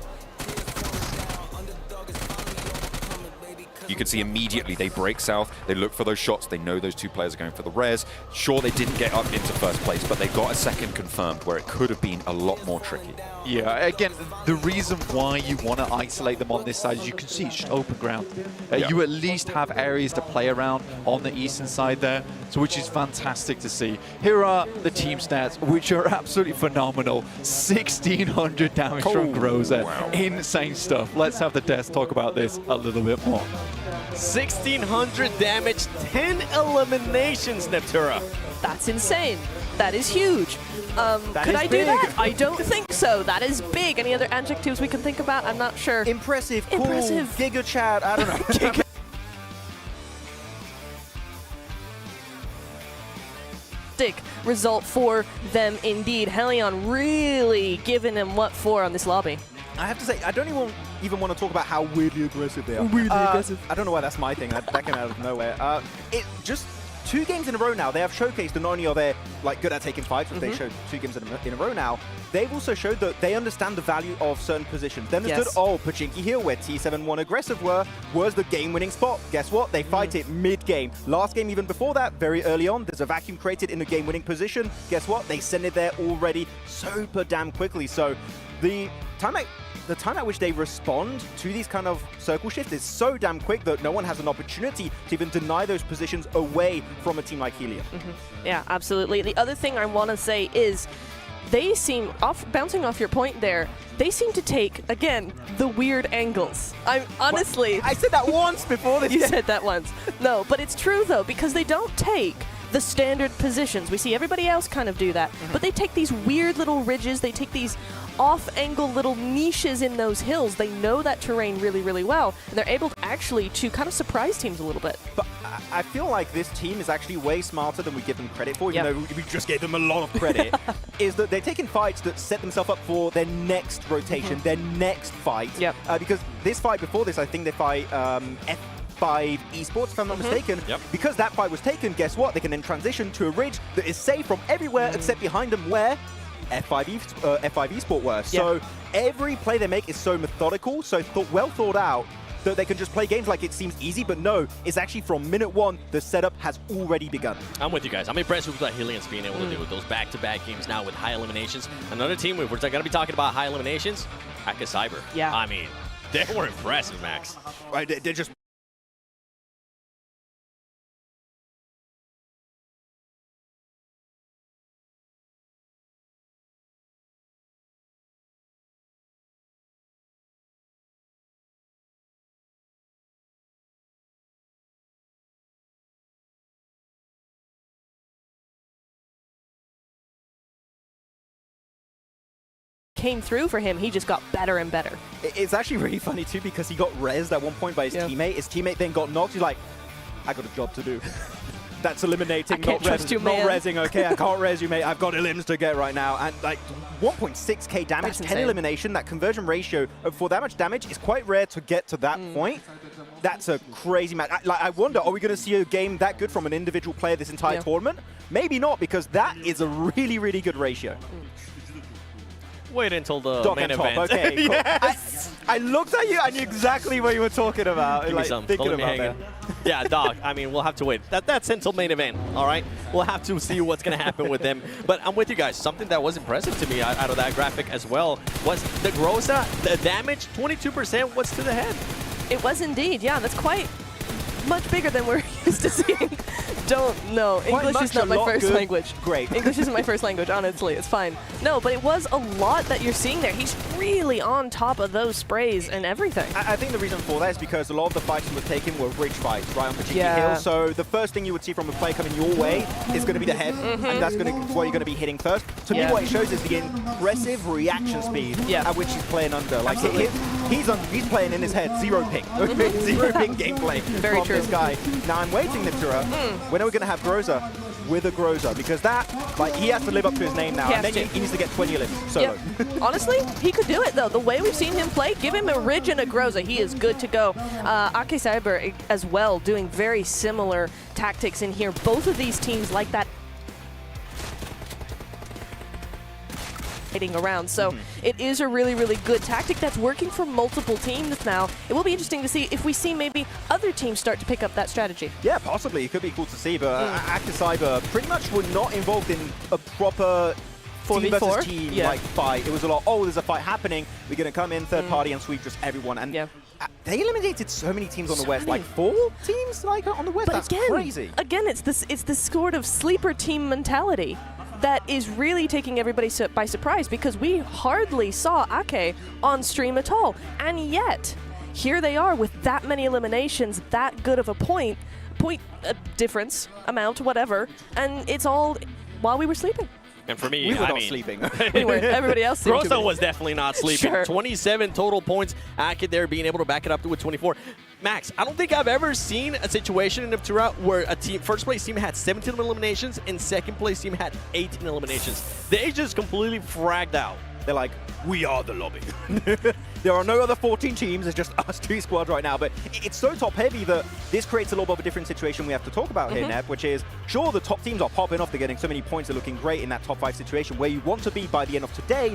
Speaker 17: you can see immediately they break south, they look for those shots, they know those 2 players are going for the res. Sure, they didn't get up into first place, but they got a second confirmed where it could have been a lot more tricky.
Speaker 16: Yeah, again, the reason why you want to isolate them on this side is you can see it's just open ground. You at least have areas to play around on the eastern side there, so which is fantastic to see. Here are the team stats, which are absolutely phenomenal. 1,600 damage from Groza. Wow. Insane stuff. Let's have the devs talk about this a little bit more.
Speaker 8: 1,600 damage, 10 eliminations, Neptura.
Speaker 9: That's insane. That is huge. Could I do that? I don't think so. That is big. Any other adjectives we can think about? I'm not sure.
Speaker 10: Impressive, cool,
Speaker 9: impressive.
Speaker 10: Giga Chad, I don't know.
Speaker 9: Result for them indeed. Hellion really giving them what for on this lobby.
Speaker 10: I have to say, I don't even want to talk about how weirdly aggressive they are.
Speaker 9: Weirdly aggressive.
Speaker 10: I don't know why that's my thing. That came out of nowhere. It just 2 games in a row now, they have showcased that not only are they good at taking fights, which they showed 2 games in a row now, they've also showed that they understand the value of certain positions. They understood, Pachinki Hill, where T7-1 aggressive was the game-winning spot. Guess what? They fight it mid-game. Last game, even before that, very early on, there's a vacuum created in the game-winning position. Guess what? They send it there already super damn quickly. So the time at which they respond to these kind of circle shifts is so damn quick that no one has an opportunity to even deny those positions away from a team like Helium.
Speaker 9: Yeah, absolutely. The other thing I want to say is they seem, bouncing off your point there, they seem to take, again, the weird angles. Honestly...
Speaker 10: I said that once before this.
Speaker 9: You said that once. No, but it's true, though, because they don't take the standard positions. We see everybody else kind of do that, but they take these weird little ridges, they take these off-angle little niches in those hills. They know that terrain really, really well, and they're able to actually to kind of surprise teams a little bit.
Speaker 10: But I feel like this team is actually way smarter than we give them credit for, even though we just gave them a lot of credit, is that they're taking fights that set themselves up for their next rotation, their next fight. Because this fight before this, I think they fight F5 Esports, if I'm not mistaken. Because that fight was taken, guess what? They can then transition to a ridge that is safe from everywhere except behind them where F5 Esports were. So every play they make is so methodical, so well thought out, that they can just play games like it seems easy, but no, it's actually from minute one, the setup has already begun.
Speaker 8: I'm with you guys. I'm impressed with what Hillian's being able to do with those back-to-back games now with high eliminations. Another team, we're going to be talking about high eliminations, Aka Cyber. I mean, they were impressive, Max.
Speaker 10: Right, they're just...
Speaker 9: Came through for him, he just got better and better.
Speaker 10: It's actually really funny too, because he got rezzed at one point by his teammate. His teammate then got knocked. He's like, I got a job to do. That's eliminating, not rezzing. Okay, I can't res you, mate. I've got elims to get right now. And like 1.6k damage, 10 elimination. That conversion ratio for that much damage is quite rare to get to that point. That's a crazy match. I wonder, are we going to see a game that good from an individual player this entire tournament? Maybe not, because that is a really, really good ratio.
Speaker 8: Wait until the main event.
Speaker 10: Okay, cool.
Speaker 8: Yes!
Speaker 10: I looked at you, I knew exactly what you were talking about.
Speaker 8: Give me some. Don't let me hang it. Yeah, dog. I mean, we'll have to wait. That's until main event, all right? We'll have to see what's going to happen with them. But I'm with you guys. Something that was impressive to me out of that graphic as well was the Groza, the damage, 22%. What's to the head?
Speaker 9: It was indeed. Yeah, that's quite much bigger than we're used to seeing. Don't know. English is not my first language.
Speaker 10: Great.
Speaker 9: English isn't my first language, honestly. It's fine. No, but it was a lot that you're seeing there. He's really on top of those sprays and everything.
Speaker 10: I think the reason for that is because a lot of the fights he was taking were ridge fights, right on the cheeky hill. So the first thing you would see from a player coming your way is going to be the head, and that's what you're going to be hitting first. To me, what it shows is the impressive reaction speed at which he's playing under. Like he's playing in his head, zero ping. Zero ping gameplay from this guy. Now I'm waiting, Nimtura. When are we going to have Groza with a Groza? Because that, like, he has to live up to his name now, and then he needs to get 20 limbs solo.
Speaker 9: Honestly, he could do it though. The way we've seen him play, give him a Ridge and a Groza, he is good to go. Aka Cyber as well, doing very similar tactics in here. Both of these teams like that around. So it is a really, really good tactic that's working for multiple teams now. It will be interesting to see if we see maybe other teams start to pick up that strategy.
Speaker 10: Yeah, possibly. It could be cool to see, but Aka Cyber pretty much were not involved in a proper team versus team like fight. It was a lot, oh, there's a fight happening, we're going to come in third party and sweep just everyone. And they eliminated so many teams on the West, like 4 teams like on the West.
Speaker 9: But
Speaker 10: that's
Speaker 9: again,
Speaker 10: crazy.
Speaker 9: Again, it's this sort of sleeper team mentality that is really taking everybody by surprise, because we hardly saw Ake on stream at all. And yet, here they are with that many eliminations, that good of a point difference, amount, whatever, and it's all while we were sleeping.
Speaker 8: And for me,
Speaker 10: we were not sleeping.
Speaker 9: We were. Everybody else seemed to be.
Speaker 8: Groza was definitely not sleeping. 27 total points. Ake there being able to back it up with 24. Max, I don't think I've ever seen a situation in Undefeated where a team, first place team had 17 eliminations and second place team had 18 eliminations. They just completely fragged out.
Speaker 10: They're like, we are the lobby. There are no other 14 teams, it's just us 2 squads right now, but it's so top heavy that this creates a little bit of a different situation we have to talk about here, Nep, which is, sure, the top teams are popping off, they're getting so many points, they're looking great in that top 5 situation where you want to be by the end of today.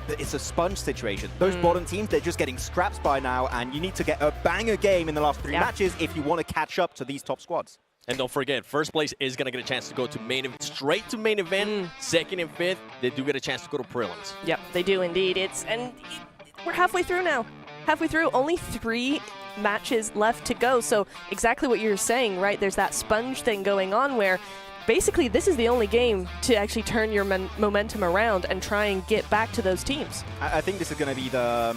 Speaker 10: But it's a sponge situation. Those bottom teams, they're just getting scraps by now, and you need to get a banger game in the last 3 matches if you want to catch up to these top squads.
Speaker 8: And don't forget, first place is going to get a chance to go to straight to main event. Second and fifth, they do get a chance to go to prelims.
Speaker 9: Yep, they do indeed. And we're halfway through now. Halfway through, only 3 matches left to go. So exactly what you're saying, right? There's that sponge thing going on where basically this is the only game to actually turn your momentum around and try and get back to those teams.
Speaker 10: I think this is going to be the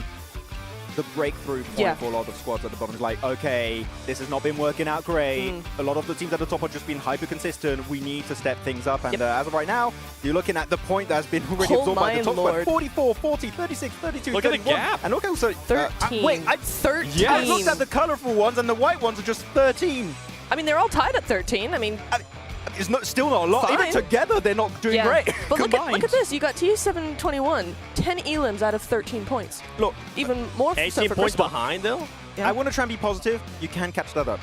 Speaker 10: breakthrough point for a lot of squads at the bottom. It's like, okay, this has not been working out great. A lot of the teams at the top have just been hyper consistent. We need to step things up. And as of right now, you're looking at the point that's been already absorbed by the top squad. 44, 40, 36, 32,
Speaker 8: look
Speaker 10: 31.
Speaker 8: At the gap.
Speaker 10: And look also
Speaker 9: 13.
Speaker 10: Wait,
Speaker 9: 13.
Speaker 10: I looked at the colorful ones and the white ones are just 13.
Speaker 9: I mean, they're all tied at 13. I mean,
Speaker 10: it's still not a lot.
Speaker 9: Fine.
Speaker 10: Even together, they're not doing great.
Speaker 9: But look at this. You got T721, 10 elims out of 13 points.
Speaker 10: Look,
Speaker 9: even more
Speaker 8: 18
Speaker 9: so for
Speaker 8: points
Speaker 9: Crystal.
Speaker 8: behind, though?
Speaker 10: I want to try and be positive. You can catch that up.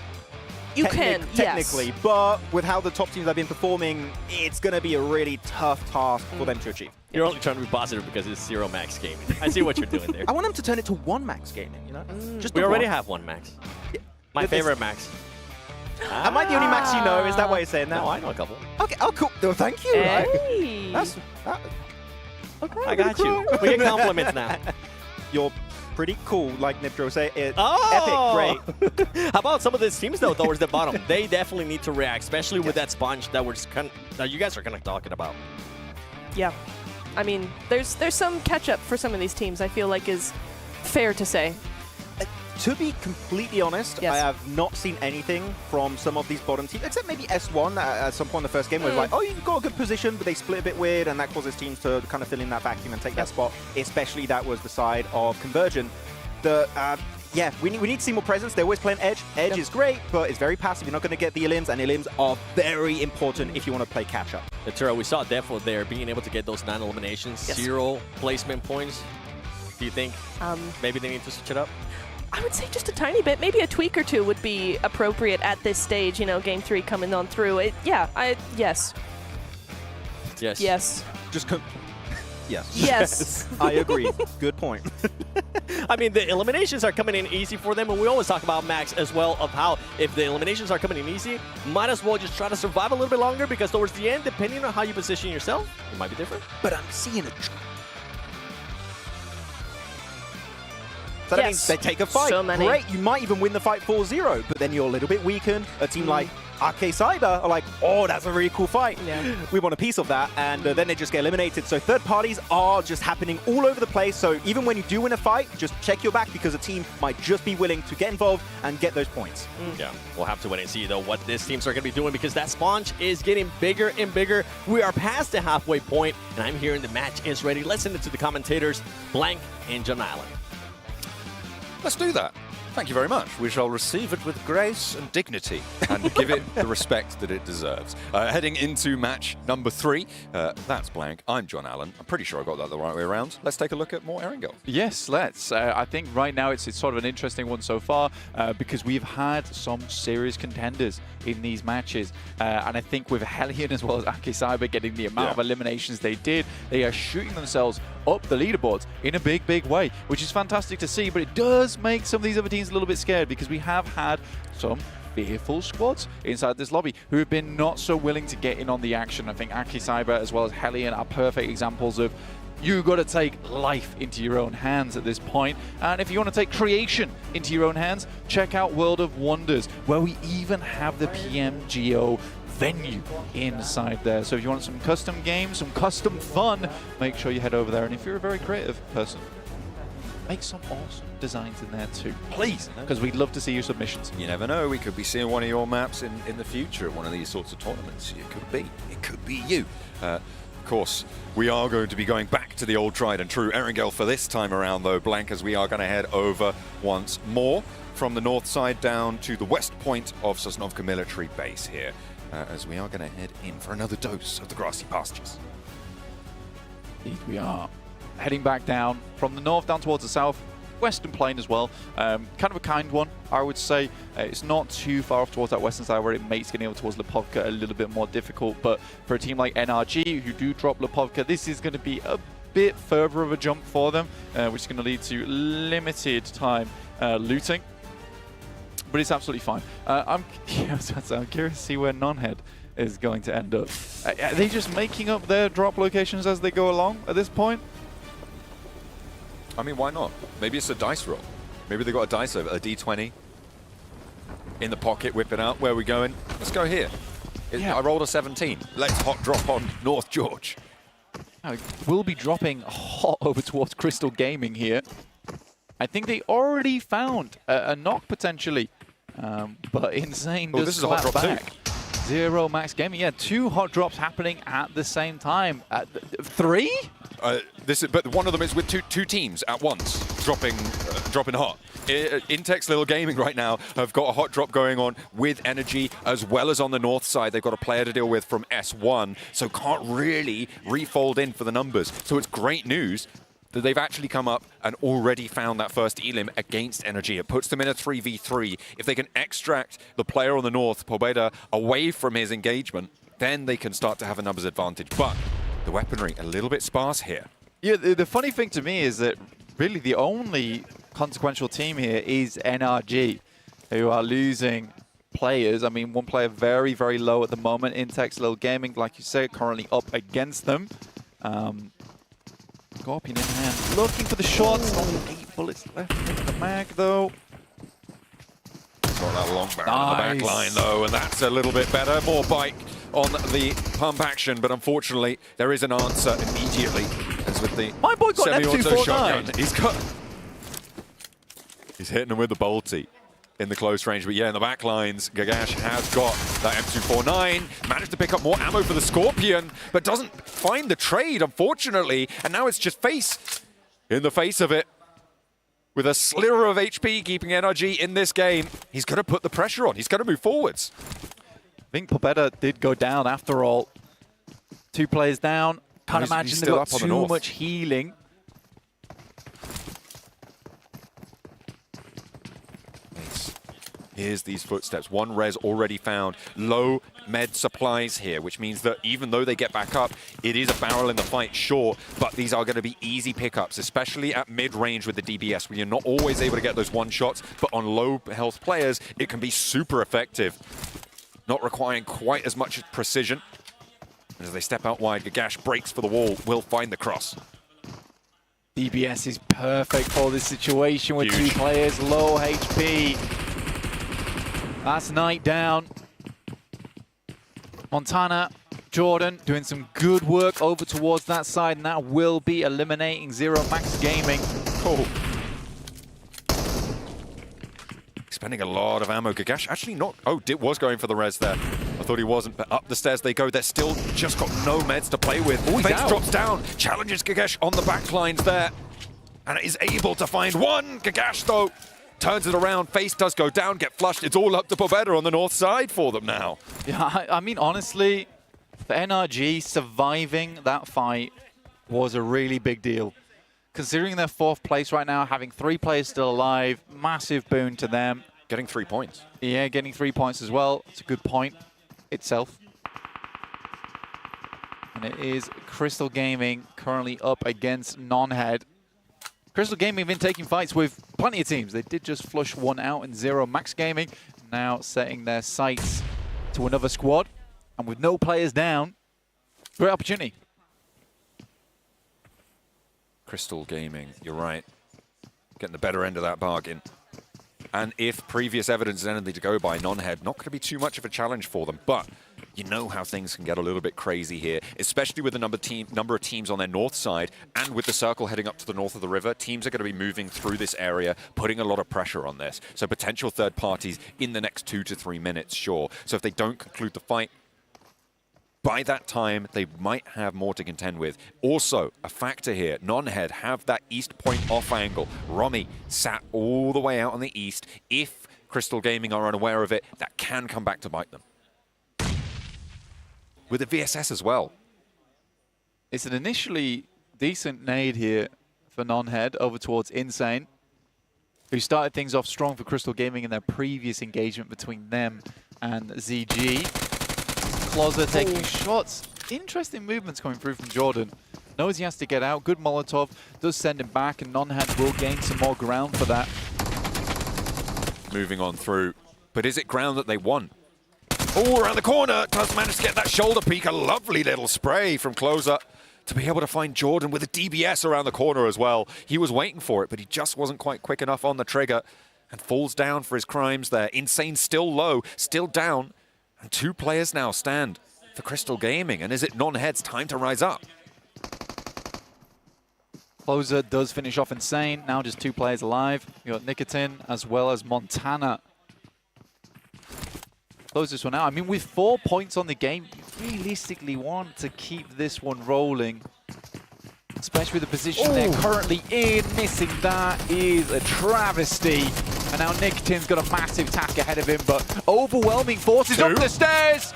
Speaker 10: Technically,
Speaker 9: yes.
Speaker 10: but with how the top teams have been performing, it's going to be a really tough task for them to achieve.
Speaker 8: You're only trying to be positive because it's 0 max gaming. I see what you're doing there.
Speaker 10: I want them to turn it to 1 max gaming, you know? Just
Speaker 8: We
Speaker 10: the
Speaker 8: already
Speaker 10: one.
Speaker 8: have 1 max.
Speaker 10: Yeah.
Speaker 8: My
Speaker 10: But this-
Speaker 8: favorite max.
Speaker 10: Am I the only max you know? Is that why you're saying that?
Speaker 8: No, I know a couple.
Speaker 10: Okay, oh cool. Oh, thank you.
Speaker 9: Hey.
Speaker 10: That,
Speaker 9: Okay.
Speaker 8: I got you. We get compliments now.
Speaker 10: You're pretty cool, like Nipdro say.
Speaker 8: Oh!
Speaker 10: Epic, great.
Speaker 8: How about some of these teams, though, towards the bottom? They definitely need to react, especially with that sponge that that you guys are kind of talking about.
Speaker 9: Yeah. I mean, there's some catch-up for some of these teams, I feel like is fair to say.
Speaker 10: To be completely honest, I have not seen anything from some of these bottom teams, except maybe S1 at some point in the first game where it's like, oh, you've got a good position, but they split a bit weird, and that causes teams to kind of fill in that vacuum and take that spot, especially that was the side of Convergent. Yeah, we need to see more presence. They're always playing Edge. Edge is great, but it's very passive. You're not going to get the elims, and elims are very important if you want to play catch-up.
Speaker 8: Naturo, we saw Defo there being able to get those 9 eliminations, 0 placement points. Do you think maybe they need to switch it up?
Speaker 9: I would say just a tiny bit. Maybe a tweak or two would be appropriate at this stage, you know, Game 3 coming on through. Yes.
Speaker 8: Yes.
Speaker 9: Yes.
Speaker 10: Just yes.
Speaker 9: Yes.
Speaker 10: I agree. Good point.
Speaker 8: I mean, the eliminations are coming in easy for them, and we always talk about Max as well, of how if the eliminations are coming in easy, might as well just try to survive a little bit longer, because towards the end, depending on how you position yourself, it might be different.
Speaker 10: But I'm seeing it. So that means they take a fight.
Speaker 9: So many.
Speaker 10: Great, you might even win the fight 4-0, but then you're a little bit weakened. A team like Arcade Cyber are like, oh, that's a really cool fight.
Speaker 9: Yeah.
Speaker 10: We want a piece of that, and then they just get eliminated. So third parties are just happening all over the place. So even when you do win a fight, just check your back, because a team might just be willing to get involved and get those points.
Speaker 8: Yeah, we'll have to wait and see, though, what these teams are going to be doing, because that sponge is getting bigger and bigger. We are past the halfway point, and I'm hearing the match is ready. Let's send it to the commentators, Blank and John Allen.
Speaker 17: Let's do that. Thank you very much. We shall receive it with grace and dignity and give it the respect that it deserves. Heading into match number 3, that's Blank. I'm John Allen. I'm pretty sure I got that the right way around. Let's take a look at more Erangel.
Speaker 16: Yes, let's. I think right now it's sort of an interesting one so far because we've had some serious contenders in these matches. And I think with Hellion as well as Aki Cyber getting the amount of eliminations they did, they are shooting themselves up the leaderboards in a big, big way, which is fantastic to see. But it does make some of these other teams a little bit scared, because we have had some fearful squads inside this lobby who have been not so willing to get in on the action. I think Aki Cyber as well as Hellion are perfect examples of you got to take life into your own hands at this point. And if you want to take creation into your own hands, check out World of Wonders, where we even have the PMGO venue inside there. So if you want some custom games, some custom fun, make sure you head over there. And if you're a very creative person, make some awesome designs in there too, please, because we'd love to see your submissions.
Speaker 17: You never know, we could be seeing one of your maps in the future at one of these sorts of tournaments. It could be you. Of course, we are going to be going back to the old tried and true Erangel for this time around, though, Blank, as we are going to head over once more from the north side down to the west point of Sosnovka military base here, as we are going to head in for another dose of the grassy pastures.
Speaker 16: Indeed we are. Heading back down from the north down towards the south, western plane as well. Kind of a kind one, I would say. It's not too far off towards that western side where it makes getting over towards Lipovka a little bit more difficult, but for a team like NRG who do drop Lipovka, this is going to be a bit further of a jump for them, which is going to lead to limited time looting. But it's absolutely fine. I'm curious to see where Nonhead is going to end up. Are they just making up their drop locations as they go along at this point?
Speaker 17: I mean, why not? Maybe it's a dice roll. Maybe they got a dice over, a D20 in the pocket, whip it out. Where are we going? Let's go here. I rolled a 17. Let's hot drop on North George.
Speaker 16: We'll be dropping hot over towards Crystal Gaming here. I think they already found a knock potentially, but Insane does
Speaker 17: this is a hot drop
Speaker 16: back. 0 max gaming. Yeah, 2 hot drops happening at the same time. 3?
Speaker 17: But one of them is with two teams at once. dropping hot. Intex Little Gaming right now have got a hot drop going on with Energy, as well as on the north side. They've got a player to deal with from S1, so can't really refold in for the numbers. So it's great news that they've actually come up and already found that first elim against Energy. It puts them in a 3v3. If they can extract the player on the north, Pobeda, away from his engagement, then they can start to have a numbers advantage. But the weaponry, a little bit sparse here.
Speaker 16: Yeah, the funny thing to me is that really the only consequential team here is NRG, who are losing players. I mean, one player very, very low at the moment. Intex Little Gaming, like you said, currently up against them. Scorpion in hand, looking for the shots. Only 8 bullets left in the mag, though.
Speaker 17: Got that long barrel on the back line, though, and that's a little bit better. More bike on the pump action, but unfortunately, there is an answer immediately. As with the
Speaker 16: my boy got
Speaker 17: semi-auto shotgun. He's hitting him with the bolty in the close range, but yeah, in the back lines, Gagash has got that M249, managed to pick up more ammo for the Scorpion, but doesn't find the trade, unfortunately, and now it's just Face in the face of it. With a sliver of HP keeping NRG in this game, he's going to put the pressure on. He's going to move forwards.
Speaker 16: I think Pobeda did go down after all. 2 players down. Can't imagine they got too much healing.
Speaker 17: Here's these footsteps. 1 res already found. Low med supplies here, which means that even though they get back up, it is a barrel in the fight, sure, but these are going to be easy pickups, especially at mid-range with the DBS, when you're not always able to get those one-shots, but on low-health players, it can be super effective, not requiring quite as much precision. As they step out wide, Gagash breaks for the wall, will find the cross.
Speaker 16: DBS is perfect for this situation with 2 players, low HP. That's Knight down. Montana, Jordan doing some good work over towards that side, and that will be eliminating Zero Max Gaming.
Speaker 17: Cool. Spending a lot of ammo. Gagash actually not... Oh, was going for the res there. I thought he wasn't, but up the stairs they go. They're still just got no meds to play with. Face drops down, challenges Gagash on the back lines there, and is able to find one. Gagash, though, turns it around. Face does go down, get flushed. It's all up to Pobeda on the north side for them now.
Speaker 16: Yeah, I mean, honestly, for NRG, surviving that fight was a really big deal. Considering their 4th place right now, having 3 players still alive, massive boon to them.
Speaker 17: Getting 3 points.
Speaker 16: Yeah, getting 3 points as well. It's a good point itself. And it is Crystal Gaming currently up against Nonhead. Crystal Gaming have been taking fights with plenty of teams. They did just flush one out in Zero Max Gaming. Now setting their sights to another squad. And with no players down, great opportunity.
Speaker 17: Crystal Gaming, you're right. Getting the better end of that bargain. And if previous evidence is anything to go by, Nonhead, not going to be too much of a challenge for them. But you know how things can get a little bit crazy here, especially with the number of teams on their north side, and with the circle heading up to the north of the river. Teams are going to be moving through this area, putting a lot of pressure on this. So potential third parties in the next 2 to 3 minutes, sure. So if they don't conclude the fight, by that time, they might have more to contend with. Also, a factor here, Nonhead have that east point off angle. Romy sat all the way out on the east. If Crystal Gaming are unaware of it, that can come back to bite them. With the VSS as well.
Speaker 16: It's an initially decent nade here for Nonhead over towards Insane, who started things off strong for Crystal Gaming in their previous engagement between them and ZG. Closer taking shots. Interesting movements coming through from Jordan. Knows he has to get out. Good Molotov. Does send him back, and Nonhead will gain some more ground for that.
Speaker 17: Moving on through. But is it ground that they want? Oh, around the corner. Does manage to get that shoulder peek. A lovely little spray from Closer to be able to find Jordan with a DBS around the corner as well. He was waiting for it, but he just wasn't quite quick enough on the trigger and falls down for his crimes there. Insane still low, still down. And 2 players now stand for Crystal Gaming. And is it Nonhead's time to rise up?
Speaker 16: Closer does finish off Insane. Now just 2 players alive. You got Nicotine as well as Montana. Close this one out. I mean, with 4 points on the game, you realistically want to keep this one rolling. especially with the position they're currently in. Missing that is a travesty. And now Nikitin's got a massive task ahead of him, but overwhelming forces up the stairs.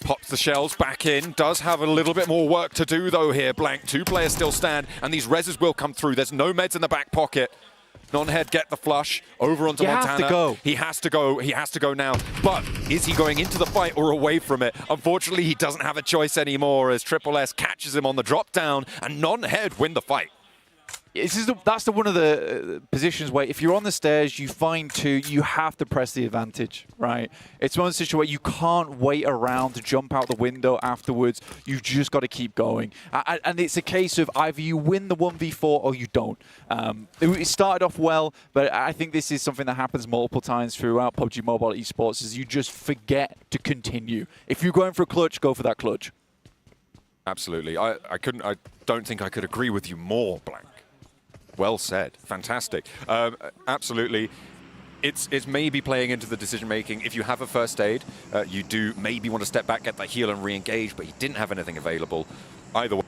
Speaker 17: Pops the shells back in, does have a little bit more work to do though here, Blank. 2 players still stand, and these reses will come through. There's no meds in the back pocket. Non-head get the flush over onto Montana.
Speaker 16: Have to go.
Speaker 17: He has to go. He has to go now. But is he going into the fight or away from it? Unfortunately, he doesn't have a choice anymore as Triple S catches him on the drop down, and Non-head win the fight.
Speaker 16: That's one of the positions where if you're on the stairs, you find 2, you have to press the advantage, right? It's one of the situations where you can't wait around to jump out the window afterwards. You've just got to keep going. And it's a case of either you win the 1v4 or you don't. It started off well, but I think this is something that happens multiple times throughout PUBG Mobile Esports, is you just forget to continue. If you're going for a clutch, go for that clutch.
Speaker 17: Absolutely. I don't think I could agree with you more, Blank. Well said. Fantastic. Absolutely. It's maybe playing into the decision-making. If you have a first aid, you do maybe want to step back, get that heal and re-engage, but he didn't have anything available. Either way.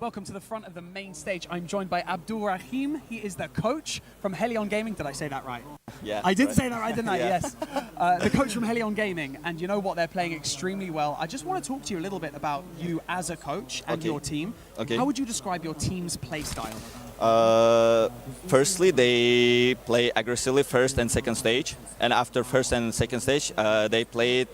Speaker 2: Welcome to the front of the main stage. I'm joined by Abdul Rahim. He is the coach from Helion Gaming. Did I say that right?
Speaker 5: Yeah.
Speaker 2: I did
Speaker 5: right.
Speaker 2: say that right, didn't I?
Speaker 5: Yeah.
Speaker 2: Yes. The coach from Helion Gaming. And you know what? They're playing extremely well. I just want to talk to you a little bit about you as a coach and your team.
Speaker 5: Okay.
Speaker 2: How would you describe your team's play style?
Speaker 5: Firstly, they play aggressively first and second stage, and after first and second stage, they played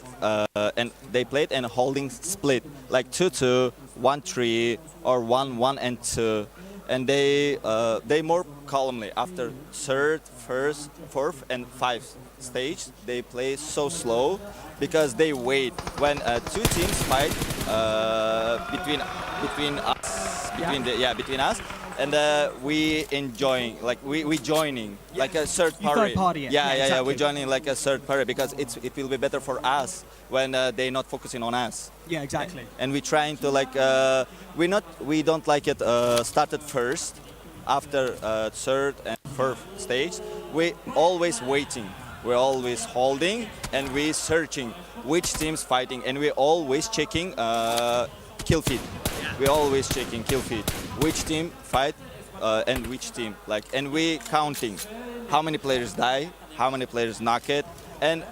Speaker 5: and holding split like 2-2, 1-3, or 1-1 and 2, and they more calmly after third, first, fourth, and fifth stage. They play so slow because they wait when 2 teams fight between us. And we enjoying, like we joining, like a third party. Yeah, exactly. We're joining like a third party because it will be better for us when they're not focusing on us.
Speaker 2: Yeah, exactly.
Speaker 5: And we're trying to like, we don't like it started first, after third and fourth stage. We always waiting, we're always holding, and we searching which team's fighting, and we're always checking kill feed. We're always checking kill feed. Which team fight and which team, like, and we counting how many players die, how many players knock it, and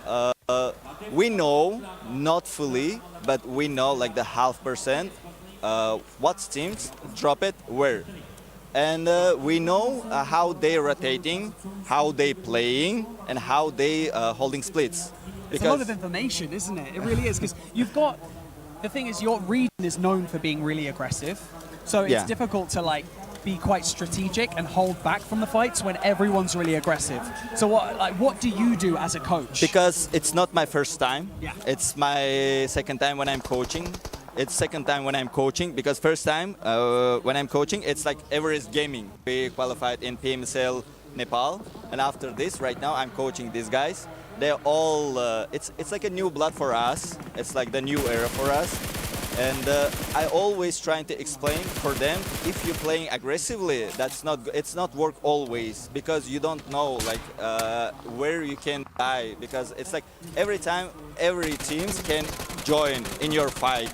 Speaker 5: we know, not fully, but we know like the 0.5% what teams drop it where, and we know how they rotating, how they playing, and how they holding splits.
Speaker 2: It's a lot of information, isn't it? It really is, because you've got, the thing is, your region is known for being really aggressive. So it's difficult to like be quite strategic and hold back from the fights when everyone's really aggressive. So what do you do as a coach?
Speaker 5: Because it's not my first time.
Speaker 2: Yeah.
Speaker 5: It's my second time when I'm coaching. It's second time when I'm coaching, because first time when I'm coaching, it's like Everest Gaming. We qualified in PMGO Nepal, and after this, right now I'm coaching these guys. They're all, it's like a new blood for us. It's like the new era for us. And I always trying to explain for them, if you're playing aggressively, it's not work always, because you don't know like where you can die, because it's like every time every teams can join in your fight,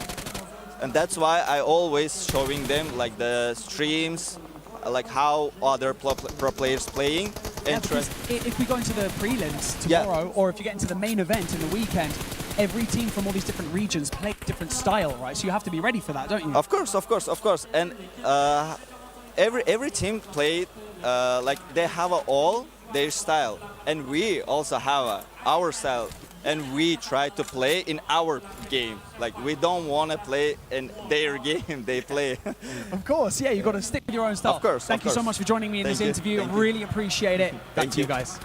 Speaker 5: and that's why I always showing them like the streams, like how other pro players playing. And
Speaker 2: if we go into the prelims tomorrow, or if you get into the main event in the weekend, every team from all these different regions play a different style, right? So you have to be ready for that, don't you?
Speaker 5: Of course. And every team play like they have all their style, and we also have our style, and we try to play in our game. Like we don't want to play in their game they play.
Speaker 2: Of course, yeah, you've got to stick with your own style.
Speaker 5: Of course.
Speaker 2: Thank you so much for joining me in this interview. Really appreciate it. Thank you guys.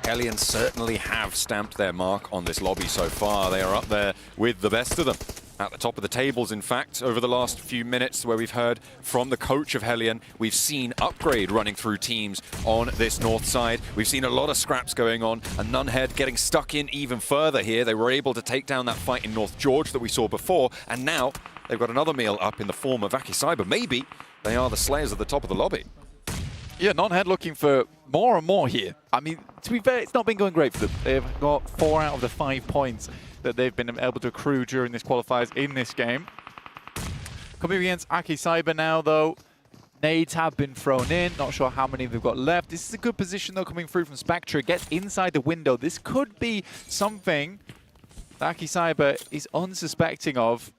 Speaker 17: Helion certainly have stamped their mark on this lobby so far. They are up there with the best of them. At the top of the tables, in fact, over the last few minutes where we've heard from the coach of Helion, we've seen Upgrade running through teams on this north side. We've seen a lot of scraps going on, and Nunhead getting stuck in even further here. They were able to take down that fight in North George that we saw before, and now they've got another meal up in the form of Aki Cyber. Maybe they are the slayers at the top of the lobby.
Speaker 16: Yeah, Non-Head looking for more and more here. I mean, to be fair, it's not been going great for them. They've got 4 out of the 5 points that they've been able to accrue during this qualifiers in this game. Coming against Aki Cyber now, though. Nades have been thrown in. Not sure how many they've got left. This is a good position, though, coming through from Spectre. Gets inside the window. This could be something that Aki Cyber is unsuspecting of.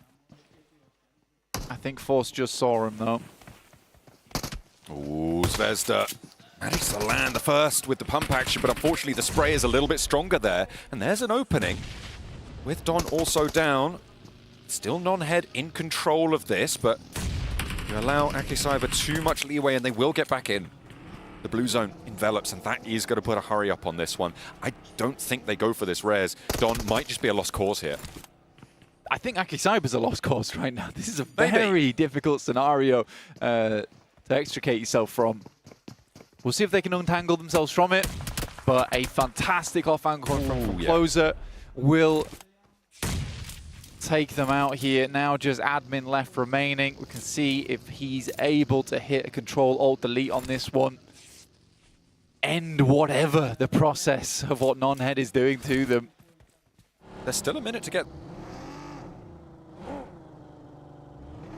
Speaker 16: I think Force just saw him, though.
Speaker 17: Ooh, Zvezda managed to land the first with the pump action, but unfortunately the spray is a little bit stronger there. And there's an opening with Don also down. Still Non-Head in control of this, but you allow Aki Cyber too much leeway and they will get back in. The blue zone envelops, and that is going to put a hurry up on this one. I don't think they go for this res. Don might just be a lost cause here.
Speaker 16: I think Aki Cyber's a lost cause right now. This is a very difficult scenario to extricate yourself from. We'll see if they can untangle themselves from it, but a fantastic off-angle from Closer will take them out here. Now just admin left remaining. We can see if he's able to hit a control alt delete on this one. End whatever the process of what Non-Head is doing to them.
Speaker 17: There's still a minute to get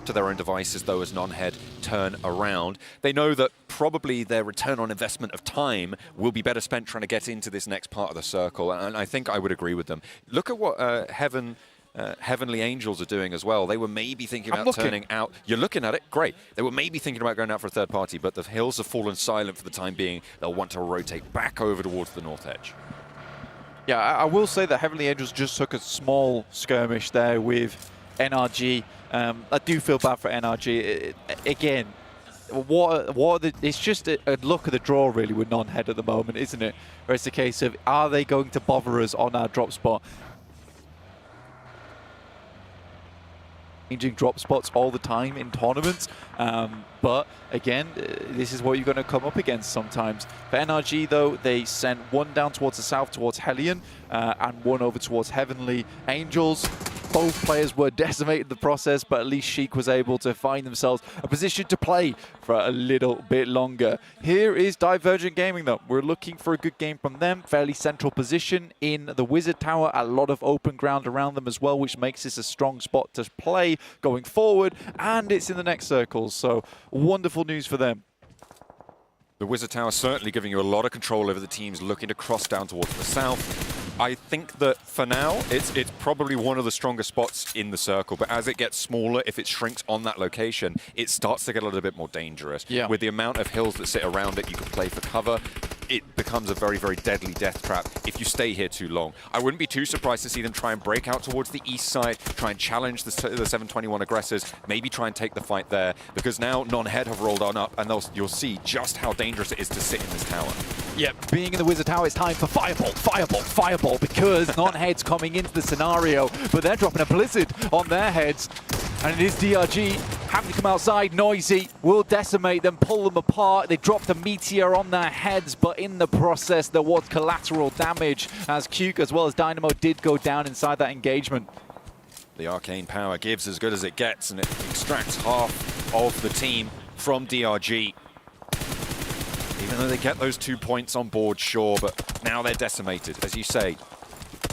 Speaker 17: to their own devices, though, as Non-Head turn around. They know that probably their return on investment of time will be better spent trying to get into this next part of the circle, and I think I would agree with them. Look at what Heavenly Angels are doing as well. They were maybe thinking about turning out. You're looking at it, great. They were maybe thinking about going out for a third party, but the hills have fallen silent for the time being. They'll want to rotate back over towards the north edge.
Speaker 16: Yeah, I will say that Heavenly Angels just took a small skirmish there with NRG. I do feel bad for NRG. Again, it's just a look at the draw really with Non-Head at the moment, isn't it? Where it's a case of, are they going to bother us on our drop spot? Changing drop spots all the time in tournaments, but again, this is what you're going to come up against sometimes. For NRG though, they sent one down towards the south towards Hellion and one over towards Heavenly Angels. Both players were decimated in the process, but at least Sheik was able to find themselves a position to play for a little bit longer. Here is Divergent Gaming though. We're looking for a good game from them. Fairly central position in the Wizard Tower. A lot of open ground around them as well, which makes this a strong spot to play going forward. And it's in the next circles, so wonderful news for them.
Speaker 17: The Wizard Tower certainly giving you a lot of control over the teams looking to cross down towards the south. I think that for now, it's probably one of the stronger spots in the circle, but as it gets smaller, if it shrinks on that location, it starts to get a little bit more dangerous.
Speaker 16: Yeah.
Speaker 17: With the amount of hills that sit around it, you can play for cover. It becomes a very, very deadly death trap if you stay here too long. I wouldn't be too surprised to see them try and break out towards the east side, try and challenge the 721 aggressors, maybe try and take the fight there, because now Non-Head have rolled on up, and you'll see just how dangerous it is to sit in this tower.
Speaker 16: Yeah, being in the Wizard Tower, it's time for Fireball, Fireball, Fireball, because Non-Head's coming into the scenario, but they're dropping a Blizzard on their heads. And it is DRG having to come outside. Noisy will decimate them, pull them apart. They dropped a meteor on their heads, but in the process, there was collateral damage as Cuke as well as Dynamo did go down inside that engagement.
Speaker 17: The arcane power gives as good as it gets, and it extracts half of the team from DRG. Even though they get those 2 points on board, sure, but now they're decimated, as you say.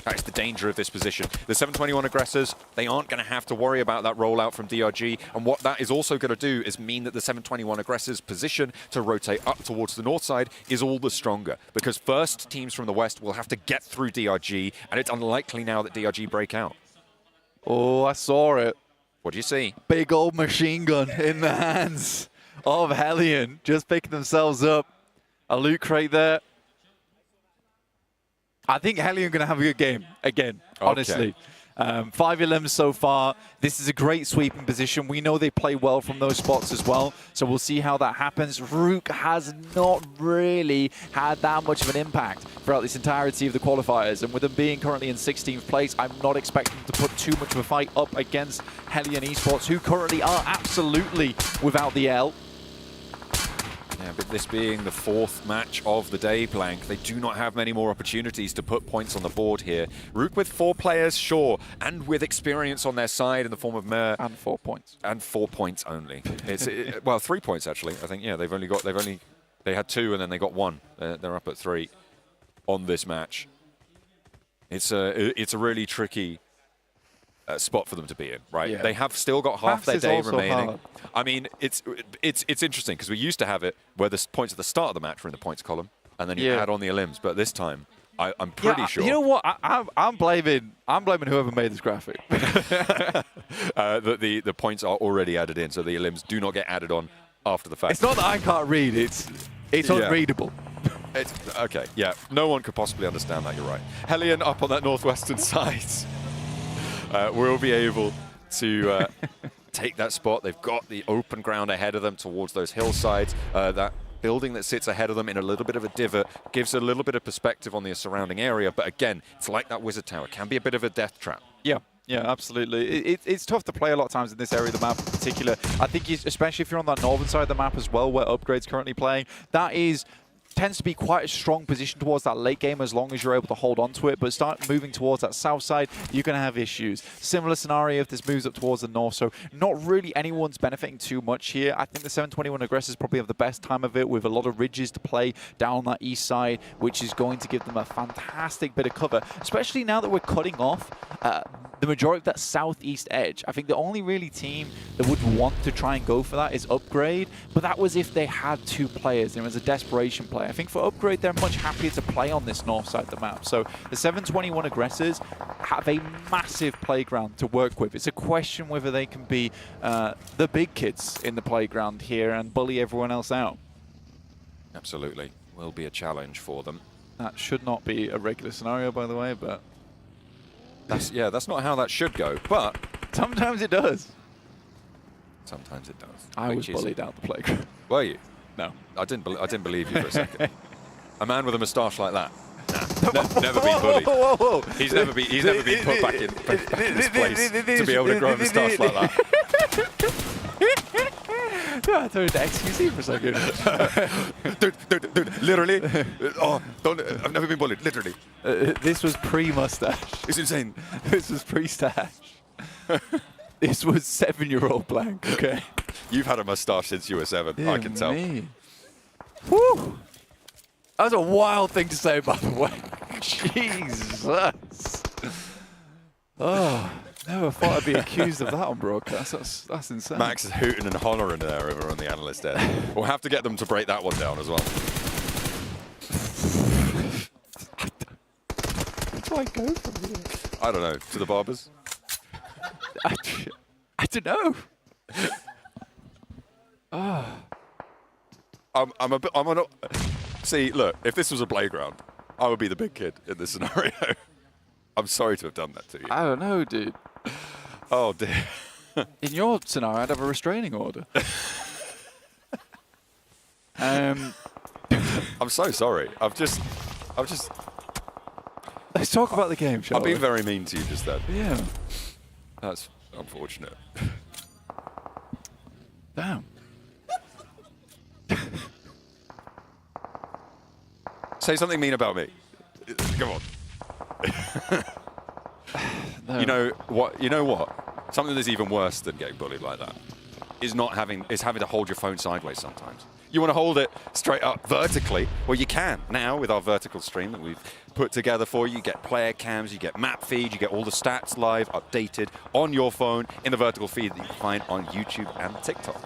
Speaker 17: That is the danger of this position. The 721 aggressors, they aren't going to have to worry about that rollout from DRG. And what that is also going to do is mean that the 721 aggressors' position to rotate up towards the north side is all the stronger. Because first teams from the west will have to get through DRG, and it's unlikely now that DRG break out.
Speaker 16: Oh, I saw it.
Speaker 17: What do you see?
Speaker 16: Big old machine gun in the hands of Hellion, just picking themselves up. A loot crate there. I think Hellion are going to have a good game again, honestly. 5-11 so far. This is a great sweeping position. We know they play well from those spots as well, so we'll see how that happens. Rook has not really had that much of an impact throughout this entirety of the qualifiers, and with them being currently in 16th place, I'm not expecting them to put too much of a fight up against Hellion Esports, who currently are absolutely without the L.
Speaker 17: Yeah, but this being the 4th match of the day, Blank, they do not have many more opportunities to put points on the board here. Rook with 4 players, sure, and with experience on their side in the form of Mer.
Speaker 16: And 4 points.
Speaker 17: And 4 points only. It's well, 3 points actually. I think, yeah, they had 2 and then they got 1. They're up at 3 on this match. It's a really tricky spot for them to be in, right?
Speaker 16: Yeah.
Speaker 17: They have still got half their
Speaker 16: Maths is
Speaker 17: day
Speaker 16: also
Speaker 17: remaining.
Speaker 16: hard.
Speaker 17: I mean, it's interesting because we used to have it where the points at the start of the match were in the points column, and then you add on the elims. But this time, I'm pretty sure.
Speaker 16: You know what? I'm blaming whoever made this graphic.
Speaker 17: that the points are already added in, so the elims do not get added on after the fact.
Speaker 16: It's not that I can't read. It's unreadable.
Speaker 17: Okay, yeah. No one could possibly understand that. You're right. Hellion up on that northwestern side. Will be able to take that spot. They've got the open ground ahead of them towards those hillsides. That building that sits ahead of them in a little bit of a divot gives a little bit of perspective on the surrounding area. But again, it's like that wizard tower. It can be a bit of a death trap.
Speaker 16: Yeah. Yeah, absolutely. It's tough to play a lot of times in this area of the map in particular. I think, especially if you're on that northern side of the map as well, where Upgrade's currently playing, that tends to be quite a strong position towards that late game as long as you're able to hold on to it. But start moving towards that south side, you're going to have issues. Similar scenario if this moves up towards the north. So not really anyone's benefiting too much here. I think the 721 aggressors probably have the best time of it with a lot of ridges to play down that east side, which is going to give them a fantastic bit of cover, especially now that we're cutting off the majority of that southeast edge. I think the only really team that would want to try and go for that is Upgrade, but that was if they had 2 players. It was a desperation play. I think for Upgrade, they're much happier to play on this north side of the map. So the 721 aggressors have a massive playground to work with. It's a question whether they can be the big kids in the playground here and bully everyone else out.
Speaker 17: Absolutely. Will be a challenge for them.
Speaker 16: That should not be a regular scenario, by the way, but...
Speaker 17: That's not how that should go, but...
Speaker 16: Sometimes it does.
Speaker 17: Sometimes it does.
Speaker 16: I was bullied out the playground.
Speaker 17: Were you?
Speaker 16: No.
Speaker 17: I didn't believe you for a second. A man with a moustache like that. Nah, never been bullied.
Speaker 16: Whoa.
Speaker 17: He's never been put back in this place to be able to grow a moustache like that.
Speaker 16: Yeah, I thought it was XQC for a second.
Speaker 17: dude, literally. I've never been bullied, literally.
Speaker 16: This was pre-mustache.
Speaker 17: It's insane.
Speaker 16: This was pre-stash. This was 7-year-old Blank, okay?
Speaker 17: You've had a moustache since you were 7, I can tell.
Speaker 16: Woo! That was a wild thing to say, by the way. Jesus. Oh, never thought I'd be accused of that on broadcast. That's insane.
Speaker 17: Max is hooting and hollering there over on the analyst end. We'll have to get them to break that one down as well.
Speaker 16: Where do I go from here?
Speaker 17: I don't know. To the barbers?
Speaker 16: I don't know.
Speaker 17: See, look, if this was a playground, I would be the big kid in this scenario. I'm sorry to have done that to you.
Speaker 16: I don't know, dude.
Speaker 17: Oh, dear.
Speaker 16: In your scenario, I'd have a restraining order. I'm
Speaker 17: so sorry. I've just...
Speaker 16: Let's talk about the game, shall we?
Speaker 17: I've been very mean to you just then.
Speaker 16: Yeah.
Speaker 17: That's unfortunate.
Speaker 16: Damn.
Speaker 17: Say something mean about me. Come on.
Speaker 16: No.
Speaker 17: You know what? Something that's even worse than getting bullied like that is having to hold your phone sideways sometimes. You want to hold it straight up vertically. Well, you can now with our vertical stream that we've put together for you. You get player cams, you get map feed, you get all the stats live, updated on your phone in the vertical feed that you can find on YouTube and TikTok.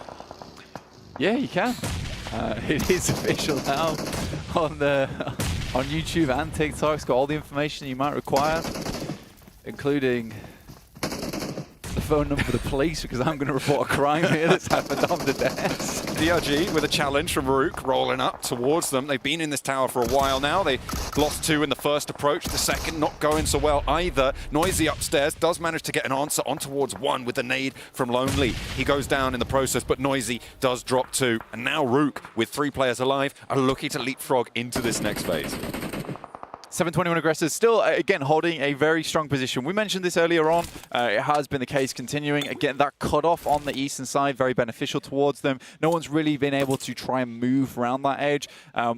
Speaker 16: Yeah, you can. It is official now on YouTube and TikTok. It's got all the information you might require, including the phone number for the police, because I'm going to report a crime here that's happened on the desk.
Speaker 17: DRG with a challenge from Rook rolling up towards them. They've been in this tower for a while now. They lost 2 in the first approach. The second not going so well either. Noisy upstairs does manage to get an answer on towards 1 with the nade from Lonely. He goes down in the process, but Noisy does drop 2. And now Rook, with 3 players alive, are looking to leapfrog into this next phase.
Speaker 16: 721 Aggressors still, again, holding a very strong position. We mentioned this earlier on. It has been the case continuing. Again, that cutoff on the eastern side, very beneficial towards them. No one's really been able to try and move around that edge.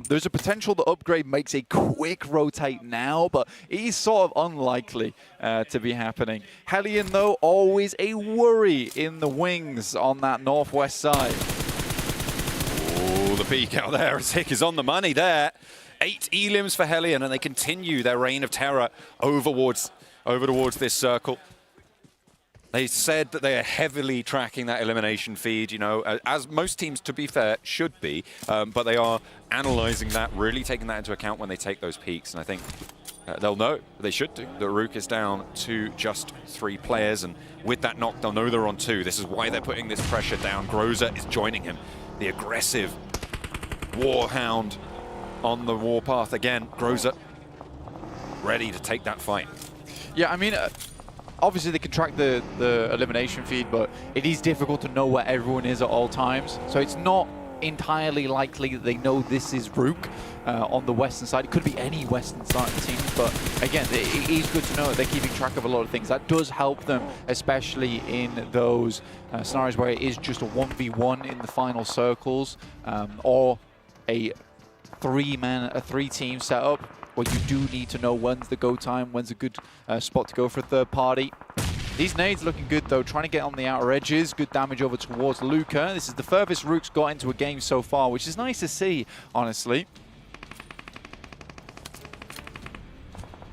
Speaker 16: There's a potential that Upgrade makes a quick rotate now, but it is sort of unlikely to be happening. Hellion, though, always a worry in the wings on that northwest side.
Speaker 17: Oh, the peek out there as Hick is on the money there. 8 elims for Hellion, and they continue their reign of terror over towards this circle. They said that they are heavily tracking that elimination feed, you know, as most teams, to be fair, should be, but they are analyzing that, really taking that into account when they take those peaks, and I think they'll know, they should do, that Rook is down to just 3 players, and with that knock, they'll know they're on 2. This is why they're putting this pressure down. Groza is joining him, the aggressive Warhound on the warpath again. Groza ready to take that fight.
Speaker 16: Yeah, I mean, obviously they can track the elimination feed, but it is difficult to know where everyone is at all times. So it's not entirely likely that they know this is Rook on the western side. It could be any western side team, but again, it is good to know that they're keeping track of a lot of things. That does help them, especially in those scenarios where it is just a 1v1 in the final circles, or a 3-team setup where you do need to know when's the go time, when's a good spot to go for a third party. These nades looking good though, trying to get on the outer edges. Good damage over towards Luca. This is the furthest Rook's got into a game so far, which is nice to see, honestly.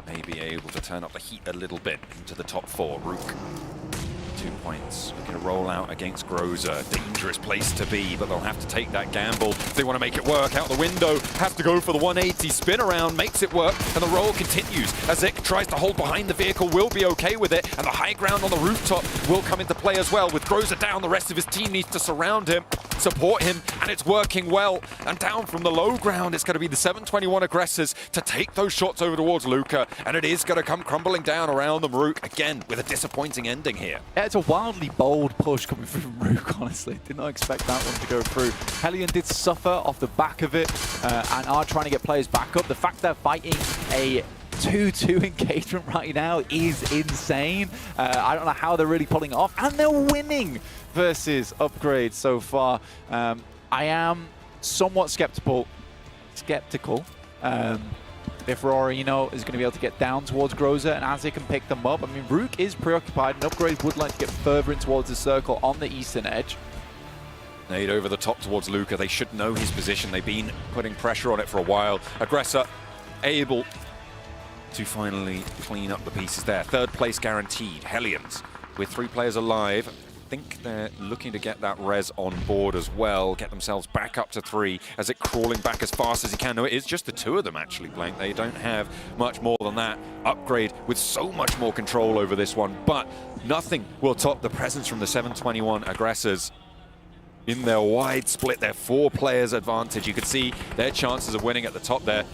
Speaker 17: Maybe able to turn up the heat a little bit into the top 4. Rook, 2 points. Looking to roll out against Groza. Dangerous place to be, but they'll have to take that gamble if they want to make it work. Out the window, have to go for the 180. Spin around, makes it work, and the roll continues. As Zik tries to hold behind the vehicle, will be okay with it, and the high ground on the rooftop will come into play as well. With Groza down, the rest of his team needs to surround him, support him, and it's working well. And down from the low ground, it's going to be the 721 Aggressors to take those shots over towards Luca, and it is going to come crumbling down around them. Rook, again, with a disappointing ending here.
Speaker 16: Yeah, it's a wildly bold push coming through from Rook, honestly. Did not expect that one to go through. Hellion did suffer off the back of it and are trying to get players back up. The fact they're fighting a 2-2 engagement right now is insane. I don't know how they're really pulling it off, and they're winning versus Upgrade so far. I am somewhat skeptical if Rorino is going to be able to get down towards Groza and as they can pick them up. I mean, Rook is preoccupied and Upgrade would like to get further in towards the circle on the eastern edge.
Speaker 17: Nade over the top towards Luca. They should know his position. They've been putting pressure on it for a while. Aggressor able to finally clean up the pieces there. 3rd place guaranteed. Hellions with 3 players alive. I think they're looking to get that res on board as well, get themselves back up to 3 as it crawling back as fast as he can. No, it is just the 2 of them actually, Blank. They don't have much more than that. Upgrade with so much more control over this one, but nothing will top the presence from the 721 Aggressors. In their wide split, their 4 players advantage. You can see their chances of winning at the top there.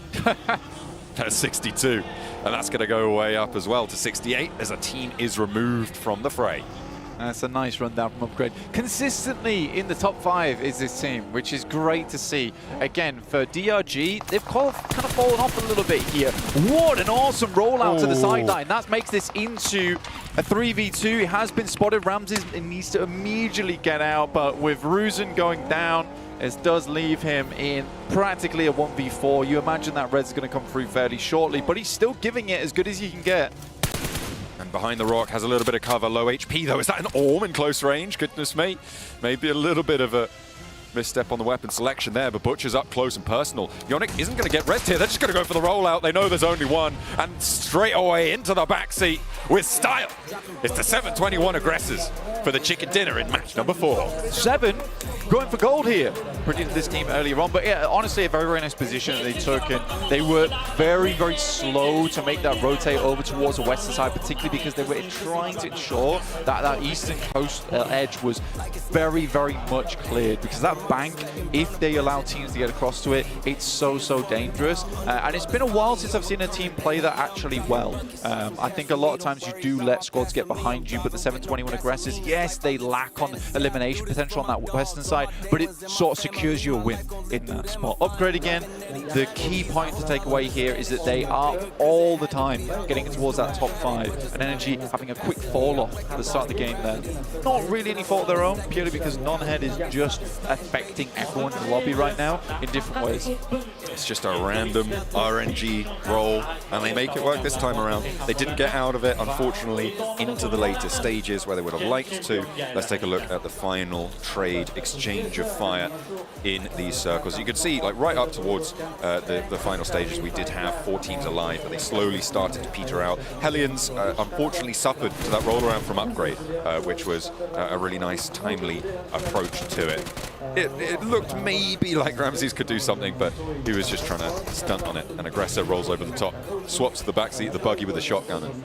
Speaker 17: That's 62, and that's going to go way up as well to 68 as a team is removed from the fray.
Speaker 16: That's a nice rundown from Upgrade. Consistently in the top 5 is this team, which is great to see. Again, for DRG, they've kind of fallen off a little bit here. What an awesome rollout to the sideline. That makes this into a 3v2. It has been spotted. Ramses needs to immediately get out, but with Ruzen going down, it does leave him in practically a 1v4. You imagine that res is going to come through fairly shortly, but he's still giving it as good as he can get.
Speaker 17: And behind the rock has a little bit of cover. Low HP though. Is that an Orm in close range? Goodness me. Maybe a little bit of a misstep on the weapon selection there, but Butcher's up close and personal. Yonic isn't going to get rest here. They're just going to go for the rollout. They know there's only one. And straight away into the backseat with style. It's the 721 Aggressors for the chicken dinner in match number 4.
Speaker 16: 7 going for gold here. Predicted this team earlier on, but yeah, honestly a very, very nice position that they took, and they were very, very slow to make that rotate over towards the western side, particularly because they were trying to ensure that that eastern coast edge was very, very much cleared, because that bank, if they allow teams to get across to it, it's so, so dangerous. And it's been a while since I've seen a team play that actually well. I think a lot of times you do let squads get behind you, but the 721 Aggressors, yes, they lack on elimination potential on that western side, side, but it sort of secures you a win in that spot. Upgrade again, the key point to take away here is that they are all the time getting towards that top 5, and Energy having a quick fall off at the start of the game there. Not really any fault of their own, purely because non-head is just affecting everyone in the lobby right now in different ways.
Speaker 17: It's just a random RNG roll, and they make it work this time around. They didn't get out of it, unfortunately, into the later stages where they would have liked to. Let's take a look at the final trade exchange of fire in these circles. You can see, like, right up towards the final stages, we did have 4 teams alive, but they slowly started to peter out. Hellions unfortunately suffered to that roll around from Upgrade, which was a really nice, timely approach to it. It looked maybe like Ramses could do something, but he was just trying to stunt on it. An aggressor rolls over the top, swaps to the backseat of the buggy with a shotgun, and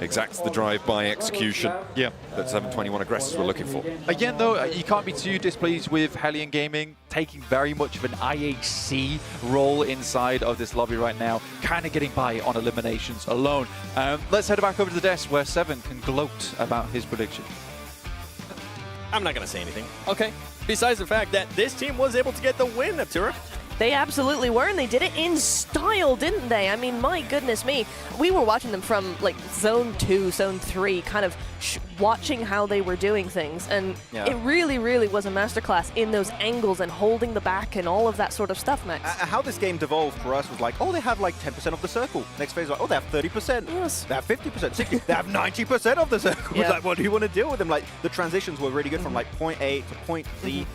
Speaker 17: exacts the drive-by execution that 721 aggressors were looking for.
Speaker 16: Again, though, you can't be too displeased with Hellion Gaming taking very much of an IHC role inside of this lobby right now, kind of getting by on eliminations alone. Let's head back over to the desk where Seven can gloat about his prediction.
Speaker 8: I'm not going to say anything. Okay. Besides the fact that this team was able to get the win, Turek.
Speaker 9: They absolutely were, and they did it in style, didn't they? I mean, my goodness me. We were watching them from, like, Zone 2, Zone 3, kind of watching how they were doing things, and it really, really was a masterclass in those angles and holding the back and all of that sort of stuff, Max.
Speaker 10: How this game devolved for us was like, oh, they have like 10% of the circle. Next phase, like, oh, they have 30%.
Speaker 9: Yes.
Speaker 10: They have 50%, 60%. They have 90% of the circle. Like, what do you want to deal with them? Like, the transitions were really good from like point A to point Z.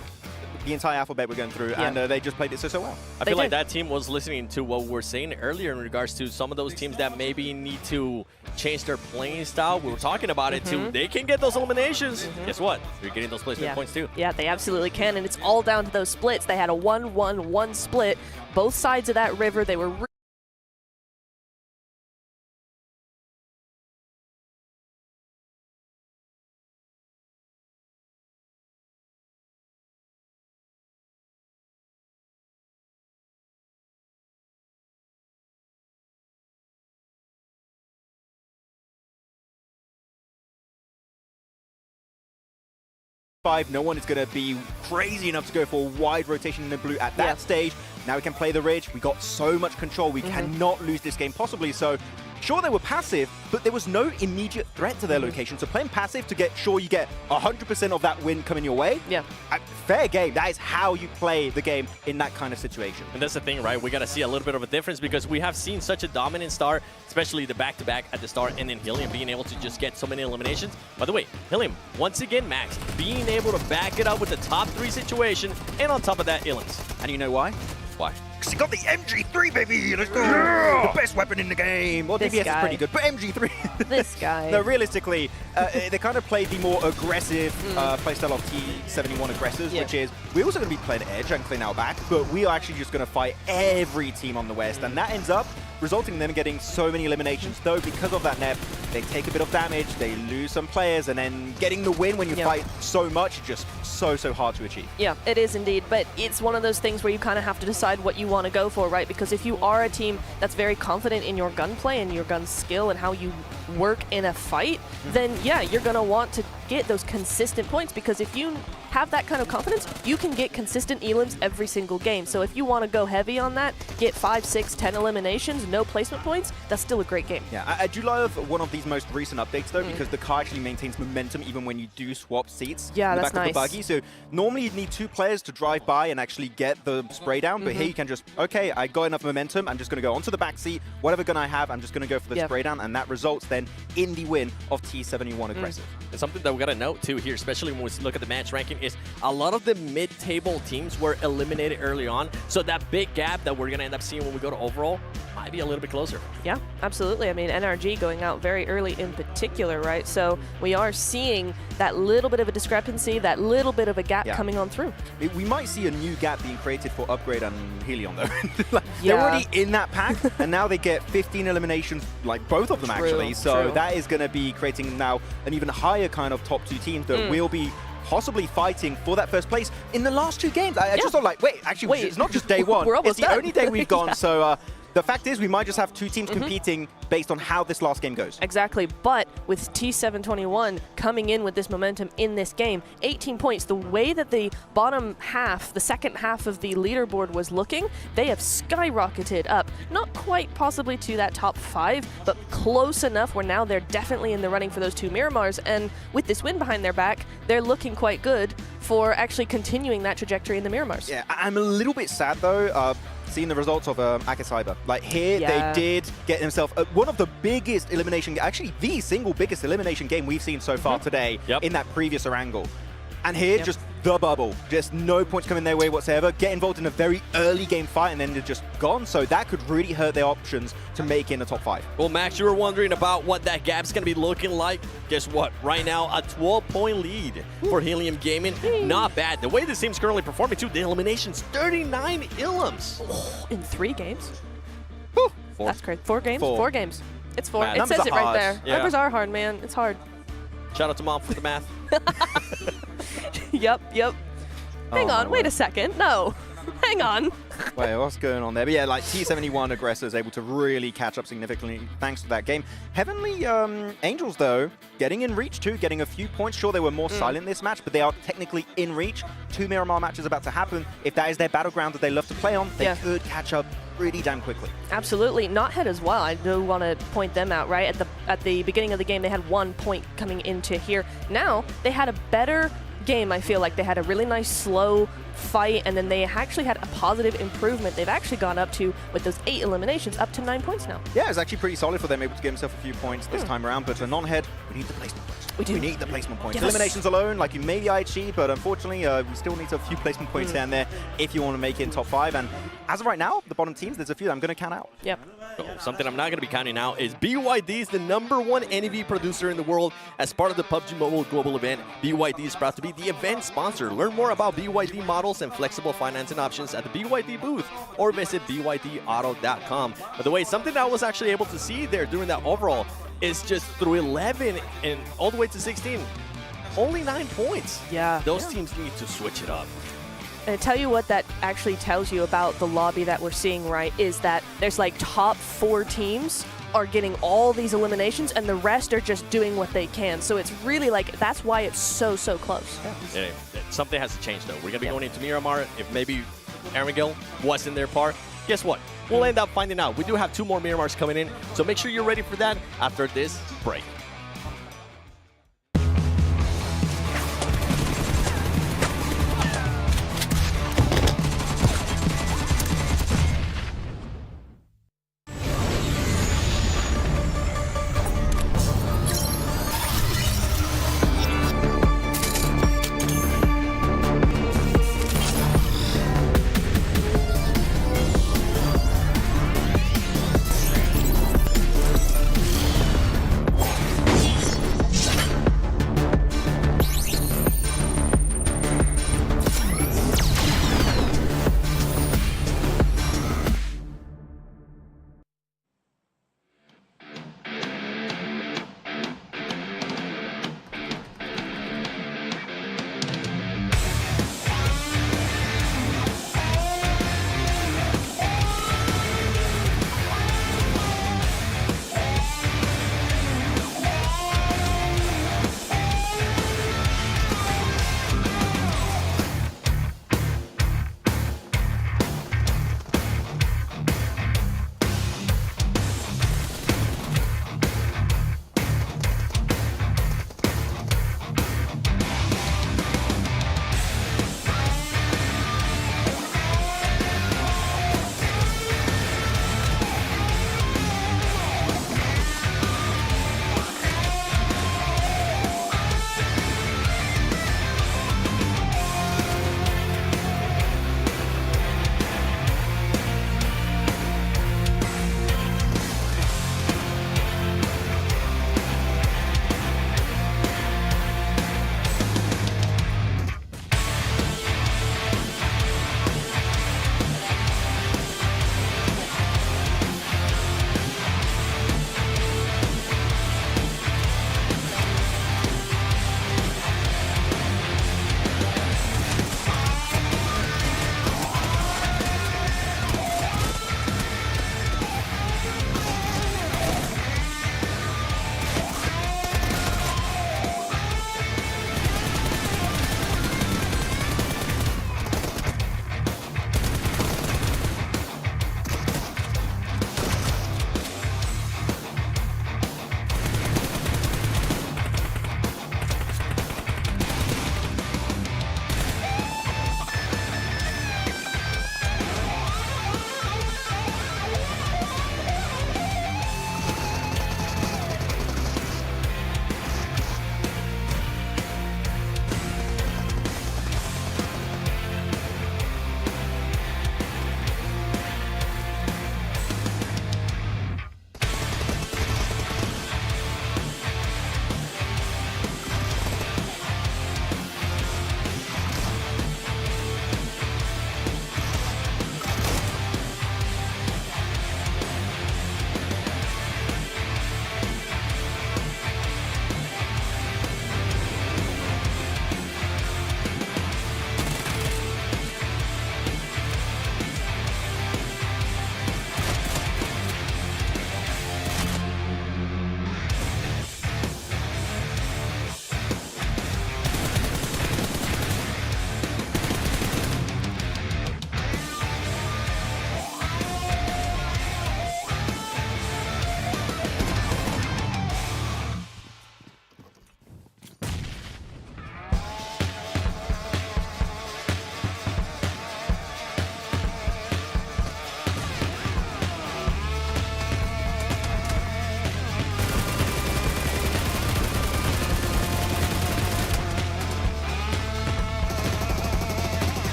Speaker 10: The entire alphabet we're going through, and they just played it so well.
Speaker 8: I feel like that team was listening to what we were saying earlier in regards to some of those teams that maybe need to change their playing style. We were talking about it too. They can get those eliminations. Guess what? They're getting those placement points too.
Speaker 9: Yeah, they absolutely can, and it's all down to those splits. They had a 1-1-1 split. Both sides of that river, they were
Speaker 10: 5, no one is going to be crazy enough to go for a wide rotation in the blue at that stage. Now we can play the ridge. We got so much control. We cannot lose this game possibly. So sure, they were passive, but there was no immediate threat to their location. So playing passive to get sure you get 100% of that win coming your way. Fair game. That is how you play the game in that kind of situation.
Speaker 8: And that's the thing, right? We got to see a little bit of a difference because we have seen such a dominant start, especially the back-to-back at the start, and then Helium being able to just get so many eliminations. By the way, Helium, once again, Max, being able to back it up with the top 3 situation, and on top of that, Illins.
Speaker 10: And you know why?
Speaker 8: Why?
Speaker 10: Because he got the MG3, baby! Let's go! The best weapon in the game! Well, DBS is pretty good, but MG3...
Speaker 9: This guy.
Speaker 10: No, realistically, they kind of played the more aggressive playstyle of T71 aggressors, which is, we're also going to be playing Edge and clean our back, but we are actually just going to fight every team on the West, and that ends up resulting in them getting so many eliminations. Though, because of that NEP, they take a bit of damage, they lose some players, and then getting the win when you fight so much is just so hard to achieve.
Speaker 9: Yeah, it is indeed, but it's one of those things where you kind of have to decide what you want to go for, right? Because if you are a team that's very confident in your gunplay and your gun skill and how you work in a fight, then yeah, you're going to want to get those consistent points, because if you have that kind of confidence, you can get consistent elims every single game. So if you want to go heavy on that, get 5, 6, 10 eliminations, no placement points, that's still a great game.
Speaker 10: Yeah, I do love one of these most recent updates though, because the car actually maintains momentum even when you do swap seats in the back of the buggy. So normally you'd need 2 players to drive by and actually get the spray down, but here you can just, okay, I got enough momentum, I'm just going to go onto the back seat, whatever gun I have, I'm just going to go for the spray down, and that results then in the win of T71 aggressive.
Speaker 8: And something that we got to note too here, especially when we look at the match ranking, is a lot of the mid-table teams were eliminated early on, so that big gap that we're going to end up seeing when we go to overall might be a little bit closer.
Speaker 9: Yeah, absolutely. I mean, NRG going out very early in particular, right? So we are seeing that little bit of a discrepancy, that little bit of a gap coming on through.
Speaker 10: We might see a new gap being created for Upgrade and Helion though. They're already in that pack, and now they get 15 eliminations, like both of them actually. So that is going to be creating now an even higher kind of top 2 teams that will be possibly fighting for that first place in the last 2 games. I just thought like, wait, it's not just day 1.
Speaker 9: We're almost
Speaker 10: it's the only day we've gone. So the fact is we might just have two teams competing based on how this last game goes.
Speaker 9: Exactly, but with T721 coming in with this momentum in this game, 18 points, the way that the bottom half, the second half of the leaderboard was looking, they have skyrocketed up. Not quite possibly to that top 5, but close enough where now they're definitely in the running for those 2 Miramars, and with this win behind their back, they're looking quite good for actually continuing that trajectory in the Miramars.
Speaker 10: Yeah, I'm a little bit sad though, seeing the results of Akasaiba. Like here, they did get themselves one of the biggest elimination, actually the single biggest elimination game we've seen so far today in that previous Erangel. And here, just the bubble. Just no points coming their way whatsoever. Get involved in a very early game fight and then they're just gone. So that could really hurt their options to make in the top 5.
Speaker 8: Well, Max, you were wondering about what that gap's going to be looking like. Guess what? Right now, a 12-point lead for Helium Gaming. Not bad. The way this team's currently performing, too, the eliminations, 39 Ilums.
Speaker 9: In 3 games?
Speaker 8: Four.
Speaker 9: That's crazy. 4 games? 4 games. It's 4.
Speaker 8: Man,
Speaker 9: it says it right there.
Speaker 8: Yeah.
Speaker 9: Numbers are hard, man. It's hard.
Speaker 8: Shout out to Mom for the math.
Speaker 9: Yep. Hang on, wait a second. No. Hang on.
Speaker 10: Wait, what's going on there? But yeah, like T71 Aggressor is able to really catch up significantly thanks to that game. Heavenly Angels, though, getting in reach too, getting a few points. Sure, they were more silent this match, but they are technically in reach. 2 Miramar matches about to happen. If that is their battleground that they love to play on, they could catch up pretty damn quickly.
Speaker 9: Absolutely. Knothead as well. I do want to point them out, right? At the beginning of the game, they had 1 point coming into here. Now, they had a better game. I feel like they had a really nice slow fight, and then they actually had a positive improvement. They've actually gone up to, with those 8 eliminations, up to 9 points now.
Speaker 10: Yeah, it's actually pretty solid for them, able to get himself a few points this time around, but a non-head, we need the placement points. We need the placement points.
Speaker 9: Yes.
Speaker 10: Eliminations alone, like you may be IHG, but unfortunately, we still need a few placement points down there if you want to make it in top 5, and as of right now, the bottom teams, there's a few that I'm going to count out.
Speaker 9: Yep.
Speaker 8: So something I'm not going to be counting out is BYD is the #1 NEV producer in the world. As part of the PUBG Mobile Global event, BYD is proud to be the event sponsor. Learn more about BYD models and flexible financing options at the BYD booth or visit bydauto.com. By the way, something that I was actually able to see there during that overall is just through 11 and all the way to 16, only 9 points.
Speaker 9: Yeah.
Speaker 8: Those teams need to switch it up.
Speaker 9: And I tell you what that actually tells you about the lobby that we're seeing, right, is that there's like top 4 teams are getting all these eliminations and the rest are just doing what they can. So it's really like, that's why it's so close.
Speaker 8: Yeah, something has to change though. We're going to be going into Miramar. If maybe Erangel wasn't their part, guess what? We'll end up finding out. We do have 2 more Miramars coming in, so make sure you're ready for that after this break.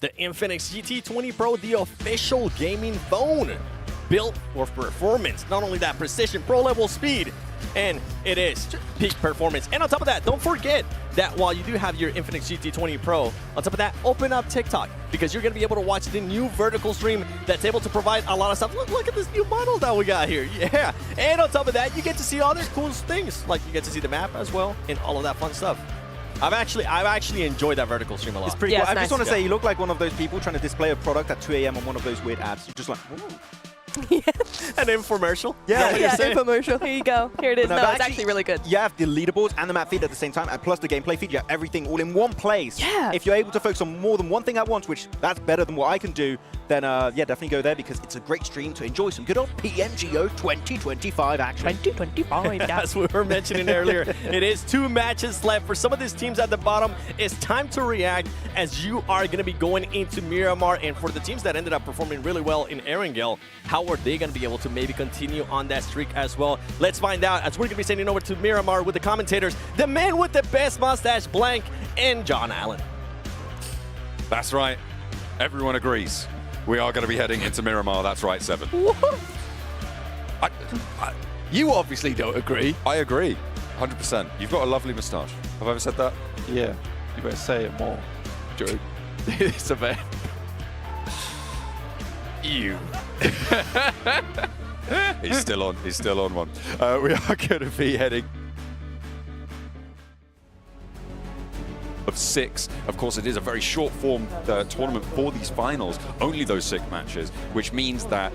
Speaker 8: the Infinix GT20 Pro, the official gaming phone built for performance. Not only that, precision, pro level speed, and it is peak performance. And on top of that, don't forget that while you do have your Infinix GT20 Pro, on top of that, open up TikTok, because you're going to be able to watch the new vertical stream that's able to provide a lot of stuff. Look at this new model that we got here. Yeah. And on top of that, you get to see other cool things, like you get to see the map as well and all of that fun stuff. I've actually enjoyed that vertical stream a lot.
Speaker 10: It's pretty cool. I just want to say, you look like one of those people trying to display a product at 2 a.m. on one of those weird ads. You're just like, ooh.
Speaker 8: An infomercial.
Speaker 10: Yeah,
Speaker 9: infomercial. Here you go. Here it is.
Speaker 10: No,
Speaker 9: No,
Speaker 10: but
Speaker 9: it's actually really good.
Speaker 10: You have the leaderboards and the map feed at the same time, and plus the gameplay feed. You have everything all in one place.
Speaker 9: Yeah.
Speaker 10: If you're able to focus on more than one thing at once, which that's better than what I can do, then yeah, definitely go there, because it's a great stream to enjoy some good old PMGO 2025 action.
Speaker 9: 2025.
Speaker 8: As we were mentioning earlier, it is 2 matches left. For some of these teams at the bottom, it's time to react, as you are going to be going into Miramar. And for the teams that ended up performing really well in Erangel, how are they going to be able to maybe continue on that streak as well? Let's find out, as we're going to be sending over to Miramar with the commentators, the man with the best mustache, Blank, and John Allen.
Speaker 17: That's right. Everyone agrees. We are going to be heading into Miramar. That's right, 7.
Speaker 16: You obviously don't agree.
Speaker 17: I agree. 100%. You've got a lovely moustache. Have I ever said that?
Speaker 16: Yeah. You better say it more. Joke. It's a bit.
Speaker 17: You. He's still on. He's still on one. We are going to be heading of 6. Of course, it is a very short form tournament for these finals. Only those 6 matches, which means that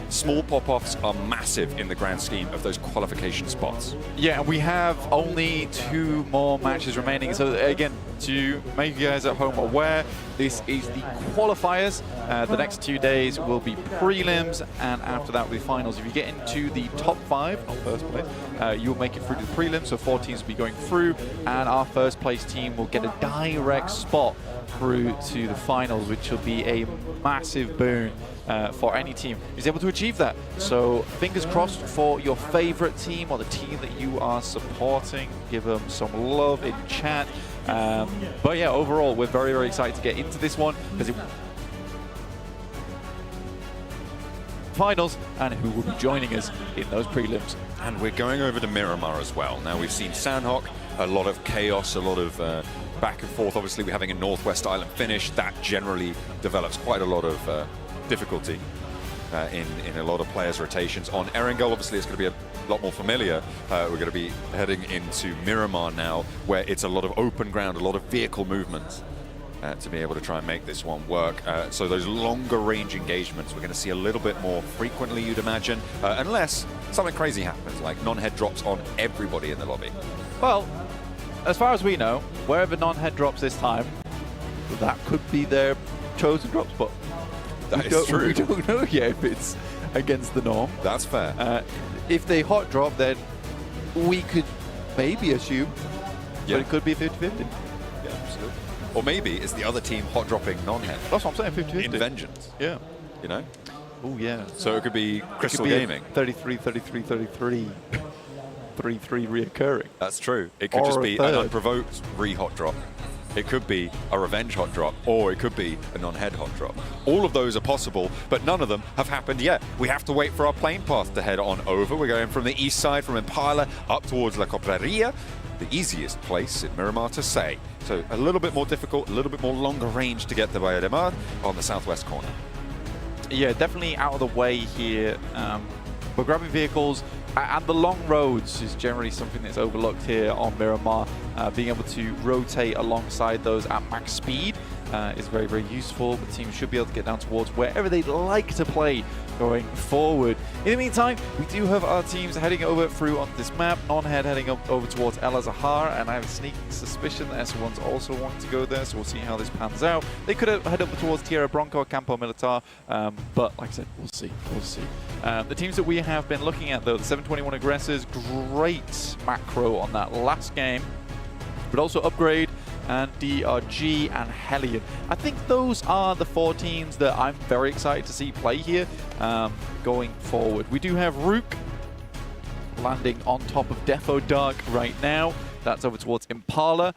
Speaker 17: small pop-offs are massive in the grand scheme of those qualification spots.
Speaker 16: Yeah, we have only 2 more matches remaining. So again, to make you guys at home aware, this is the qualifiers. The next 2 days will be prelims, and after that will be finals. If you get into the top 5, not first place, you'll make it through to the prelims, so 4 teams will be going through, and our first place team will get a direct spot through to the finals, which will be a massive boon for any team who's able to achieve that. So fingers crossed for your favorite team or the team that you are supporting. Give them some love in chat. But yeah, overall, we're very, very excited to get into this one, because finals and who will be joining us in those prelims.
Speaker 17: And we're going over to Miramar as well. Now, we've seen Sanhok, a lot of chaos, a lot of back and forth. Obviously, we're having a Northwest Island finish. That generally develops quite a lot of difficulty in a lot of players' rotations. On Erangel, obviously, it's going to be a lot more familiar. We're going to be heading into Miramar now, where it's a lot of open ground, a lot of vehicle movements to be able to try and make this one work. So those longer range engagements, we're going to see a little bit more frequently, you'd imagine, unless something crazy happens, like non-head drops on everybody in the lobby.
Speaker 16: Well, as far as we know, wherever non-head drops this time, that could be their chosen drops, but
Speaker 17: that is true.
Speaker 16: We don't know yet if it's against the norm.
Speaker 17: That's fair.
Speaker 16: If they hot drop, then we could maybe assume, but it could be 50-50.
Speaker 17: Yeah, absolutely. Or maybe it's the other team hot dropping non-head.
Speaker 16: That's what I'm saying, 50-50.
Speaker 17: In vengeance.
Speaker 16: Yeah.
Speaker 17: You know?
Speaker 16: Oh, yeah.
Speaker 17: So it could be Crystal Gaming.
Speaker 16: 33, 33, 33. 3-3 reoccurring.
Speaker 17: That's true. It could just be an unprovoked re-hot drop. It could be a revenge hot drop, or it could be a non-head hot drop. All of those are possible, but none of them have happened yet. We have to wait for our plane path to head on over. We're going from the east side, from Impala, up towards La Copraria, the easiest place in Miramar to say. So a little bit more difficult, a little bit more longer range to get to Bahia de Mar on the southwest corner.
Speaker 16: Yeah, definitely out of the way here. We're grabbing vehicles, and the long roads is generally something that's overlooked here on Miramar. Being able to rotate alongside those at max speed is very, very useful. The team should be able to get down towards wherever they'd like to play going forward. In the meantime, we do have our teams heading over through on this map. Non-head heading up over towards El Azahar, and I have a sneaking suspicion that S1's also wanting to go there, so we'll see how this pans out. They could have head up towards Tierra Bronco, Campo Militar, but like I said, we'll see. We'll see. The teams that we have been looking at, though, the 721 Aggressors, great macro on that last game, but also Upgrade and DRG and Hellion. I think those are the 4 teams that I'm very excited to see play here going forward. We do have Rook landing on top of Defo Dark right now. That's over towards Impala,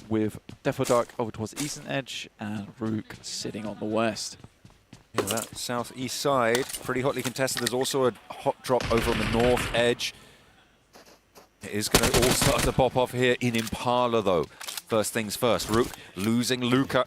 Speaker 16: with Defo Dark over towards the eastern edge, and Rook sitting on the west.
Speaker 17: Yeah, that southeast side, pretty hotly contested. There's also a hot drop over on the north edge. It is going to all start to pop off here in Impala, though. First things first, Rook losing Luca.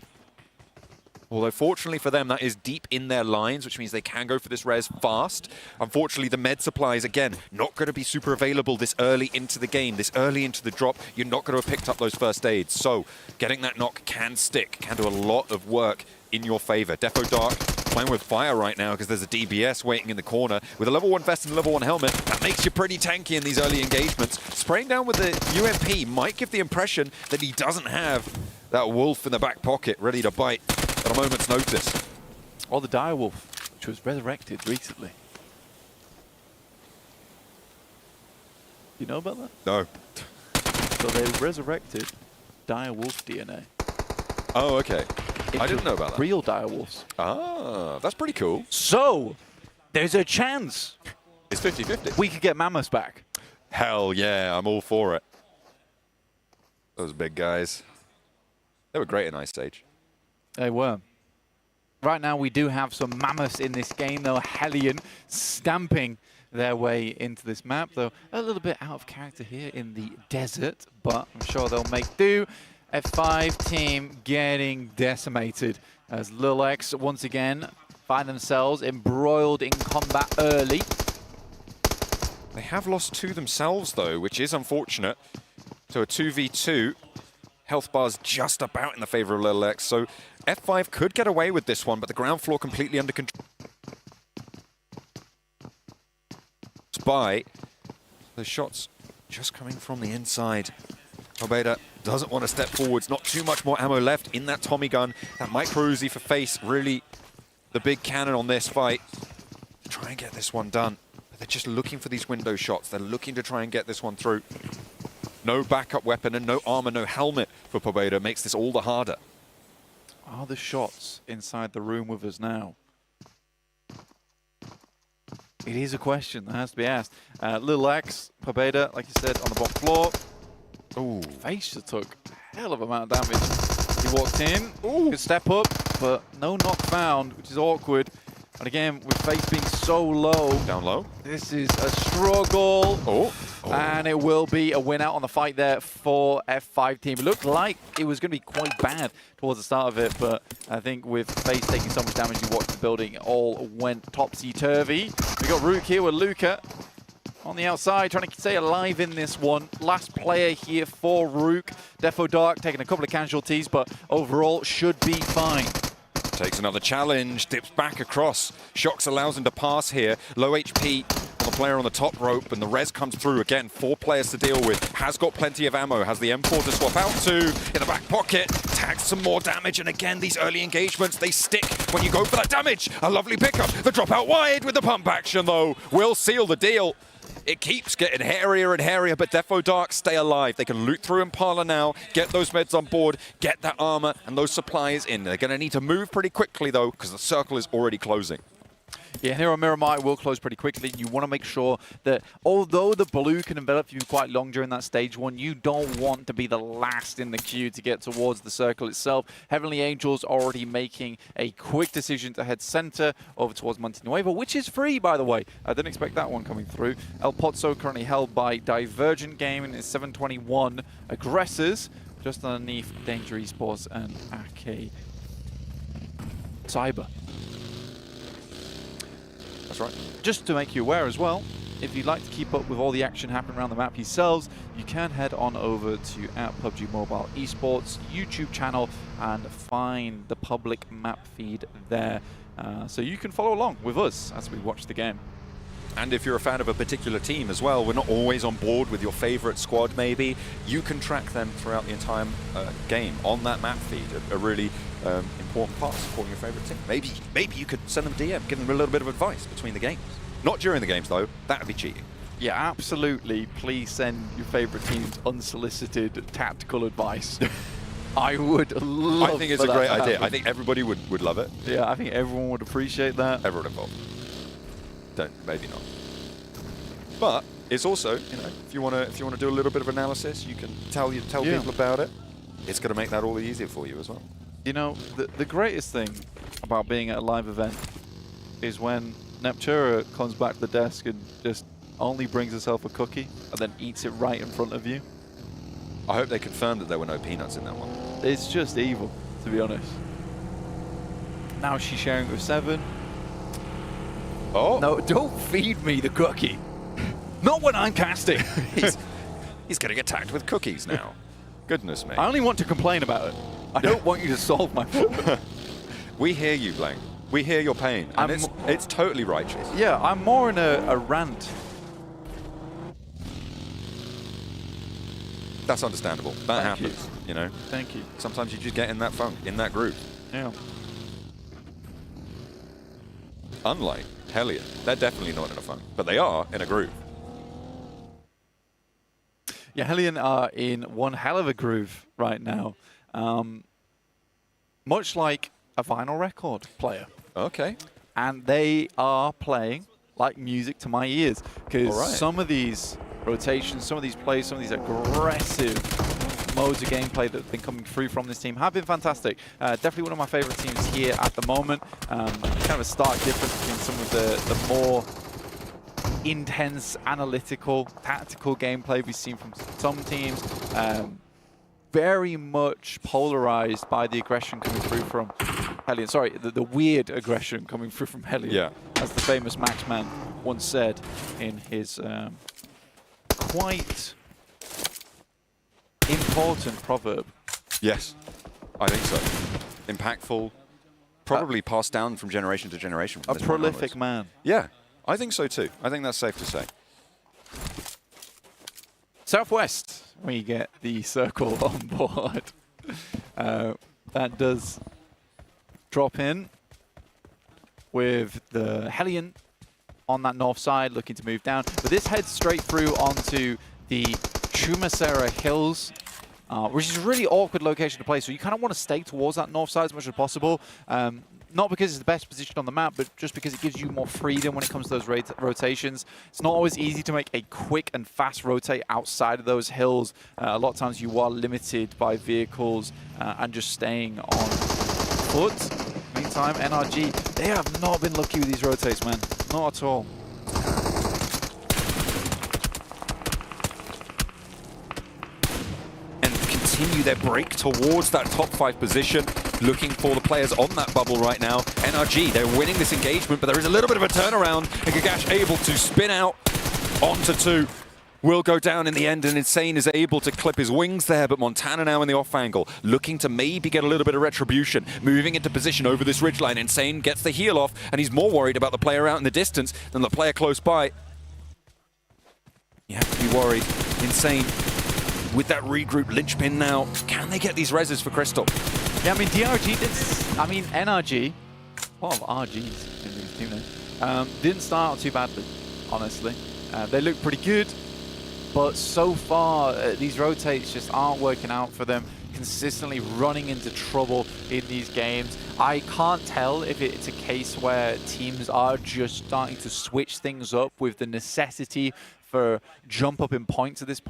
Speaker 17: Although, fortunately for them, that is deep in their lines, which means they can go for this res fast. Unfortunately, the med supplies, again, not going to be super available this early into the game, this early into the drop. You're not going to have picked up those first aids. So, getting that knock can stick, can do a lot of work in your favor. Defo Dark playing with fire right now because there's a DBS waiting in the corner. With a level 1 vest and a level 1 helmet, that makes you pretty tanky in these early engagements. Spraying down with the UMP might give the impression that he doesn't have that wolf in the back pocket ready to bite at a moment's notice.
Speaker 16: Or the direwolf, which was resurrected recently. You know about that?
Speaker 17: No.
Speaker 16: So they resurrected direwolf DNA.
Speaker 17: Oh, okay. I didn't know about that.
Speaker 16: Real direwolves.
Speaker 17: Ah, that's pretty cool.
Speaker 16: So, there's a chance.
Speaker 17: It's 50-50.
Speaker 16: We could get Mammoths back.
Speaker 17: Hell yeah, I'm all for it. Those big guys. They were great in Ice Age.
Speaker 16: They were. Right now, we do have some Mammoths in this game, though. Hellion stamping their way into this map, though a little bit out of character here in the desert, but I'm sure they'll make do. F5 team getting decimated as Lil X once again find themselves embroiled in combat early.
Speaker 17: They have lost 2 themselves, though, which is unfortunate. So a 2v2. Health bar's just about in the favor of Lil X. So F5 could get away with this one, but the ground floor completely under control. By the shots just coming from the inside. Pobeda doesn't want to step forwards. Not too much more ammo left in that Tommy gun. That micro Uzi for face, really the big cannon on this fight. Try and get this one done. But they're just looking for these window shots. They're looking to try and get this one through. No backup weapon and no armor, no helmet for Pobeda makes this all the harder.
Speaker 16: Are the shots inside the room with us now? It is a question that has to be asked. Lil X, Pobeda, like you said, on the bottom floor. Ooh, Face just took a hell of a amount of damage. He walked in, could step up, but no knock found, which is awkward. And again, with Face being so low.
Speaker 17: Down low.
Speaker 16: This is a struggle. And it will be a win out on the fight there for F5 team. It looked like it was going to be quite bad towards the start of it, but I think with Face taking so much damage, you watched the building, it all went topsy-turvy. We got Rook here with Luca on the outside, trying to stay alive in this one. Last player here for Rook. Defo Dark taking a couple of casualties, but overall should be fine.
Speaker 17: Takes another challenge, dips back across. Shocks allows him to pass here. Low HP on the player on the top rope, and the res comes through again. 4 players to deal with. Has got plenty of ammo. Has the M4 to swap out to. In the back pocket, tags some more damage. And again, these early engagements, they stick when you go for that damage. A lovely pickup. The drop out wide with the pump action, though, will seal the deal. It keeps getting hairier and hairier, but Defo Dark stay alive. They can loot through Impala now, get those meds on board, get that armor and those supplies in. They're going to need to move pretty quickly, though, because the circle is already closing.
Speaker 16: Yeah, here on Miramar, it will close pretty quickly. You want to make sure that although the blue can envelop you quite long during that stage 1, you don't want to be the last in the queue to get towards the circle itself. Heavenly Angels already making a quick decision to head center over towards Monte Nuevo, which is free, by the way. I didn't expect that one coming through. El Pozo currently held by Divergent Gaming. It's 721 aggressors just underneath Danger Esports and AK Cyber. That's right. Just to make you aware as well, if you'd like to keep up with all the action happening around the map yourselves, you can head on over to @PUBG Mobile Esports YouTube channel and find the public map feed there. So you can follow along with us as we watch the game.
Speaker 17: And if you're a fan of a particular team as well, we're not always on board with your favorite squad maybe, you can track them throughout the entire game on that map feed, a really important part of supporting your favorite team. Maybe you could send them a DM, give them a little bit of advice between the games. Not during the games though, that would be cheating.
Speaker 16: Yeah, absolutely. Please send your favorite team's unsolicited tactical advice. I would love
Speaker 17: I think it's a great idea. I think everybody would love it.
Speaker 16: Yeah, I think everyone would appreciate that.
Speaker 17: Everyone involved. Maybe not. But It's also, you know, if you want to do a little bit of analysis, you can tell people about it. It's going to make that all the easier for you as well.
Speaker 16: You know, the greatest thing about being at a live event is when Neptura comes back to the desk and just only brings herself a cookie and then eats it right in front of you.
Speaker 17: I hope they confirmed that there were no peanuts in that one.
Speaker 16: It's just evil, to be honest. Now she's sharing it with Seven.
Speaker 17: Oh.
Speaker 16: No, don't feed me the cookie. Not when I'm casting.
Speaker 17: He's getting attacked with cookies now. Goodness me.
Speaker 16: I only want to complain about it. I don't want you to solve my problem.
Speaker 17: We hear you, Blank. We hear your pain, and it's totally righteous.
Speaker 16: Yeah, I'm more in a rant.
Speaker 17: That's understandable. That happens, you know.
Speaker 16: Thank you.
Speaker 17: Sometimes you just get in that funk, in that groove.
Speaker 16: Yeah.
Speaker 17: Unlike Hellion, they're definitely not in a funk, but they are in a groove.
Speaker 16: Yeah, Hellion are in one hell of a groove right now. Much like a vinyl record player.
Speaker 17: Okay.
Speaker 16: And they are playing like music to my ears. Because some of these rotations, some of these plays, some of these aggressive modes of gameplay that have been coming through from this team have been fantastic. Definitely one of my favorite teams here at the moment. Kind of a stark difference between some of the more intense, analytical, tactical gameplay we've seen from some teams. Very much polarized by the aggression coming through from Hellion. Sorry, the weird aggression coming through from Hellion.
Speaker 17: Yeah.
Speaker 16: As the famous Maxman once said in his quite important proverb.
Speaker 17: Yes, I think so. Impactful, probably passed down from generation to generation.
Speaker 16: A prolific man.
Speaker 17: Yeah, I think so too. I think that's safe to say.
Speaker 16: Southwest, we get the circle on board. That does drop in with the Hellion on that north side, looking to move down. But this heads straight through onto the Chumasera Hills, which is a really awkward location to play. So you kind of want to stay towards that north side as much as possible. Not because it's the best position on the map, but just because it gives you more freedom when it comes to those rotations. It's not always easy to make a quick and fast rotate outside of those hills. A lot of times you are limited by vehicles and just staying on foot. Meantime, NRG, they have not been lucky with these rotates, man. Not at all.
Speaker 17: Continue their break towards that top 5 position, looking for the players on that bubble right now. NRG, they're winning this engagement, but there is a little bit of a turnaround, and Gagash able to spin out onto 2. Will go down in the end, and Insane is able to clip his wings there, but Montana now in the off angle, looking to maybe get a little bit of retribution, moving into position over this ridgeline. Insane gets the heal off, and he's more worried about the player out in the distance than the player close by. You have to be worried. Insane with that regroup linchpin now. Can they get these reses for Crystal?
Speaker 16: Yeah, I mean, DRG did... I mean, NRG, a lot of RGs in these team names, didn't start out too badly, honestly. They look pretty good, but so far, these rotates just aren't working out for them. Consistently running into trouble in these games. I can't tell if it's a case where teams are just starting to switch things up with the necessity for jump up in points at this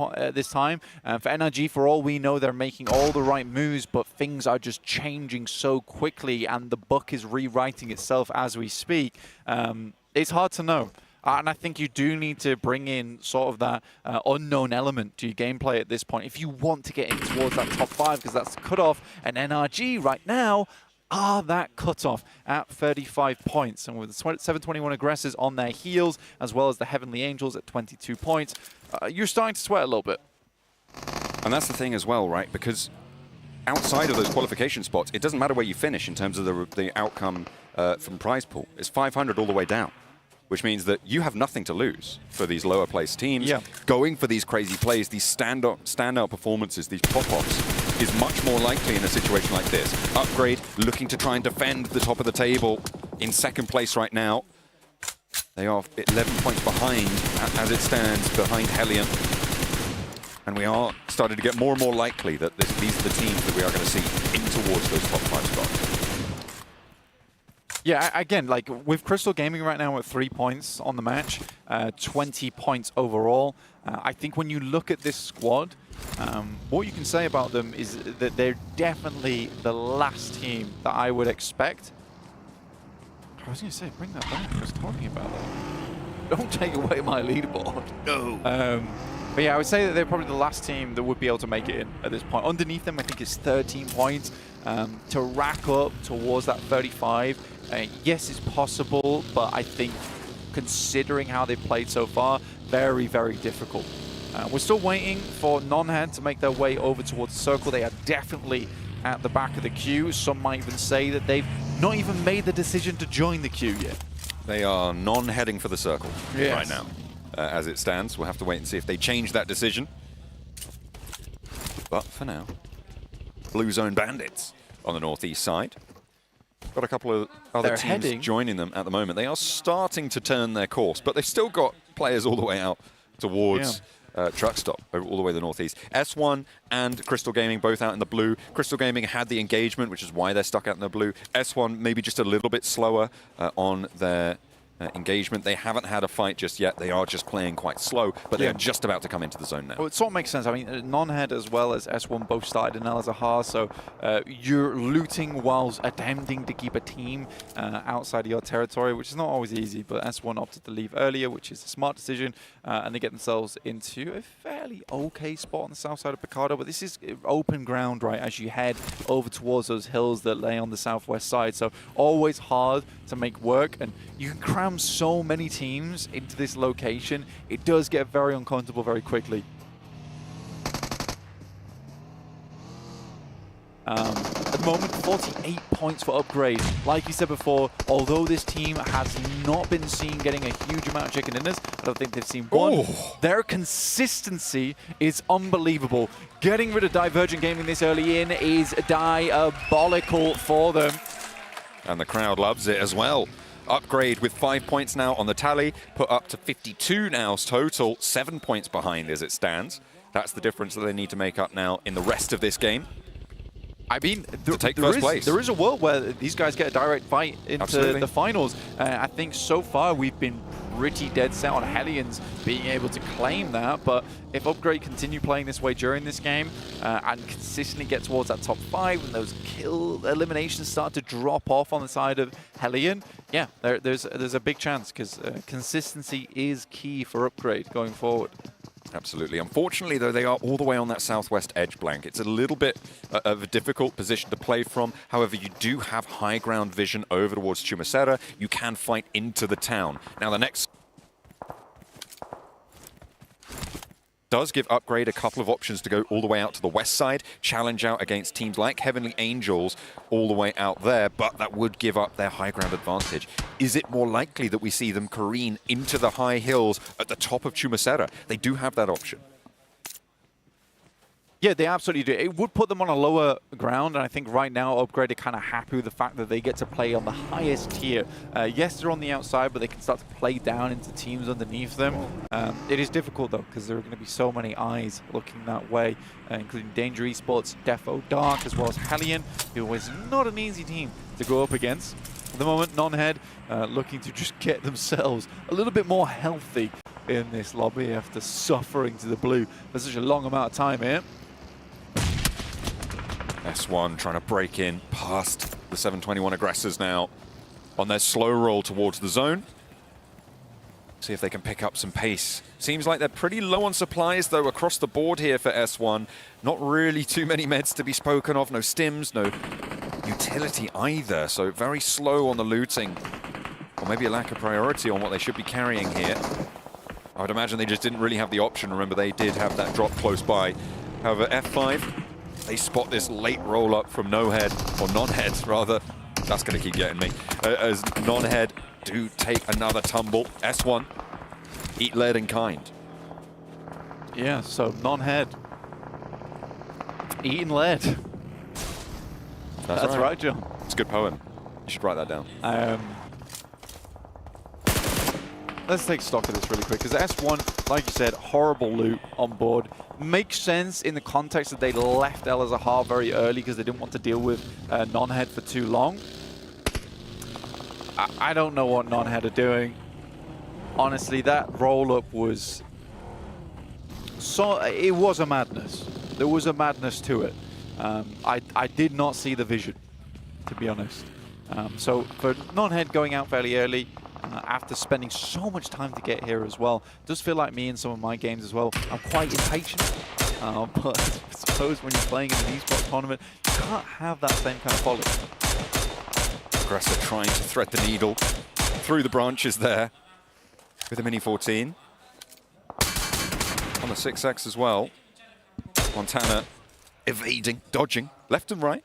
Speaker 16: time. For NRG, for all we know, they're making all the right moves, but things are just changing so quickly, and the book is rewriting itself as we speak. It's hard to know. And I think you do need to bring in sort of that unknown element to your gameplay at this point if you want to get in towards that top 5, because that's the cutoff. And NRG right now are that cutoff at 35 points. And with the 721 aggressors on their heels, as well as the Heavenly Angels at 22 points, you're starting to sweat a little bit.
Speaker 17: And that's the thing as well, right? Because outside of those qualification spots, it doesn't matter where you finish in terms of the outcome from prize pool. It's 500 all the way down, which means that you have nothing to lose for these lower placed teams.
Speaker 16: Yeah.
Speaker 17: Going for these crazy plays, these standout performances, these pop-offs, is much more likely in a situation like this. Upgrade, looking to try and defend the top of the table in second place right now. They are 11 points behind, as it stands, behind Hellion. And we are starting to get more and more likely that these are the teams that we are going to see in towards those top 5 spots.
Speaker 16: Yeah, again, like with Crystal Gaming right now at 3 points on the match, 20 points overall. I think when you look at this squad, what you can say about them is that they're definitely the last team that I would expect. I was going to say, bring that back. I was talking about that. Don't take away my leaderboard. No. But yeah, I would say that they're probably the last team that would be able to make it in at this point. Underneath them, I think it's 13 points. To rack up towards that 35, yes, it's possible, but I think considering how they've played so far, very, very difficult. We're still waiting for Non-Head to make their way over towards the circle. They are definitely at the back of the queue. Some might even say that they've not even made the decision to join the queue yet.
Speaker 17: They are non-heading for the circle
Speaker 16: Yes.
Speaker 17: right now. As it stands, we'll have to wait and see if they change that decision. But for now, Blue Zone Bandits on the northeast side. Got a couple of other
Speaker 16: They're
Speaker 17: teams
Speaker 16: heading.
Speaker 17: joining them at the moment. They are starting to turn their course, but they've still got players all the way out towards Truck Stop, all the way to the northeast. S1 and Crystal Gaming both out in the blue. Crystal Gaming had the engagement, which is why they're stuck out in the blue. S1 maybe just a little bit slower on their engagement. They haven't had a fight just yet. They are just playing quite slow, but they are just about to come into the zone now.
Speaker 16: Well, it sort of makes sense. I mean, Non-Head as well as S1 both started in Al-Azhar, so you're looting whilst attempting to keep a team outside of your territory, which is not always easy, but S1 opted to leave earlier, which is a smart decision, and they get themselves into a fairly okay spot on the south side of Picardo, but this is open ground, right, as you head over towards those hills that lay on the southwest side, so always hard to make work, and you can cram so many teams into this location, it does get very uncomfortable very quickly. At the moment, 48 points for Upgrade. Like you said before, although this team has not been seen getting a huge amount of chicken dinners, I don't think they've seen one. Their consistency is unbelievable. Getting rid of Divergent Gaming this early in is diabolical for them.
Speaker 17: And the crowd loves it as well. Upgrade with 5 points now on the tally, put up to 52 now total, 7 points behind as it stands. That's the difference that they need to make up now in the rest of this game.
Speaker 16: I mean,
Speaker 17: to take first place.
Speaker 16: There is a world where these guys get a direct fight into the finals. I think so far we've been pretty dead set on Hellions being able to claim that, but if Upgrade continue playing this way during this game and consistently get towards that top 5 and those kill eliminations start to drop off on the side of Hellion, yeah, there's a big chance because consistency is key for Upgrade going forward.
Speaker 17: Absolutely. Unfortunately, though, they are all the way on that southwest edge, Blank. It's a little bit of a difficult position to play from. However, you do have high ground vision over towards Chumacera. You can fight into the town. Now, the next does give Upgrade a couple of options to go all the way out to the west side, challenge out against teams like Heavenly Angels all the way out there, but that would give up their high ground advantage. Is it more likely that we see them careen into the high hills at the top of Chumacera? They do have that option.
Speaker 16: Yeah, they absolutely do. It would put them on a lower ground, and I think right now Upgrade are kind of happy with the fact that they get to play on the highest tier. Yes, they're on the outside, but they can start to play down into teams underneath them. It is difficult, though, because there are going to be so many eyes looking that way, including Danger Esports, Defo Dark, as well as Hellion, who is not an easy team to go up against. At the moment, Non-Head looking to just get themselves a little bit more healthy in this lobby after suffering to the blue for such a long amount of time here.
Speaker 17: S1 trying to break in past the 721 aggressors now on their slow roll towards the zone. See if they can pick up some pace. Seems like they're pretty low on supplies, though, across the board here for S1. Not really too many meds to be spoken of. No stims, no utility either. So very slow on the looting. Or maybe a lack of priority on what they should be carrying here. I would imagine they just didn't really have the option. Remember, they did have that drop close by. However, F5, they spot this late roll-up from No-Head, or Non-Head, rather. That's going to keep getting me. As Non-Head do take another tumble. S1, eat lead in kind.
Speaker 16: Yeah, so Non-Head eating lead. That's right, John.
Speaker 17: It's a good poem. You should write that down.
Speaker 16: Let's take stock of this really quick, because S1, like you said, horrible loot on board. Makes sense in the context that they left Al-Azhar very early because they didn't want to deal with Non-Head for too long. I don't know what Non-Head are doing. Honestly, that roll-up was... it was a madness. There was a madness to it. I did not see the vision, to be honest. So for Non-Head going out fairly early, after spending so much time to get here as well, does feel like me in some of my games as well. I'm quite impatient, but I suppose when you're playing in an esports tournament, you can't have that same kind of folly.
Speaker 17: Aggressor trying to thread the needle through the branches there with a Mini 14. On the 6X as well. Montana evading, dodging, left and right.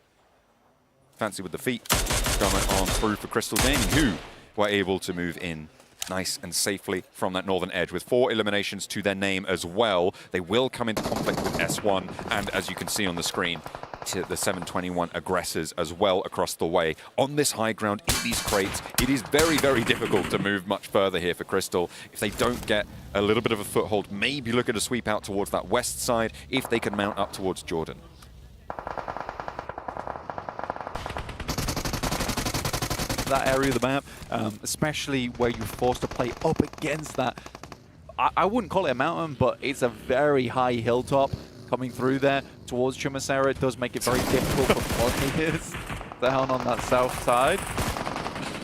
Speaker 17: Fancy with the feet. Coming on through for Crystal Gaming, who were able to move in nice and safely from that northern edge with 4 eliminations to their name as well. They will come into conflict with S1 and, as you can see on the screen, to the 721 aggressors as well across the way. On this high ground, in these crates, it is very, very difficult to move much further here for Crystal. If they don't get a little bit of a foothold, maybe look at a sweep out towards that west side if they can mount up towards Jordan.
Speaker 16: That area of the map, especially where you're forced to play up against that. I wouldn't call it a mountain, but it's a very high hilltop coming through there towards Chumasera. It does make it very difficult for players down on that south side.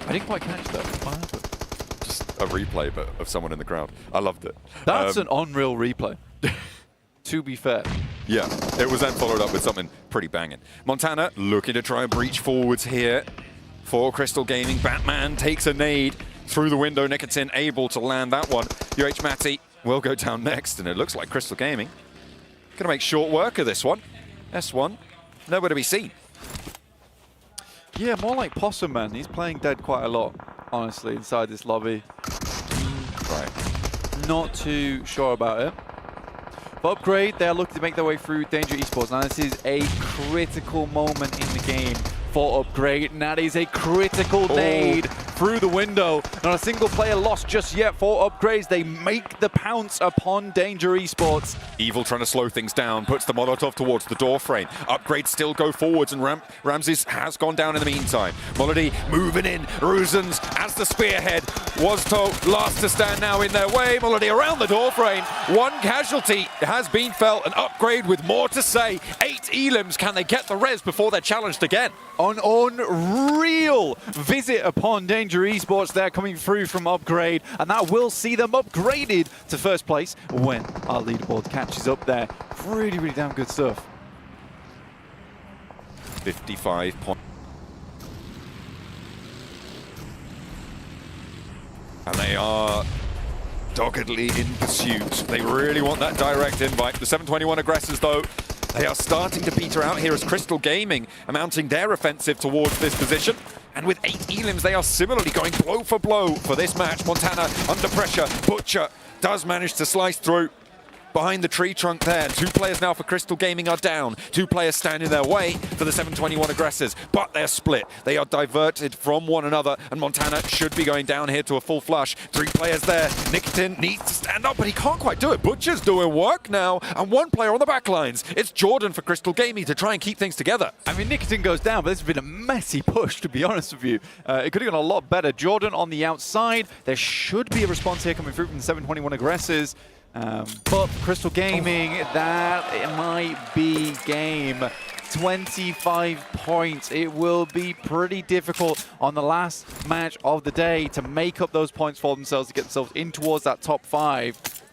Speaker 16: I didn't quite catch that. What happened?
Speaker 17: Just a replay but of someone in the crowd. I loved it.
Speaker 16: That's an unreal replay, to be fair.
Speaker 17: Yeah, it was then followed up with something pretty banging. Montana looking to try and breach forwards here for Crystal Gaming. Batman takes a nade through the window. Nikitin able to land that one. UH Matty will go down next, and it looks like Crystal Gaming gonna make short work of this one. S1, nowhere to be seen.
Speaker 16: Yeah, more like Possum Man. He's playing dead quite a lot, honestly, inside this lobby.
Speaker 17: Right.
Speaker 16: Not too sure about it. But Upgrade, they're looking to make their way through Danger Esports. Now, this is a critical moment in the game for Upgrade, and that is a critical nade through the window. Not a single player lost just yet for Upgrades. They make the pounce upon Danger Esports.
Speaker 17: Evil trying to slow things down, puts the Molotov towards the door frame. Upgrade still go forwards, and Ramses has gone down in the meantime. Molody moving in. Rusens as the spearhead. Wazto last to stand now in their way. Molody around the door frame. One casualty has been felt. An Upgrade with more to say. 8 elims. Can they get the res before they're challenged again?
Speaker 16: An unreal visit upon Danger Esports there coming through from Upgrade, and that will see them upgraded to first place when our leaderboard catches up there. Really, really damn good stuff.
Speaker 17: 55 points. And they are doggedly in pursuit. They really want that direct invite. The 721 aggressors, though, they are starting to peter out here as Crystal Gaming are mounting their offensive towards this position. And with 8 elims, they are similarly going blow for blow for this match. Montana under pressure. Butcher does manage to slice through behind the tree trunk there. 2 players now for Crystal Gaming are down. 2 players stand in their way for the 721 aggressors, but they're split. They are diverted from one another, and Montana should be going down here to a full flush. 3 players there. Nikitin needs to stand up, but he can't quite do it. Butcher's doing work now, and 1 player on the back lines. It's Jordan for Crystal Gaming to try and keep things together.
Speaker 16: I mean, Nikitin goes down, but this has been a messy push, to be honest with you. It could have gone a lot better. Jordan on the outside. There should be a response here coming through from the 721 aggressors. But Crystal Gaming, that it might be game. 25 points. It will be pretty difficult on the last match of the day to make up those points for themselves, to get themselves in towards that top 5.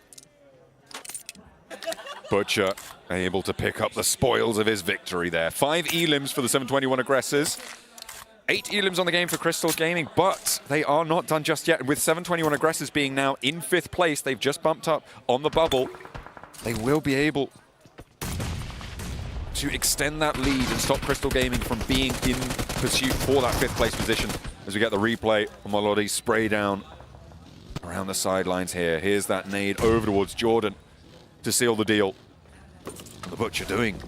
Speaker 17: Butcher able to pick up the spoils of his victory there. 5 elims for the 721 aggressors. 8 elims on the game for Crystal Gaming, but they are not done just yet. With 721 aggressors being now in 5th place, they've just bumped up on the bubble. They will be able to extend that lead and stop Crystal Gaming from being in pursuit for that 5th place position. As we get the replay of Molody spray down around the sidelines here. Here's that nade over towards Jordan to seal the deal. The Butcher doing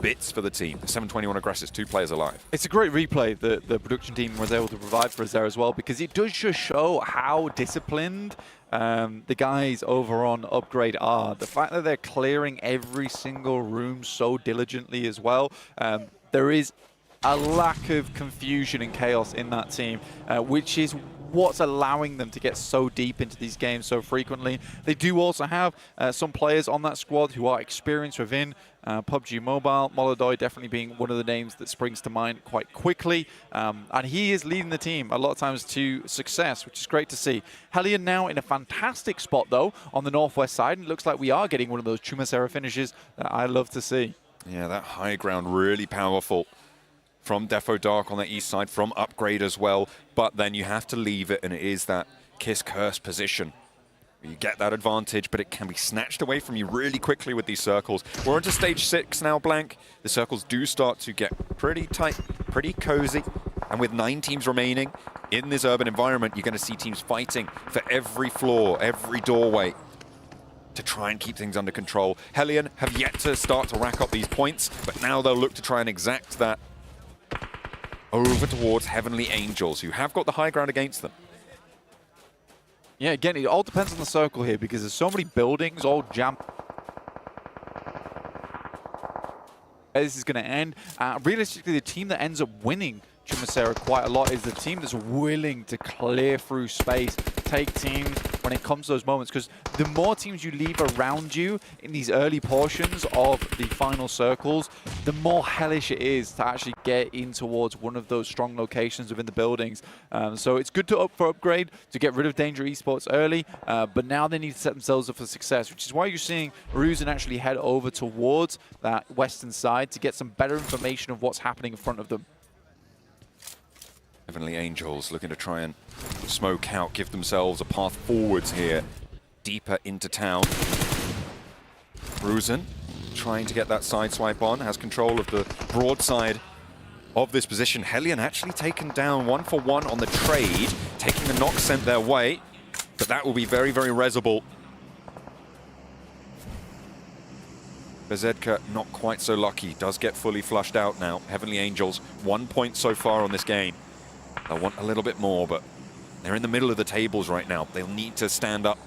Speaker 17: bits for the team. 721 aggressors, 2 players alive.
Speaker 16: It's a great replay that the production team was able to provide for us there as well, because it does just show how disciplined the guys over on Upgrade are. The fact that they're clearing every single room so diligently as well. There is a lack of confusion and chaos in that team, which is what's allowing them to get so deep into these games so frequently. They do also have some players on that squad who are experienced within PUBG Mobile. Molodoi definitely being one of the names that springs to mind quite quickly. And he is leading the team a lot of times to success, which is great to see. Hellion now in a fantastic spot, though, on the northwest side. And it looks like we are getting one of those Chumacera finishes that I love to see.
Speaker 17: Yeah, that high ground really powerful from Defo Dark on the east side, from Upgrade as well. But then you have to leave it, and it is that Kiss Curse position. You get that advantage, but it can be snatched away from you really quickly with these circles. We're on to stage 6 now, Blank. The circles do start to get pretty tight, pretty cozy. And with 9 teams remaining in this urban environment, you're going to see teams fighting for every floor, every doorway to try and keep things under control. Hellion have yet to start to rack up these points, but now they'll look to try and exact that over towards Heavenly Angels, who have got the high ground against them.
Speaker 16: Yeah, again, it all depends on the circle here because there's so many buildings all jammed. This is going to end. Realistically, the team that ends up winning Chumacera quite a lot is the team that's willing to clear through space, take teams when it comes to those moments, because the more teams you leave around you in these early portions of the final circles, the more hellish it is to actually get in towards one of those strong locations within the buildings. So it's good to opt for Upgrade to get rid of Danger Esports early, but now they need to set themselves up for success, which is why you're seeing Ruzin actually head over towards that western side to get some better information of what's happening in front of them.
Speaker 17: Heavenly Angels looking to try and smoke out, give themselves a path forwards here, deeper into town. Ruzin trying to get that side swipe on, has control of the broad side of this position. Hellion actually taken down 1-for-1 on the trade, taking the knock sent their way, but that will be very, very resable. Bezedka not quite so lucky, does get fully flushed out now. Heavenly Angels, 1 point so far on this game. They'll want a little bit more, but they're in the middle of the tables right now. They'll need to stand up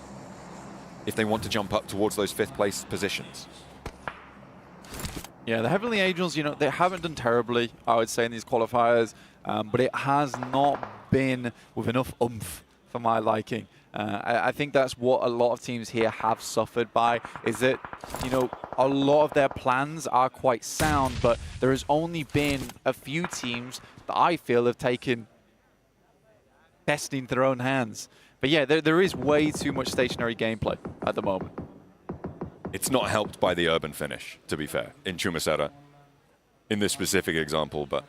Speaker 17: if they want to jump up towards those 5th place positions.
Speaker 16: Yeah, the Heavenly Angels, you know, they haven't done terribly, I would say, in these qualifiers, but it has not been with enough oomph for my liking. I think that's what a lot of teams here have suffered by, is that, you know, a lot of their plans are quite sound, but there has only been a few teams that I feel have taken destiny into their own hands. But yeah, there is way too much stationary gameplay at the moment.
Speaker 17: It's not helped by the urban finish, to be fair, in Chumacera, in this specific example, but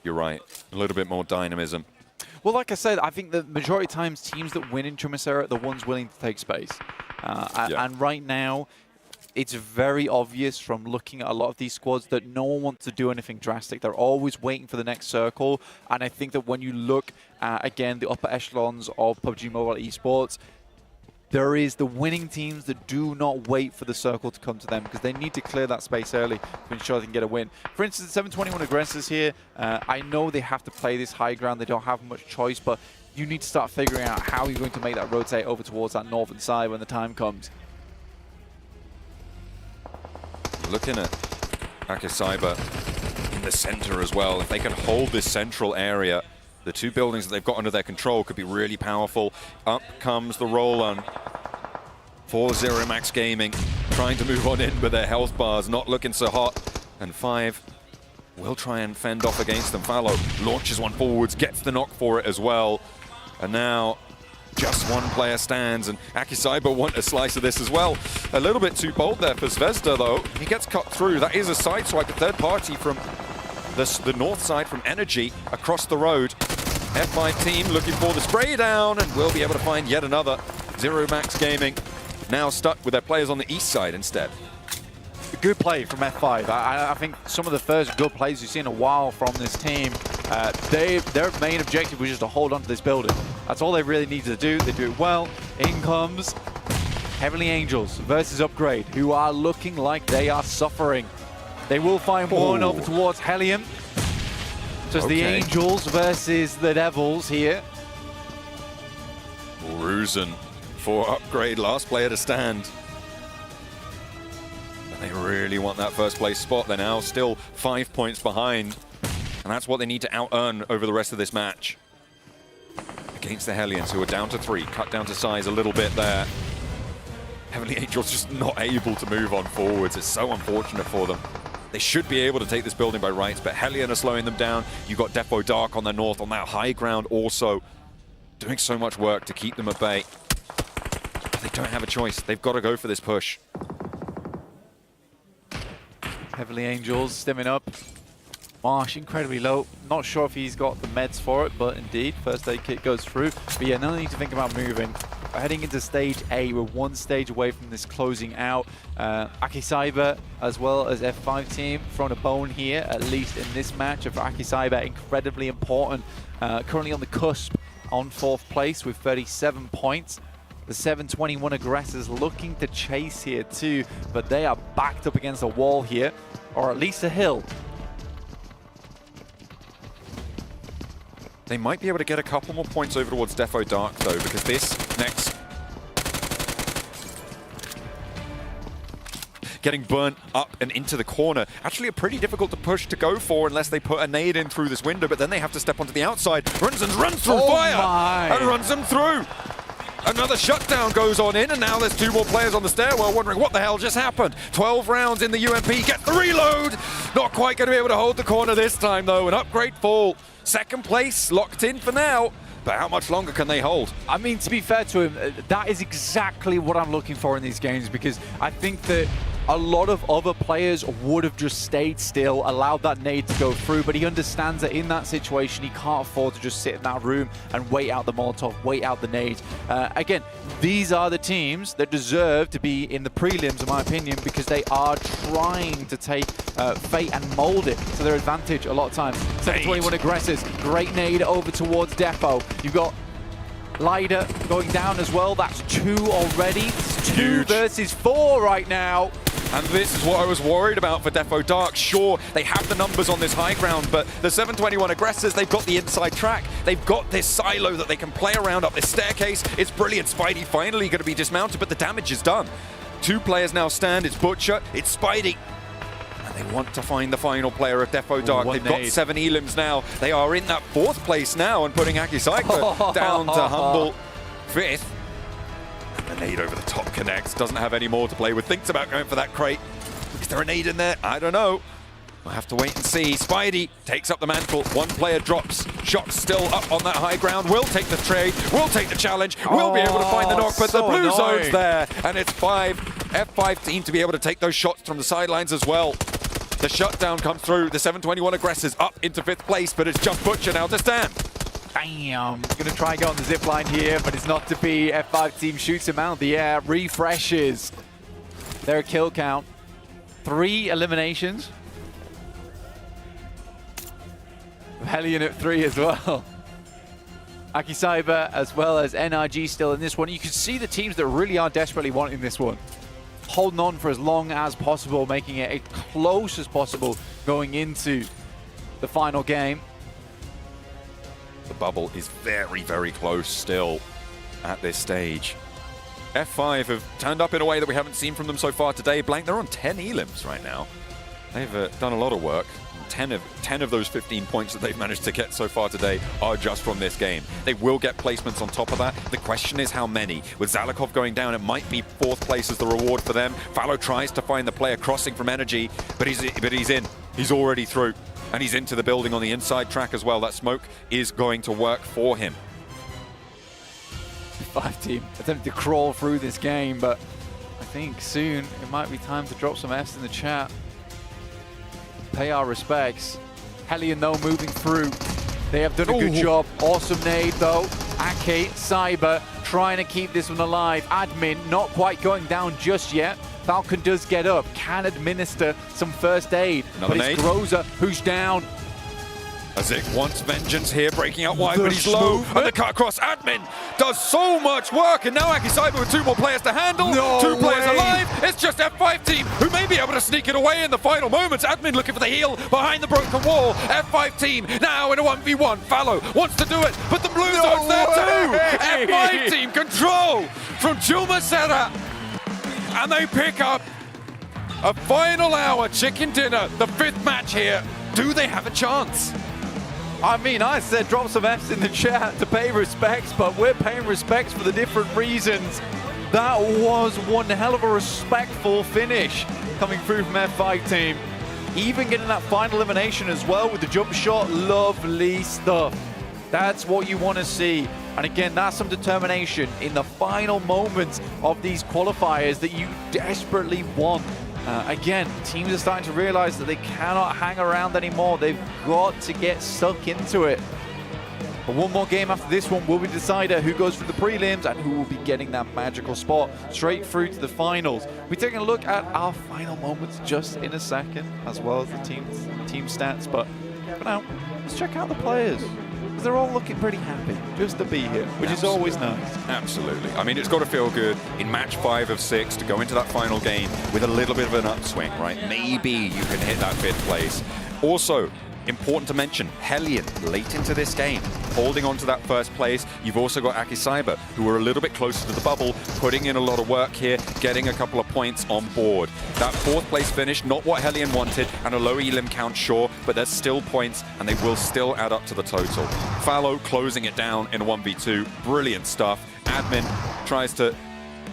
Speaker 17: you're right, a little bit more dynamism.
Speaker 16: Well, like I said, I think the majority of times teams that win in Chumacera are the ones willing to take space.
Speaker 17: Yeah.
Speaker 16: And right now, it's very obvious from looking at a lot of these squads that no one wants to do anything drastic. They're always waiting for the next circle. And I think that when you look at, again, the upper echelons of PUBG Mobile Esports, there is the winning teams that do not wait for the circle to come to them because they need to clear that space early to ensure they can get a win. For instance, 721 Aggressors here, I know they have to play this high ground. They don't have much choice, but you need to start figuring out how you're going to make that rotate over towards that northern side when the time comes.
Speaker 17: Looking at Akisaiba in the center as well. If they can hold this central area, the 2 buildings that they've got under their control could be really powerful. Up comes the roll-on for Zero Max Gaming, trying to move on in, but their health bars not looking so hot. And 5 will try and fend off against them. Fallow launches one forwards, gets the knock for it as well. And now just 1 player stands, and Akisaiba want a slice of this as well. A little bit too bold there for Zvezda, though. He gets cut through. That is a side swipe, a third party from the north side from Energy across the road. F5 team looking for the spray down, and will be able to find yet another. Zero Max Gaming now stuck with their players on the east side instead.
Speaker 16: Good play from F5. I think some of the first good plays we've seen in a while from this team. Their main objective was just to hold on to this building. That's all they really needed to do. They do it well. In comes Heavenly Angels versus Upgrade, who are looking like they are suffering. They will find one over towards Hellion. So it's the Angels versus the Devils here.
Speaker 17: Ruzin for Upgrade, last player to stand. They really want that first place spot. They're now still 5 points behind. And that's what they need to out-earn over the rest of this match. Against the Hellions, who are down to 3, cut down to size a little bit there. Heavenly Angels just not able to move on forwards. It's so unfortunate for them. They should be able to take this building by rights, but Hellion are slowing them down. You got Defo Dark on their north, on that high ground also. Doing so much work to keep them at bay. But they don't have a choice. They've got to go for this push.
Speaker 16: Heavenly Angels stemming up. Marsh incredibly low. Not sure if he's got the meds for it, but indeed, first aid kit goes through. But yeah, no need to think about moving. We're heading into stage A. We're one stage away from this closing out. Aki Cyber, as well as F5 team, thrown a bone here, at least in this match. For Aki Cyber, incredibly important. Currently on the cusp, on 4th place with 37 points. The 721 aggressors looking to chase here too, but they are backed up against a wall here, or at least a hill.
Speaker 17: They might be able to get a couple more points over towards Defo Dark, though, because this next... Getting burnt up and into the corner. Actually, a pretty difficult to push to go for unless they put a nade in through this window, but then they have to step onto the outside. Runs through fire and runs them through. Another shutdown goes on in, and now there's 2 more players on the stairwell wondering what the hell just happened. 12 rounds in the UMP, gets the reload. Not quite going to be able to hold the corner this time, though. An upgrade fall. 2nd place locked in for now. But how much longer can they hold?
Speaker 16: I mean, to be fair to him, that is exactly what I'm looking for in these games, because I think that a lot of other players would have just stayed still, allowed that nade to go through, but he understands that in that situation, he can't afford to just sit in that room and wait out the Molotov, wait out the nade. Again, these are the teams that deserve to be in the prelims, in my opinion, because they are trying to take fate and mold it to their advantage a lot of times. 721 aggressors, great nade over towards Defo. You've got Lyda going down as well. That's 2 already. It's 2 versus 4 right now.
Speaker 17: And this is what I was worried about for Defo Dark. Sure, they have the numbers on this high ground, but the 721 aggressors, they've got the inside track. They've got this silo that they can play around up this staircase. It's brilliant. Spidey finally going to be dismounted, but the damage is done. 2 players now stand. It's Butcher, it's Spidey. And they want to find the final player of Defo Dark. They've got 7 elims now. They are in that 4th place now and putting Aki Cyber down to humble 5th. And the nade over the top connects. Doesn't have any more to play with. Thinks about going for that crate. Is there a nade in there? I don't know. We'll have to wait and see. Spidey takes up the mantle. 1 player drops. Shots still up on that high ground. Will take the trade. Will take the challenge. Will be able to find the knock, but the blue zone's there. And it's F5 team to be able to take those shots from the sidelines as well. The shutdown comes through. The 721 aggressors up into 5th place, but it's just Butcher now to stand.
Speaker 16: Bam! Gonna try and get on the zip line here, but it's not to be. F5 team shoots him out of the air, refreshes their kill count. 3 eliminations. Hellion at 3 as well. Aki Cyber as well as NRG still in this one. You can see the teams that really are desperately wanting this one, holding on for as long as possible, making it as close as possible going into the final game.
Speaker 17: The bubble is very, very close still at this stage. F5 have turned up in a way that we haven't seen from them so far today. Blank, they're on 10 elims right now. They've done a lot of work. 10 of those 15 points that they've managed to get so far today are just from this game. They will get placements on top of that. The question is how many. With Zalakov going down, it might be 4th place as the reward for them. Fallow tries to find the player crossing from Energy, but he's in. He's already through. And he's into the building on the inside track as well. That smoke is going to work for him.
Speaker 16: 5 team attempting to crawl through this game, but I think soon it might be time to drop some Fs in the chat. Pay our respects. Hellion though moving through. They have done a good job. Awesome nade though. Aki Cyber trying to keep this one alive. Admin not quite going down just yet. Falcon does get up, can administer some first aid, but it's Groza who's down.
Speaker 17: Azik wants vengeance here, breaking out wide, but he's low. And the cut across. Admin does so much work, and now Aki Cyber with 2 more players to handle. 2 players alive. It's just F5 team who may be able to sneak it away in the final moments. Admin looking for the heal behind the broken wall. F5 team now in a 1v1. Fallow wants to do it, but the blue zone's there too. F5 team control from Chuma Serra. And they pick up a final hour chicken dinner, the 5th match here. Do they have a chance?
Speaker 16: I mean, I said drop some Fs in the chat to pay respects, but we're paying respects for the different reasons. That was one hell of a respectful finish coming through from F5 team. Even getting that final elimination as well with the jump shot, lovely stuff. That's what you want to see. And again, that's some determination in the final moments of these qualifiers that you desperately want. Again, teams are starting to realize that they cannot hang around anymore. They've got to get stuck into it. But one more game after this one will be the decider who goes through the prelims and who will be getting that magical spot straight through to the finals. We're taking a look at our final moments just in a second, as well as the team stats. But for now, let's check out the players. They're all looking pretty happy just to be here, which is always nice.
Speaker 17: Absolutely. I mean, it's got to feel good in match 5 of 6 to go into that final game with a little bit of an upswing, right? Maybe you can hit that 5th place. Also, important to mention, Hellion, late into this game, holding on to that 1st place. You've also got Aki Cyber, who are a little bit closer to the bubble, putting in a lot of work here, getting a couple of points on board. That 4th place finish, not what Hellion wanted, and a low elim count, sure, but there's still points, and they will still add up to the total. Fallow closing it down in a 1v2. Brilliant stuff. Admin tries to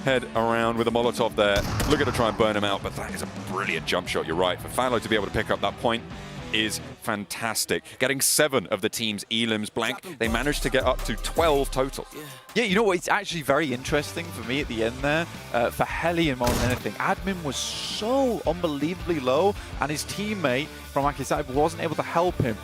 Speaker 17: head around with a Molotov there. Look at to try and burn him out, but that is a brilliant jump shot, you're right. For Fallow to be able to pick up that point is fantastic. Getting 7 of the team's elims blank. They managed to get up to 12 total.
Speaker 16: Yeah, you know what? It's actually very interesting for me at the end there. For Hellion more than anything, Admin was so unbelievably low, and his teammate from Akisai wasn't able to help him.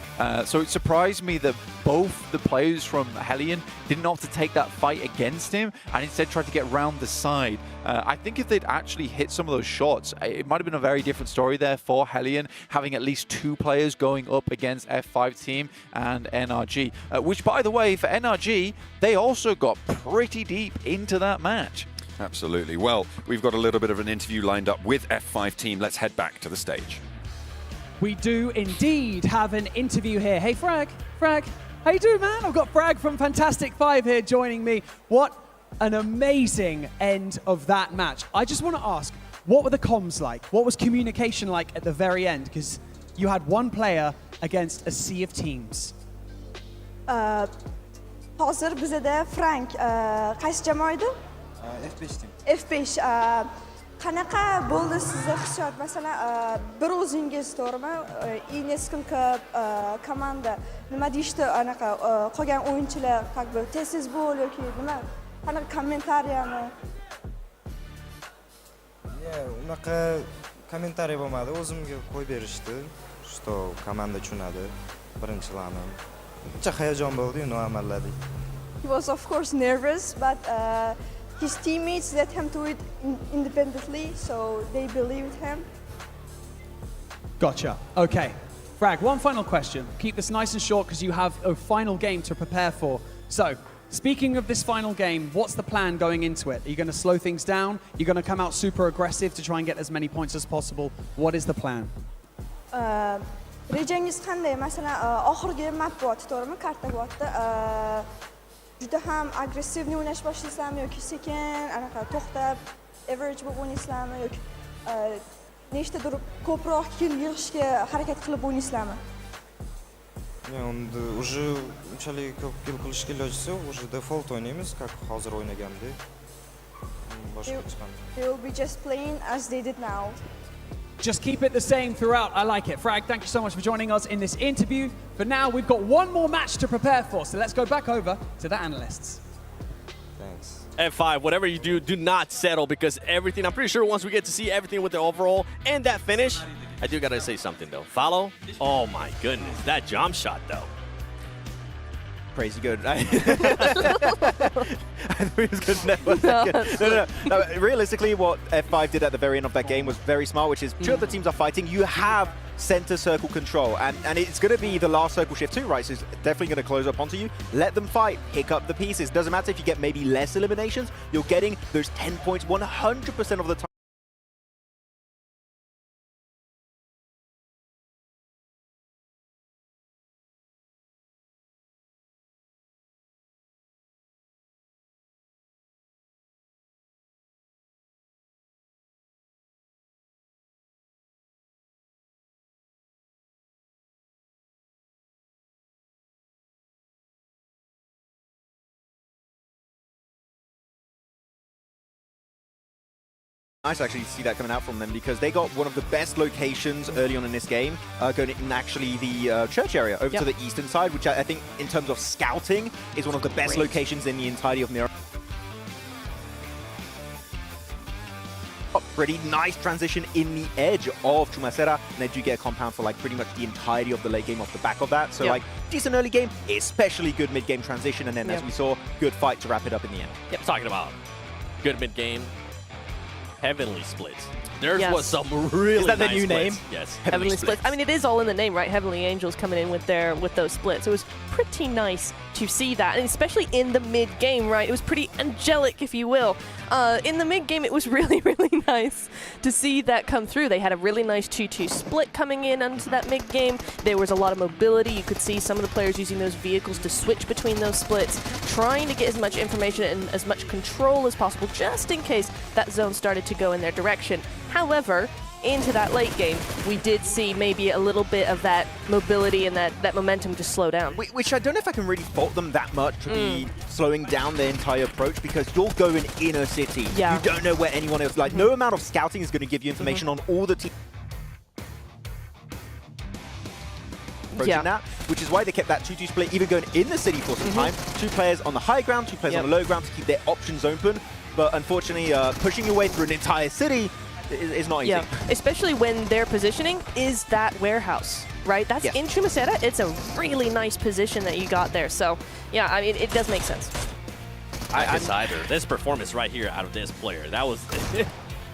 Speaker 16: So it surprised me that both the players from Hellion didn't opt to take that fight against him and instead tried to get round the side. I think if they'd actually hit some of those shots, it might have been a very different story there for Hellion, having at least 2 players going up against F5 team and NRG. Which, by the way, for NRG, they also got pretty deep into that match.
Speaker 17: Absolutely. Well, we've got a little bit of an interview lined up with F5 team. Let's head back to the stage.
Speaker 2: We do indeed have an interview here. Hey, Frag, how you doing, man? I've got Frag from Fantastic 5 here joining me. What an amazing end of that match. I just want to ask, what were the comms like? What was communication like at the very end? Because you had one player against a sea of teams.
Speaker 3: Hozir bizada Frank qaysi jamoa edi?
Speaker 22: F5 team.
Speaker 3: F5. Qanaqa bo'ldi sizning hissiyot? Masalan, bir o'zingiz to'g'rimi? И несколько komanda nima deyishdi anaqa qolgan o'yinchilar как бы tez bo'l yoki nima? Qanaqa kommentariyami?
Speaker 6: Unaqa kommentariy bo'lmadi, o'zimga qo'yib berishdi, что komanda tushunadi, birinchilarni. Uncha hayajon bo'ldi, amalladik.
Speaker 3: He was of course nervous, but his teammates let him do it independently, so they believed him.
Speaker 2: Gotcha. Okay. Frag, one final question. Keep this nice and short because you have a final game to prepare for. So, speaking of this final game, what's the plan going into it? Are you going to slow things down? You're going to come out super aggressive to try and get as many points as possible? What is the plan?
Speaker 3: Rejangiz qanday? Masalan, oxirgi matbuot to'g'rimi? Kartagotda juda ham agressivni o'ynash boshlaysizlarmi yoki sekin, anaqa to'xtab, average bo'lib o'ynaysizlarmi yoki nechtadir ko'proq kill yig'ishga harakat qilib o'ynaysizlarmi?
Speaker 6: Endi уже unchalik ko'p kill qilishga ilojisi yo'q, уже default o'ynaymiz, как hozir o'ynagandek. Boshqa hech qanday.
Speaker 3: They will be just playing as they did now.
Speaker 2: Just keep it the same throughout. I like it. Frag, thank you so much for joining us in this interview. But now we've got one more match to prepare for, so let's go back over to the analysts.
Speaker 6: Thanks.
Speaker 8: F5, whatever you do, do not settle, because everything, I'm pretty sure once we get to see everything with the overall and that finish, I do gotta say something though. Follow? Oh my goodness, that jump shot though.
Speaker 10: Crazy good. I thought it was good. No. Realistically, what F5 did at the very end of that game was very smart, which is two of the teams are fighting. You have center circle control, and it's going to be the last circle shift too, right? So it's definitely going to close up onto you. Let them fight, pick up the pieces. Doesn't matter if you get maybe less eliminations, you're getting those 10 points 100% of the time. Nice actually to see that coming out from them because they got one of the best locations early on in this game, going in actually the church area over to the eastern side, which I think in terms of scouting is one of the best locations in the entirety of Miramar. Pretty nice transition in the edge of Chumacera, and they do get a compound for like pretty much the entirety of the late game off the back of that. So like decent early game, especially good mid game transition, and then as we saw, good fight to wrap it up in the end.
Speaker 8: Yep, talking about good mid game. Heavenly Splits. There's was some really
Speaker 10: Is that the
Speaker 8: nice
Speaker 10: new
Speaker 8: splits.
Speaker 10: name?
Speaker 8: Yes.
Speaker 9: Heavenly Splits. I mean, it is all in the name, right? Heavenly Angels coming in with those splits. It was pretty nice to see that, and especially in the mid game, right? It was pretty angelic, if you will. In the mid game, it was really, really nice to see that come through. They had a really nice 2-2 split coming in into that mid game. There was a lot of mobility. You could see some of the players using those vehicles to switch between those splits, trying to get as much information and as much control as possible, just in case that zone started to go in their direction. However, into that late game, we did see maybe a little bit of that mobility and that momentum just slow down.
Speaker 10: Which I don't know if I can really fault them that much to be slowing down their entire approach, because you're going inner city. You don't know where anyone else, like no amount of scouting is going to give you information on all the teams. That, which is why they kept that 2-2 split even going in the city for some time. 2 players on the high ground, 2 players on the low ground to keep their options open. But unfortunately, pushing your way through an entire city is not easy.
Speaker 9: Yeah, especially when their positioning is that warehouse, right? That's in Chumacera. It's a really nice position that you got there. So, yeah, I mean, it does make sense.
Speaker 8: This performance right here out of this player, that was...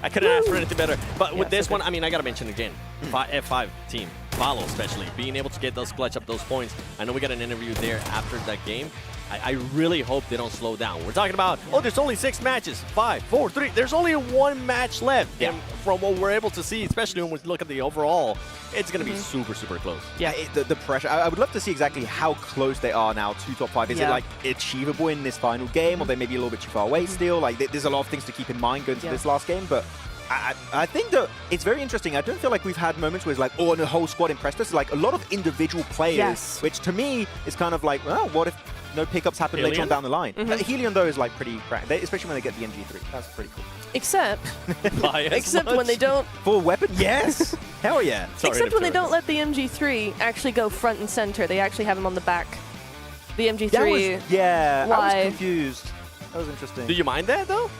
Speaker 8: I couldn't ask for anything better. But with this one, I mean, I got to mention again, F5 team, Follow especially, being able to get those clutch up those points. I know we got an interview there after that game. I really hope they don't slow down. We're talking about, oh, there's only 6 matches, 5, 4, 3. There's only 1 match left. And from what we're able to see, especially when we look at the overall, it's going to be super, super close.
Speaker 10: Yeah, the pressure. I would love to see exactly how close they are now to top 5. Is it like achievable in this final game, or they may be a little bit too far away still? Like there's a lot of things to keep in mind going to this last game, but I think that it's very interesting. I don't feel like we've had moments where it's like, oh, and the whole squad impressed us. Like a lot of individual players, which to me is kind of like, well, what if no pickups happen later on down the line? Helion, though, is like pretty cracked, especially when they get the MG3. That's pretty cool.
Speaker 9: Except when they don't...
Speaker 10: For weapon? Yes! Hell yeah.
Speaker 9: Except when they don't let the MG3 actually go front and center. They actually have him on the back. The MG3
Speaker 10: I was
Speaker 9: live.
Speaker 10: confused. That was interesting.
Speaker 8: Do you mind that, though?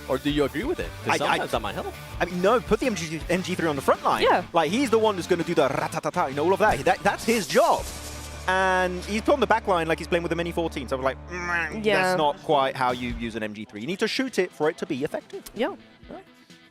Speaker 8: Or do you agree with it? Because sometimes that might help.
Speaker 10: I mean, no, put the MG3 on the front line.
Speaker 9: Yeah.
Speaker 10: Like, he's the one who's going to do the ratatata, you know, all of that. That's his job. And he's put on the back line like he's playing with a Mini 14. So I was like, that's not quite how you use an MG3. You need to shoot it for it to be effective.
Speaker 9: Yeah.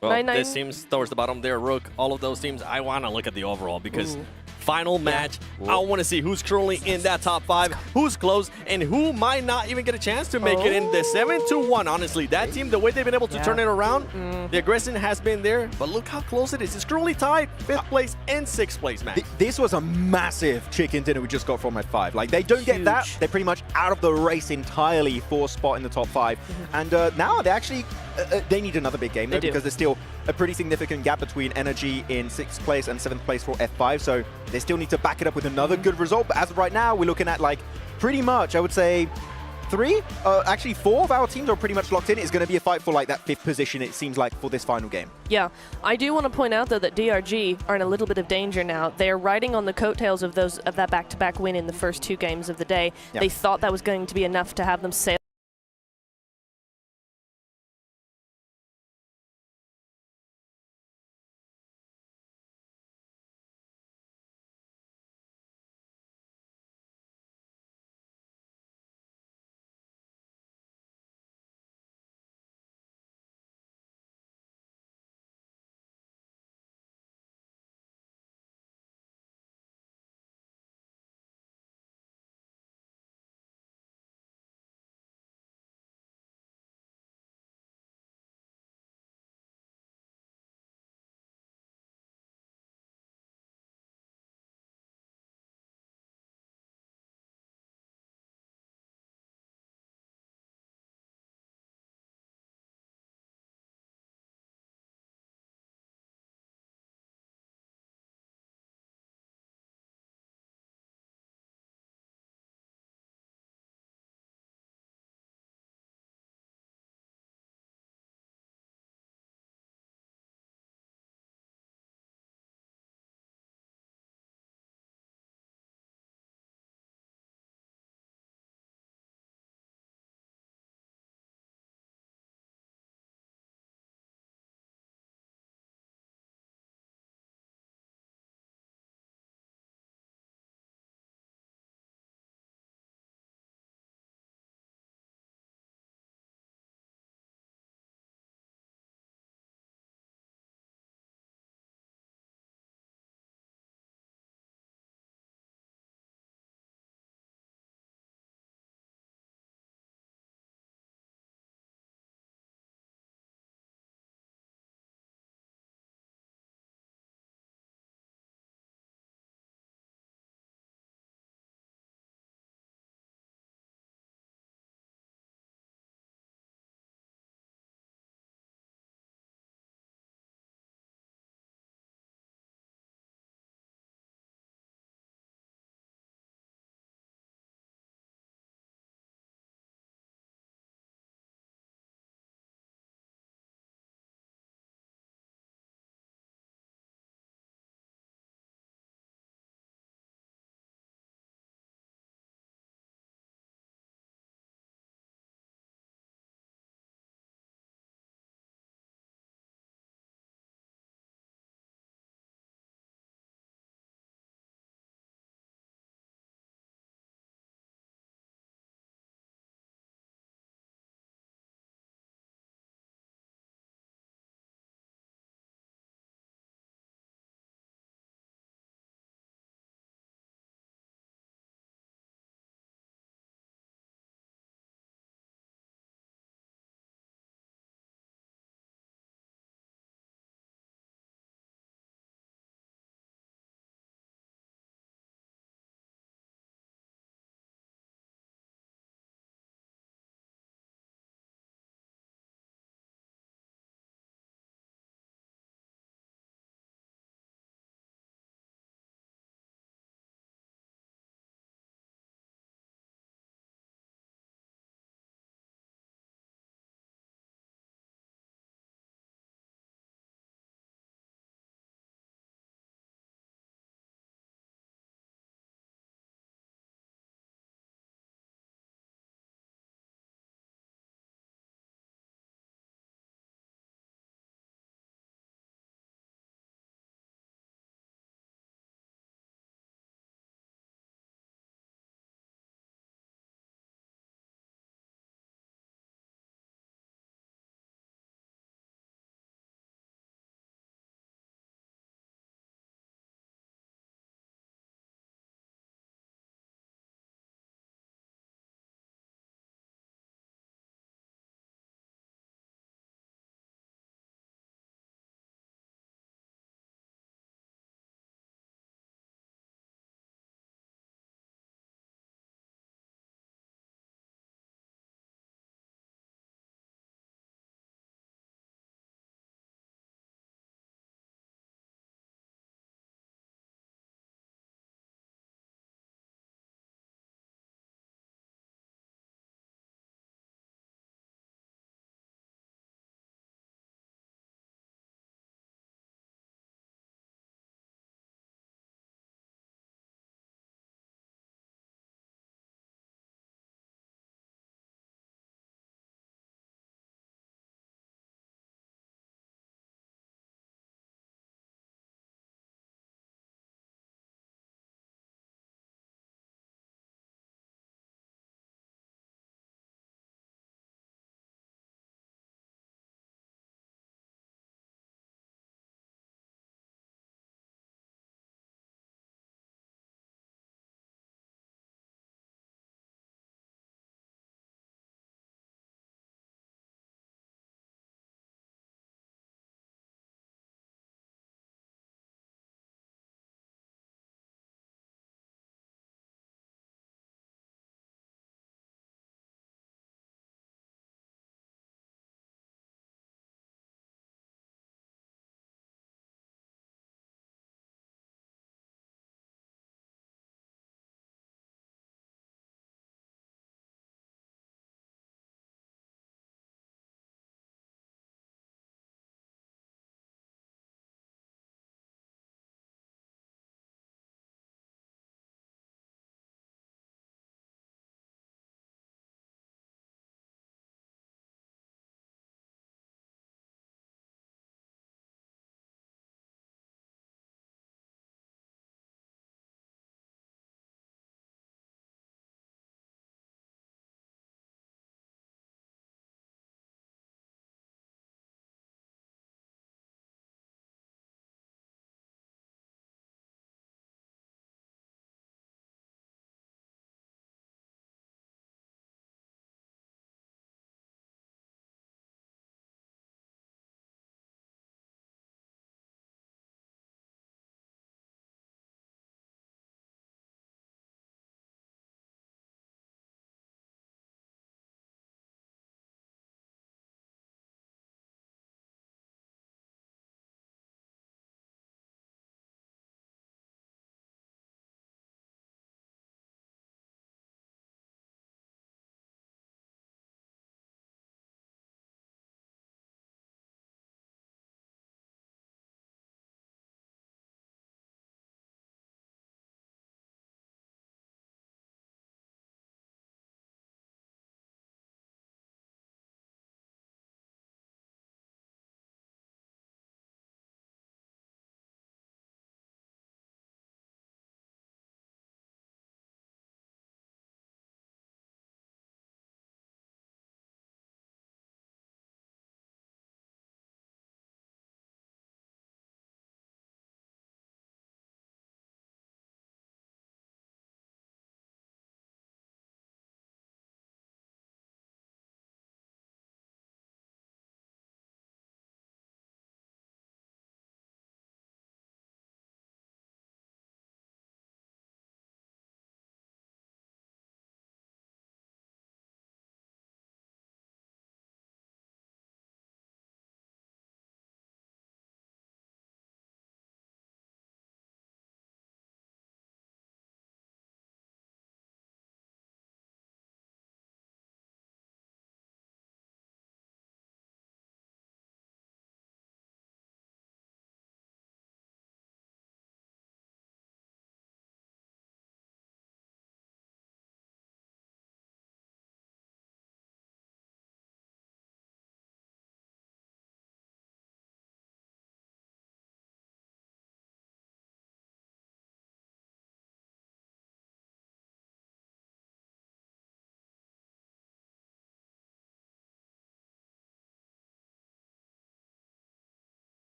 Speaker 8: Well, this team's towards the bottom there, Rook. All of those teams, I want to look at the overall because final match, I want to see who's currently in that top 5, who's close, and who might not even get a chance to make it in the 7-1. Honestly, that team, the way they've been able to turn it around, the aggression has been there, but look how close it is. It's currently tied 5th place and 6th place match.
Speaker 10: This was a massive chicken dinner we just got from F5. Like, they don't get that. They're pretty much out of the race entirely for a spot in the top 5. And now they actually, they need another big game, though, because there's still a pretty significant gap between Energy in 6th place and 7th place for F5. So they still need to back it up with another good result. But as of right now, we're looking at like pretty much, I would say, 4 of our teams are pretty much locked in. It's going to be a fight for like that 5th position, it seems like, for this final game.
Speaker 9: Yeah, I do want to point out though that DRG are in a little bit of danger now. They're riding on the coattails of that back-to-back win in the first 2 games of the day. They thought that was going to be enough to have them sail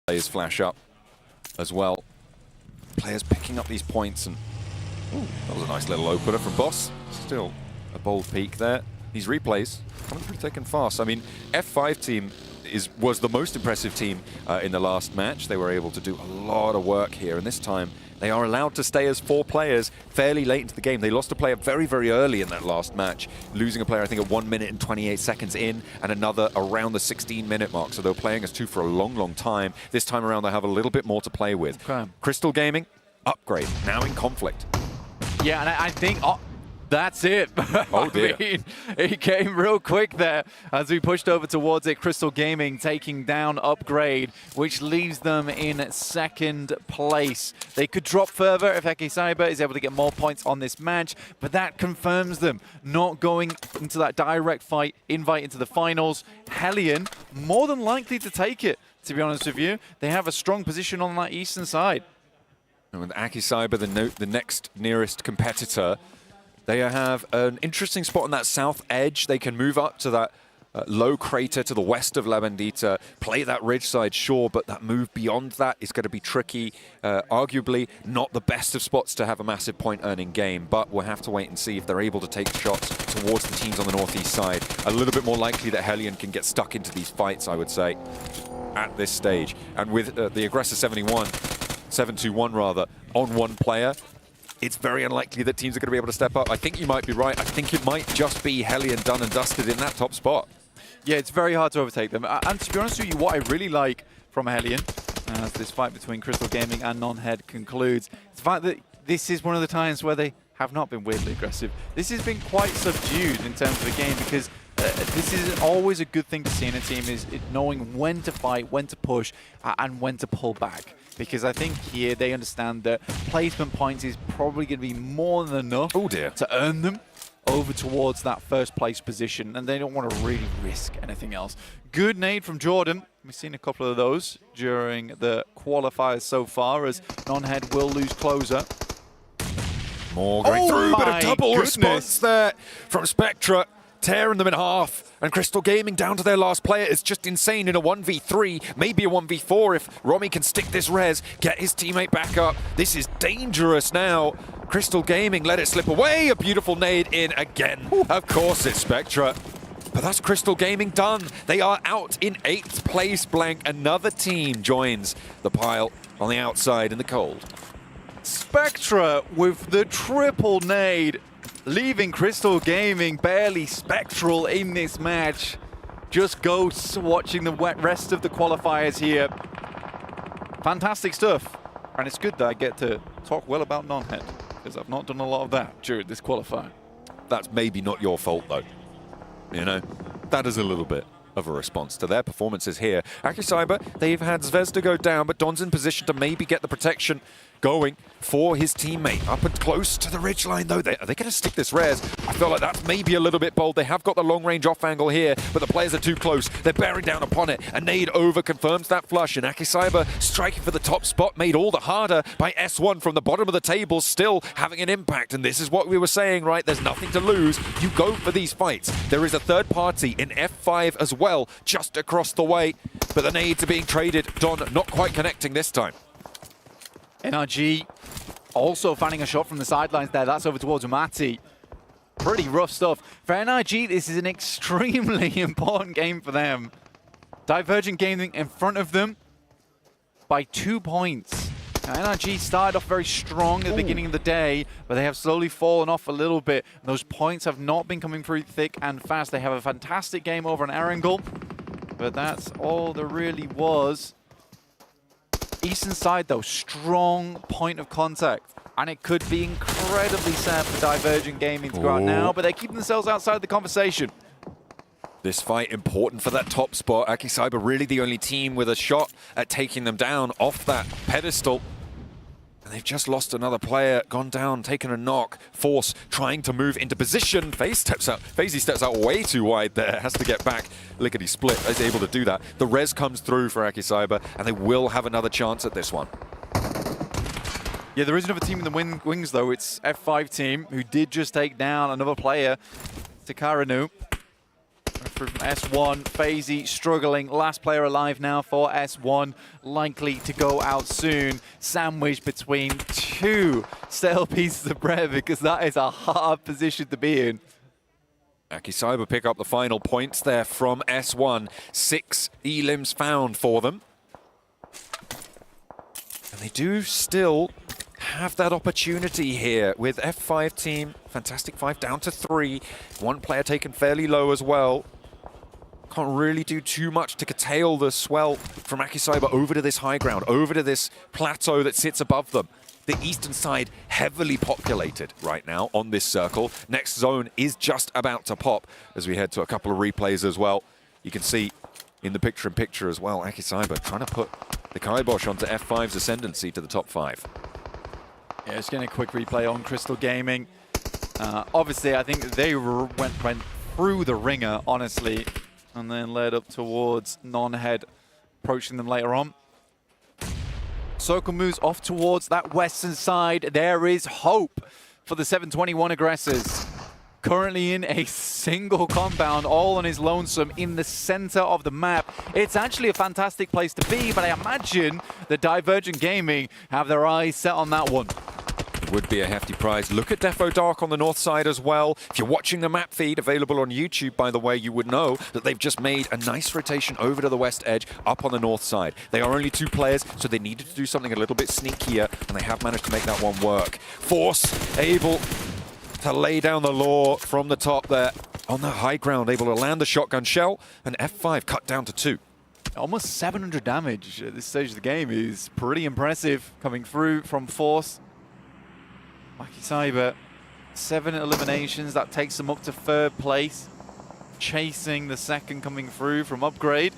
Speaker 17: Players flash up as well. Players picking up these points, and ooh, that was a nice little opener from Boss. Still a bold peak there. These replays coming through thick and fast. I mean, F5 team was the most impressive team in the last match. They were able to do a lot of work here, and this time they are allowed to stay as 4 players fairly late into the game. They lost a player very, very early in that last match, losing a player, I think, at 1 minute and 28 seconds in, and another around the 16-minute mark. So they were playing as 2 for a long, long time. This time around, they have a little bit more to play with.
Speaker 16: Okay.
Speaker 17: Crystal Gaming, upgrade, now in conflict.
Speaker 16: Yeah, and I think that's it.
Speaker 17: Oh dear.
Speaker 16: I mean, it came real quick there as we pushed over towards it. Crystal Gaming taking down Upgrade, which leaves them in 2nd place. They could drop further if Ekicyber is able to get more points on this match, but that confirms them not going into that direct invite into the finals. Hellion, more than likely to take it, to be honest with you. They have a strong position on that eastern side.
Speaker 17: And with Ekicyber, the next nearest competitor, they have an interesting spot on that south edge. They can move up to that low crater to the west of La Bandita, play that ridge side, sure, but that move beyond that is going to be tricky. Arguably not the best of spots to have a massive point-earning game, but we'll have to wait and see if they're able to take shots towards the teams on the northeast side. A little bit more likely that Hellion can get stuck into these fights, I would say, at this stage. And with the Aggressor 721 rather, on 1 player, it's very unlikely that teams are going to be able to step up. I think you might be right. I think it might just be Hellion done and dusted in that top spot.
Speaker 16: Yeah, it's very hard to overtake them. And to be honest with you, what I really like from Hellion, as this fight between Crystal Gaming and Nonhead concludes, is the fact that this is one of the times where they have not been weirdly aggressive. This has been quite subdued in terms of the game, because this is always a good thing to see in a team, is knowing when to fight, when to push, and when to pull back. Because I think here they understand that placement points is probably going to be more than enough to earn them over towards that 1st place position, and they don't want to really risk anything else. Good nade from Jordan. We've seen a couple of those during the qualifiers so far, as Nonhead will lose closer.
Speaker 17: More going through, but a double response there from Spectra, tearing them in half. And Crystal Gaming down to their last player. It's just insane in a 1v3, maybe a 1v4 if Romy can stick this res, get his teammate back up. This is dangerous now. Crystal Gaming let it slip away. A beautiful nade in again. Of course it's Spectra. But that's Crystal Gaming done. They are out in 8th place blank. Another team joins the pile on the outside in the cold.
Speaker 16: Spectra with the triple nade, leaving Crystal Gaming barely spectral in this match. Just ghosts watching the rest of the qualifiers here. Fantastic stuff. And it's good that I get to talk well about Nonhead, because I've not done a lot of that during this qualifier.
Speaker 17: That's maybe not your fault, though. You know, that is a little bit of a response to their performances here. Ekicyber, they've had Zvezda go down, but Don's in position to maybe get the protection going for his teammate. Up and close to the ridgeline, though. Are they going to stick this res? I feel like that's maybe a little bit bold. They have got the long-range off angle here, but the players are too close. They're bearing down upon it. A nade over confirms that flush, and Ekicyber striking for the top spot made all the harder by S1 from the bottom of the table, still having an impact. And this is what we were saying, right? There's nothing to lose. You go for these fights. There is a third party in F5 as well, just across the way, but the nades are being traded. Don not quite connecting this time.
Speaker 16: NRG also finding a shot from the sidelines there. That's over towards Umati. Pretty rough stuff. For NRG, this is an extremely important game for them. Divergent Gaming in front of them by 2 points. Now, NRG started off very strong at the beginning of the day, but they have slowly fallen off a little bit. Those points have not been coming through thick and fast. They have a fantastic game over on Erangel, but that's all there really was. Eastern side, though, strong point of contact. And it could be incredibly sad for Divergent Gaming to go out now, but they're keeping themselves outside the conversation.
Speaker 17: This fight important for that top spot. Ekicyber really the only team with a shot at taking them down off that pedestal. And they've just lost another player, gone down, taken a knock. Force trying to move into position. FaZe steps out way too wide there, has to get back. Lickety split is able to do that. The res comes through for Ekicyber, and they will have another chance at this one.
Speaker 16: Yeah, there is another team in the wings, though. It's F5 team, who did just take down another player, Takaranu. through from S1. FaZe struggling. Last player alive now for S1. Likely to go out soon. Sandwiched between two stale pieces of bread because that is a hard position to be in.
Speaker 17: Akicyber pick up the final points there from S1. 6 elims found for them. And they do still have that opportunity here with F5 team. Fantastic 5 down to 3. One player taken fairly low as well. Can't really do too much to curtail the swell from Akicyber over to this high ground, over to this plateau that sits above them. The eastern side heavily populated right now on this circle. Next zone is just about to pop as we head to a couple of replays as well. You can see in the picture-in-picture as well, Akicyber trying to put the Kibosh onto F5's ascendancy to the top 5.
Speaker 16: Yeah, just getting a quick replay on Crystal Gaming. Obviously, I think they went through the ringer, honestly, and then led up towards non-head, approaching them later on. Circle moves off towards that western side. There is hope for the 721 aggressors. Currently in a single compound, all on his lonesome in the center of the map. It's actually a fantastic place to be, but I imagine the Divergent Gaming have their eyes set on that one.
Speaker 17: It would be a hefty prize. Look at Defo Dark on the north side as well. If you're watching the map feed, available on YouTube, by the way, you would know that they've just made a nice rotation over to the west edge, up on the north side. They are only 2 players, so they needed to do something a little bit sneakier, and they have managed to make that one work. Force able to lay down the law from the top there on the high ground, able to land the shotgun shell, and F5 cut down to 2.
Speaker 16: Almost 700 damage at this stage of the game is pretty impressive coming through from Force. Akicyber, 7 eliminations, that takes them up to 3rd place. Chasing the second coming through from Upgrade.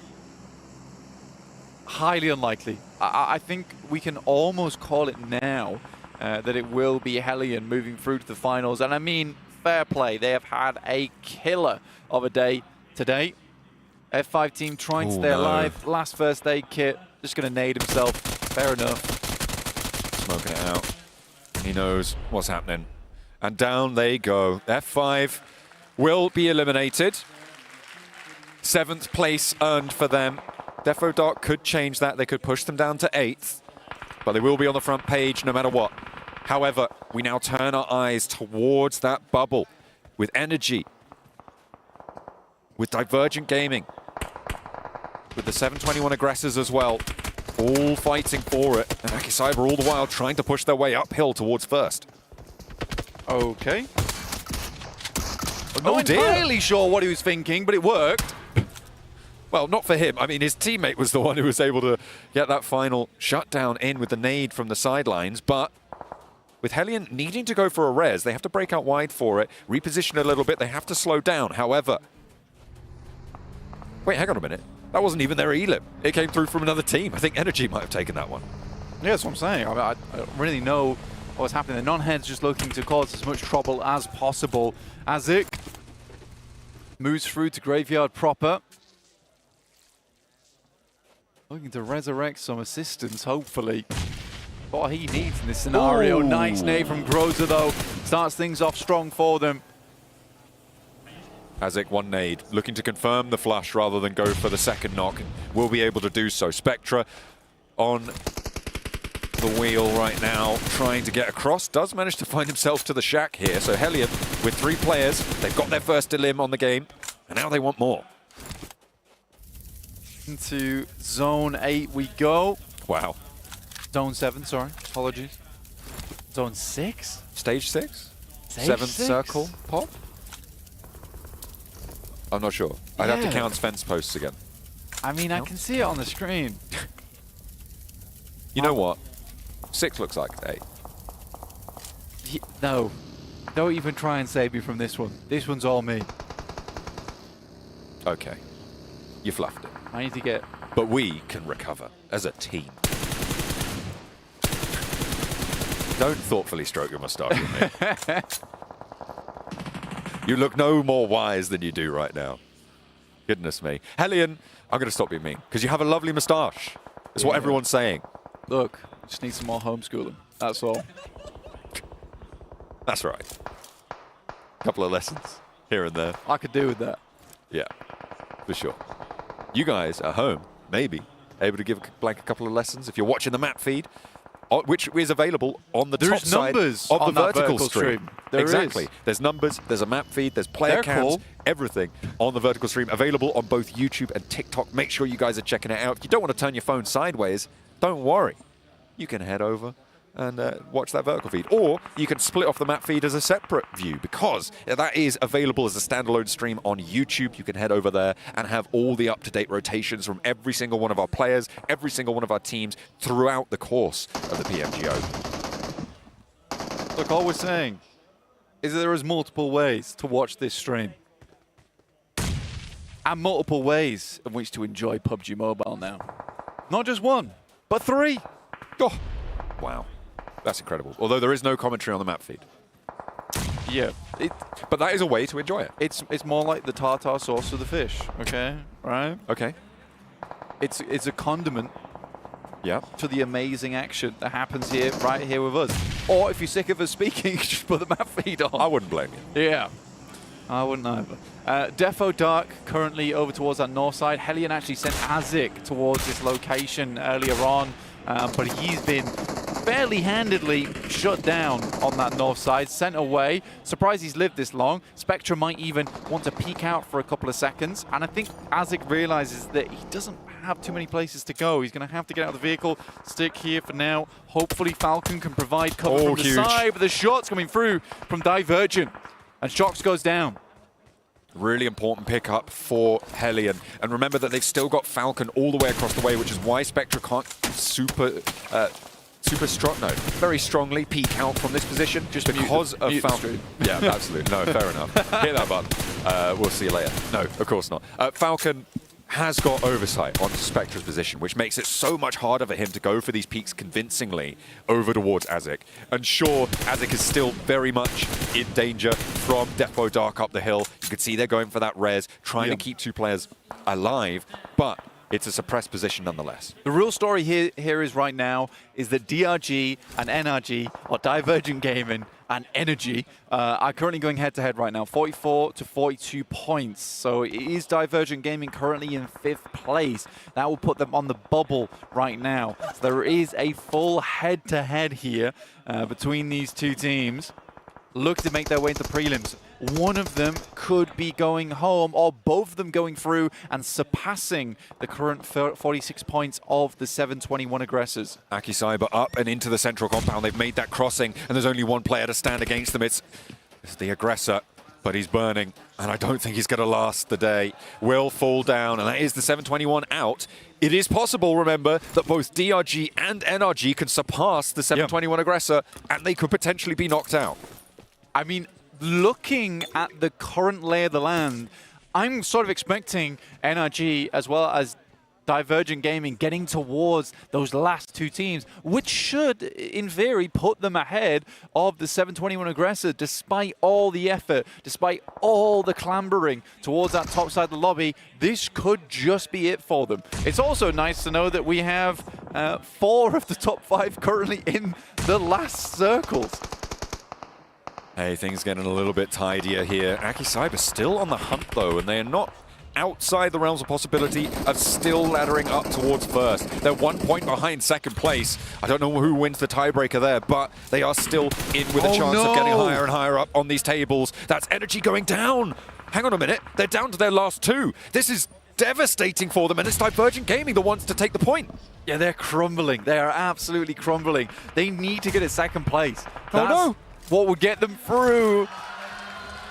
Speaker 16: Highly unlikely. I think we can almost call it now that it will be Hellion moving through to the finals. And I mean, fair play. They have had a killer of a day today. F5 team trying to stay alive. Last first aid kit, just going to nade himself. Fair enough.
Speaker 17: Smoking it out. He knows what's happening. And down they go. F5 will be eliminated. 7th place earned for them. Defo Dark could change that. They could push them down to 8th. But they will be on the front page no matter what. However, we now turn our eyes towards that bubble with energy, with Divergent Gaming, with the 721 aggressors as well. All fighting for it, and Akicyber all the while trying to push their way uphill towards 1st.
Speaker 16: Okay. I'm not entirely sure what he was thinking, but it worked.
Speaker 17: Well, not for him. I mean, his teammate was the one who was able to get that final shutdown in with the nade from the sidelines, but with Hellion needing to go for a res, they have to break out wide for it, reposition a little bit, they have to slow down. However, wait, hang on a minute. That wasn't even their elim. It came through from another team. I think Energy might have taken that one.
Speaker 16: Yeah, that's what I'm saying. I don't really know what's happening. The non-head's just looking to cause as much trouble as possible. Azik moves through to Graveyard proper. Looking to resurrect some assistance, hopefully. What he needs in this scenario. Ooh. Nice nade from Groza, though. Starts things off strong for them.
Speaker 17: Azik, 1 nade, looking to confirm the flush rather than go for the second knock. Will be able to do so. Spectra on the wheel right now, trying to get across. Does manage to find himself to the shack here. So Hellion with 3 players. They've got their first elim on the game, and now they want more.
Speaker 16: Into Zone 8 we go.
Speaker 17: Wow.
Speaker 16: Zone 7, sorry. Apologies. Zone 6?
Speaker 17: Stage 6?
Speaker 16: Stage
Speaker 17: 7th
Speaker 16: 6?
Speaker 17: circle pop? I'm not sure. I'd have to count fence posts again.
Speaker 16: I mean, I can see it on the screen.
Speaker 17: You know what? 6 looks like 8.
Speaker 16: No. Don't even try and save me from this one. This one's all me.
Speaker 17: Okay. You fluffed it.
Speaker 16: I need to get...
Speaker 17: But we can recover as a team. Don't thoughtfully stroke your moustache with me. You look no more wise than you do right now. Goodness me. Hellion, I'm going to stop being mean, because you have a lovely moustache. That's what everyone's saying.
Speaker 16: Look, just need some more homeschooling. That's all.
Speaker 17: That's right. A couple of lessons here and there.
Speaker 16: I could do with that.
Speaker 17: Yeah. for sure. You guys at home, maybe, able to give Blank a couple of lessons if you're watching the map feed, which is available on the top side of the vertical stream. Exactly. There's numbers, there's a map feed, there's player cams, everything on the vertical stream, available on both YouTube and TikTok. Make sure you guys are checking it out. If you don't want to turn your phone sideways, don't worry. You can head over and watch that vertical feed. Or you can split off the map feed as a separate view, because that is available as a standalone stream on YouTube. You can head over there and have all the up-to-date rotations from every single one of our players, every single one of our teams throughout the course of the PMGO.
Speaker 16: Look, all we're saying is that there is multiple ways to watch this stream. And multiple ways in which to enjoy PUBG Mobile now. Not just one, but 3.
Speaker 17: Oh, wow. That's incredible. Although there is no commentary on the map feed.
Speaker 16: Yeah.
Speaker 17: But that is a way to enjoy it.
Speaker 16: It's more like the tartar sauce of the fish, okay? Right?
Speaker 17: Okay.
Speaker 16: It's a condiment
Speaker 17: yeah,
Speaker 16: to the amazing action that happens here, right here with us. Or if you're sick of us speaking, just put the map feed on.
Speaker 17: I wouldn't blame you.
Speaker 16: Yeah. I wouldn't either. Defo Dark currently over towards that north side. Hellion actually sent Azik towards this location earlier on, but he's been fairly handedly shut down on that north side, sent away. Surprised he's lived this long. Spectre might even want to peek out for a couple of seconds, and I think Azik realizes that he doesn't have too many places to go. He's going to have to get out of the vehicle, stick here for now. Hopefully Falcon can provide cover from the side, but the shot's coming through from Divergent, and Shox goes down.
Speaker 17: Really important pickup for Hellion. And remember that they've still got Falcon all the way across the way, which is why Spectre can't very strongly peek out from this position, just because of Falcon. Yeah, absolutely. No, fair enough. Hit that button. We'll see you later. No, of course not. Falcon has got oversight on Spectre's position, which makes it so much harder for him to go for these peaks convincingly over towards Azik. And sure, Azik is still very much in danger from Defo Dark up the hill. You can see they're going for that res, trying to keep 2 players alive, but it's a suppressed position nonetheless.
Speaker 16: The real story here is right now is that DRG and NRG, or Divergent Gaming and Energy, are currently going head-to-head right now, 44 to 42 points. So it is Divergent Gaming currently in 5th place. That will put them on the bubble right now. So there is a full head-to-head here between these 2 teams. Look to make their way into prelims. One of them could be going home, or both of them going through and surpassing the current 46 points of the 721 aggressors.
Speaker 17: Aki Cyber up and into the central compound. They've made that crossing, and there's only one player to stand against them. It's the aggressor, but he's burning, and I don't think he's going to last the day. Will fall down, and that is the 721 out. It is possible, remember, that both DRG and NRG can surpass the 721 aggressor, and they could potentially be knocked out.
Speaker 16: I mean, looking at the current lay of the land, I'm sort of expecting NRG as well as Divergent Gaming getting towards those last 2 teams, which should, in theory, put them ahead of the 721 aggressor, despite all the effort, despite all the clambering towards that top side of the lobby. This could just be it for them. It's also nice to know that we have 4 of the top 5 currently in the last circles.
Speaker 17: Hey, things getting a little bit tidier here. Aki Cyber still on the hunt, though, and they are not outside the realms of possibility of still laddering up towards first. They're 1 point behind second place. I don't know who wins the tiebreaker there, but they are still in with a chance of getting higher and higher up on these tables. That's Energy going down. Hang on a minute. They're down to their last 2. This is devastating for them, and it's Divergent Gaming the ones to take the point.
Speaker 16: Yeah, they're crumbling. They are absolutely crumbling. They need to get a second place.
Speaker 17: That's
Speaker 16: what would get them through.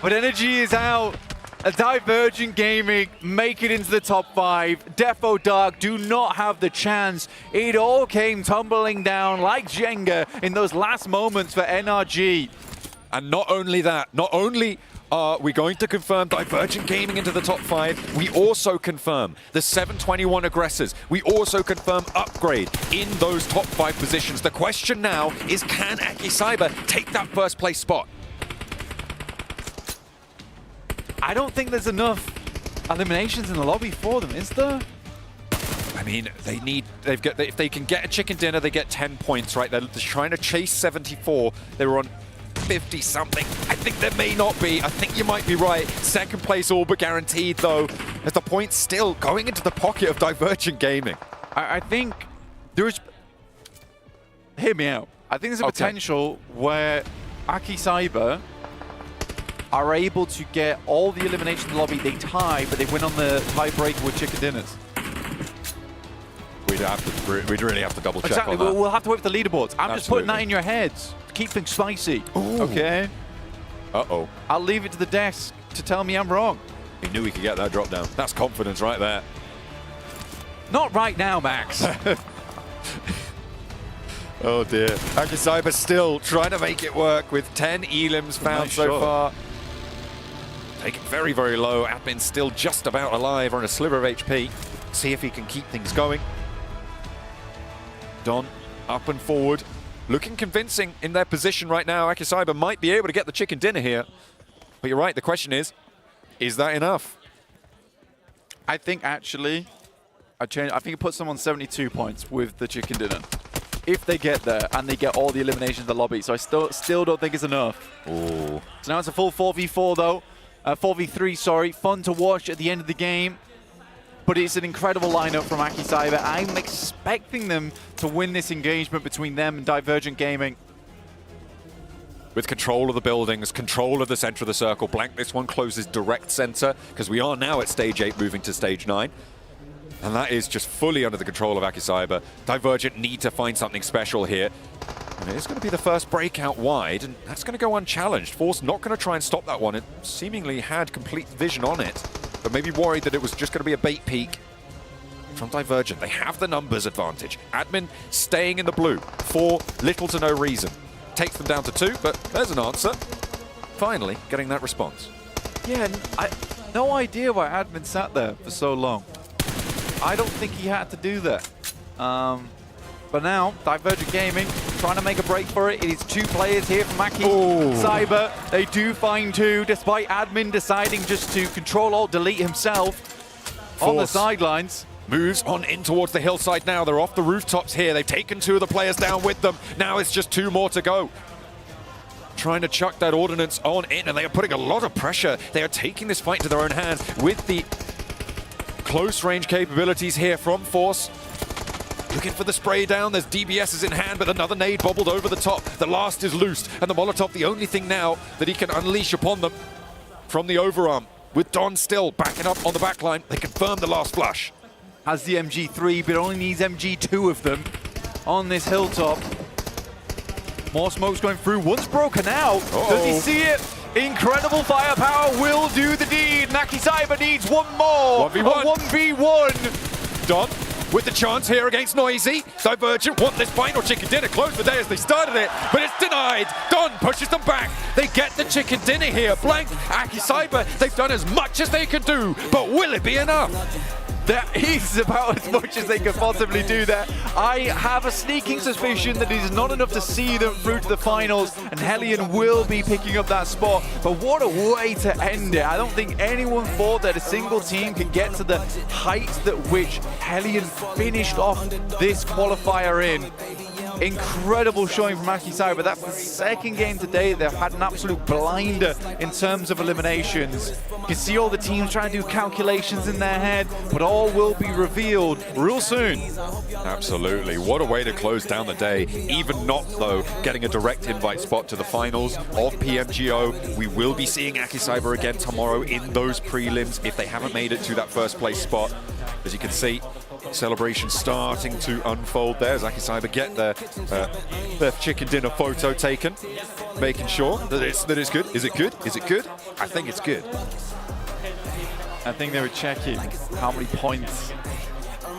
Speaker 16: But Energy is out. A Divergent Gaming make it into the top 5. Defo Dark do not have the chance. It all came tumbling down like Jenga in those last moments for NRG.
Speaker 17: And not only that, not only are we going to confirm Divergent Gaming into the top 5, we also confirm the 721 aggressors. We also confirm Upgrade in those top 5 positions. The question now is, can Aki Cyber take that first place spot?
Speaker 16: I don't think there's enough eliminations in the lobby for them, is there?
Speaker 17: I mean, if they can get a chicken dinner, they get 10 points, right? They're trying to chase 74. They were on 50 something. I think there may not be. I think you might be right. Second place all but guaranteed though, as the points still going into the pocket of Divergent Gaming.
Speaker 16: I think there's... Hear me out. I think there's a potential where Aki Cyber are able to get all the elimination lobby. They tie, but they win on the tiebreaker with chicken dinners.
Speaker 17: We'd really have to double check
Speaker 16: Exactly.
Speaker 17: on that.
Speaker 16: We'll have to wait for the leaderboards. I'm just putting
Speaker 17: Absolutely.
Speaker 16: that in your heads to keep things spicy.
Speaker 17: Ooh.
Speaker 16: Okay?
Speaker 17: Uh-oh.
Speaker 16: I'll leave it to the desk to tell me I'm wrong.
Speaker 17: He knew he could get that drop down. That's confidence right there.
Speaker 16: Not right now, Max.
Speaker 17: Oh dear. Aki Cyber still trying to make it work with 10 elims found
Speaker 16: Nice
Speaker 17: so
Speaker 16: shot.
Speaker 17: far. Taken very, very low. Admin still just about alive on a sliver of HP. See if he can keep things going. Don up and forward. Looking convincing in their position right now. Aki Cyber might be able to get the chicken dinner here. But you're right, the question is that enough?
Speaker 16: I think actually, I think it puts them on 72 points with the chicken dinner. If they get there and they get all the eliminations in the lobby. So I still don't think it's enough.
Speaker 17: Ooh.
Speaker 16: So now it's a full 4v4 though. 4v3, sorry. Fun to watch at the end of the game. But it's an incredible lineup from Aki Cyber. I'm expecting them to win this engagement between them and Divergent Gaming.
Speaker 17: With control of the buildings, control of the center of the circle. Blank this one closes direct center because we are now at stage 8 moving to stage 9. And that is just fully under the control of Aki Cyber. Divergent need to find something special here. And it is going to be the first breakout wide, and that's going to go unchallenged. Force not going to try and stop that one. It seemingly had complete vision on it, but maybe worried that it was just going to be a bait peek from Divergent. They have the numbers advantage. Admin staying in the blue for little to no reason. Takes them down to 2, but there's an answer. Finally getting that response.
Speaker 16: Yeah, no idea why Admin sat there for so long. I don't think he had to do that. But now, Divergent Gaming trying to make a break for it. It is 2 players here from Aki Cyber. They do find 2, despite Admin deciding just to Control-Alt-Delete himself on the sidelines.
Speaker 17: Moves on in towards the hillside now. They're off the rooftops here. They've taken 2 of the players down with them. Now it's just 2 more to go. Trying to chuck that ordnance on in, and they are putting a lot of pressure. They are taking this fight into their own hands with the close range capabilities here from Force. Looking for the spray down. There's DBSs in hand, but another nade bobbled over the top. The last is loosed, and the Molotov, the only thing now that he can unleash upon them from the overarm. With Don still backing up on the back line, they confirm the last flush.
Speaker 16: Has the MG3, but only needs MG2 of them on this hilltop. More smoke's going through. One's broken out. Does he see it? Incredible firepower will do the deed. Aki Cyber needs one more.
Speaker 17: 1v1.
Speaker 16: A 1v1.
Speaker 17: Don with the chance here against Noisy. Divergent want this final chicken dinner. Close the day as they started it, but it's denied. Don pushes them back. They get the chicken dinner here. Blank Aki Cyber, they've done as much as they can do, but will it be enough?
Speaker 16: That is about as much as they could possibly do there. I have a sneaking suspicion that it is not enough to see them through to the finals, and Hellion will be picking up that spot. But what a way to end it. I don't think anyone thought that a single team could get to the heights that which Hellion finished off this qualifier in. Incredible showing from Aki Cyber. That's the second game today. They've had an absolute blinder in terms of eliminations. You can see all the teams trying to do calculations in their head, but all will be revealed real soon.
Speaker 17: Absolutely. What a way to close down the day. Even not, though, getting a direct invite spot to the finals of PMGO. We will be seeing Aki Cyber again tomorrow in those prelims if they haven't made it to that first place spot. As you can see, celebration starting to unfold there as Aki Cyber get their chicken dinner photo taken, making sure that it's good. Is it good? Is it good? I think it's good.
Speaker 16: I think they were checking how many points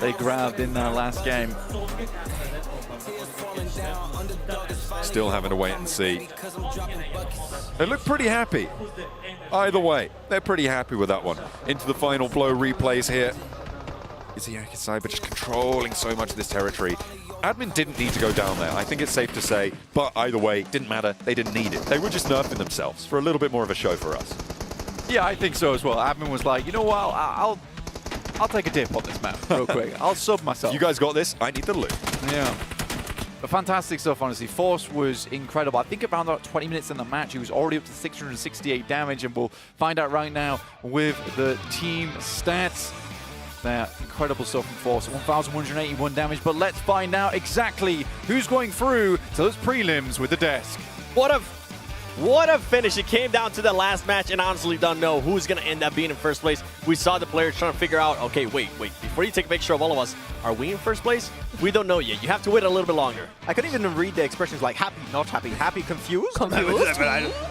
Speaker 16: they grabbed in their last game.
Speaker 17: Still having to wait and see. They look pretty happy. Either way, they're pretty happy with that one. Into the final blow replays here. You see Aki Cyber just controlling so much of this territory. Admin didn't need to go down there, I think it's safe to say, but either way, didn't matter, they didn't need it. They were just nerfing themselves for a little bit more of a show for us.
Speaker 16: Yeah, I think so as well. Admin was like, you know what, I'll take a dip on this map real quick. I'll sub myself.
Speaker 17: You guys got this, I need the loot.
Speaker 16: Yeah. But fantastic stuff, honestly. Force was incredible. I think around about 20 minutes in the match, he was already up to 668 damage, and we'll find out right now with the team stats. There, incredible stuff from Force. 1,181 damage, but let's find out exactly who's going through to those prelims with the desk.
Speaker 8: What a finish. It came down to the last match, and I honestly don't know who's going to end up being in first place. We saw the players trying to figure out, okay, wait, before you take a picture of all of us, are we in first place? We don't know yet. You have to wait a little bit longer.
Speaker 10: I couldn't even read the expressions like happy, not happy, happy, confused.
Speaker 8: Confused?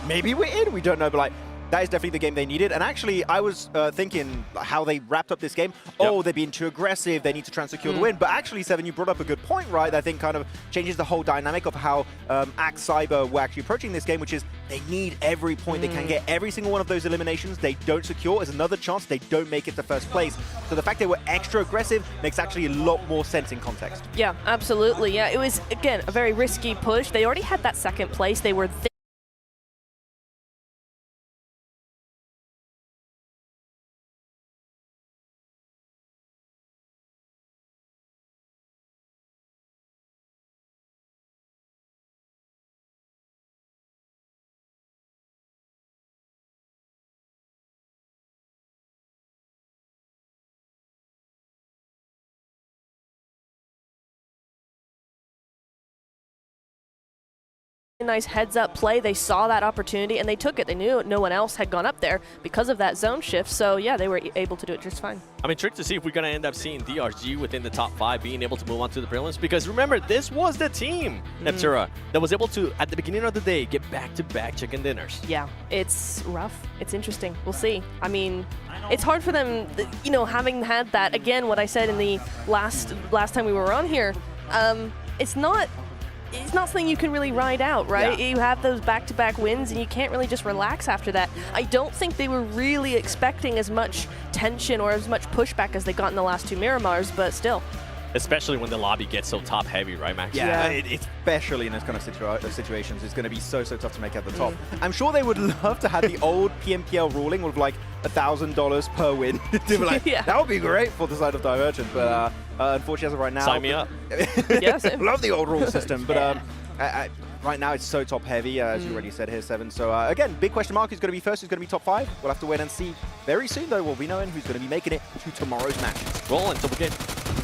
Speaker 10: Maybe we're in, we don't know, but like, that is definitely the game they needed. And actually, I was thinking how they wrapped up this game. Oh, they're being too aggressive. They need to try and secure the win. But actually, Seven, you brought up a good point, right? That I think kind of changes the whole dynamic of how Axe Cyber were actually approaching this game, which is they need every point they can get. Every single one of those eliminations they don't secure is another chance they don't make it to first place. So the fact they were extra aggressive makes actually a lot more sense in context.
Speaker 9: Yeah, absolutely. Yeah, it was, again, a very risky push. They already had that second place. They were nice heads-up play. They saw that opportunity and they took it. They knew no one else had gone up there because of that zone shift. So yeah, they were able to do it just fine.
Speaker 8: I'm intrigued to see if we're going to end up seeing DRG within the top 5 being able to move on to the prelims, because remember, this was the team, Neptura, that was able to, at the beginning of the day, get back-to-back chicken dinners.
Speaker 9: Yeah, it's rough. It's interesting. We'll see. I mean, it's hard for them, you know, having had that, again, what I said in the last time we were on here, it's not something you can really ride out, right? You have those back-to-back wins and you can't really just relax after that. I don't think they were really expecting as much tension or as much pushback as they got in the last 2 Miramars, but still.
Speaker 8: Especially when the lobby gets so top-heavy, right, Max?
Speaker 10: Yeah, especially in those kind of situations, it's going to be so tough to make at the top. I'm sure they would love to have the old PMPL ruling with like $1,000 per win. They were like, that would be great for the side of Divergent, but unfortunately, as of right now,
Speaker 8: sign me up.
Speaker 10: Yes, love the old rule system, but right now it's so top-heavy, as you already said here, Seven. So again, big question mark: who's going to be first? Who's going to be top 5? We'll have to wait and see. Very soon, though, we'll be knowing who's going to be making it to tomorrow's match.
Speaker 8: Well, until we get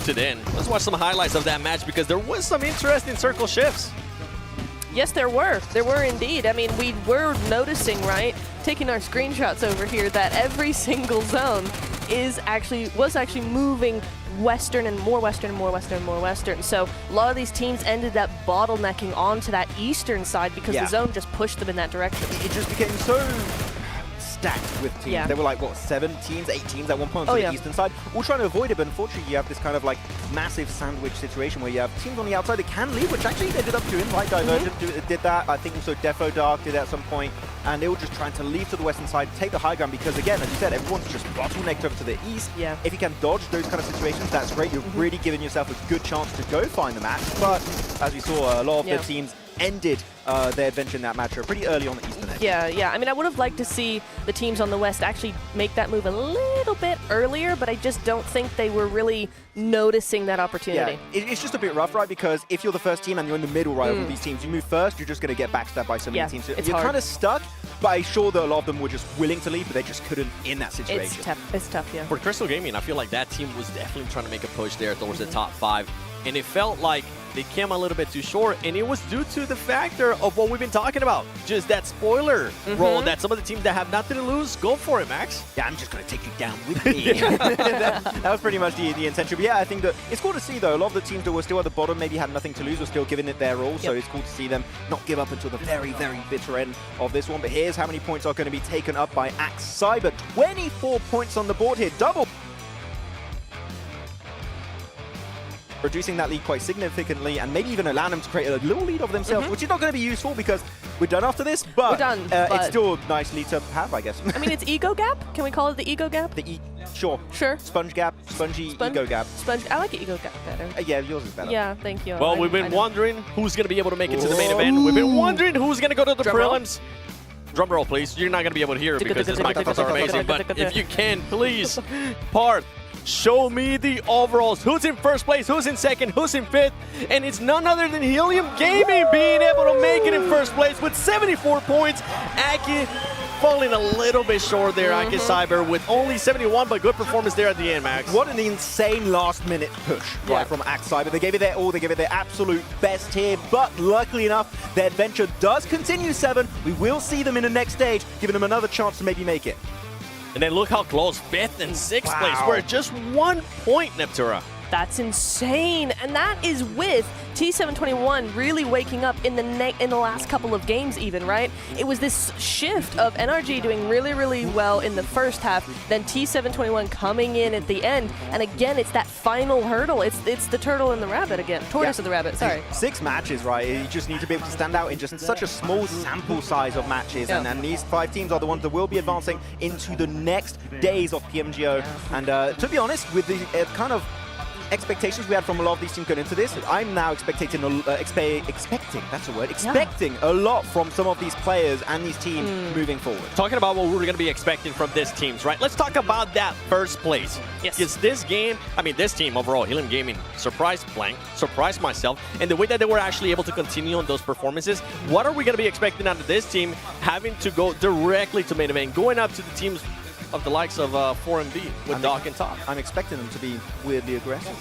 Speaker 8: it in, let's watch some highlights of that match, because there was some interesting circle shifts.
Speaker 9: Yes, there were. There were indeed. I mean, we were noticing, right, taking our screenshots over here, that every single zone was actually moving western and more western and more western and more western. So a lot of these teams ended up bottlenecking onto that eastern side because the zone just pushed them in that direction.
Speaker 10: It just became so stacked with teams.
Speaker 9: Yeah.
Speaker 10: There were like, what, 7 teams, 8 teams at one point on the eastern side, all trying to avoid it, but unfortunately you have this kind of like massive sandwich situation where you have teams on the outside that can leave, which actually they ended up doing, right? Divergent did that. I think also Defo Dark did that at some point, and they were just trying to leave to the western side, take the high ground, because again, as you said, everyone's just bottlenecked over to the east.
Speaker 9: Yeah.
Speaker 10: If you can dodge those kind of situations, that's great. You're really giving yourself a good chance to go find the match, but as we saw, a lot of the teams ended their adventure in that match pretty early on the eastern edge.
Speaker 9: Yeah. I mean, I would have liked to see the teams on the west actually make that move a little bit earlier, but I just don't think they were really noticing that opportunity.
Speaker 10: Yeah, it's just a bit rough, right? Because if you're the first team and you're in the middle, right, of these teams, you move first, you're just going to get backstabbed by so many teams. So you're kind of stuck, but I'm sure that a lot of them were just willing to leave, but they just couldn't in that situation.
Speaker 9: It's tough, yeah.
Speaker 8: For Crystal Gaming, I feel like that team was definitely trying to make a push there towards the top 5, and it felt like they came a little bit too short, and it was due to the factor of what we've been talking about. Just that spoiler role that some of the teams that have nothing to lose, go for it, Max.
Speaker 10: Yeah, I'm just going to take you down with me. that was pretty much the intention. But yeah, I think that it's cool to see, though. A lot of the teams that were still at the bottom, maybe had nothing to lose, were still giving it their all. So it's cool to see them not give up until the very, very bitter end of this one. But here's how many points are going to be taken up by Axe Cyber. 24 points on the board here. Double. Reducing that lead quite significantly, and maybe even allowing them to create a little lead of themselves, which is not going to be useful because we're done after this, but,
Speaker 9: we're done,
Speaker 10: it's still a nice lead to have, I guess.
Speaker 9: I mean, it's ego gap. Can we call it the ego gap?
Speaker 10: Sure.
Speaker 9: Sponge
Speaker 10: gap, ego gap.
Speaker 9: I like ego gap better.
Speaker 10: Yeah, yours is better.
Speaker 9: Yeah, thank you.
Speaker 8: Well, we've been wondering who's going to be able to make it to the main event. We've been wondering who's going to go to the prelims. Drum roll, please. You're not going to be able to hear it because these microphones are amazing, but if you can, please, Parth, Show me the overalls. Who's in first place? Who's in second? Who's in fifth? And it's none other than Helium Gaming being able to make it in first place with 74 points. Aki falling a little bit short there, Aki Cyber, with only 71, but good performance there at the end, Max.
Speaker 10: What an insane last-minute push right from Aki Cyber. They gave it their all, they gave it their absolute best here, but luckily enough, their adventure does continue, 7. We will see them in the next stage, giving them another chance to maybe make it.
Speaker 8: And then look how close 5th and 6th place were. Just 1 point, Neptura.
Speaker 9: That's insane, and that is with T721 really waking up in the last couple of games even, right? It was this shift of NRG doing really, really well in the first half, then T721 coming in at the end, and again, it's that final hurdle. It's the turtle and the rabbit again. Tortoise and the rabbit, sorry.
Speaker 10: 6 matches, right? You just need to be able to stand out in just such a small sample size of matches, and these 5 teams are the ones that will be advancing into the next days of PMGO. And to be honest, with the kind of expectations we had from a lot of these teams going into this, I'm now expecting a lot from some of these players and these teams moving forward.
Speaker 8: Talking about what we're going to be expecting from these teams, right? Let's talk about that first place.
Speaker 9: Yes.
Speaker 8: Because this game, I mean, this team overall, Helium Gaming, surprised Blank, surprised myself, and the way that they were actually able to continue on those performances. What are we going to be expecting out of this team having to go directly to main event, going up to the teams of the likes of 4MB with Doc and Top?
Speaker 10: I'm expecting them to be weirdly aggressive.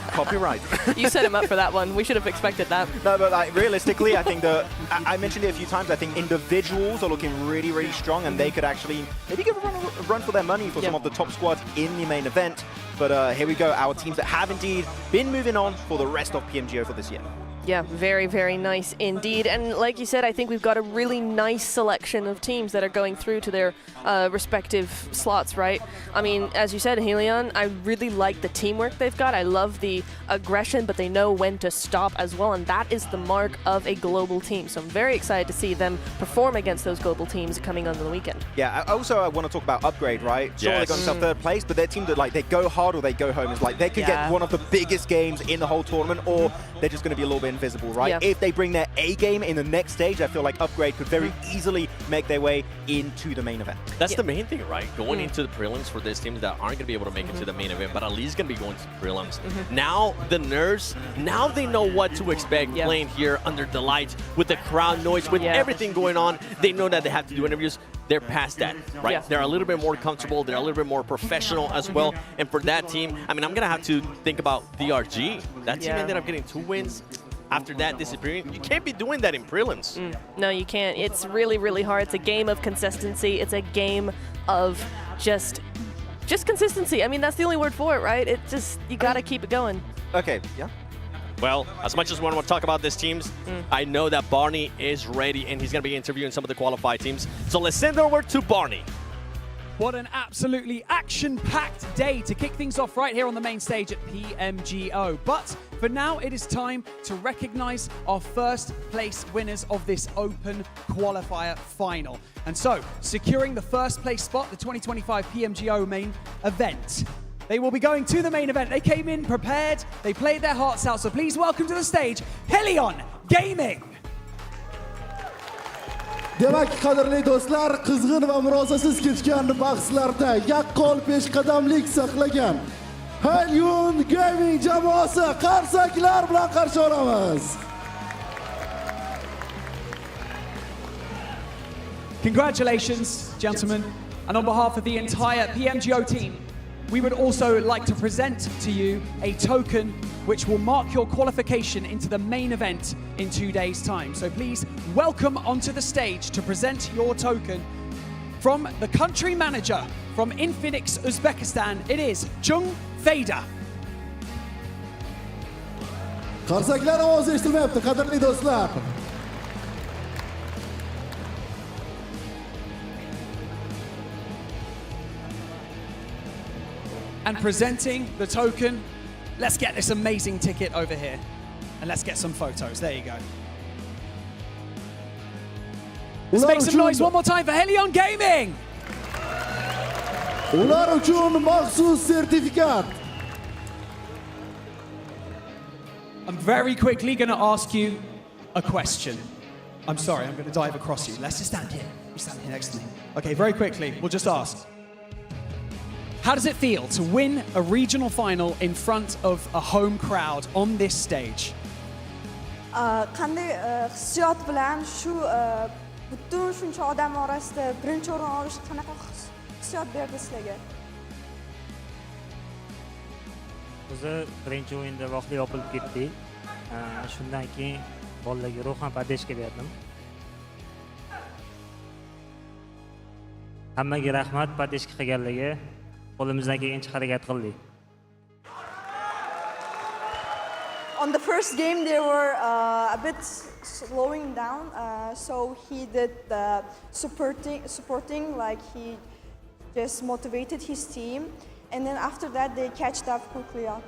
Speaker 10: Copyright.
Speaker 9: You set him up for that one. We should have expected that.
Speaker 10: No, but like, realistically, I think I mentioned it a few times, I think individuals are looking really, really strong, and they could actually maybe give a run for their money for some of the top squads in the main event. But here we go, our teams that have indeed been moving on for the rest of PMGO for this year.
Speaker 9: Yeah, very, very nice indeed. And like you said, I think we've got a really nice selection of teams that are going through to their respective slots, right? I mean, as you said, Helion, I really like the teamwork they've got. I love the aggression, but they know when to stop as well, and that is the mark of a global team. So I'm very excited to see them perform against those global teams coming on the weekend.
Speaker 10: Yeah, also I want to talk about Upgrade, right? Sure, they got themselves 3rd place, but their team that like they go hard or they go home. It's like they could get one of the biggest games in the whole tournament, or they're just going to be a little bit invisible, right? If they bring their A game in the next stage, I feel like Upgrade could very easily make their way into the main event.
Speaker 8: That's the main thing, right? Going into the prelims for these teams that aren't going to be able to make it to the main event, but at least going to be going to the prelims. Now, the nerves, now they know what to expect playing here under the lights with the crowd noise, with everything going on. They know that they have to do interviews. They're past that, right? They're a little bit more comfortable. They're a little bit more professional as well. And for that team, I mean, I'm going to have to think about DRG. That team ended up getting 2 wins. After that disappearing, you can't be doing that in prelims.
Speaker 9: No, you can't. It's really, really hard. It's a game of consistency. It's a game of just consistency. I mean, that's the only word for it, right? It's just, you got to keep it going.
Speaker 10: Okay, yeah.
Speaker 8: Well, as much as we want to talk about these teams, I know that Barney is ready, and he's going to be interviewing some of the qualified teams. So let's send it over to Barney.
Speaker 2: What an absolutely action-packed day to kick things off right here on the main stage at PMGO. But for now, it is time to recognize our first place winners of this open qualifier final. And so, securing the first place spot, the 2025 PMGO main event. They will be going to the main event. They came in prepared, they played their hearts out. So please welcome to the stage, Helion Gaming.
Speaker 1: Demak, qadrli do'stlar, qizg'in va murosasiz kechgan bahslarda yaqqol peshqadamlik saqlagan Helion Gaming jamoasi qarsaklar bilan qarshi olamiz.
Speaker 2: Congratulations, gentlemen. And on behalf of the entire PMGO team, we would also like to present to you a token which will mark your qualification into the main event in 2 days' time. So please welcome onto the stage to present your token from the country manager from Infinix, Uzbekistan. It is Jung Vader.
Speaker 1: Qarsaklar ovozi eshitilmayapti, qadrli do'stlar.
Speaker 2: And presenting the token, let's get this amazing ticket over here. And let's get some photos. There you go. Let's make some noise one more time for Helion Gaming.
Speaker 1: Ular uchun maxsus sertifikat.
Speaker 2: I'm very quickly going to ask you a question. I'm sorry, I'm going to dive across you. Let's just stand here. You stand here next to me. Okay, very quickly, we'll just ask. How does it feel to win a regional final in front of a home crowd on this stage?
Speaker 3: Qanday hissiyot bilan shu butun shuncha odam orasida birinchi o'rin olish qanaqa hissiyot berdi sizlarga?
Speaker 7: O'zi birinchi o'yinda vaqtli yopilib ketdik. Shundan keyin bolalarga ruhan podдержка berdim. Hammaga rahmat podдержка qilganlarga. Qo'limizdan kelgancha harakat qildik.
Speaker 3: On the first game, they were a bit slowing down, so he did the supporting, like he just motivated his team, and then after that, they catched up quickly up.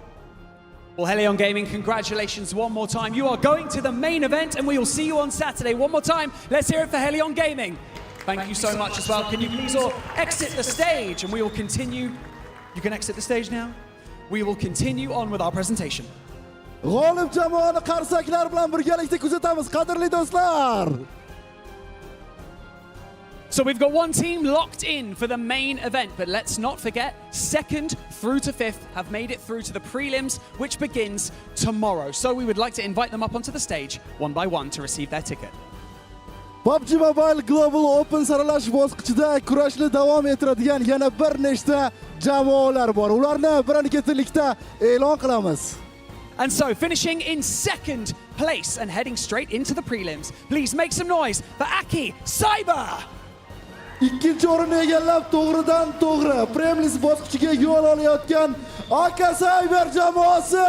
Speaker 2: Well, Helion Gaming, congratulations one more time. You are going to the main event, and we will see you on Saturday. One more time, let's hear it for Helion Gaming. Thank you so much as well. Can you please all exit the stage, and we will continue. You can exit the stage now. We will continue on with our presentation.
Speaker 1: G'olib jamoani qarsaklar bilan birgalikda kuzatamiz, qadrli do'stlar.
Speaker 2: So we've got one team locked in for the main event, but let's not forget, 2nd through to 5th have made it through to the prelims, which begins tomorrow. So we would like to invite them up onto the stage, one by one, to receive their ticket.
Speaker 1: PUBG Mobile Global Open saralash bosqichida kurashni davom ettiradigan yana bir nechta jamoalar bor. Ularni birin-ketinlikda e'lon qilamiz.
Speaker 2: And so, finishing in 2nd place and heading straight into the prelims, please make some noise for Aki Cyber!
Speaker 1: Ikkinchi o'rinni egallab to'g'ridan to'g'ri prelims bosqichiga yo'l olayotgan Aka Cyber jamoasi.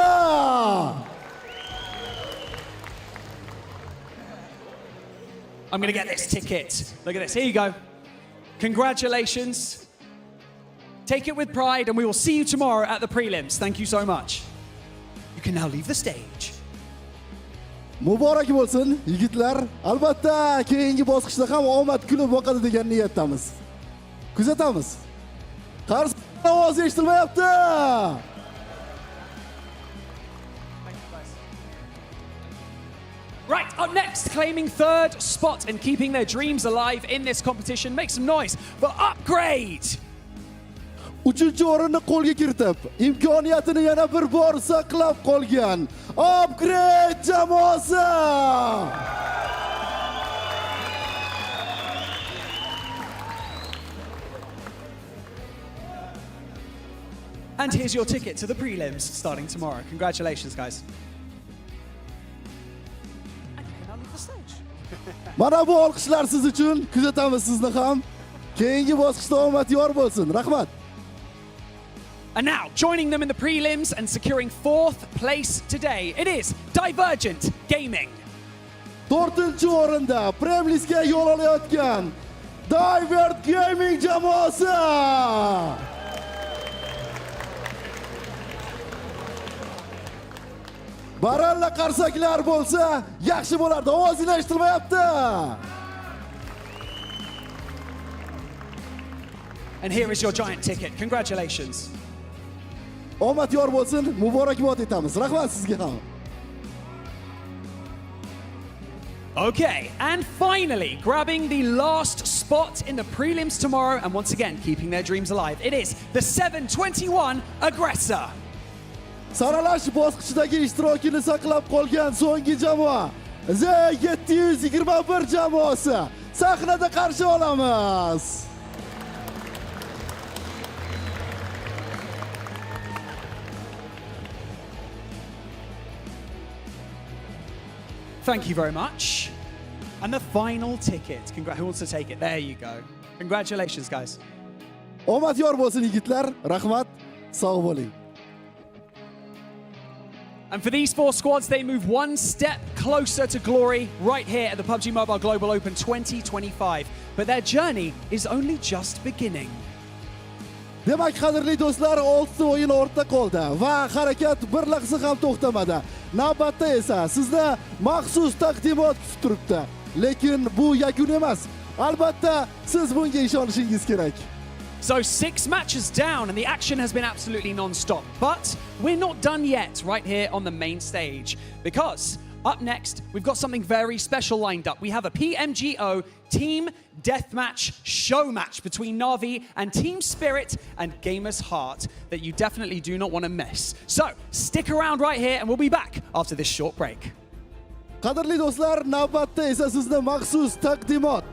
Speaker 2: I'm going to get this ticket. Look at this. Here you go. Congratulations. Take it with pride, and we will see you tomorrow at the prelims. Thank you so much. You can now leave the stage.
Speaker 1: Muborak bo'lsin, yigitlar. Albatta, keyingi bosqichda ham omad kulib boqadi degan niyatdamiz. Kuzatamiz. Qarshi ovoz eshitilmayapti.
Speaker 2: Right, up next, claiming 3rd spot and keeping their dreams alive in this competition. Make some noise for Upgrade.
Speaker 1: 3-chi o'rinni qo'lga kiritib, imkoniyatini yana bir bor saqlab qolgan Upgrade jamoasi.
Speaker 2: And here's your ticket to the prelims starting tomorrow. Congratulations, guys.
Speaker 1: Mana bu olqishlar siz uchun, kuzatamiz sizni ham. Keyingi bosqichda omad yor bo'lsin. Rahmat.
Speaker 2: And now, joining them in the prelims and securing 4th place today, it is Divergent Gaming.
Speaker 1: 4-chi o'rinda prelimisga yo'l olayotgan Divergent Gaming jamoasi. Baralla qarsaklar bo'lsa, yaxshi bo'lardi. Ovozinglar eshitilmayapti.
Speaker 2: And here is your giant ticket. Congratulations.
Speaker 1: Omad yor bo'lsin, muborakbod etamiz. Rahmat sizga ham.
Speaker 2: Okay, and finally, grabbing the last spot in the prelims tomorrow, and once again, keeping their dreams alive, it is the 721 Aggressor.
Speaker 1: Saralash bosqichidagi ishtirokini saqlab qolgan so'nggi jamoa Z721 jamoasi sahnada qarshi olamiz.
Speaker 2: Thank you very much. And the final ticket. Who wants to take it? There you go. Congratulations, guys.
Speaker 1: Omad yor bo'lsin yigitlar. Rahmat. Sog' bo'ling.
Speaker 2: And for these 4 squads, they move one step closer to glory right here at the PUBG Mobile Global Open 2025. But their journey is only just beginning.
Speaker 1: Demak, qadrli do'stlar, 6 o'yin ortda qoldi va harakat bir lahza ham to'xtamadi. Navbatda esa sizni maxsus taqdimot kutib turibdi. Lekin bu yakun emas. Albatta, siz bunga ishonishingiz kerak.
Speaker 2: So 6 matches down and the action has been absolutely non-stop. But we're not done yet right here on the main stage, because Up next, we've got something very special lined up. We have a PMGO Team Deathmatch show match between Na'Vi and Team Spirit and Gamers Heart that you definitely do not want to miss. So, stick around right here and we'll be back after this short break.
Speaker 1: Qadrli do'stlar, navbatda esa sizni maxsus taqdimot.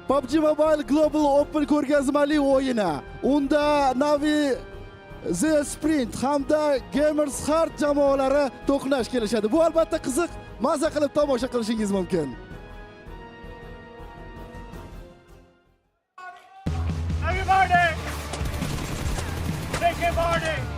Speaker 1: PUBG Mobile Global Open ko'rgazmali o'yini. Unda Na'Vi The Sprint hamda Gamers Heart jamoalari to'qnash kelishadi. Bu albatta qiziq, maza qilib tomosha qilishingiz mumkin.
Speaker 11: Everybody! Take a party!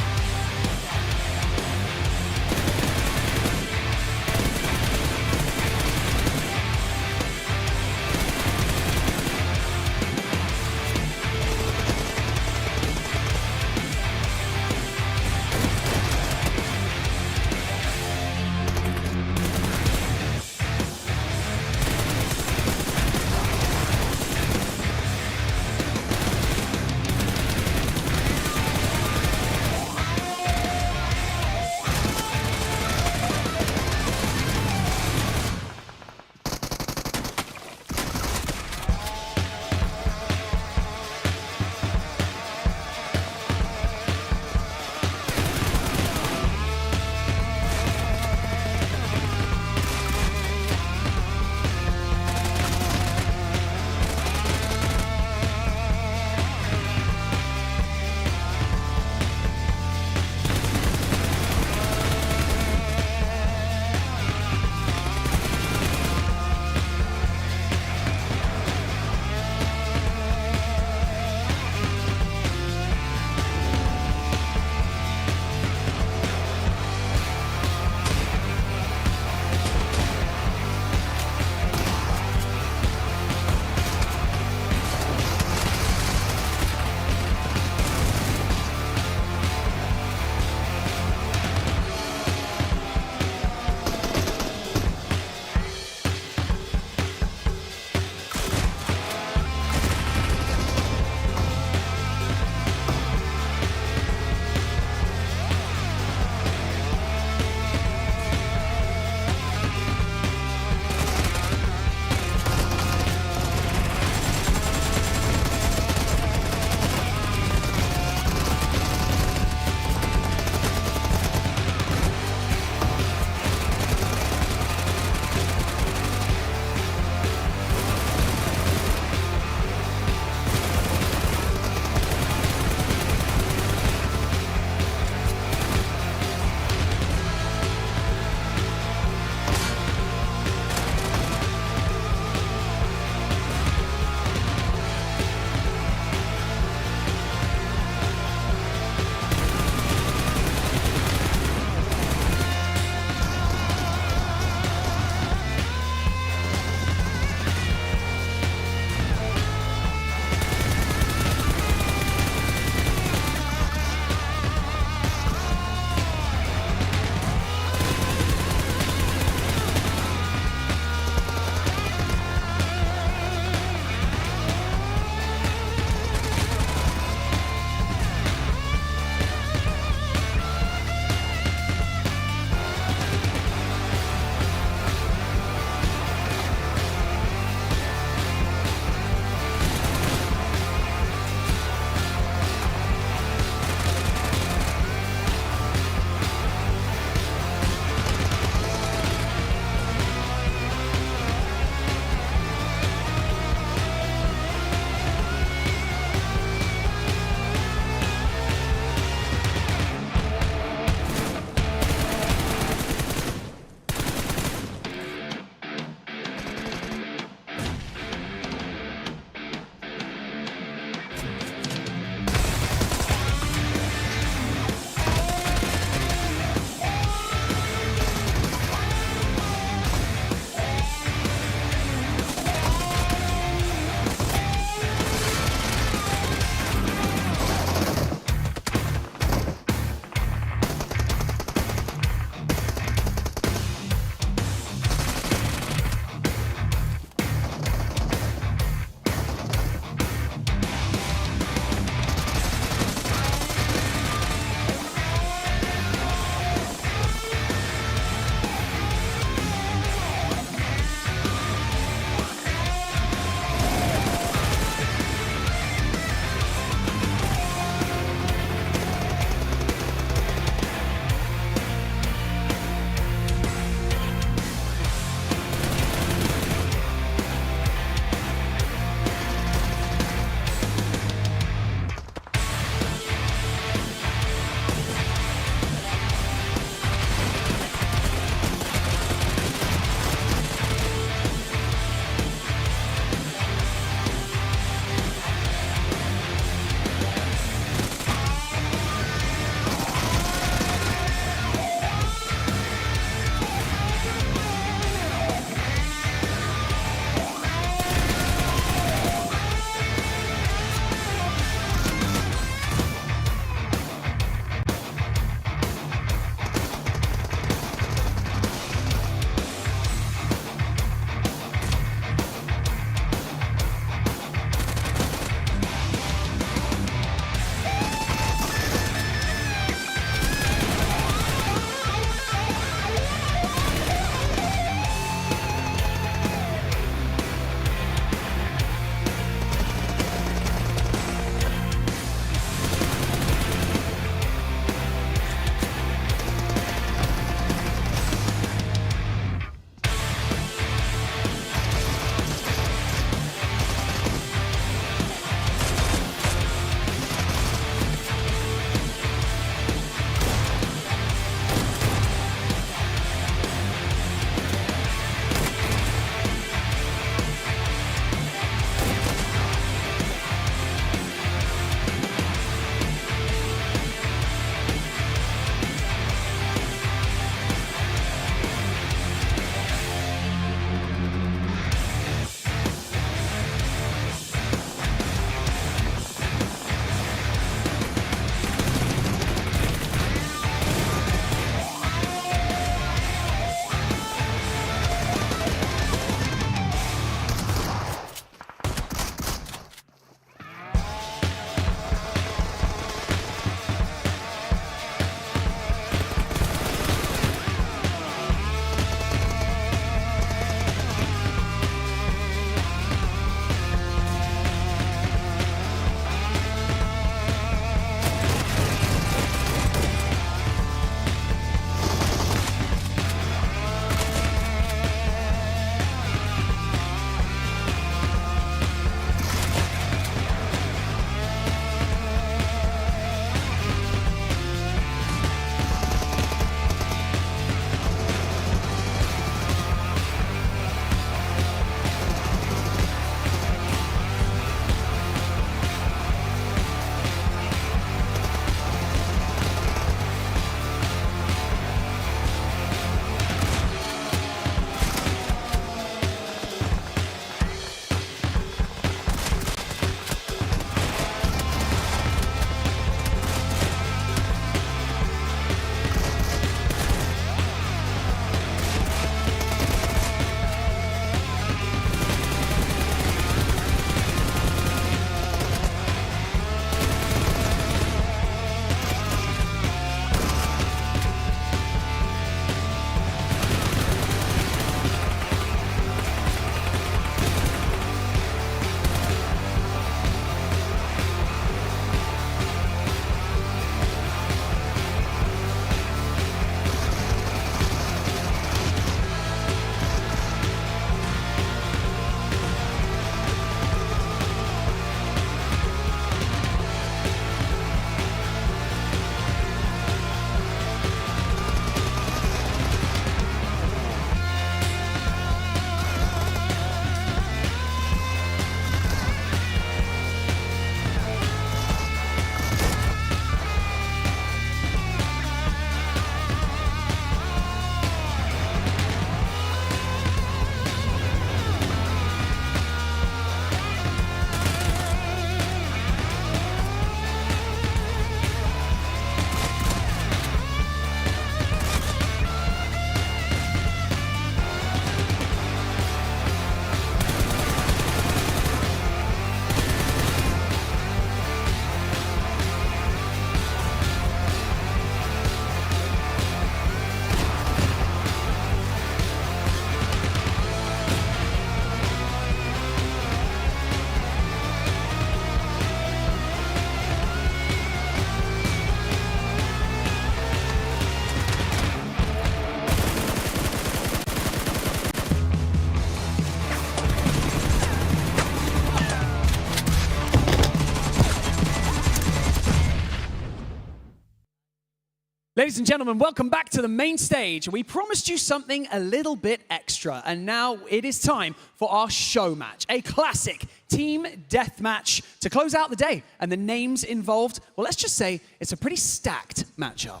Speaker 2: Ladies and gentlemen, welcome back to the main stage. We promised you something a little bit extra, and now it is time for our show match, a classic team deathmatch to close out the day. And the names involved, well, let's just say it's a pretty stacked matchup.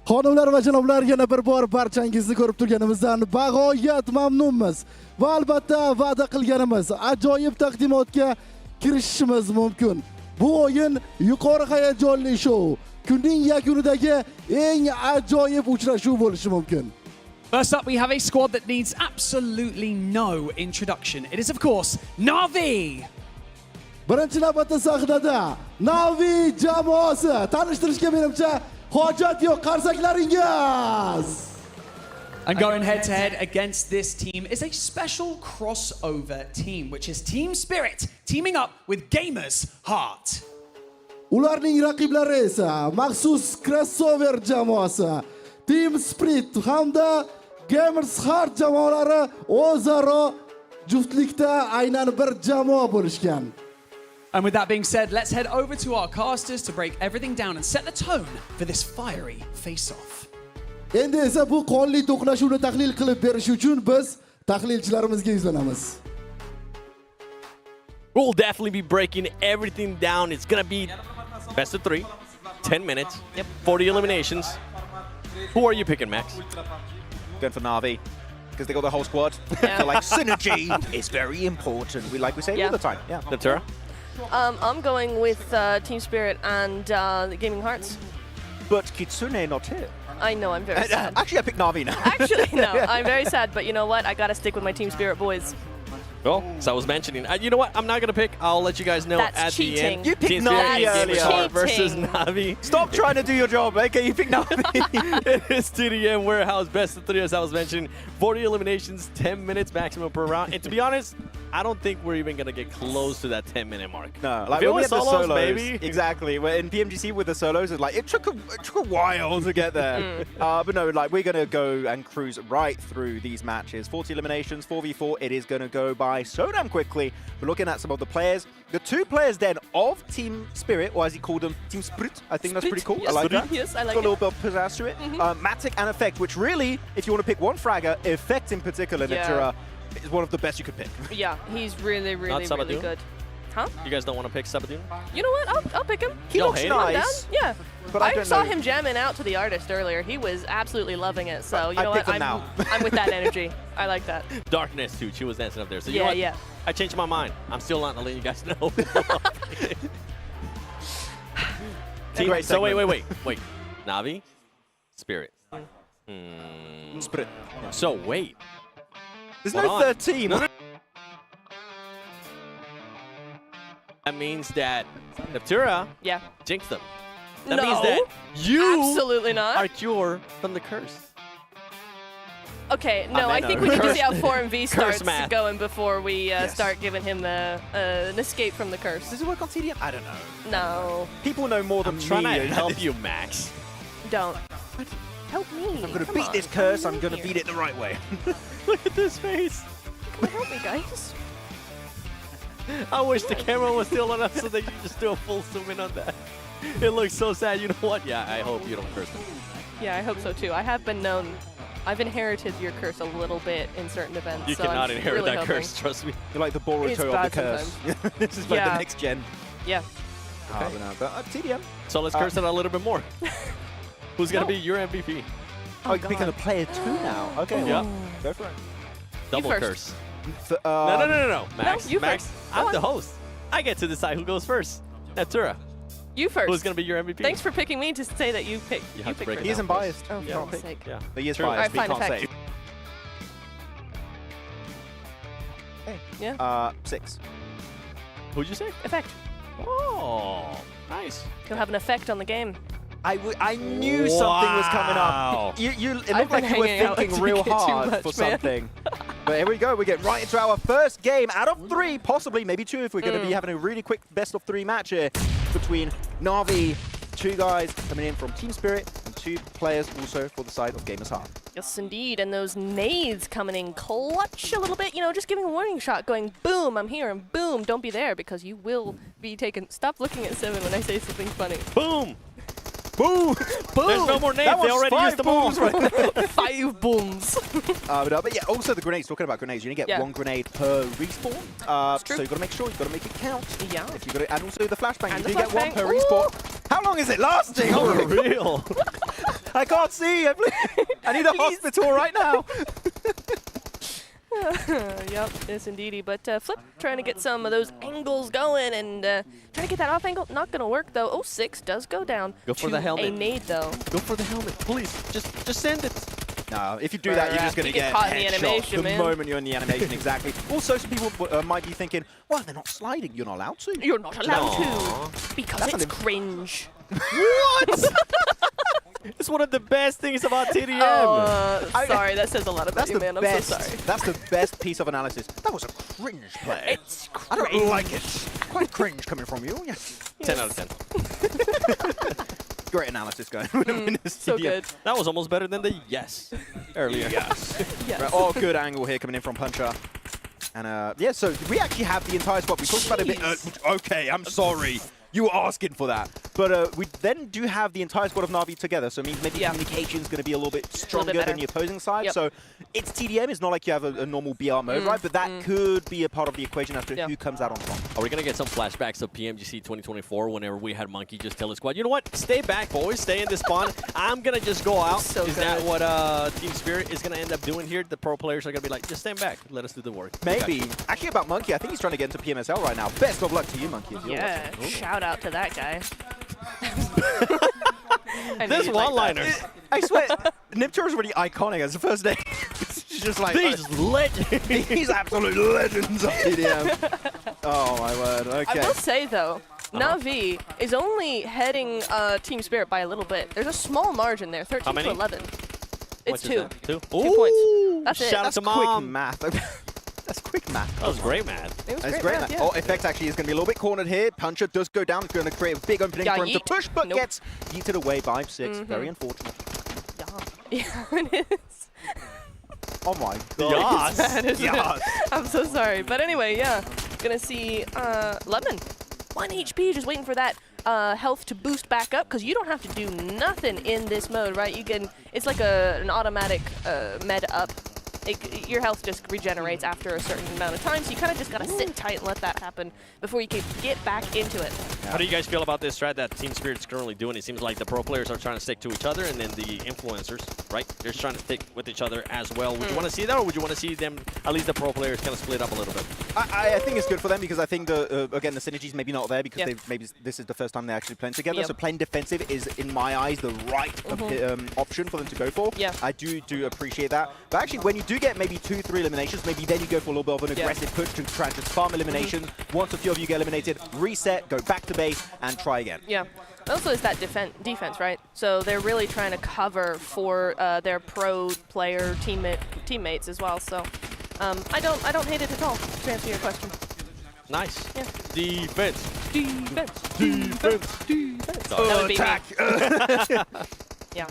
Speaker 1: Xonimlar va janoblar, yana bir bor barchangizni ko'rib turganimizdan bag'oyat mamnunmiz. Va albatta va'da qilganimiz ajoyib taqdimotga kirishimiz mumkin. Bu o'yin yuqori hayajonli shou. Kunning yakunidagi eng ajoyib uchrashuv bo'lishi mumkin.
Speaker 2: First up, we have a squad that needs absolutely no introduction. It is, of course, Na'Vi.
Speaker 1: Birinchi navbatda sahnada Na'Vi jamoasi. Tanishtirishga menimcha hojat yo'q, qarsaklaringiz.
Speaker 2: And going head to head against this team is a special crossover team, which is Team Spirit teaming up with Gamers Heart.
Speaker 1: Ularning raqiblari esa maxsus crossover jamoasi Team Spirit hamda Gamers Heart jamoalari o'zaro juftlikda aynan bir jamoa bo'lishgan.
Speaker 2: And with that being said, let's head over to our casters to break everything down and set the tone for this fiery face-off.
Speaker 1: Endi esa bu qonli to'qnashuvni tahlil qilib berish uchun biz tahlilchilarimizga yuzlanamiz.
Speaker 8: We'll definitely be breaking everything down. It's going to be best of 3, 10 minutes, 40 eliminations. Who are you picking, Max?
Speaker 10: Going for Na'Vi, because they got the whole squad.
Speaker 9: Yeah.
Speaker 10: So, like, synergy is very important. Like we say all the time. Yeah.
Speaker 8: Natura?
Speaker 9: I'm going with Team Spirit and the Gaming Hearts.
Speaker 10: But Kitsune not here.
Speaker 9: I know, I'm very sad.
Speaker 10: Actually, I picked Na'Vi now.
Speaker 9: Actually, no, I'm very sad, but you know what? I gotta stick with my Team Spirit boys.
Speaker 8: Well, as I was mentioning, you know what? I'm not going to pick. I'll let you guys know
Speaker 9: That's
Speaker 8: at
Speaker 9: cheating.
Speaker 8: the end.
Speaker 10: You picked
Speaker 8: Team Spirit
Speaker 10: Na'Vi
Speaker 8: and Gamers Heart versus
Speaker 9: Cheating.
Speaker 8: Na'Vi.
Speaker 10: Stop trying to do your job, okay? You picked Na'Vi.
Speaker 8: It is TDM Warehouse, best of 3, as I was mentioning. 40 eliminations, 10 minutes maximum per round. And to be honest, I don't think we're even going to get close to that 10-minute mark.
Speaker 10: No,
Speaker 8: If
Speaker 10: like
Speaker 8: it
Speaker 10: when we
Speaker 8: was
Speaker 10: had the
Speaker 8: solos,
Speaker 10: solos,
Speaker 8: baby.
Speaker 10: exactly. We're in PMGC with the solos, it's like it took a while to get there. But no, like we're gonna go and cruise right through these matches. 40 eliminations, 4v4. It is gonna go by so damn quickly. We're looking at some of the players. The 2 players then of Team Spirit, or as he called them, Team Spirit. I think that's pretty cool.
Speaker 9: Yes,
Speaker 10: I like that.
Speaker 9: Yes, I like
Speaker 10: Got a
Speaker 9: it.
Speaker 10: little bit of pizzazz to it. Matic and Effect, which really, if you want to pick one fragger, Effect in particular,
Speaker 9: Yeah.
Speaker 10: Natura, is one of the best you could pick.
Speaker 9: Yeah, he's really, really,
Speaker 8: Not
Speaker 9: really
Speaker 8: Sabadoo?
Speaker 9: good. Huh?
Speaker 8: You guys don't want to pick Sabadoo?
Speaker 9: You know what? I'll pick him.
Speaker 10: He
Speaker 8: Yo,
Speaker 10: looks
Speaker 8: hey.
Speaker 9: I'm down.
Speaker 10: nice.
Speaker 9: Yeah.
Speaker 10: But I
Speaker 9: I
Speaker 10: don't
Speaker 9: saw
Speaker 10: know.
Speaker 9: him jamming out to the artist earlier. He was absolutely loving it. So you
Speaker 10: I
Speaker 9: know what?
Speaker 10: pick him now.
Speaker 9: I'm with that energy. I like that.
Speaker 8: Darkness, too. She was dancing up there. So you know
Speaker 9: Yeah,
Speaker 8: what?
Speaker 9: yeah.
Speaker 8: I changed my mind. I'm still not letting you guys know.
Speaker 10: Great
Speaker 8: So
Speaker 10: segment.
Speaker 8: wait. Na'Vi? Spirit.
Speaker 10: Spirit.
Speaker 8: So wait.
Speaker 10: There's
Speaker 8: Hold
Speaker 10: no
Speaker 8: on.
Speaker 10: third team.
Speaker 8: No. That means that Natura
Speaker 9: Yeah.
Speaker 8: jinxed them. That
Speaker 9: No.
Speaker 8: means that you
Speaker 9: Absolutely not.
Speaker 8: are cured from the curse.
Speaker 9: Okay, no, I
Speaker 8: know.
Speaker 9: think we need to
Speaker 8: Curse-
Speaker 9: see how 4MV starts
Speaker 8: math.
Speaker 9: going before we start giving him an escape from the curse.
Speaker 10: Does it work on TDM? I don't know.
Speaker 9: No,
Speaker 10: People know more than
Speaker 8: I'm trying
Speaker 10: me.
Speaker 8: to help you, Max.
Speaker 9: don't. Help me.
Speaker 10: I'm gonna
Speaker 9: Come
Speaker 10: beat
Speaker 9: on,
Speaker 10: this curse. I'm
Speaker 9: in
Speaker 10: gonna
Speaker 9: here.
Speaker 10: beat it the right way.
Speaker 8: Look at this face.
Speaker 9: Come on, help me, guys.
Speaker 8: I wish the camera was still on us so that you just do a full zoom in on that. It looks so sad. You know what? Yeah, I hope you don't curse them.
Speaker 9: Yeah, I hope so too. I have been known. I've inherited your curse a little bit in certain events.
Speaker 8: You
Speaker 9: so
Speaker 8: cannot
Speaker 9: I'm
Speaker 8: inherit
Speaker 9: really
Speaker 8: that
Speaker 9: hoping.
Speaker 8: curse, trust me.
Speaker 10: You're like the Boruto
Speaker 9: It's
Speaker 10: of the
Speaker 9: bad
Speaker 10: curse. This is like
Speaker 9: Yeah.
Speaker 10: the next gen.
Speaker 9: Yeah.
Speaker 10: Okay. But TDM.
Speaker 8: So let's curse it a little bit more. Who's going to be your MVP?
Speaker 10: Oh, you're picking a player 2 now. Okay.
Speaker 8: Yeah.
Speaker 10: Go for it.
Speaker 8: Double
Speaker 9: first.
Speaker 8: curse.
Speaker 10: No.
Speaker 8: Max,
Speaker 9: you
Speaker 8: Max,
Speaker 9: first.
Speaker 8: I'm
Speaker 9: Go
Speaker 8: the
Speaker 9: on.
Speaker 8: host. I get to decide who goes first. Natura,
Speaker 9: You first.
Speaker 8: who's going to be your MVP?
Speaker 9: Thanks for picking me to say that you pick.
Speaker 8: You have to
Speaker 9: pick
Speaker 8: break it
Speaker 9: first.
Speaker 10: He isn't
Speaker 8: down
Speaker 10: biased.
Speaker 9: Oh,
Speaker 10: Yeah.
Speaker 9: for fuck's sake.
Speaker 8: Yeah.
Speaker 10: But he is
Speaker 8: True.
Speaker 10: biased.
Speaker 9: Alright,
Speaker 10: He
Speaker 9: fine,
Speaker 10: can't
Speaker 9: effect.
Speaker 10: say.
Speaker 9: Yeah.
Speaker 10: 6.
Speaker 8: Who'd you say?
Speaker 9: Effect.
Speaker 8: Oh, nice.
Speaker 9: He'll have an effect on the game.
Speaker 10: I knew something was coming
Speaker 8: Wow.
Speaker 10: up. It
Speaker 9: I've
Speaker 10: looked like
Speaker 9: been
Speaker 10: you were
Speaker 9: hanging out
Speaker 10: thinking
Speaker 9: with
Speaker 10: real
Speaker 9: you too
Speaker 10: hard
Speaker 9: much,
Speaker 10: for
Speaker 9: man.
Speaker 10: something. But here we go. We get right into our first game out of 3, possibly maybe 2 if we're going to be having a really quick best of 3 match here between Na'Vi, 2 guys coming in from Team Spirit, and 2 players also for the side of Gamers Heart.
Speaker 9: Yes, indeed. And those nades coming in clutch a little bit, you know, just giving a warning shot, going boom, I'm here, and boom, don't be there because you will be taken. Stop looking at 7 when I say something funny.
Speaker 8: Boom.
Speaker 10: Boom!
Speaker 9: Boom!
Speaker 8: There's no more names. They already used them all.
Speaker 10: Right
Speaker 9: 5 booms.
Speaker 10: but yeah, also the grenades. Talking about grenades, you only get 1 grenade per respawn. So you got to make sure you got to make it count.
Speaker 9: Yeah.
Speaker 10: If you got to, and also the flashbang,
Speaker 9: And
Speaker 10: you
Speaker 9: the
Speaker 10: do get 1
Speaker 9: flashbang.
Speaker 10: per respawn. How long is it lasting?
Speaker 8: For real.
Speaker 10: I can't see. I need a hospital right now.
Speaker 9: Yep, yes indeedy. But Flip trying to get some of those angles going and trying to get that off angle. Not going to work though. 06 does go down.
Speaker 8: Go for
Speaker 9: to
Speaker 8: the helmet.
Speaker 9: A nade though.
Speaker 8: Go for the helmet, please. Just send it.
Speaker 10: No, if you do that, you're just going to
Speaker 9: You get
Speaker 10: get
Speaker 9: caught in the
Speaker 10: headshot
Speaker 9: animation,
Speaker 10: the
Speaker 9: man.
Speaker 10: moment you're in the animation, exactly. Also, some people might be thinking, well, they're not sliding. You're not allowed to.
Speaker 9: You're not allowed to. Because
Speaker 10: That's
Speaker 9: it's cringe.
Speaker 8: What? It's one of the best things about TDM.
Speaker 9: Oh, sorry, that says a lot about you, man. I'm
Speaker 10: best,
Speaker 9: so sorry.
Speaker 10: That's the best piece of analysis. That was a cringe play.
Speaker 9: It's
Speaker 10: I
Speaker 9: cringe.
Speaker 10: don't like it. Quite cringe coming from you. Yeah.
Speaker 8: 10 out of 10.
Speaker 10: Great analysis going.
Speaker 9: So good.
Speaker 8: That was almost better than the yes earlier.
Speaker 10: Yes.
Speaker 9: Yes.
Speaker 10: Right, oh, good angle here coming in from Puncher. And yeah, so we actually have the entire squad. We talked about it a bit. Okay, I'm sorry. You were asking for that. But we then do have the entire squad of Na'Vi together, so it means maybe communication's going to be a little bit stronger than the opposing side.
Speaker 9: Yep.
Speaker 10: So it's TDM. It's not like you have a normal BR mode, right? But that could be a part of the equation as to who comes out on top.
Speaker 8: Are we going to get some flashbacks of PMGC 2024 whenever we had Monkey just tell his squad, you know what, stay back, boys, stay in this spawn. I'm going to just go out.
Speaker 9: So
Speaker 8: is that what Team Spirit is going to end up doing here? The pro players are going to be like, just stand back. Let us do the work.
Speaker 10: Maybe. Actually, about Monkey, I think he's trying to get into PMSL right now. Best of luck to you, Monkey. If you're
Speaker 9: Yeah,
Speaker 10: watching.
Speaker 9: shout out to that guy.
Speaker 8: This one-liners.
Speaker 10: I swear, Niptur is really iconic as the first name. It's just like
Speaker 8: These legends.
Speaker 10: These absolute legends of TDM. Oh my word. Okay.
Speaker 9: I will say though, Na'Vi is only heading Team Spirit by a little bit. There's a small margin there, 13
Speaker 8: How many?
Speaker 9: to 11. It's
Speaker 8: Much is
Speaker 9: 2.
Speaker 8: that? 2?
Speaker 9: 2 points. That's it.
Speaker 8: Shout out
Speaker 10: That's
Speaker 8: to
Speaker 10: quick
Speaker 8: Mom.
Speaker 10: math. That's quick math.
Speaker 8: That was great, man.
Speaker 9: It was
Speaker 10: That's
Speaker 9: great,
Speaker 10: great.
Speaker 9: math,
Speaker 10: Man.
Speaker 9: yeah.
Speaker 10: Oh, Effect actually is going to be a little bit cornered here. Puncher does go down. It's going to create a big opening
Speaker 9: Yeah,
Speaker 10: for him to
Speaker 9: yeet.
Speaker 10: push, but
Speaker 9: Nope.
Speaker 10: gets yeeted away by 6. Very unfortunate.
Speaker 9: Yeah, it is.
Speaker 10: Oh my god.
Speaker 9: It's bad, isn't it?
Speaker 10: Yes.
Speaker 9: I'm so sorry. But anyway, yeah. Gonna see Lemon. 1 HP, just waiting for that health to boost back up, because you don't have to do nothing in this mode, right? You can, it's like an automatic med up. Your health just regenerates after a certain amount of time, so you kind of just gotta sit tight and let that happen before you can get back into it.
Speaker 8: How do you guys feel about this strat that Team Spirit's currently doing? It seems like the pro players are trying to stick to each other, and then the influencers, right? They're just trying to stick with each other as well. Would you want to see that, or would you want to see them, at least the pro players, kind of split up a little bit?
Speaker 10: I think it's good for them, because I think, again, the synergy's maybe not there, because maybe this is the first time they're actually playing together. So playing defensive is, in my eyes, the right option for them to go for.
Speaker 9: Yeah.
Speaker 10: I do appreciate that. But actually, when you do get maybe 2-3 eliminations, maybe then you go for a little bit of an aggressive push to try and just farm eliminations. Once a few of you get eliminated, reset, go back to base, and try again.
Speaker 9: Yeah. Also, is that defense, right? So they're really trying to cover for their pro player teammates as well. So I don't hate it at all, to answer your question.
Speaker 8: Nice.
Speaker 9: Yeah.
Speaker 8: Defense.
Speaker 9: That would be me. Yeah.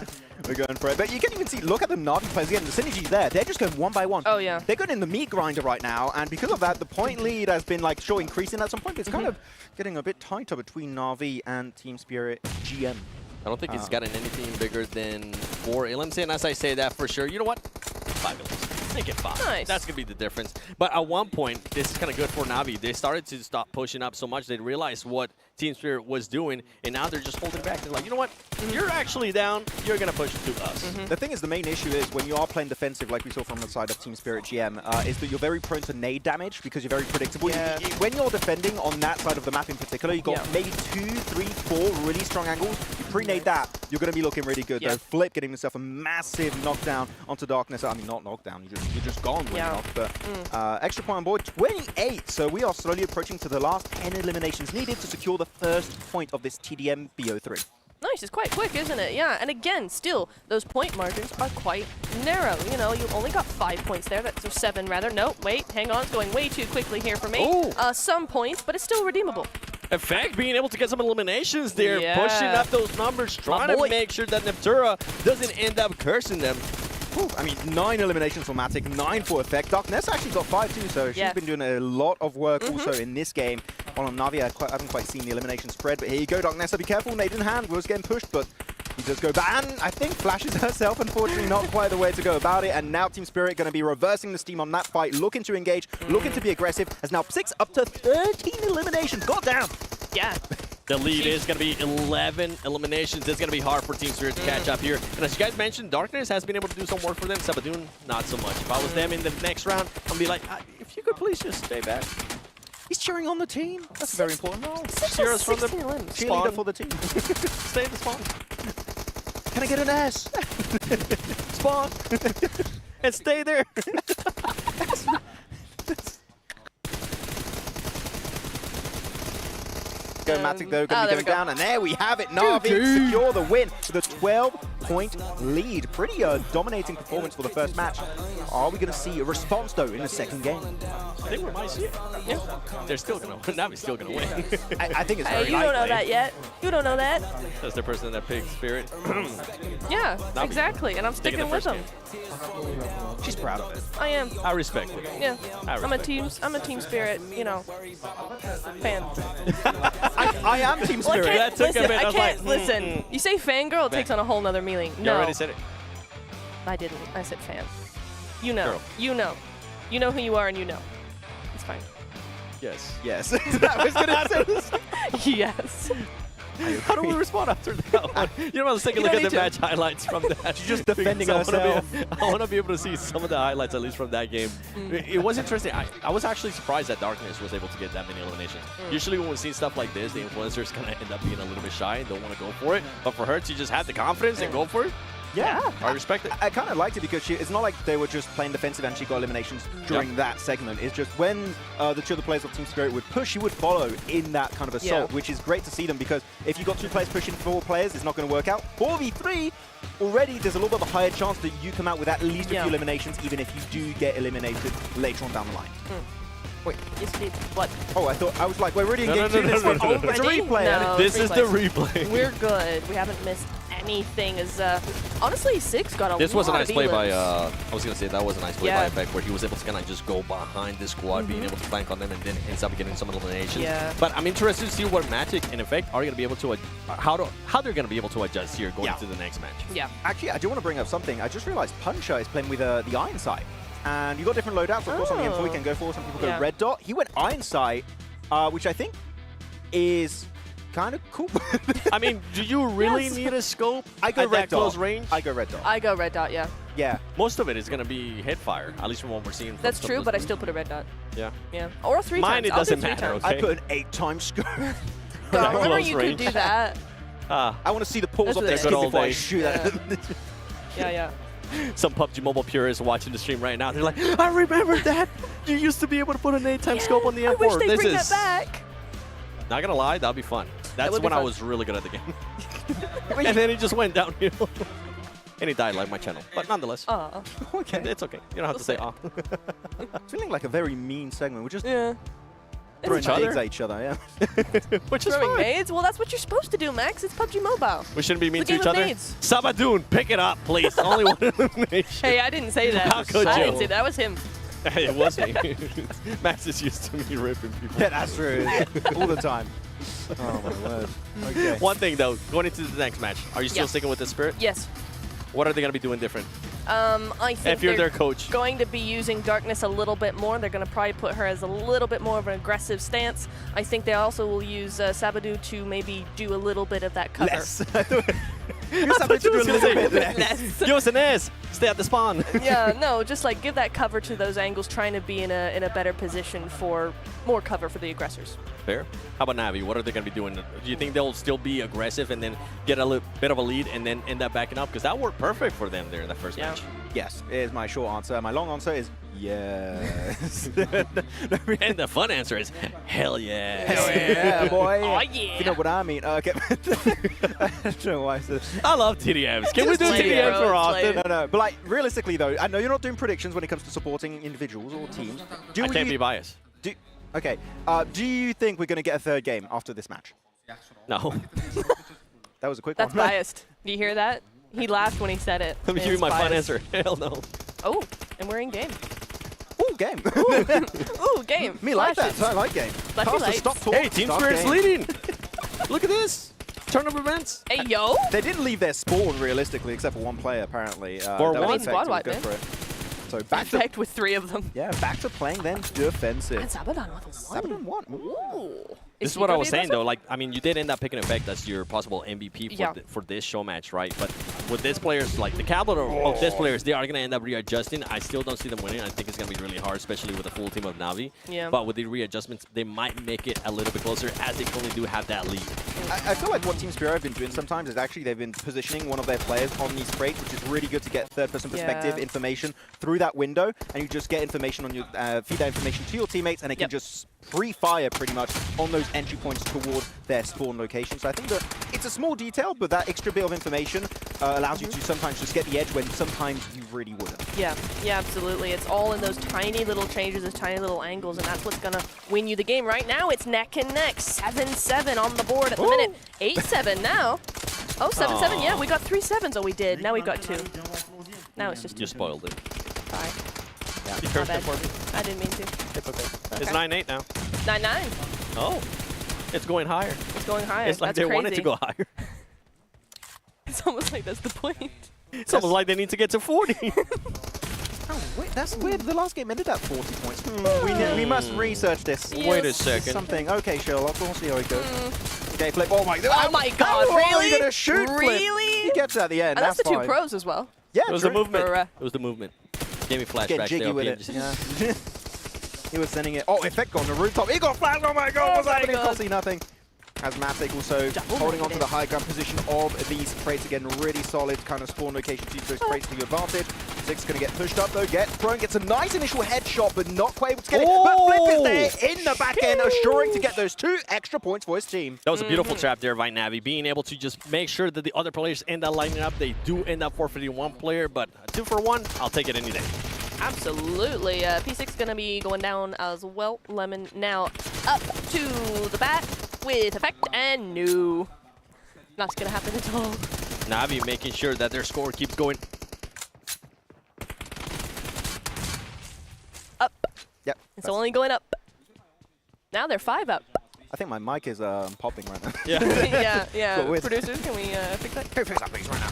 Speaker 10: We're going for it. But you can even see, look at the Na'Vi players again, the synergy's there. They're just going one by one.
Speaker 9: Oh, yeah.
Speaker 10: They're going in the meat grinder right now, and because of that, the point lead has been, like, sure, increasing at some point. It's kind of getting a bit tighter between Na'Vi and Team Spirit GM.
Speaker 8: I don't think it's gotten anything bigger than 4 elims, and as I say that for sure, you know what? 5 elims. Make it 5.
Speaker 9: Nice.
Speaker 8: That's going to be the difference. But at one point, this is kind of good for Na'Vi. They started to stop pushing up so much. They realized what Team Spirit was doing, and now they're just holding back. They're like, you know what? You're actually down. You're going to push to us.
Speaker 10: The thing is, the main issue is when you are playing defensive, like we saw from the side of Team Spirit GM, is that you're very prone to nade damage because you're very predictable.
Speaker 9: Yeah.
Speaker 10: When you're defending on that side of the map in particular, you've got maybe 2, 3, 4 really strong angles. You pre-nade that, you're going to be looking really good. Though Flip getting himself a massive knockdown onto Darkness. I mean, not knockdown. You're just gone when you're knocked. But extra point on board, 28. So we are slowly approaching to the last 10 eliminations needed to secure the first point of this TDM BO3.
Speaker 9: Nice, it's quite quick, isn't it? Yeah, and again, still, those point margins are quite narrow. You know, you only got 5 points there, or 7 rather. No, wait, hang on, it's going way too quickly here for me. Some points, but it's still redeemable.
Speaker 8: Effect being able to get some eliminations there,
Speaker 9: Yeah.
Speaker 8: pushing up those numbers, trying to make sure that Neptura doesn't end up cursing them.
Speaker 10: Whew, I mean, 9 eliminations for Matic, 9 for Effect. Darkness actually got 5 too, so she's been doing a lot of work also in this game. On Na'Vi, I haven't quite seen the elimination spread, but here you go, Darkness. Be careful, Nade in hand, was getting pushed, but He does go back, and I think flashes herself, unfortunately not quite the way to go about it, and now Team Spirit going to be reversing the steam on that fight, looking to engage, looking to be aggressive, as now 6 up to 13 eliminations. God damn!
Speaker 9: Yeah.
Speaker 8: The lead is going to be 11 eliminations. It's going to be hard for Team Spirit to catch up here. And as you guys mentioned, Darkness has been able to do some work for them. Sabadoon, not so much. If I was them in the next round, I'd be like, if you could please just stay back.
Speaker 10: He's cheering on the team. That's very important.
Speaker 8: No, cheer us from the
Speaker 10: Cheerleader for the team.
Speaker 8: Stay in the spawn.
Speaker 10: Can I get an S?
Speaker 8: Spawn. And stay there.
Speaker 10: Matic though going to be going down, and there we have it. Na'Vi secure the win with a 12-point lead. Pretty dominating performance for the first match. Are we going to see a response though in the second game?
Speaker 8: I think we might see it. Yeah. They're still going to win. Na'Vi's still going to win.
Speaker 10: I think it's very
Speaker 9: You don't know that yet. You don't know that.
Speaker 8: That's the person that picked Spirit.
Speaker 9: Yeah,
Speaker 8: Na'Vi.
Speaker 9: Exactly. And I'm sticking with them.
Speaker 10: She's proud of it.
Speaker 9: I am.
Speaker 8: I respect it.
Speaker 9: Yeah. I'm a team Spirit, you know, fan.
Speaker 10: I am Team Spirit.
Speaker 8: That took a bit.
Speaker 9: I
Speaker 8: was
Speaker 9: can't
Speaker 8: like,
Speaker 9: listen. You say fangirl, it takes on a whole nother meaning.
Speaker 8: You
Speaker 9: No,
Speaker 8: already said it.
Speaker 9: I didn't. I said fan. You know.
Speaker 8: Girl.
Speaker 9: You know. You know who you are, and you know. It's fine.
Speaker 8: Yes.
Speaker 10: Yes. I was going to say.
Speaker 9: Yes.
Speaker 8: How do we respond after that one? You know, let's take a look at the match highlights from that.
Speaker 10: She's just defending
Speaker 8: Because
Speaker 10: herself.
Speaker 8: I want to be able to see some of the highlights, at least from that game. It was interesting. I was actually surprised that Darkness was able to get that many eliminations. Usually when we see stuff like this, the influencers kind of end up being a little bit shy and don't want to go for it. But for her to just have the confidence and go for it,
Speaker 10: Yeah,
Speaker 8: I respect it.
Speaker 10: I kind of liked it because it's not like they were just playing defensive and she got eliminations during that segment. It's just when the two other players of Team Spirit would push, she would follow in that kind of assault, which is great to see them because if you've got 2 players pushing 4 players, it's not going to work out. 4v3, already there's a little bit of a higher chance that you come out with at least a few eliminations, even if you do get eliminated later on down the line. Wait.
Speaker 9: Yes, Pete. What?
Speaker 10: Oh, I was like, we're already engaged in this one. Oh, it's a replay.
Speaker 9: No,
Speaker 8: this is the replay.
Speaker 9: We're good. We haven't missed anything. Honestly, 6 got a lot
Speaker 8: This was a nice
Speaker 9: of
Speaker 8: play by,
Speaker 9: elims.
Speaker 8: I was going to say, that was a nice play by Effect, where he was able to kind of just go behind the squad, being able to flank on them, and then ends up getting some eliminations.
Speaker 9: Yeah.
Speaker 8: But I'm interested to see what Magic and Effect are going to be able to, how they're going to be able to adjust here going into the next match.
Speaker 9: Yeah.
Speaker 10: Actually, I do want to bring up something. I just realized Puncher is playing with the Iron Sight. And you got different loadouts, of course, on the M4 you can go for. Some people go Red Dot. He went Iron Sight, which I think is kind of cool.
Speaker 8: I mean, do you really need a scope
Speaker 10: I go
Speaker 8: at
Speaker 10: Red
Speaker 8: that close
Speaker 10: Dot.
Speaker 8: range?
Speaker 10: I go Red Dot.
Speaker 9: I go Red Dot, yeah.
Speaker 10: Yeah.
Speaker 8: Most of it is going to be head fire, at least from what we're seeing.
Speaker 9: That's true, but I still put a Red Dot.
Speaker 8: Yeah.
Speaker 9: Yeah. Or 3
Speaker 8: Mine,
Speaker 9: times.
Speaker 8: it
Speaker 9: I'll do
Speaker 8: doesn't
Speaker 9: 3
Speaker 8: matter,
Speaker 9: times.
Speaker 8: okay?
Speaker 10: I put an 8-time scope.
Speaker 9: God, remember you could do that.
Speaker 10: I want to see the pulls off
Speaker 9: Those
Speaker 10: their
Speaker 9: were the
Speaker 10: skin before I
Speaker 8: days.
Speaker 10: shoot at them.
Speaker 9: Yeah.
Speaker 8: Some PUBG Mobile purists watching the stream right now. They're like, I remember that. You used to be able to put an 8-time scope on the M4.
Speaker 9: I wish they
Speaker 8: this
Speaker 9: bring
Speaker 8: is
Speaker 9: that back.
Speaker 8: Not gonna lie, that'd be fun. That's
Speaker 9: would be
Speaker 8: when I
Speaker 9: fun.
Speaker 8: was really good at the game. And then it just went downhill. And he died like my channel. But nonetheless,
Speaker 10: Okay.
Speaker 8: it's okay. You don't have to say ah.
Speaker 10: It's feeling like a very mean segment. We're just
Speaker 8: Throw
Speaker 10: throwing
Speaker 8: each other?
Speaker 10: digs at each other, yeah.
Speaker 8: Which is
Speaker 9: Throwing
Speaker 8: fine.
Speaker 9: nades? Well, that's what you're supposed to do, Max. It's PUBG Mobile.
Speaker 8: We shouldn't be mean
Speaker 9: It's
Speaker 8: to
Speaker 9: a
Speaker 8: each
Speaker 9: game of
Speaker 8: other.
Speaker 9: nades.
Speaker 8: Sabadoon, pick it up, please. Only one elimination.
Speaker 9: Hey, I didn't say that.
Speaker 8: How could
Speaker 9: I
Speaker 8: you?
Speaker 9: didn't say that. That was him.
Speaker 8: It was me. Max is used to me ripping people.
Speaker 10: Yeah, that's true. All the time. Oh, my word. Okay.
Speaker 8: One thing, though, going into the next match, are you still sticking with the Spirit?
Speaker 9: Yes.
Speaker 8: What are they going to be doing different?
Speaker 9: I think
Speaker 8: If you're
Speaker 9: they're
Speaker 8: their coach.
Speaker 9: going to be using Darkness a little bit more. They're going to probably put her as a little bit more of an aggressive stance. I think they also will use Sabadu to maybe do a little bit of that cover.
Speaker 10: Less. You're something to do a little bit less.
Speaker 8: Give us an S. Stay at the spawn.
Speaker 9: Yeah, no, just like give that cover to those angles, trying to be in a better position for more cover for the aggressors.
Speaker 8: Fair. How about Na'Vi? What are they going to be doing? Do you think they'll still be aggressive and then get a little bit of a lead and then end up backing up? Because that worked perfect for them there in that first match.
Speaker 10: Yes, is my short answer. My long answer is yes.
Speaker 8: And the fun answer is hell yeah.
Speaker 10: Hell yeah, boy.
Speaker 9: Oh, yeah.
Speaker 10: You know what I mean? Okay. I don't know why I said
Speaker 8: I love TDMs. Can we do
Speaker 9: Play it,
Speaker 8: TDMs
Speaker 9: bro,
Speaker 8: more
Speaker 9: play
Speaker 8: often?
Speaker 9: it.
Speaker 10: No, but like realistically though, I know you're not doing predictions when it comes to supporting individuals or teams.
Speaker 8: I can't be biased.
Speaker 10: Okay. Do you think we're going to get a third game after this match?
Speaker 8: No.
Speaker 10: That was a quick
Speaker 9: That's
Speaker 10: one.
Speaker 9: biased. Do you hear that? He laughed when he said it.
Speaker 8: Let me give you
Speaker 9: It's
Speaker 8: my fun
Speaker 9: biased.
Speaker 8: answer. Hell no.
Speaker 9: Oh, and we're in game.
Speaker 10: Ooh, game.
Speaker 9: Ooh, game.
Speaker 10: Me like
Speaker 9: Flashes.
Speaker 10: that. I like game.
Speaker 9: Flashy
Speaker 10: Caster,
Speaker 9: lights.
Speaker 10: stop talking.
Speaker 8: Hey, Team
Speaker 10: start
Speaker 8: Spirit's
Speaker 10: game.
Speaker 8: leading. Look at this. tournament events.
Speaker 9: Hey, yo.
Speaker 10: They didn't leave their spawn, realistically, except for one player, apparently.
Speaker 8: For one
Speaker 9: squad wipe,
Speaker 10: good
Speaker 9: man.
Speaker 10: for it. So back
Speaker 9: Effect with 3 of them.
Speaker 10: Yeah, back to playing then defensive.
Speaker 9: And Sabadan with 1.
Speaker 10: Sabadan 1.
Speaker 9: Ooh.
Speaker 8: This is what I was saying, though. Like, I mean, you did end up picking Effect as your possible MVP for this show match, right? But with this players, like the capital of this players, they are going to end up readjusting. I still don't see them winning. I think it's going to be really hard, especially with a full team of Na'Vi.
Speaker 9: Yeah.
Speaker 8: But with the readjustments, they might make it a little bit closer as they currently do have that lead.
Speaker 10: I feel like what Team Spiro have been doing sometimes is actually they've been positioning one of their players on these crates, which is really good to get third-person perspective information through that window, and you just get information on your feed that information to your teammates, and it can just pre-fire pretty much on those entry points toward their spawn location. So I think that it's a small detail, but that extra bit of information allows you to sometimes just get the edge when sometimes you really wouldn't.
Speaker 9: Yeah, absolutely. It's all in those tiny little changes, those tiny little angles, and that's what's going to win you the game. Right now, it's neck and neck. 7-7 on the board at the minute. 8-7 now. Oh, 7-7. Yeah, we got 3 sevens. Oh, we did. Now we've got 2. Now it's just 2.
Speaker 8: You spoiled it.
Speaker 9: Sorry.
Speaker 8: Yeah. You
Speaker 9: My bad. I didn't mean to.
Speaker 8: It's okay. It's 9-8 now.
Speaker 9: 9-9.
Speaker 8: Oh. It's going higher.
Speaker 9: It's going higher.
Speaker 8: It's like
Speaker 9: that's
Speaker 8: they
Speaker 9: crazy.
Speaker 8: wanted to go higher.
Speaker 9: It's almost like that's the point.
Speaker 8: It's almost like they need to get to 40.
Speaker 10: Oh, wait, that's weird. The last game ended at 40 points. We must research this.
Speaker 9: Yes.
Speaker 8: Wait a second.
Speaker 10: Something. Okay, Sherlock, we'll see how it goes. Okay, flip. Oh my god.
Speaker 9: Oh my god,
Speaker 10: How
Speaker 9: really?
Speaker 10: are you gonna shoot flip?
Speaker 9: Really?
Speaker 10: He gets at the end.
Speaker 9: And that's the 2
Speaker 10: fine.
Speaker 9: pros as well.
Speaker 10: Yeah,
Speaker 8: It was the
Speaker 10: true.
Speaker 8: movement.
Speaker 9: For,
Speaker 8: It was the movement. Gave me flashbacks.
Speaker 10: Get jiggy
Speaker 8: there,
Speaker 10: with it.
Speaker 8: PMG.
Speaker 10: Yeah. He was sending it. Oh, Effect on the rooftop. He got flashed. Oh my god, what's happening? Can't see nothing. As Matic also holding on to the high ground position of these crates again. Really solid kind of spawn location to use those crates to your advantage. Six is going to get pushed up though. Gets a nice initial headshot, but not quite able to get it. But Flip is there in the back end, assuring to get those 2 extra points for his team.
Speaker 8: That was a beautiful trap there by Navi, being able to just make sure that the other players end up lining up. They do end up forfeiting 1 player, but 2 for 1, I'll take it any day.
Speaker 9: Absolutely. P6 going to be going down as well. Lemon now up to the bat with Effect and no. Not going to happen at all.
Speaker 8: Navi making sure that their score keeps going
Speaker 9: up.
Speaker 10: Yep.
Speaker 9: It's only going up. Now they're 5 up.
Speaker 10: I think my mic is popping right now.
Speaker 9: Yeah. Producers, can we fix that?
Speaker 10: Fix that please right now.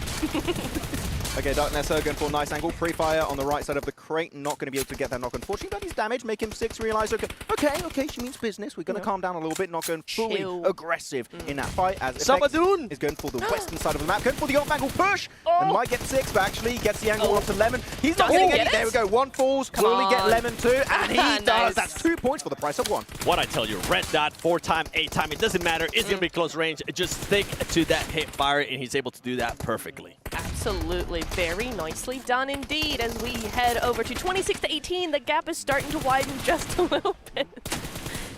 Speaker 10: Okay, Dark Nessa going for a nice angle. Pre-fire on the right side of the crate. Not going to be able to get that knock. Unfortunately, that is damage. Make him 6 realize, okay, she means business. We're going to calm down a little bit. Not going fully aggressive in that fight. As
Speaker 8: Sabadoon
Speaker 10: is going for the western side of the map. Going for the off-angle push. And might get 6, but actually gets the angle onto Lemon. He's not getting any. There we go. 1 falls. Will he get Lemon 2? And he does. That's 2 points for the price of 1.
Speaker 8: What I tell you, red dot, 4-time, 8-time, it doesn't matter. It's going to be close range. Just stick to that hip fire, and he's able to do that perfectly.
Speaker 9: Absolutely. Very nicely done indeed. As we head over to 26-18, the gap is starting to widen just a little bit.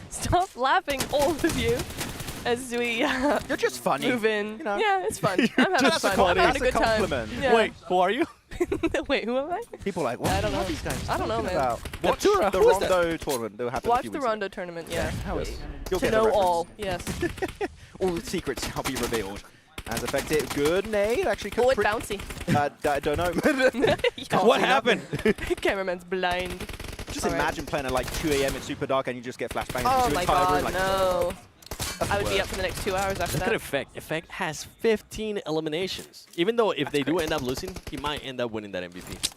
Speaker 9: Stop laughing, all of you, as we
Speaker 10: You're just funny.
Speaker 9: move in.
Speaker 10: You know.
Speaker 9: Yeah, it's fun. I'm having fun. I'm having a good time. Yeah.
Speaker 8: Wait, who are you?
Speaker 9: Wait, who am I?
Speaker 10: People are like, what
Speaker 9: I don't
Speaker 10: are
Speaker 9: know.
Speaker 10: these guys
Speaker 9: I don't know,
Speaker 10: talking
Speaker 9: man.
Speaker 10: about? Watch
Speaker 8: Natura,
Speaker 10: the
Speaker 8: who is that?
Speaker 10: Rondo tournament that happened a
Speaker 9: Watch
Speaker 10: few
Speaker 9: the
Speaker 10: weeks
Speaker 9: Rondo tournament, yeah.
Speaker 10: How is You'll
Speaker 9: To
Speaker 10: get the
Speaker 9: know
Speaker 10: reference.
Speaker 9: all, yes.
Speaker 10: All the secrets shall be revealed. As effective. Good nade. Actually,
Speaker 9: Oh, it's bouncy.
Speaker 10: I don't know.
Speaker 8: What happened?
Speaker 9: Cameraman's blind.
Speaker 10: Just imagine playing at like 2 AM. It's super dark and you just get flashbangs.
Speaker 9: Oh
Speaker 10: into
Speaker 9: my
Speaker 10: entire
Speaker 9: god,
Speaker 10: room, like,
Speaker 9: no. I would be up for the next 2 hours after
Speaker 8: Look at
Speaker 9: that.
Speaker 8: Effect. Effect has 15 eliminations. Even though if they do end up losing, he might end up winning that MVP.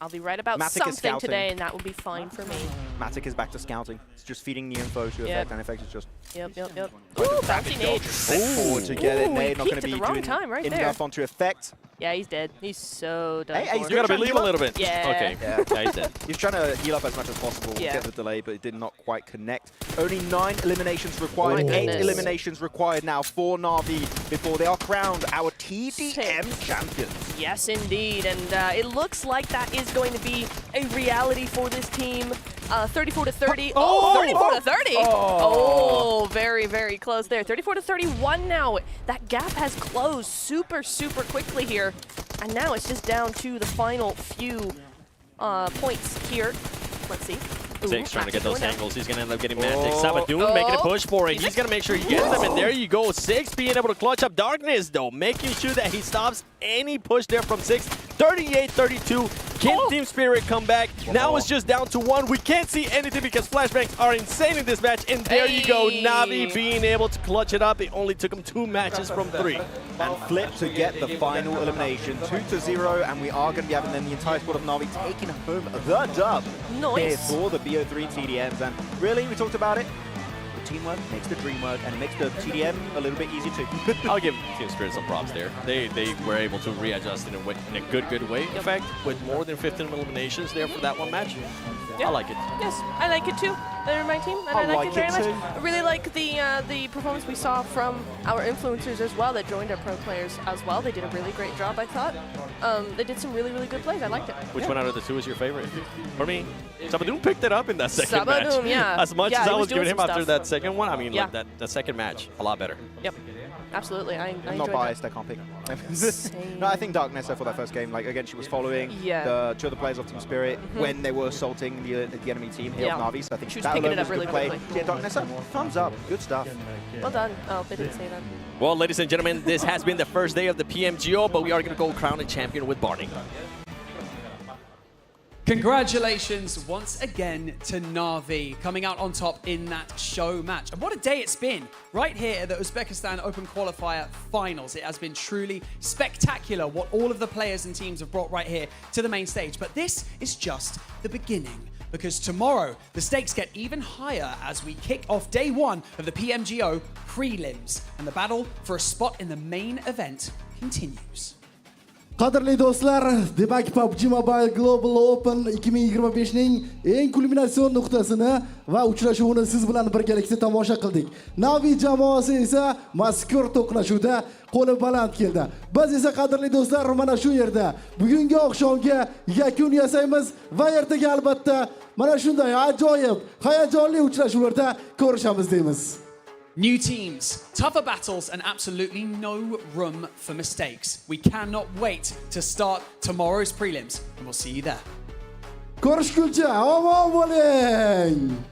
Speaker 9: I'll be right about
Speaker 10: Matic is
Speaker 9: something
Speaker 10: scouting.
Speaker 9: today, and that will be fine for me.
Speaker 10: Matic is back to scouting. It's just feeding the info to Effect, and Effect is just
Speaker 9: Yep. Ooh, bouncy nade.
Speaker 10: step forward to get it.
Speaker 9: Ooh,
Speaker 10: Nade
Speaker 9: he
Speaker 10: not going to
Speaker 9: peeked
Speaker 10: be
Speaker 9: at the wrong
Speaker 10: doing
Speaker 9: time right
Speaker 10: enough
Speaker 9: there.
Speaker 10: onto Effect.
Speaker 9: Yeah, he's dead. He's so done.
Speaker 10: Hey,
Speaker 9: for.
Speaker 8: You gotta believe a little bit.
Speaker 9: Yeah.
Speaker 8: Okay.
Speaker 10: Yeah.
Speaker 8: He's dead.
Speaker 10: He's trying to heal up as much as possible,
Speaker 9: Yeah.
Speaker 10: get the delay, but it did not quite connect. Only 9 eliminations required,
Speaker 9: Oh my
Speaker 10: 8
Speaker 9: goodness.
Speaker 10: eliminations required now for Na'Vi before they are crowned our TDM champions.
Speaker 9: Yes, indeed. And it looks like that is going to be a reality for this team. 34-30. Oh, 34-30. Oh, very, very close there. 34-31 now. That gap has closed super, super quickly here. And now it's just down to the final few points here. Let's see.
Speaker 8: Six trying to get those angles. He's going to end up getting Matic.
Speaker 10: Oh.
Speaker 8: Sabadoon making a push for it. He's going to make sure he gets them. And there you go. Six being able to clutch up Darkness, though. Making sure that he stops any push there from Six. 38-32. Can Team Spirit come back? Now it's just down to one. We can't see anything because flashbangs are insane in this match. And there you go, Navi being able to clutch it up. It only took him 2 matches from 3.
Speaker 10: And Flip to get the final elimination, 2-0, and we are going to be having then the entire squad of Navi taking home the dub here for the BO3 TDMs. And really, we talked about it. Teamwork makes the dream work, and it makes the TDM a little bit easier too.
Speaker 8: I'll give Team Spirit some props there. They were able to readjust in a good way. In fact, with more than 15 eliminations there for that one match. Yeah. I like it.
Speaker 9: Yes, I like it too. They're my team, and I like it very much. I really like the performance we saw from our influencers as well that joined our pro players as well. They did a really great job, I thought. They did some really good plays. I liked it.
Speaker 8: Which one out of the 2 is your favorite? For me, Sabadoon picked it up in that second match.
Speaker 9: Sabadoon, yeah.
Speaker 8: As much as I was giving him after
Speaker 9: stuff.
Speaker 8: that second one, I mean, like the second match, a lot better.
Speaker 9: Yep. Absolutely, I
Speaker 10: I'm not biased, I can't pick. No, I think Dark Nessa for that first game, like again, she was following the 2 other players of Team Spirit when they were assaulting the enemy team here of Navi, so I think
Speaker 9: she was
Speaker 10: that
Speaker 9: picking
Speaker 10: alone
Speaker 9: it up
Speaker 10: was a
Speaker 9: really
Speaker 10: good play.
Speaker 9: quickly.
Speaker 10: Yeah, Dark Nessa, thumbs up, good stuff.
Speaker 9: Well done. Oh, they didn't say that.
Speaker 8: Well, ladies and gentlemen, this has been the first day of the PMGO, but we are going to go crown a champion with Barney.
Speaker 2: Congratulations once again to Na'Vi coming out on top in that show match. And what a day it's been right here at the Uzbekistan Open Qualifier Finals. It has been truly spectacular what all of the players and teams have brought right here to the main stage. But this is just the beginning, because tomorrow the stakes get even higher as we kick off day 1 of the PMGO prelims. And the battle for a spot in the main event continues.
Speaker 1: Qadrli do'stlar, demak PUBG Mobile Global Open 2025 ning eng kulminatsion nuqtasini va uchrashuvini siz bilan birgalikda tomosha qildik. Navi jamoasi esa mazkur to'qnashuvda qo'li baland keldi. Biz esa qadrli do'stlar mana shu yerda bugungi oqshomga yakun yasaymiz va ertaga albatta mana shunday ajoyib, hayajonli uchrashuvlarda ko'rishamiz deymiz.
Speaker 2: New teams, tougher battles, and absolutely no room for mistakes. We cannot wait to start tomorrow's prelims, and we'll see you there.
Speaker 1: Ko'rishguncha omon bo'ling!